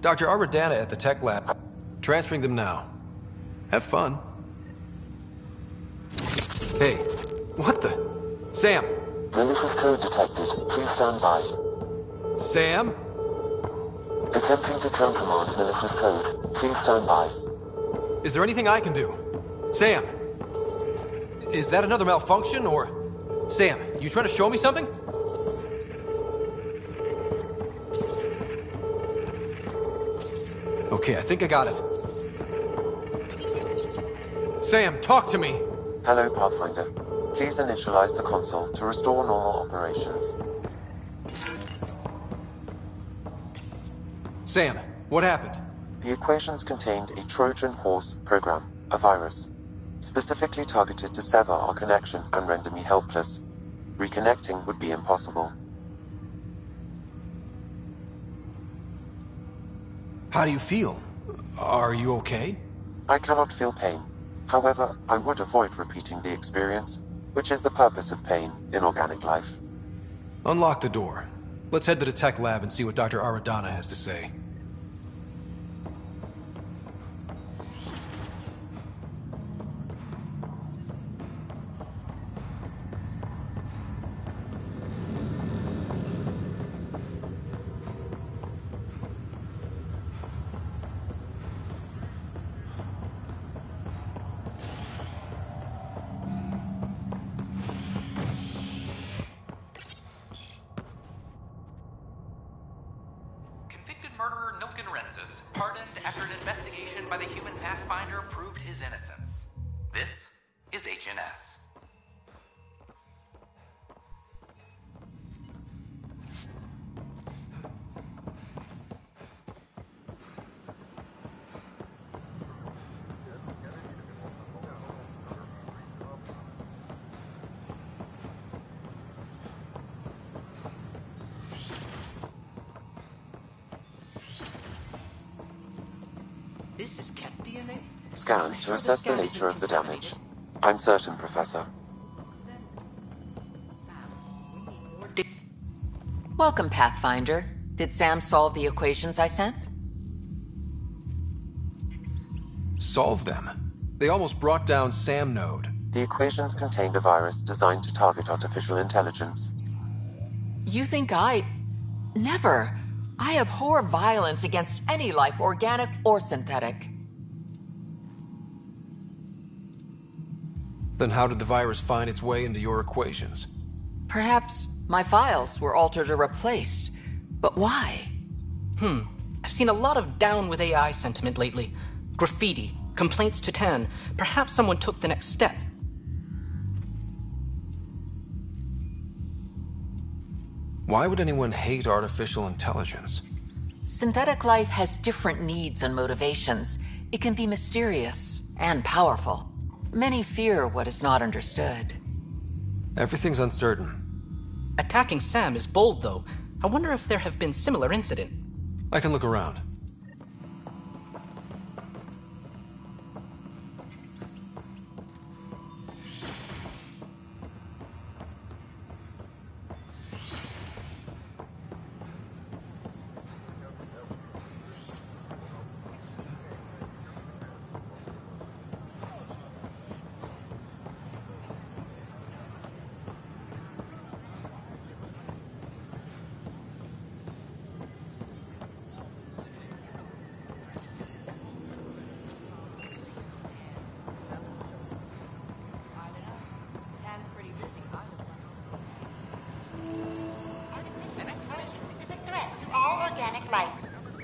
Dr. Arbordana at the tech lab. Transferring them now. Have fun. Hey, what the? Sam! Malicious code detected. Please stand by. Sam? Attempting to countermand malicious code. Please stand by. Is there anything I can do? Sam! Is that another malfunction, or... Sam, you trying to show me something? Okay, I think I got it. Sam, talk to me! Hello, Pathfinder. Please initialize the console to restore normal operations. Sam, what happened? The equations contained a Trojan horse program, a virus, specifically targeted to sever our connection and render me helpless. Reconnecting would be impossible. How do you feel? Are you okay? I cannot feel pain. However, I would avoid repeating the experience, which is the purpose of pain in organic life. Unlock the door. Let's head to the tech lab and see what Dr. Aradana has to say. Murderer Nilken Rensis, pardoned after an investigation by the human Pathfinder proved his innocence. This is HNS. This is cat DNA? Scan to assess the nature of the damage. I'm certain, Professor. Welcome, Pathfinder. Did Sam solve the equations I sent? Solve them? They almost brought down Sam Node. The equations contained a virus designed to target artificial intelligence. You think I... Never. I abhor violence against any life, organic or synthetic. Then how did the virus find its way into your equations? Perhaps my files were altered or replaced. But why? I've seen a lot of down with AI sentiment lately. Graffiti, complaints to 10. Perhaps someone took the next step. Why would anyone hate artificial intelligence? Synthetic life has different needs and motivations. It can be mysterious and powerful. Many fear what is not understood. Everything's uncertain. Attacking Sam is bold, though. I wonder if there have been similar incidents. I can look around.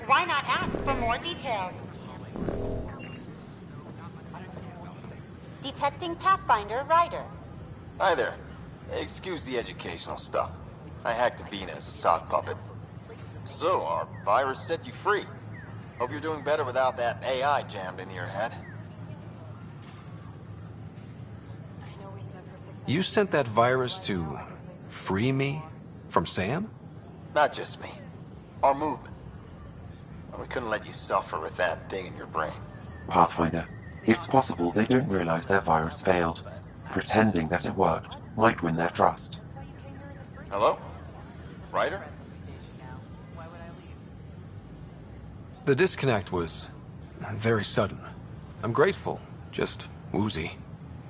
Why not ask for more details? Detecting Pathfinder Ryder. Hi there. Excuse the educational stuff. I hacked Avina as a sock puppet. So, our virus set you free. Hope you're doing better without that AI jammed into your head. You sent that virus to free me from Sam? Not just me. Our movement. We couldn't let you suffer with that thing in your brain. Pathfinder, it's possible they don't realize their virus failed. Pretending that it worked might win their trust. Hello? Ryder? The disconnect was very sudden. I'm grateful, just woozy.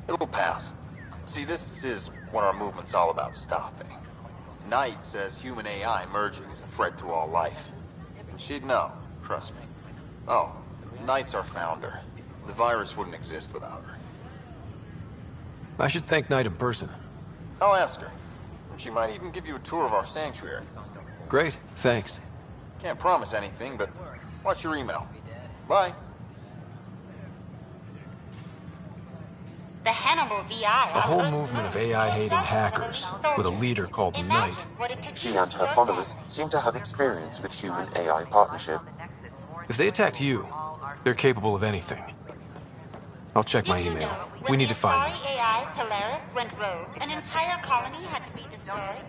It'll pass. See, this is what our movement's all about stopping. Knight says human AI merging is a threat to all life. And she'd know, trust me. Oh, Knight's our founder. The virus wouldn't exist without her. I should thank Knight in person. I'll ask her. She might even give you a tour of our sanctuary. Great, thanks. Can't promise anything, but watch your email. Bye. The Hannibal VI. A whole movement of AI-hating hackers, with a leader called Knight. She and her followers seem to have experience with human-AI partnership. If they attacked you, they're capable of anything. I'll check my email. We need to find them. When the AI Talaris went rogue, an entire colony had to be destroyed.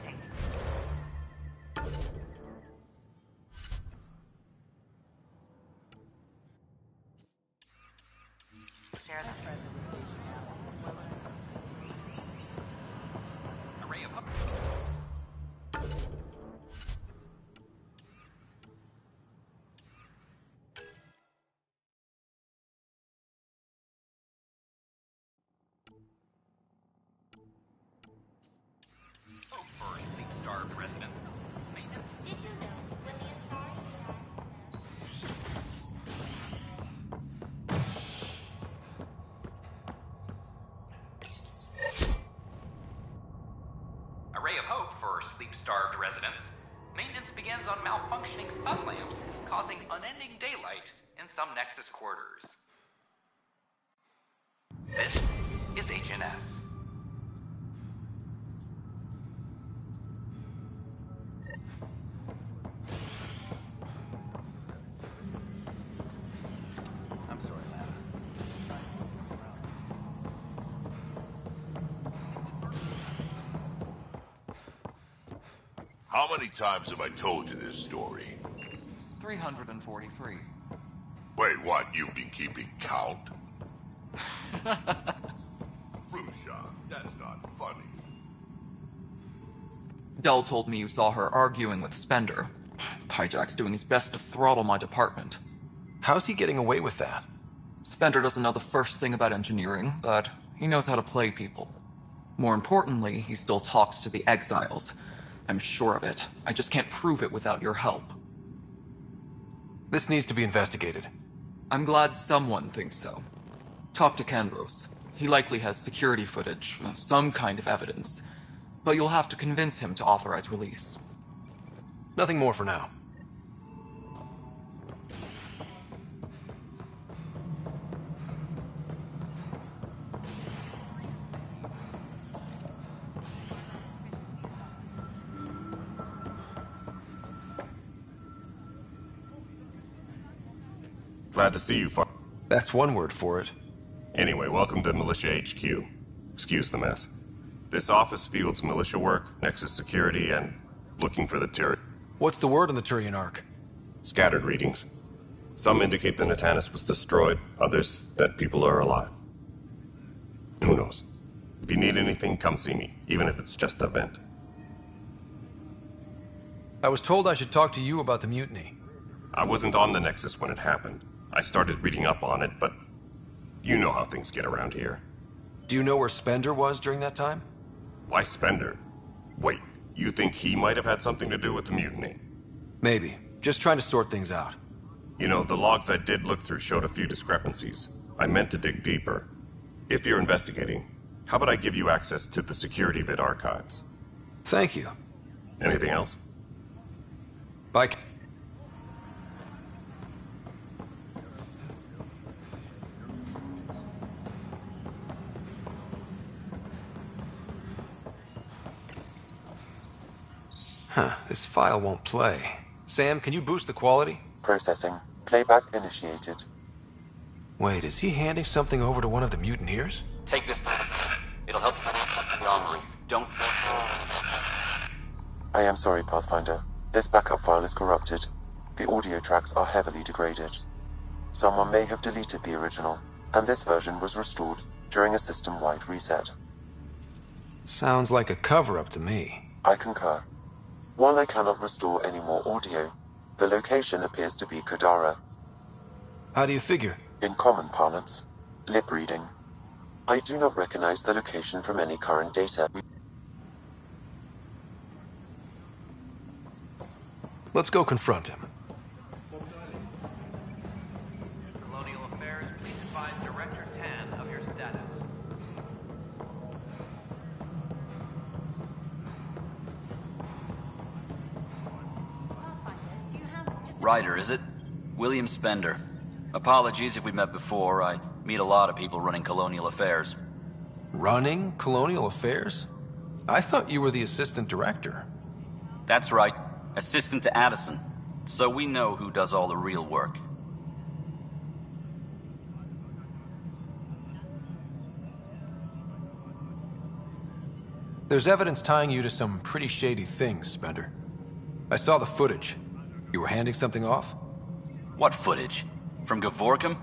sleep-starved residents, maintenance begins on malfunctioning sun lamps, causing unending daylight in some Nexus quarters. This is HNS. I'm sorry, How many times have I told you this story? 343. Wait, what? You've been keeping count? Rusha, that's not funny. Dell told me you saw her arguing with Spender. Pyjack's doing his best to throttle my department. How's he getting away with that? Spender doesn't know the first thing about engineering, but he knows how to play people. More importantly, he still talks to the exiles. I'm sure of it. I just can't prove it without your help. This needs to be investigated. I'm glad someone thinks so. Talk to Kandros. He likely has security footage, some kind of evidence. But you'll have to convince him to authorize release. Nothing more for now. Glad to see you, That's one word for it. Anyway, welcome to Militia HQ. Excuse the mess. This office fields militia work, Nexus security, and looking for the Turian. What's the word on the Turian Ark? Scattered readings. Some indicate the Natanus was destroyed, others that people are alive. Who knows? If you need anything, come see me, even if it's just a vent. I was told I should talk to you about the mutiny. I wasn't on the Nexus when it happened. I started reading up on it, but you know how things get around here. Do you know where Spender was during that time? Why Spender? Wait, you think he might have had something to do with the mutiny? Maybe. Just trying to sort things out. You know, the logs I did look through showed a few discrepancies. I meant to dig deeper. If you're investigating, how about I give you access to the security vid archives? Thank you. Anything else? Bye. Huh, this file won't play. Sam, can you boost the quality? Processing. Playback initiated. Wait, is he handing something over to one of the mutineers? Take this. It'll help you the armory. Don't... I am sorry, Pathfinder. This backup file is corrupted. The audio tracks are heavily degraded. Someone may have deleted the original, and this version was restored during a system-wide reset. Sounds like a cover-up to me. I concur. While I cannot restore any more audio, the location appears to be Kadara. How do you figure? In common parlance, lip reading. I do not recognize the location from any current data. Let's go confront him. Colonial Affairs, please advise Director Tan of your status. Ryder, is it? William Spender. Apologies if we met before. I meet a lot of people running Colonial Affairs. Running Colonial Affairs? I thought you were the assistant director. That's right. Assistant to Addison. So we know who does all the real work. There's evidence tying you to some pretty shady things, Spender. I saw the footage. You were handing something off? What footage? From Gavorkum?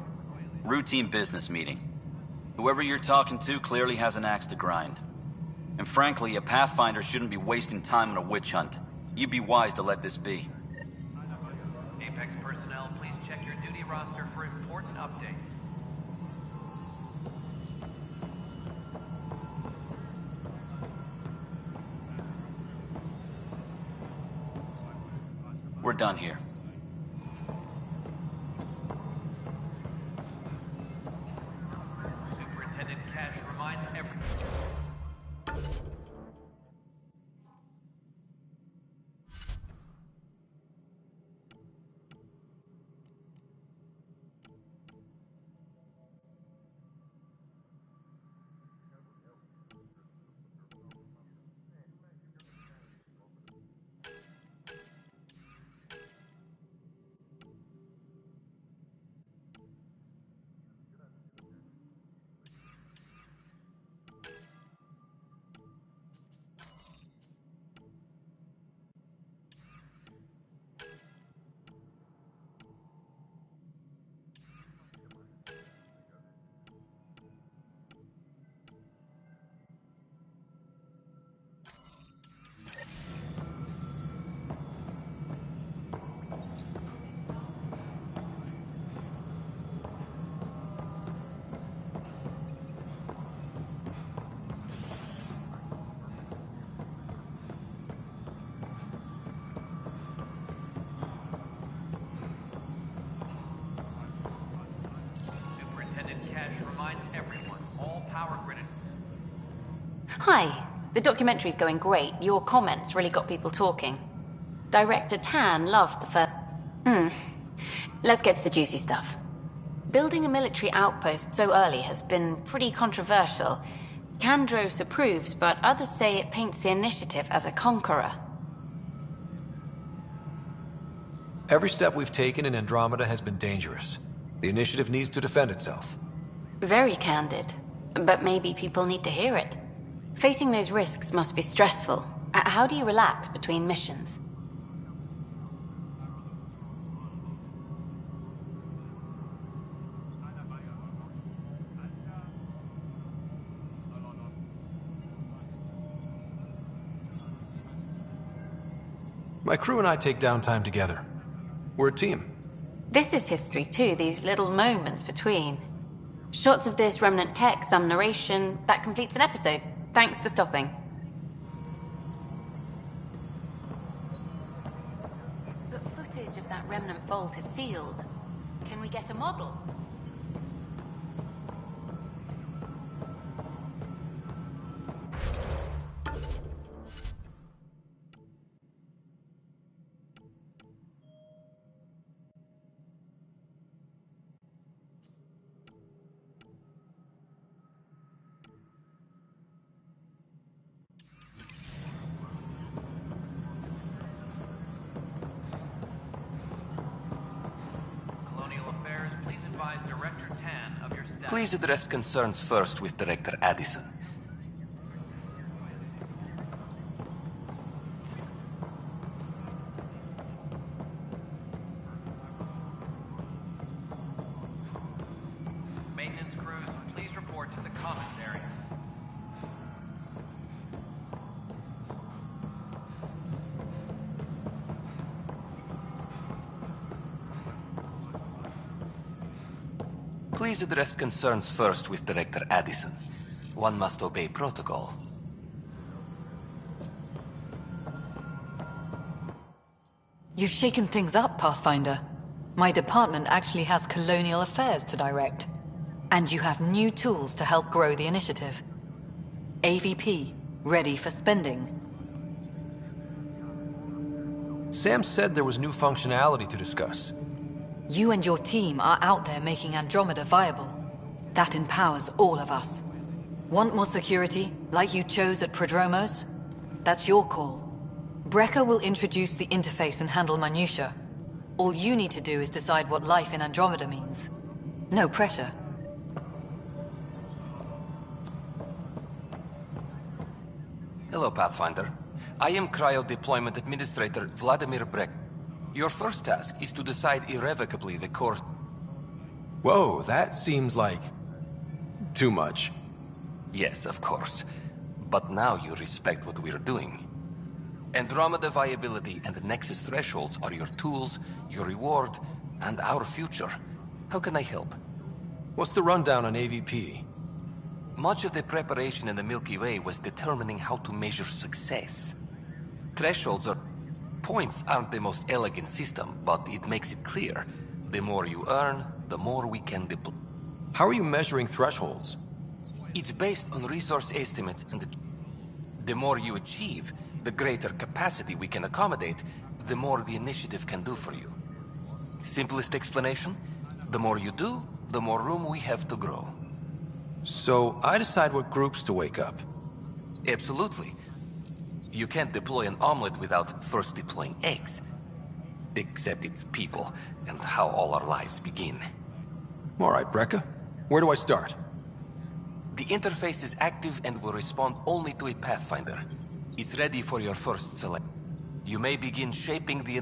Routine business meeting. Whoever you're talking to clearly has an axe to grind. And frankly, a Pathfinder shouldn't be wasting time on a witch hunt. You'd be wise to let this be. Apex personnel, please check your duty roster for important updates. We're done here. Superintendent Cash reminds everyone. reminds everyone, all power grid. Hi. The documentary's going great. Your comments really got people talking. Director Tan loved the first... Let's get to the juicy stuff. Building a military outpost so early has been pretty controversial. Kandros approves, but others say it paints the initiative as a conqueror. Every step we've taken in Andromeda has been dangerous. The initiative needs to defend itself. Very candid. But maybe people need to hear it. Facing those risks must be stressful. How do you relax between missions? My crew and I take downtime together. We're a team. This is history too, these little moments between. Shots of this remnant tech, some narration, that completes an episode. Thanks for stopping. But footage of that remnant vault is sealed. Can we get a model? Please address concerns first with Director Addison. Maintenance crews, please report to the commons area. Please address concerns first with Director Addison. One must obey protocol. You've shaken things up, Pathfinder. My department actually has colonial affairs to direct. And you have new tools to help grow the initiative. AVP, ready for spending. Sam said there was new functionality to discuss. You and your team are out there making Andromeda viable. That empowers all of us. Want more security, like you chose at Prodromos? That's your call. Brecker will introduce the interface and handle minutiae. All you need to do is decide what life in Andromeda means. No pressure. Hello, Pathfinder. I am Cryo Deployment Administrator Vladimir Breck. Your first task is to decide irrevocably the course... Whoa, that seems like... too much. Yes, of course. But now you respect what we're doing. Andromeda viability and the Nexus thresholds are your tools, your reward, and our future. How can I help? What's the rundown on AVP? Much of the preparation in the Milky Way was determining how to measure success. Thresholds are... Points aren't the most elegant system, but it makes it clear. The more you earn, the more we can deploy. How are you measuring thresholds? It's based on resource estimates, and the more you achieve, the greater capacity we can accommodate, the more the initiative can do for you. Simplest explanation? The more you do, the more room we have to grow. So I decide what groups to wake up? Absolutely. You can't deploy an omelet without first deploying eggs. Except it's people, and how all our lives begin. All right, Brecker. Where do I start? The interface is active and will respond only to a Pathfinder. It's ready for your first select. You may begin shaping the...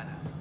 status.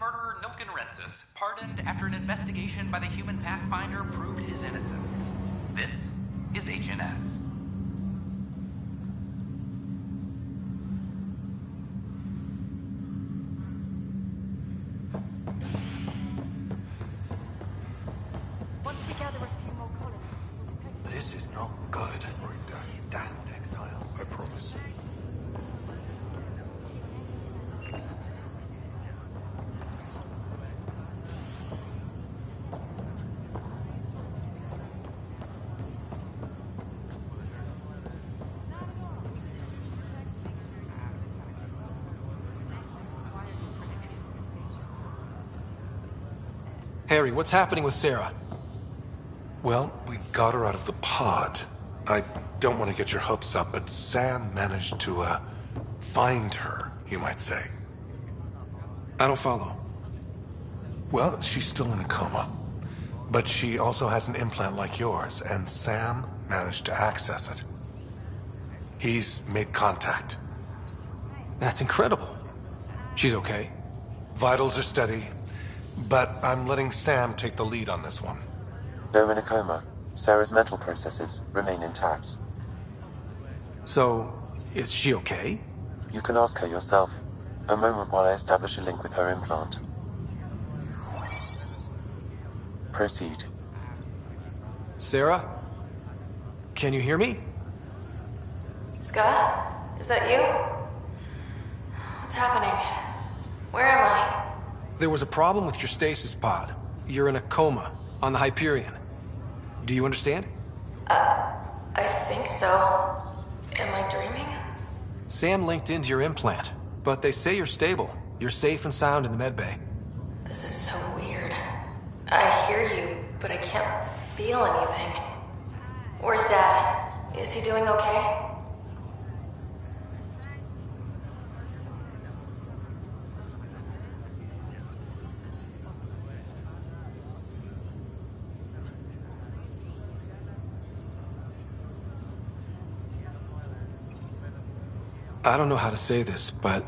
Murderer Nilkenrensis, pardoned after an investigation by the human Pathfinder proved his innocence. This is HNS. Once we gather a few more colonies, This is not good. Damned exiles. I promise. Harry, what's happening with Sarah? Well, we got her out of the pod. I don't want to get your hopes up, but Sam managed to, find her, you might say. I don't follow. Well, she's still in a coma. But she also has an implant like yours, and Sam managed to access it. He's made contact. That's incredible. She's okay. Vitals are steady, but I'm letting Sam take the lead on this one. Though in a coma, Sarah's mental processes remain intact. So, is she okay? You can ask her yourself. A moment while I establish a link with her implant. Proceed. Sarah? Can you hear me? Scott? Is that you? What's happening? Where am I? There was a problem with your stasis pod. You're in a coma on the Hyperion. Do you understand? I think so. Am I dreaming? Sam linked into your implant, but they say you're stable. You're safe and sound in the medbay. This is so weird. I hear you, but I can't feel anything. Where's Dad? Is he doing okay? I don't know how to say this, but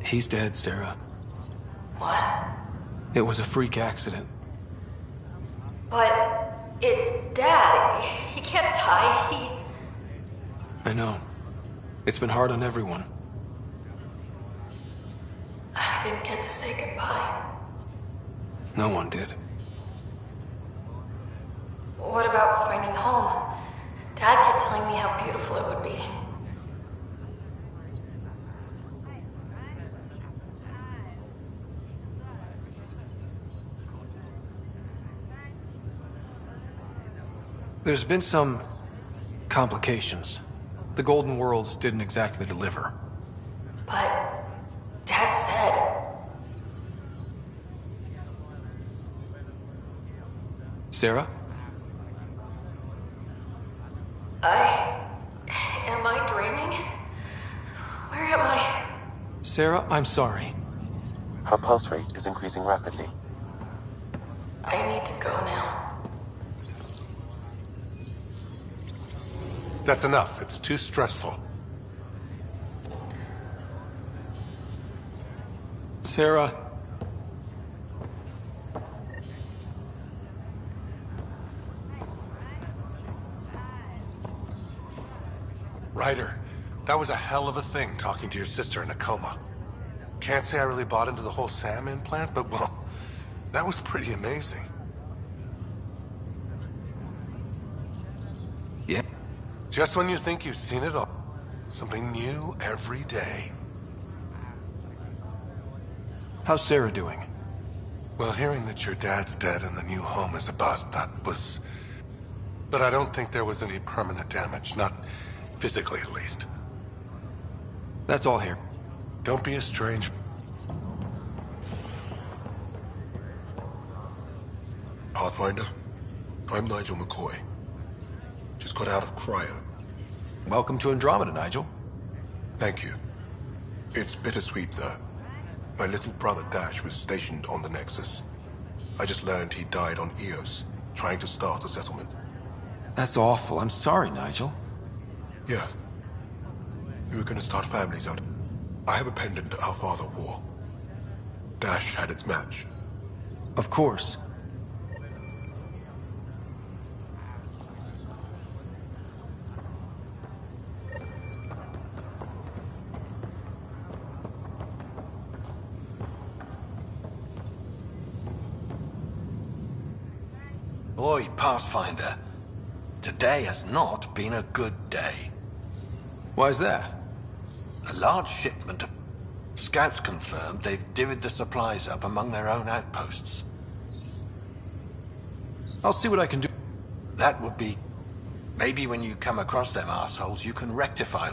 he's dead, Sarah. What? It was a freak accident. But it's Dad. He can't die. I know. It's been hard on everyone. I didn't get to say goodbye. No one did. What about finding home? Dad kept telling me how beautiful it would be. There's been some complications. The Golden Worlds didn't exactly deliver. But Dad said... Sarah? Am I dreaming? Where am I? Sarah, I'm sorry. Her pulse rate is increasing rapidly. I need to go now. That's enough. It's too stressful. Sarah. Ryder, that was a hell of a thing talking to your sister in a coma. Can't say I really bought into the whole Sam implant, but well, that was pretty amazing. Just when you think you've seen it all. Something new every day. How's Sarah doing? Well, hearing that your dad's dead and the new home is a bust, that was... But I don't think there was any permanent damage, not physically at least. That's all here. Don't be a stranger. Pathfinder, I'm Nigel McCoy. Just got out of cryo. Welcome to Andromeda, Nigel. Thank you. It's bittersweet, though. My little brother Dash was stationed on the Nexus. I just learned he died on Eos, trying to start a settlement. That's awful. I'm sorry, Nigel. Yeah. We were gonna start families out. I have a pendant our father wore. Dash had its match. Of course. Boy, Pathfinder, today has not been a good day. Why's that? A large shipment of... Scouts confirmed they've divvied the supplies up among their own outposts. I'll see what I can do. That would be... Maybe when you come across them assholes, you can rectify...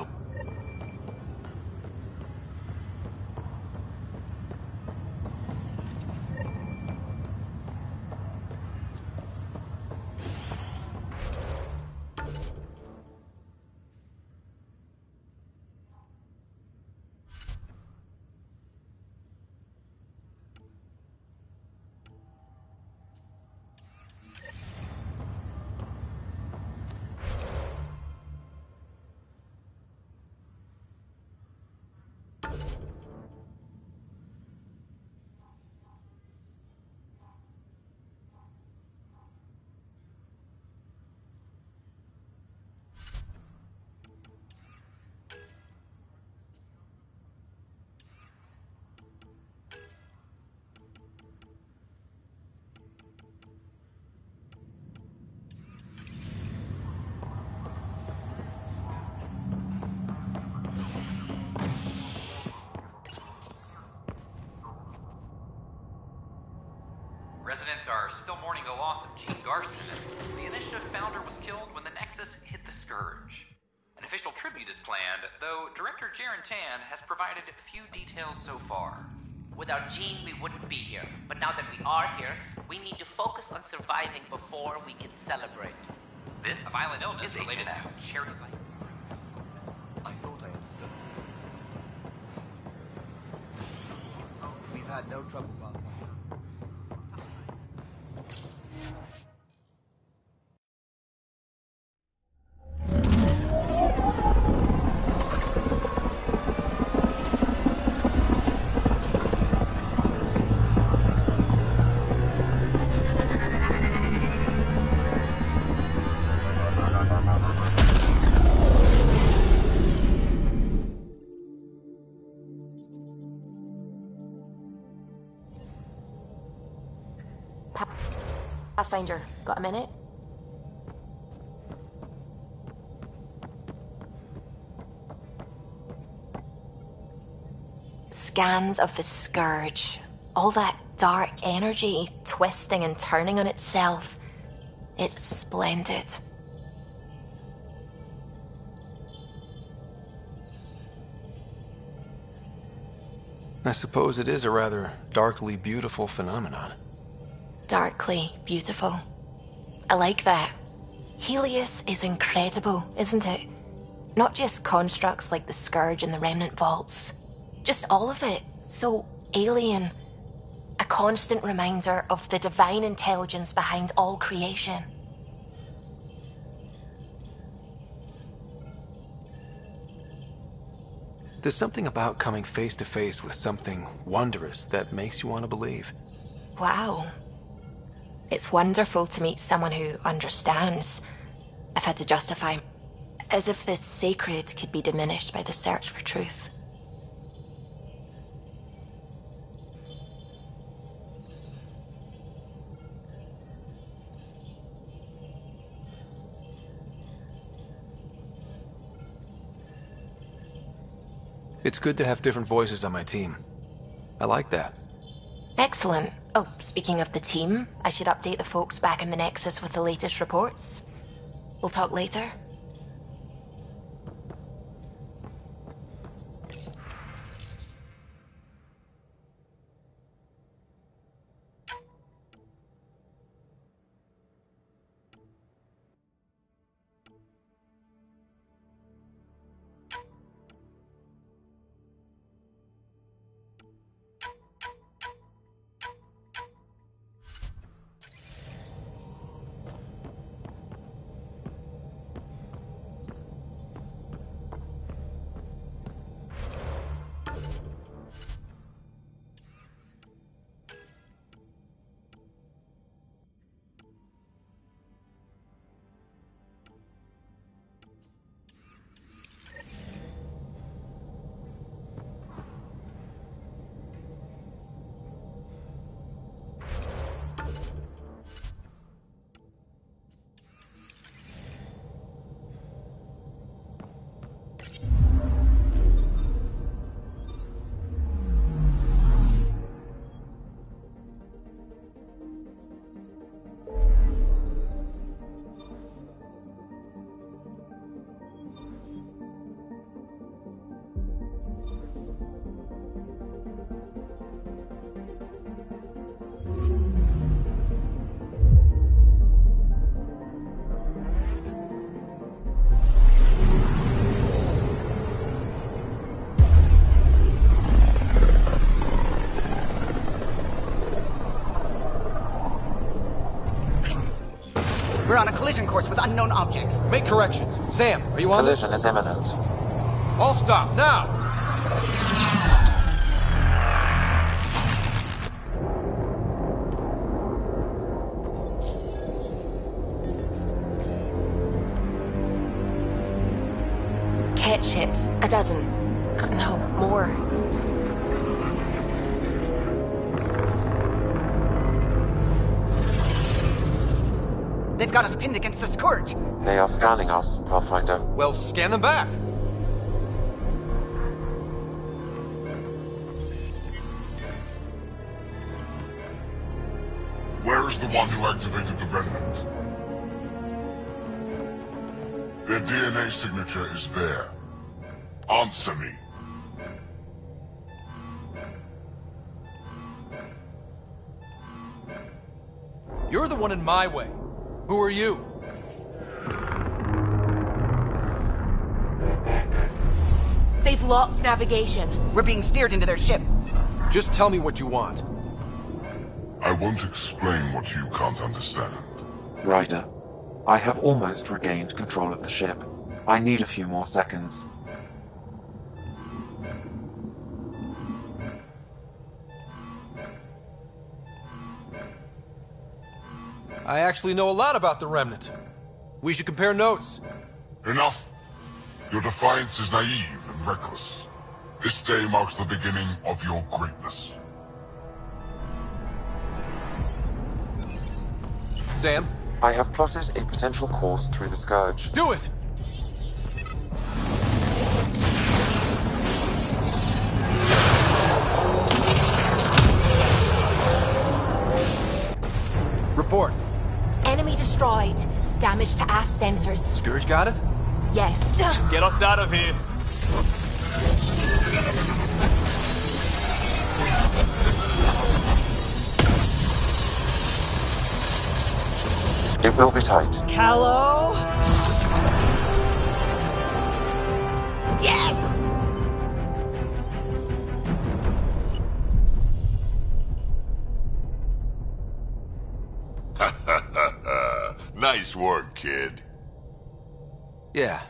Residents are still mourning the loss of Gene Garson. The initiative founder was killed when the Nexus hit the Scourge. An official tribute is planned, though Director Jaren Tan has provided few details so far. Without Gene, we wouldn't be here. But now that we are here, we need to focus on surviving before we can celebrate. This violent illness is related to charity life. I thought I understood. We've had no trouble, Pathfinder. Pathfinder, got a minute? Scans of the Scourge. All that dark energy twisting and turning on itself. It's splendid. I suppose it is a rather darkly beautiful phenomenon. Darkly beautiful. I like that. Helios is incredible, isn't it? Not just constructs like the Scourge and the Remnant Vaults. Just all of it. So alien. A constant reminder of the divine intelligence behind all creation. There's something about coming face to face with something wondrous that makes you want to believe. Wow. It's wonderful to meet someone who understands. I've had to justify, as if this sacred could be diminished by the search for truth. It's good to have different voices on my team. I like that. Excellent. Oh, speaking of the team, I should update the folks back in the Nexus with the latest reports. We'll talk later. We're on a collision course with unknown objects. Make corrections. Sam, are you on this? Collision is imminent. All stop, now! Ket ships. A dozen. No, more. They've got us pinned against the Scourge. They are scanning us, Pathfinder. Well, scan them back. Where is the one who activated the Remnant? Their DNA signature is there. Answer me. You're the one in my way. Who are you? They've lost navigation. We're being steered into their ship. Just tell me what you want. I won't explain what you can't understand. Ryder, I have almost regained control of the ship. I need a few more seconds. I actually know a lot about the Remnant. We should compare notes. Enough! Your defiance is naive and reckless. This day marks the beginning of your greatness. Sam? I have plotted a potential course through the Scourge. Do it! Report. Enemy destroyed. Damage to aft sensors. Scourge got it? Yes. Get us out of here. It will be tight. Callow? Yes! Nice work, kid. Yeah.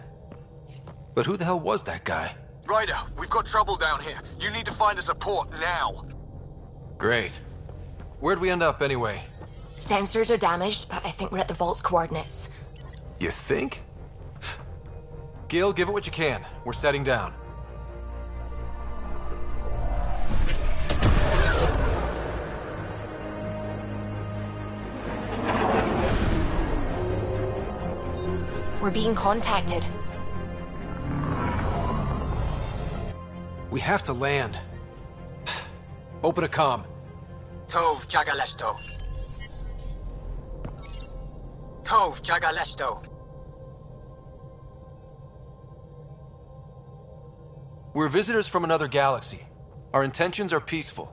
But who the hell was that guy? Ryder, we've got trouble down here. You need to find us a port now. Great. Where'd we end up anyway? Sensors are damaged, but I think we're at the vault's coordinates. You think? Gil, give it what you can. We're setting down. We're being contacted. We have to land. Open a comm. Tov Jagaleshto. Tov Jagaleshto. We're visitors from another galaxy. Our intentions are peaceful.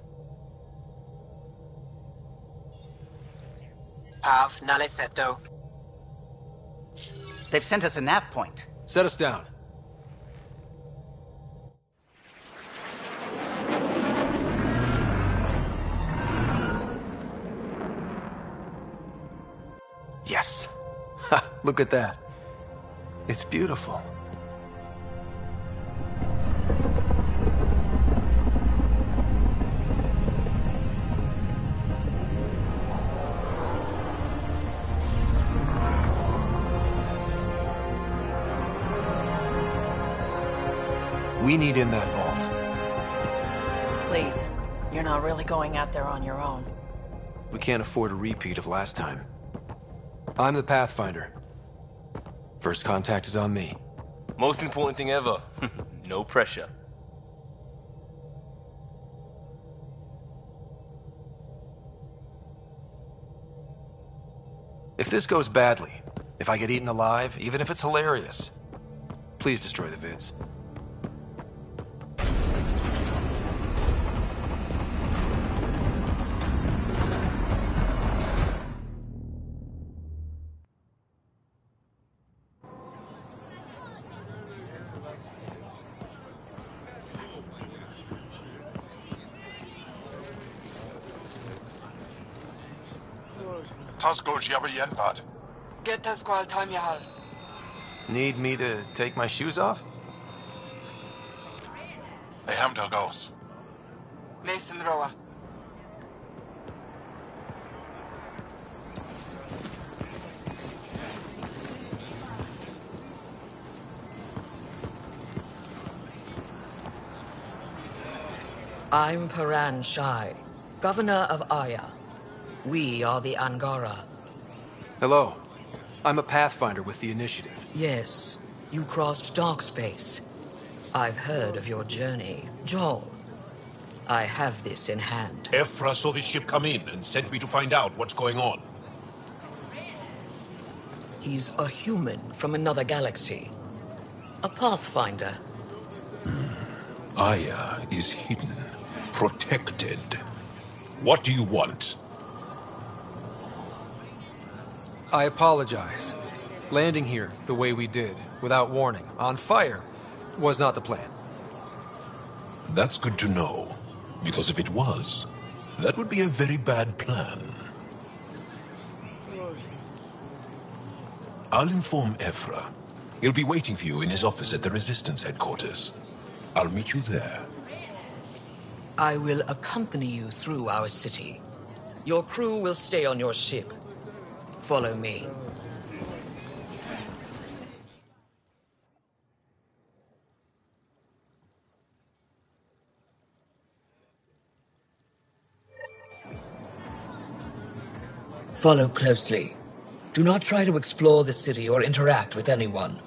Av Naleseto. They've sent us a nav point. Set us down. Yes. Ha, look at that. It's beautiful. We need in that vault. Please, you're not really going out there on your own. We can't afford a repeat of last time. I'm the Pathfinder. First contact is on me. Most important thing ever. No pressure. If this goes badly, if I get eaten alive, even if it's hilarious, please destroy the vids. Get us qual time you have. Need me to take my shoes off? I am to goes. Listen, Roa. I'm Paran Shai, Governor of Aya. We are the Angara. Hello. I'm a Pathfinder with the Initiative. Yes, you crossed dark space. I've heard of your journey, Joel. I have this in hand. Ephra saw this ship come in and sent me to find out what's going on. He's a human from another galaxy. A Pathfinder. Aya is hidden, protected. What do you want? I apologize. Landing here the way we did, without warning, on fire, was not the plan. That's good to know. Because if it was, that would be a very bad plan. I'll inform Ephra. He'll be waiting for you in his office at the Resistance headquarters. I'll meet you there. I will accompany you through our city. Your crew will stay on your ship. Follow me. Follow closely. Do not try to explore the city or interact with anyone.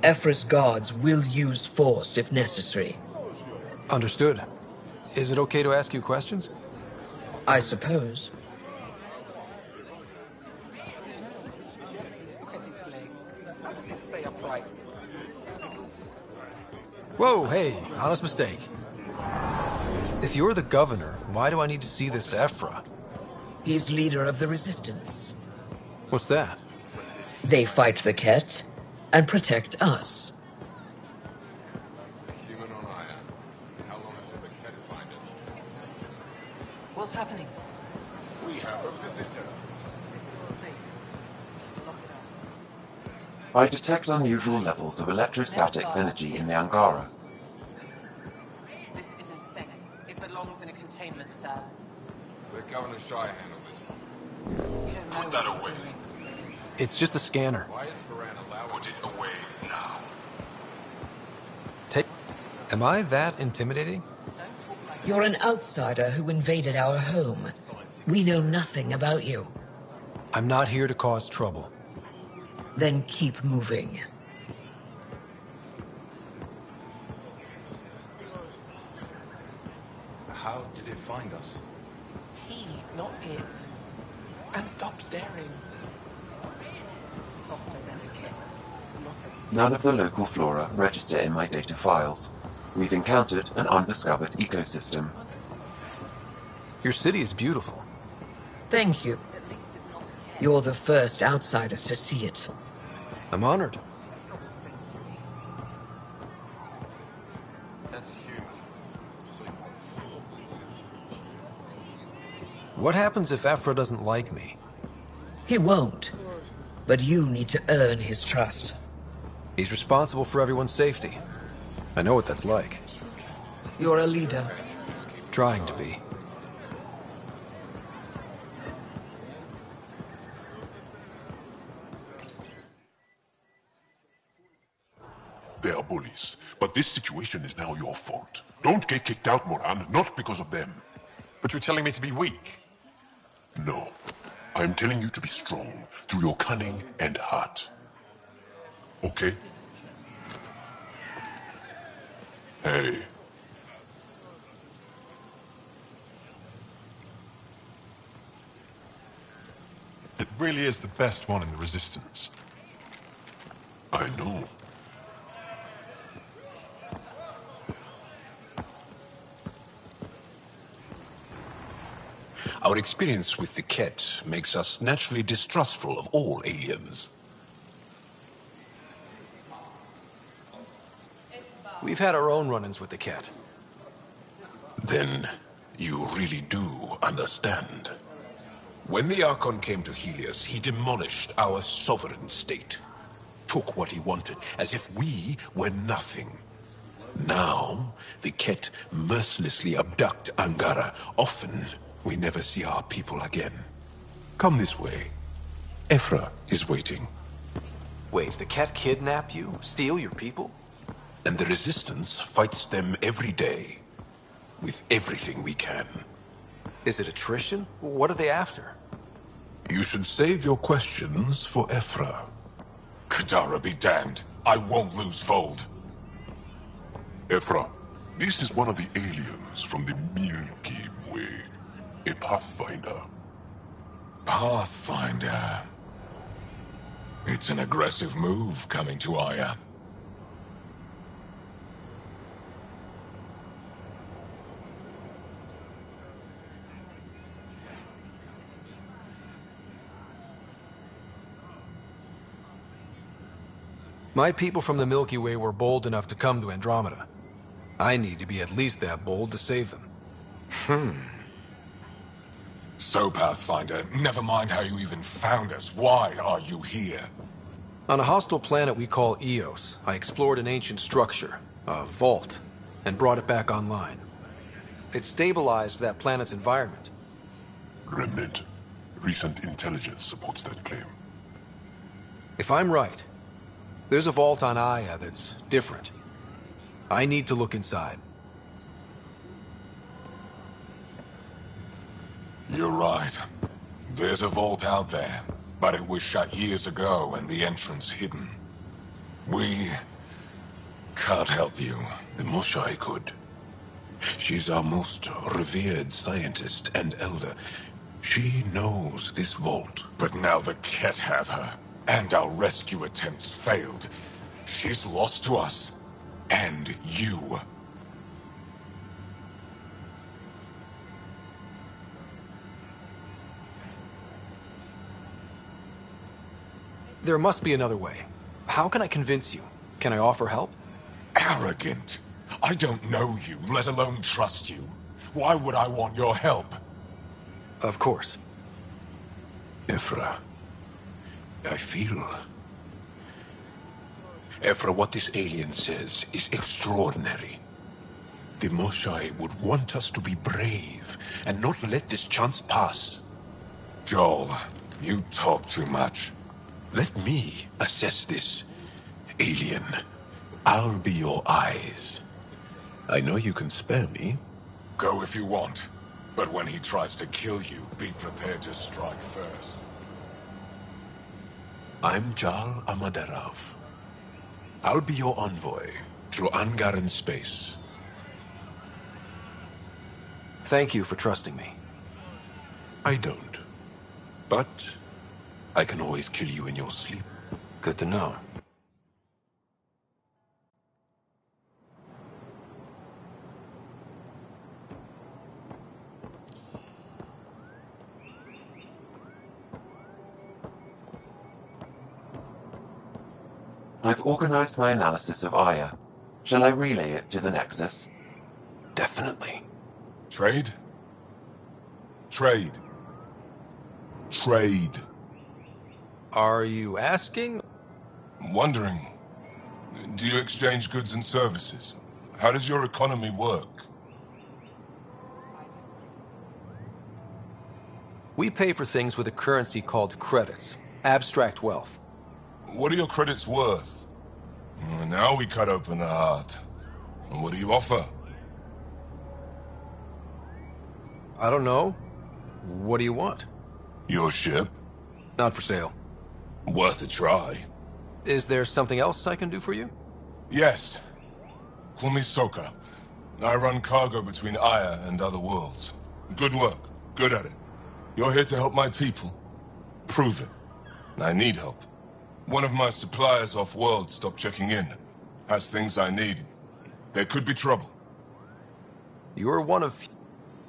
Ephra's guards will use force if necessary. Understood. Is it okay to ask you questions? I suppose. Stay upright. Whoa, hey, honest mistake. If you're the governor, why do I need to see this Ephra? He's leader of the Resistance. What's that? They fight the Ket and protect us. What's happening? We have a visitor. I detect unusual levels of electrostatic energy in the Angara. This is insane. It belongs in a containment cell. Let Governor Shai handle this. You don't know Put that away. It's just a scanner. Why is Paran allowed? Put it away now. Am I that intimidating? You're an outsider who invaded our home. We know nothing about you. I'm not here to cause trouble. Then keep moving. Did it find us? He, not it. And stop staring. Softer than a cat. Not as None of the local flora register in my data files. We've encountered an undiscovered ecosystem. Your city is beautiful. Thank you. You're the first outsider to see it. I'm honored. What happens if Ephra doesn't like me? He won't. But you need to earn his trust. He's responsible for everyone's safety. I know what that's like. You're a leader. Trying to be. They are bullies, but this situation is now your fault. Don't get kicked out, Moran, not because of them. But you're telling me to be weak? No. I'm telling you to be strong, through your cunning and heart. Okay? Hey. It really is the best one in the Resistance. I know. Our experience with the Ket makes us naturally distrustful of all aliens. We've had our own run-ins with the Ket. Then you really do understand. When the Archon came to Helios, he demolished our sovereign state. Took what he wanted, as if we were nothing. Now, the Ket mercilessly abduct Angara. Often, we never see our people again. Come this way. Ephra is waiting. Wait, the Ket kidnap you? Steal your people? And the Resistance fights them every day. With everything we can. Is it attrition? What are they after? You should save your questions for Ephra. Kadara be damned. I won't lose Vold. Ephra, this is one of the aliens from the Milky Way. A Pathfinder. Pathfinder. It's an aggressive move coming to Aya. My people from the Milky Way were bold enough to come to Andromeda. I need to be at least that bold to save them. So, Pathfinder, never mind how you even found us. Why are you here? On a hostile planet we call Eos, I explored an ancient structure, a vault, and brought it back online. It stabilized that planet's environment. Remnant. Recent intelligence supports that claim. If I'm right, there's a vault on Aya that's different. I need to look inside. You're right. There's a vault out there, but it was shut years ago and the entrance hidden. We can't help you. The Moshai could. She's our most revered scientist and elder. She knows this vault. But now the Ket have her, and our rescue attempts failed. She's lost to us, and you. There must be another way. How can I convince you? Can I offer help? Arrogant. I don't know you, let alone trust you. Why would I want your help? Of course. Ephra, I feel... Ephra, what this alien says is extraordinary. The Moshai would want us to be brave and not let this chance pass. Joel, you talk too much. Let me assess this, alien. I'll be your eyes. I know you can spare me. Go if you want. But when he tries to kill you, be prepared to strike first. I'm Jal Amaderav. I'll be your envoy through Angaran space. Thank you for trusting me. I don't. But I can always kill you in your sleep. Good to know. I've organized my analysis of Aya. Shall I relay it to the Nexus? Definitely. Trade? Trade. Trade. Are you asking? I'm wondering, do you exchange goods and services? How does your economy work? We pay for things with a currency called credits. Abstract wealth. What are your credits worth? Now we cut open the heart. And what do you offer? I don't know. What do you want? Your ship? Not for sale. Worth a try. Is there something else I can do for you? Yes. Call me Soka. I run cargo between Aya and other worlds. Good work. Good at it. You're here to help my people. Prove it. I need help. One of my suppliers off-world stopped checking in. Has things I need. There could be trouble. You're one of...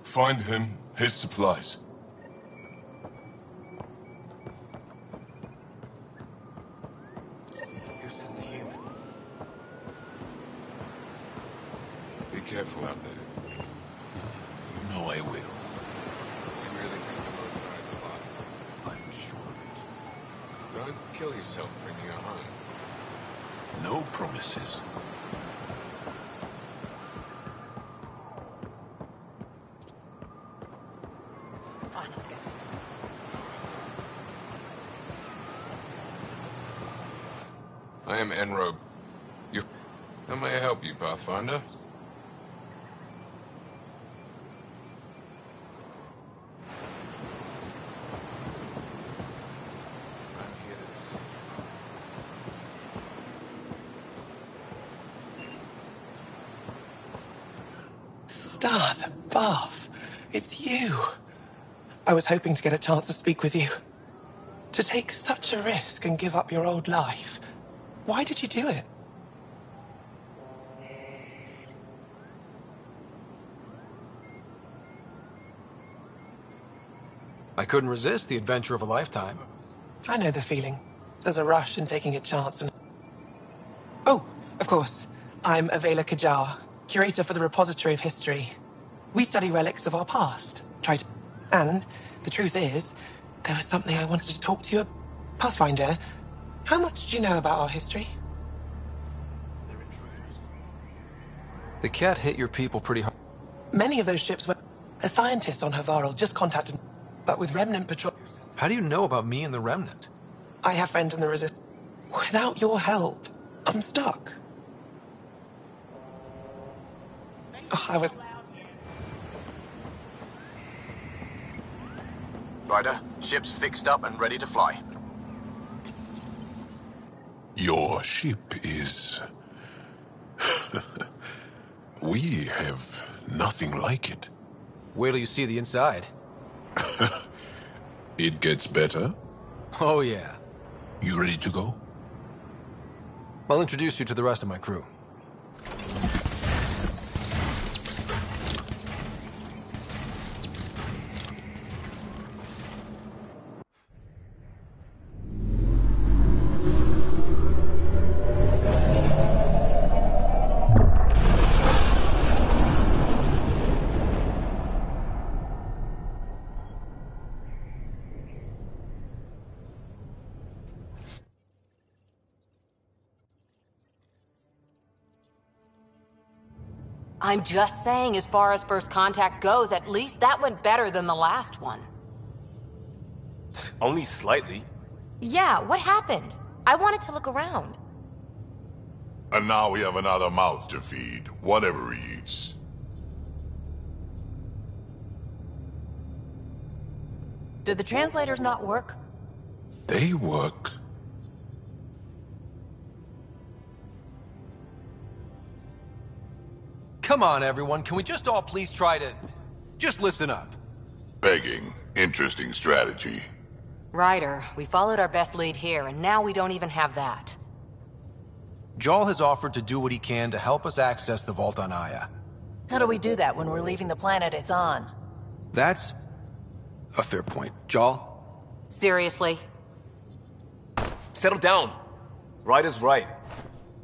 Find him, his supplies. Be careful out there. You know I will. You really think the Motion is alive? I'm sure of Don't kill yourself bringing her home. it. No promises. I am Enrobe. How may I help you, Pathfinder? Stars above. It's you. I was hoping to get a chance to speak with you. To take such a risk and give up your old life. Why did you do it? I couldn't resist the adventure of a lifetime. I know the feeling. There's a rush in taking a chance and... Oh, of course. I'm Avela Kajar, curator for the Repository of History. We study relics of our past. And the truth is, there was something I wanted to talk to you about. Pathfinder, how much do you know about our history? The cat hit your people pretty hard. Many of those ships were... A scientist on Havarl just contacted me, but with Remnant Patrol... How do you know about me and the Remnant? I have friends in the Resistance. Without your help, I'm stuck. Oh, I was... Ryder, ship's fixed up and ready to fly. Your ship is... We have nothing like it. Wait till you see the inside. It gets better? Oh, yeah. You ready to go? I'll introduce you to the rest of my crew. I'm just saying, as far as first contact goes, at least that went better than the last one. Only slightly. Yeah, what happened? I wanted to look around. And now we have another mouth to feed, whatever he eats. Did the translators not work? They work. Come on, everyone. Can we just all please try to... Just listen up. Begging. Interesting strategy. Ryder, we followed our best lead here, and now we don't even have that. Jarl has offered to do what he can to help us access the vault on Aya. How do we do that when we're leaving the planet it's on? That's a fair point. Jarl? Seriously? Settle down. Ryder's right.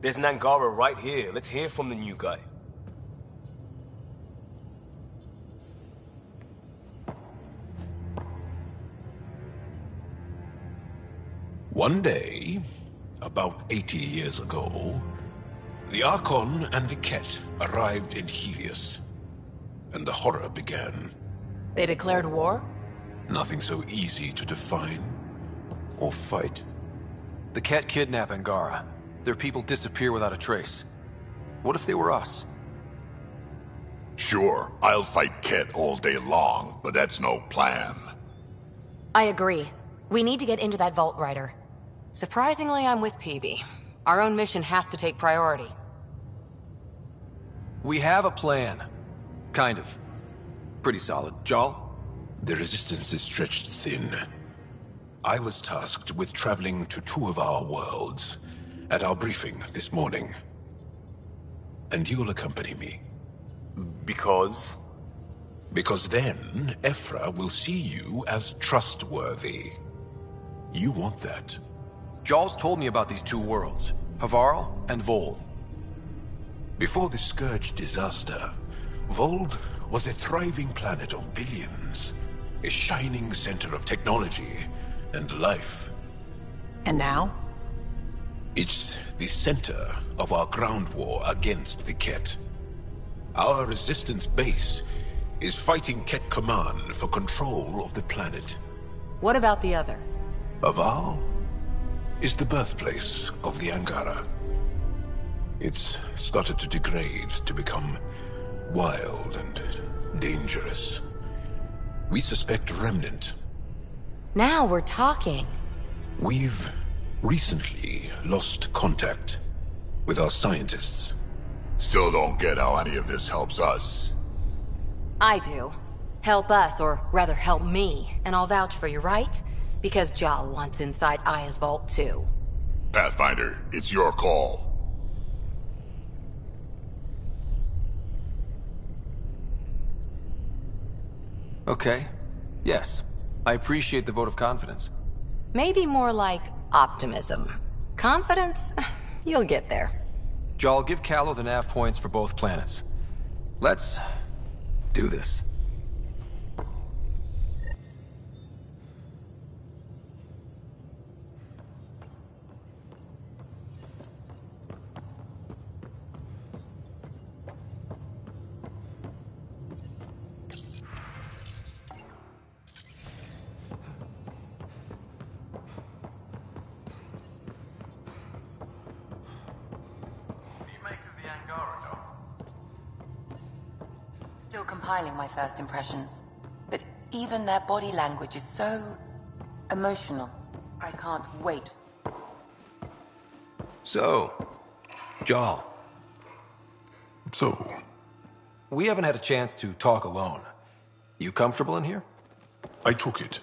There's an Angara right here. Let's hear from the new guy. One day, about 80 years ago, the Archon and the Ket arrived in Helios, and the horror began. They declared war? Nothing so easy to define or fight. The Ket kidnap Angara. Their people disappear without a trace. What if they were us? Sure, I'll fight Ket all day long, but that's no plan. I agree. We need to get into that vault, Ryder. Surprisingly, I'm with PB. Our own mission has to take priority. We have a plan. Kind of. Pretty solid. Jarl? The resistance is stretched thin. I was tasked with traveling to two of our worlds at our briefing this morning. And you'll accompany me. Because? Because then, Ephra will see you as trustworthy. You want that. Jarl's told me about these two worlds, Havarl and Vold. Before the Scourge disaster, Vold was a thriving planet of billions. A shining center of technology and life. And now? It's the center of our ground war against the Ket. Our resistance base is fighting Ket Command for control of the planet. What about the other? Havarl is the birthplace of the Angara. It's started to degrade, to become wild and dangerous. We suspect Remnant. Now we're talking. We've recently lost contact with our scientists. Still don't get how any of this helps us. I do. Help us, or rather help me, and I'll vouch for you, right? Because Jarl wants inside Aya's vault too. Pathfinder, it's your call. Okay. Yes. I appreciate the vote of confidence. Maybe more like optimism. Confidence? You'll get there. Jarl, give Callow the nav points for both planets. Let's do this. Still compiling my first impressions. But even their body language is so emotional. I can't wait. So, Jarl. So? We haven't had a chance to talk alone. You comfortable in here? I took it.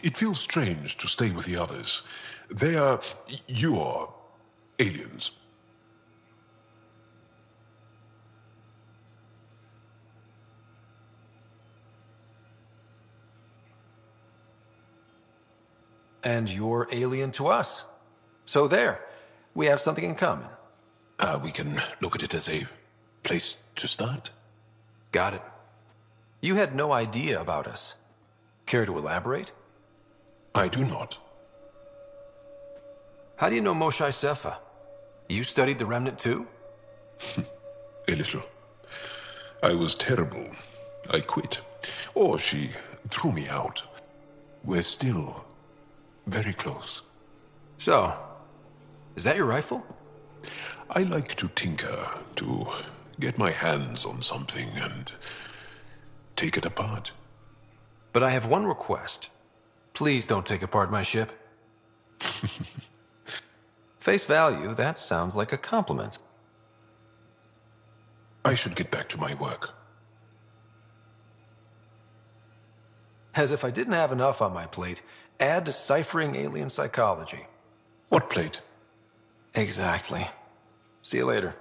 It feels strange to stay with the others. They are... you are... aliens. And you're alien to us. So there, we have something in common. We can look at it as a place to start. Got it. You had no idea about us. Care to elaborate? I do not. How do you know Moshae Sefa? You studied the Remnant too? A little. I was terrible. I quit. Or she threw me out. We're still very close. So, is that your rifle? I like to tinker, to get my hands on something and take it apart. But I have one request. Please don't take apart my ship. Face value, that sounds like a compliment. I should get back to my work. As if I didn't have enough on my plate, add deciphering alien psychology. What plate? Exactly. See you later.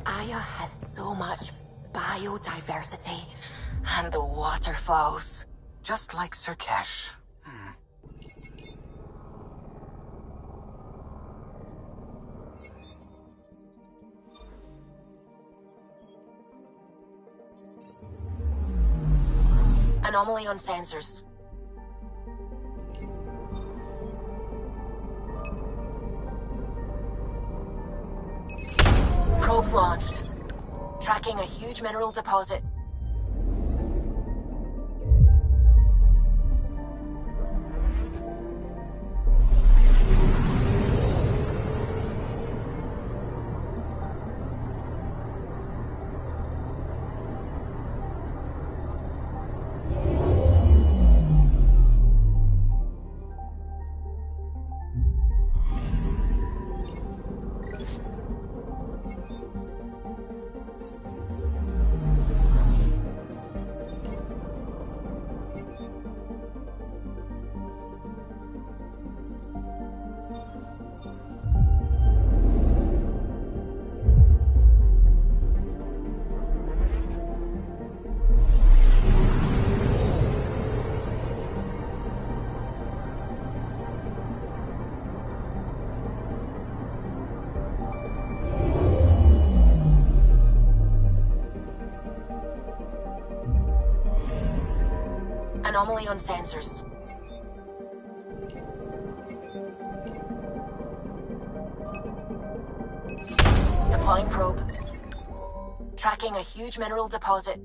Aya has so much biodiversity, and the waterfalls. Just like Sirkesh. Anomaly on sensors. Probes launched. Tracking a huge mineral deposit. Anomaly on sensors. Deploying probe. Tracking a huge mineral deposit.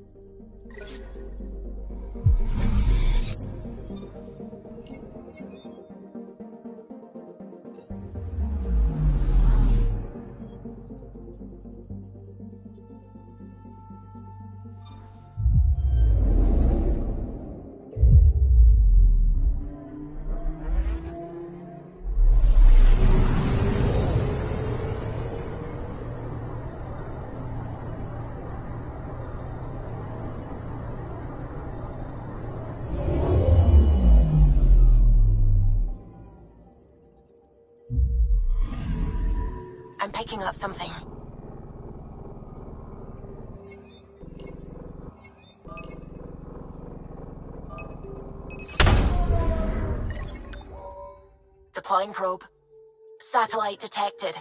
I'm picking up something. Deploying probe. Satellite detected.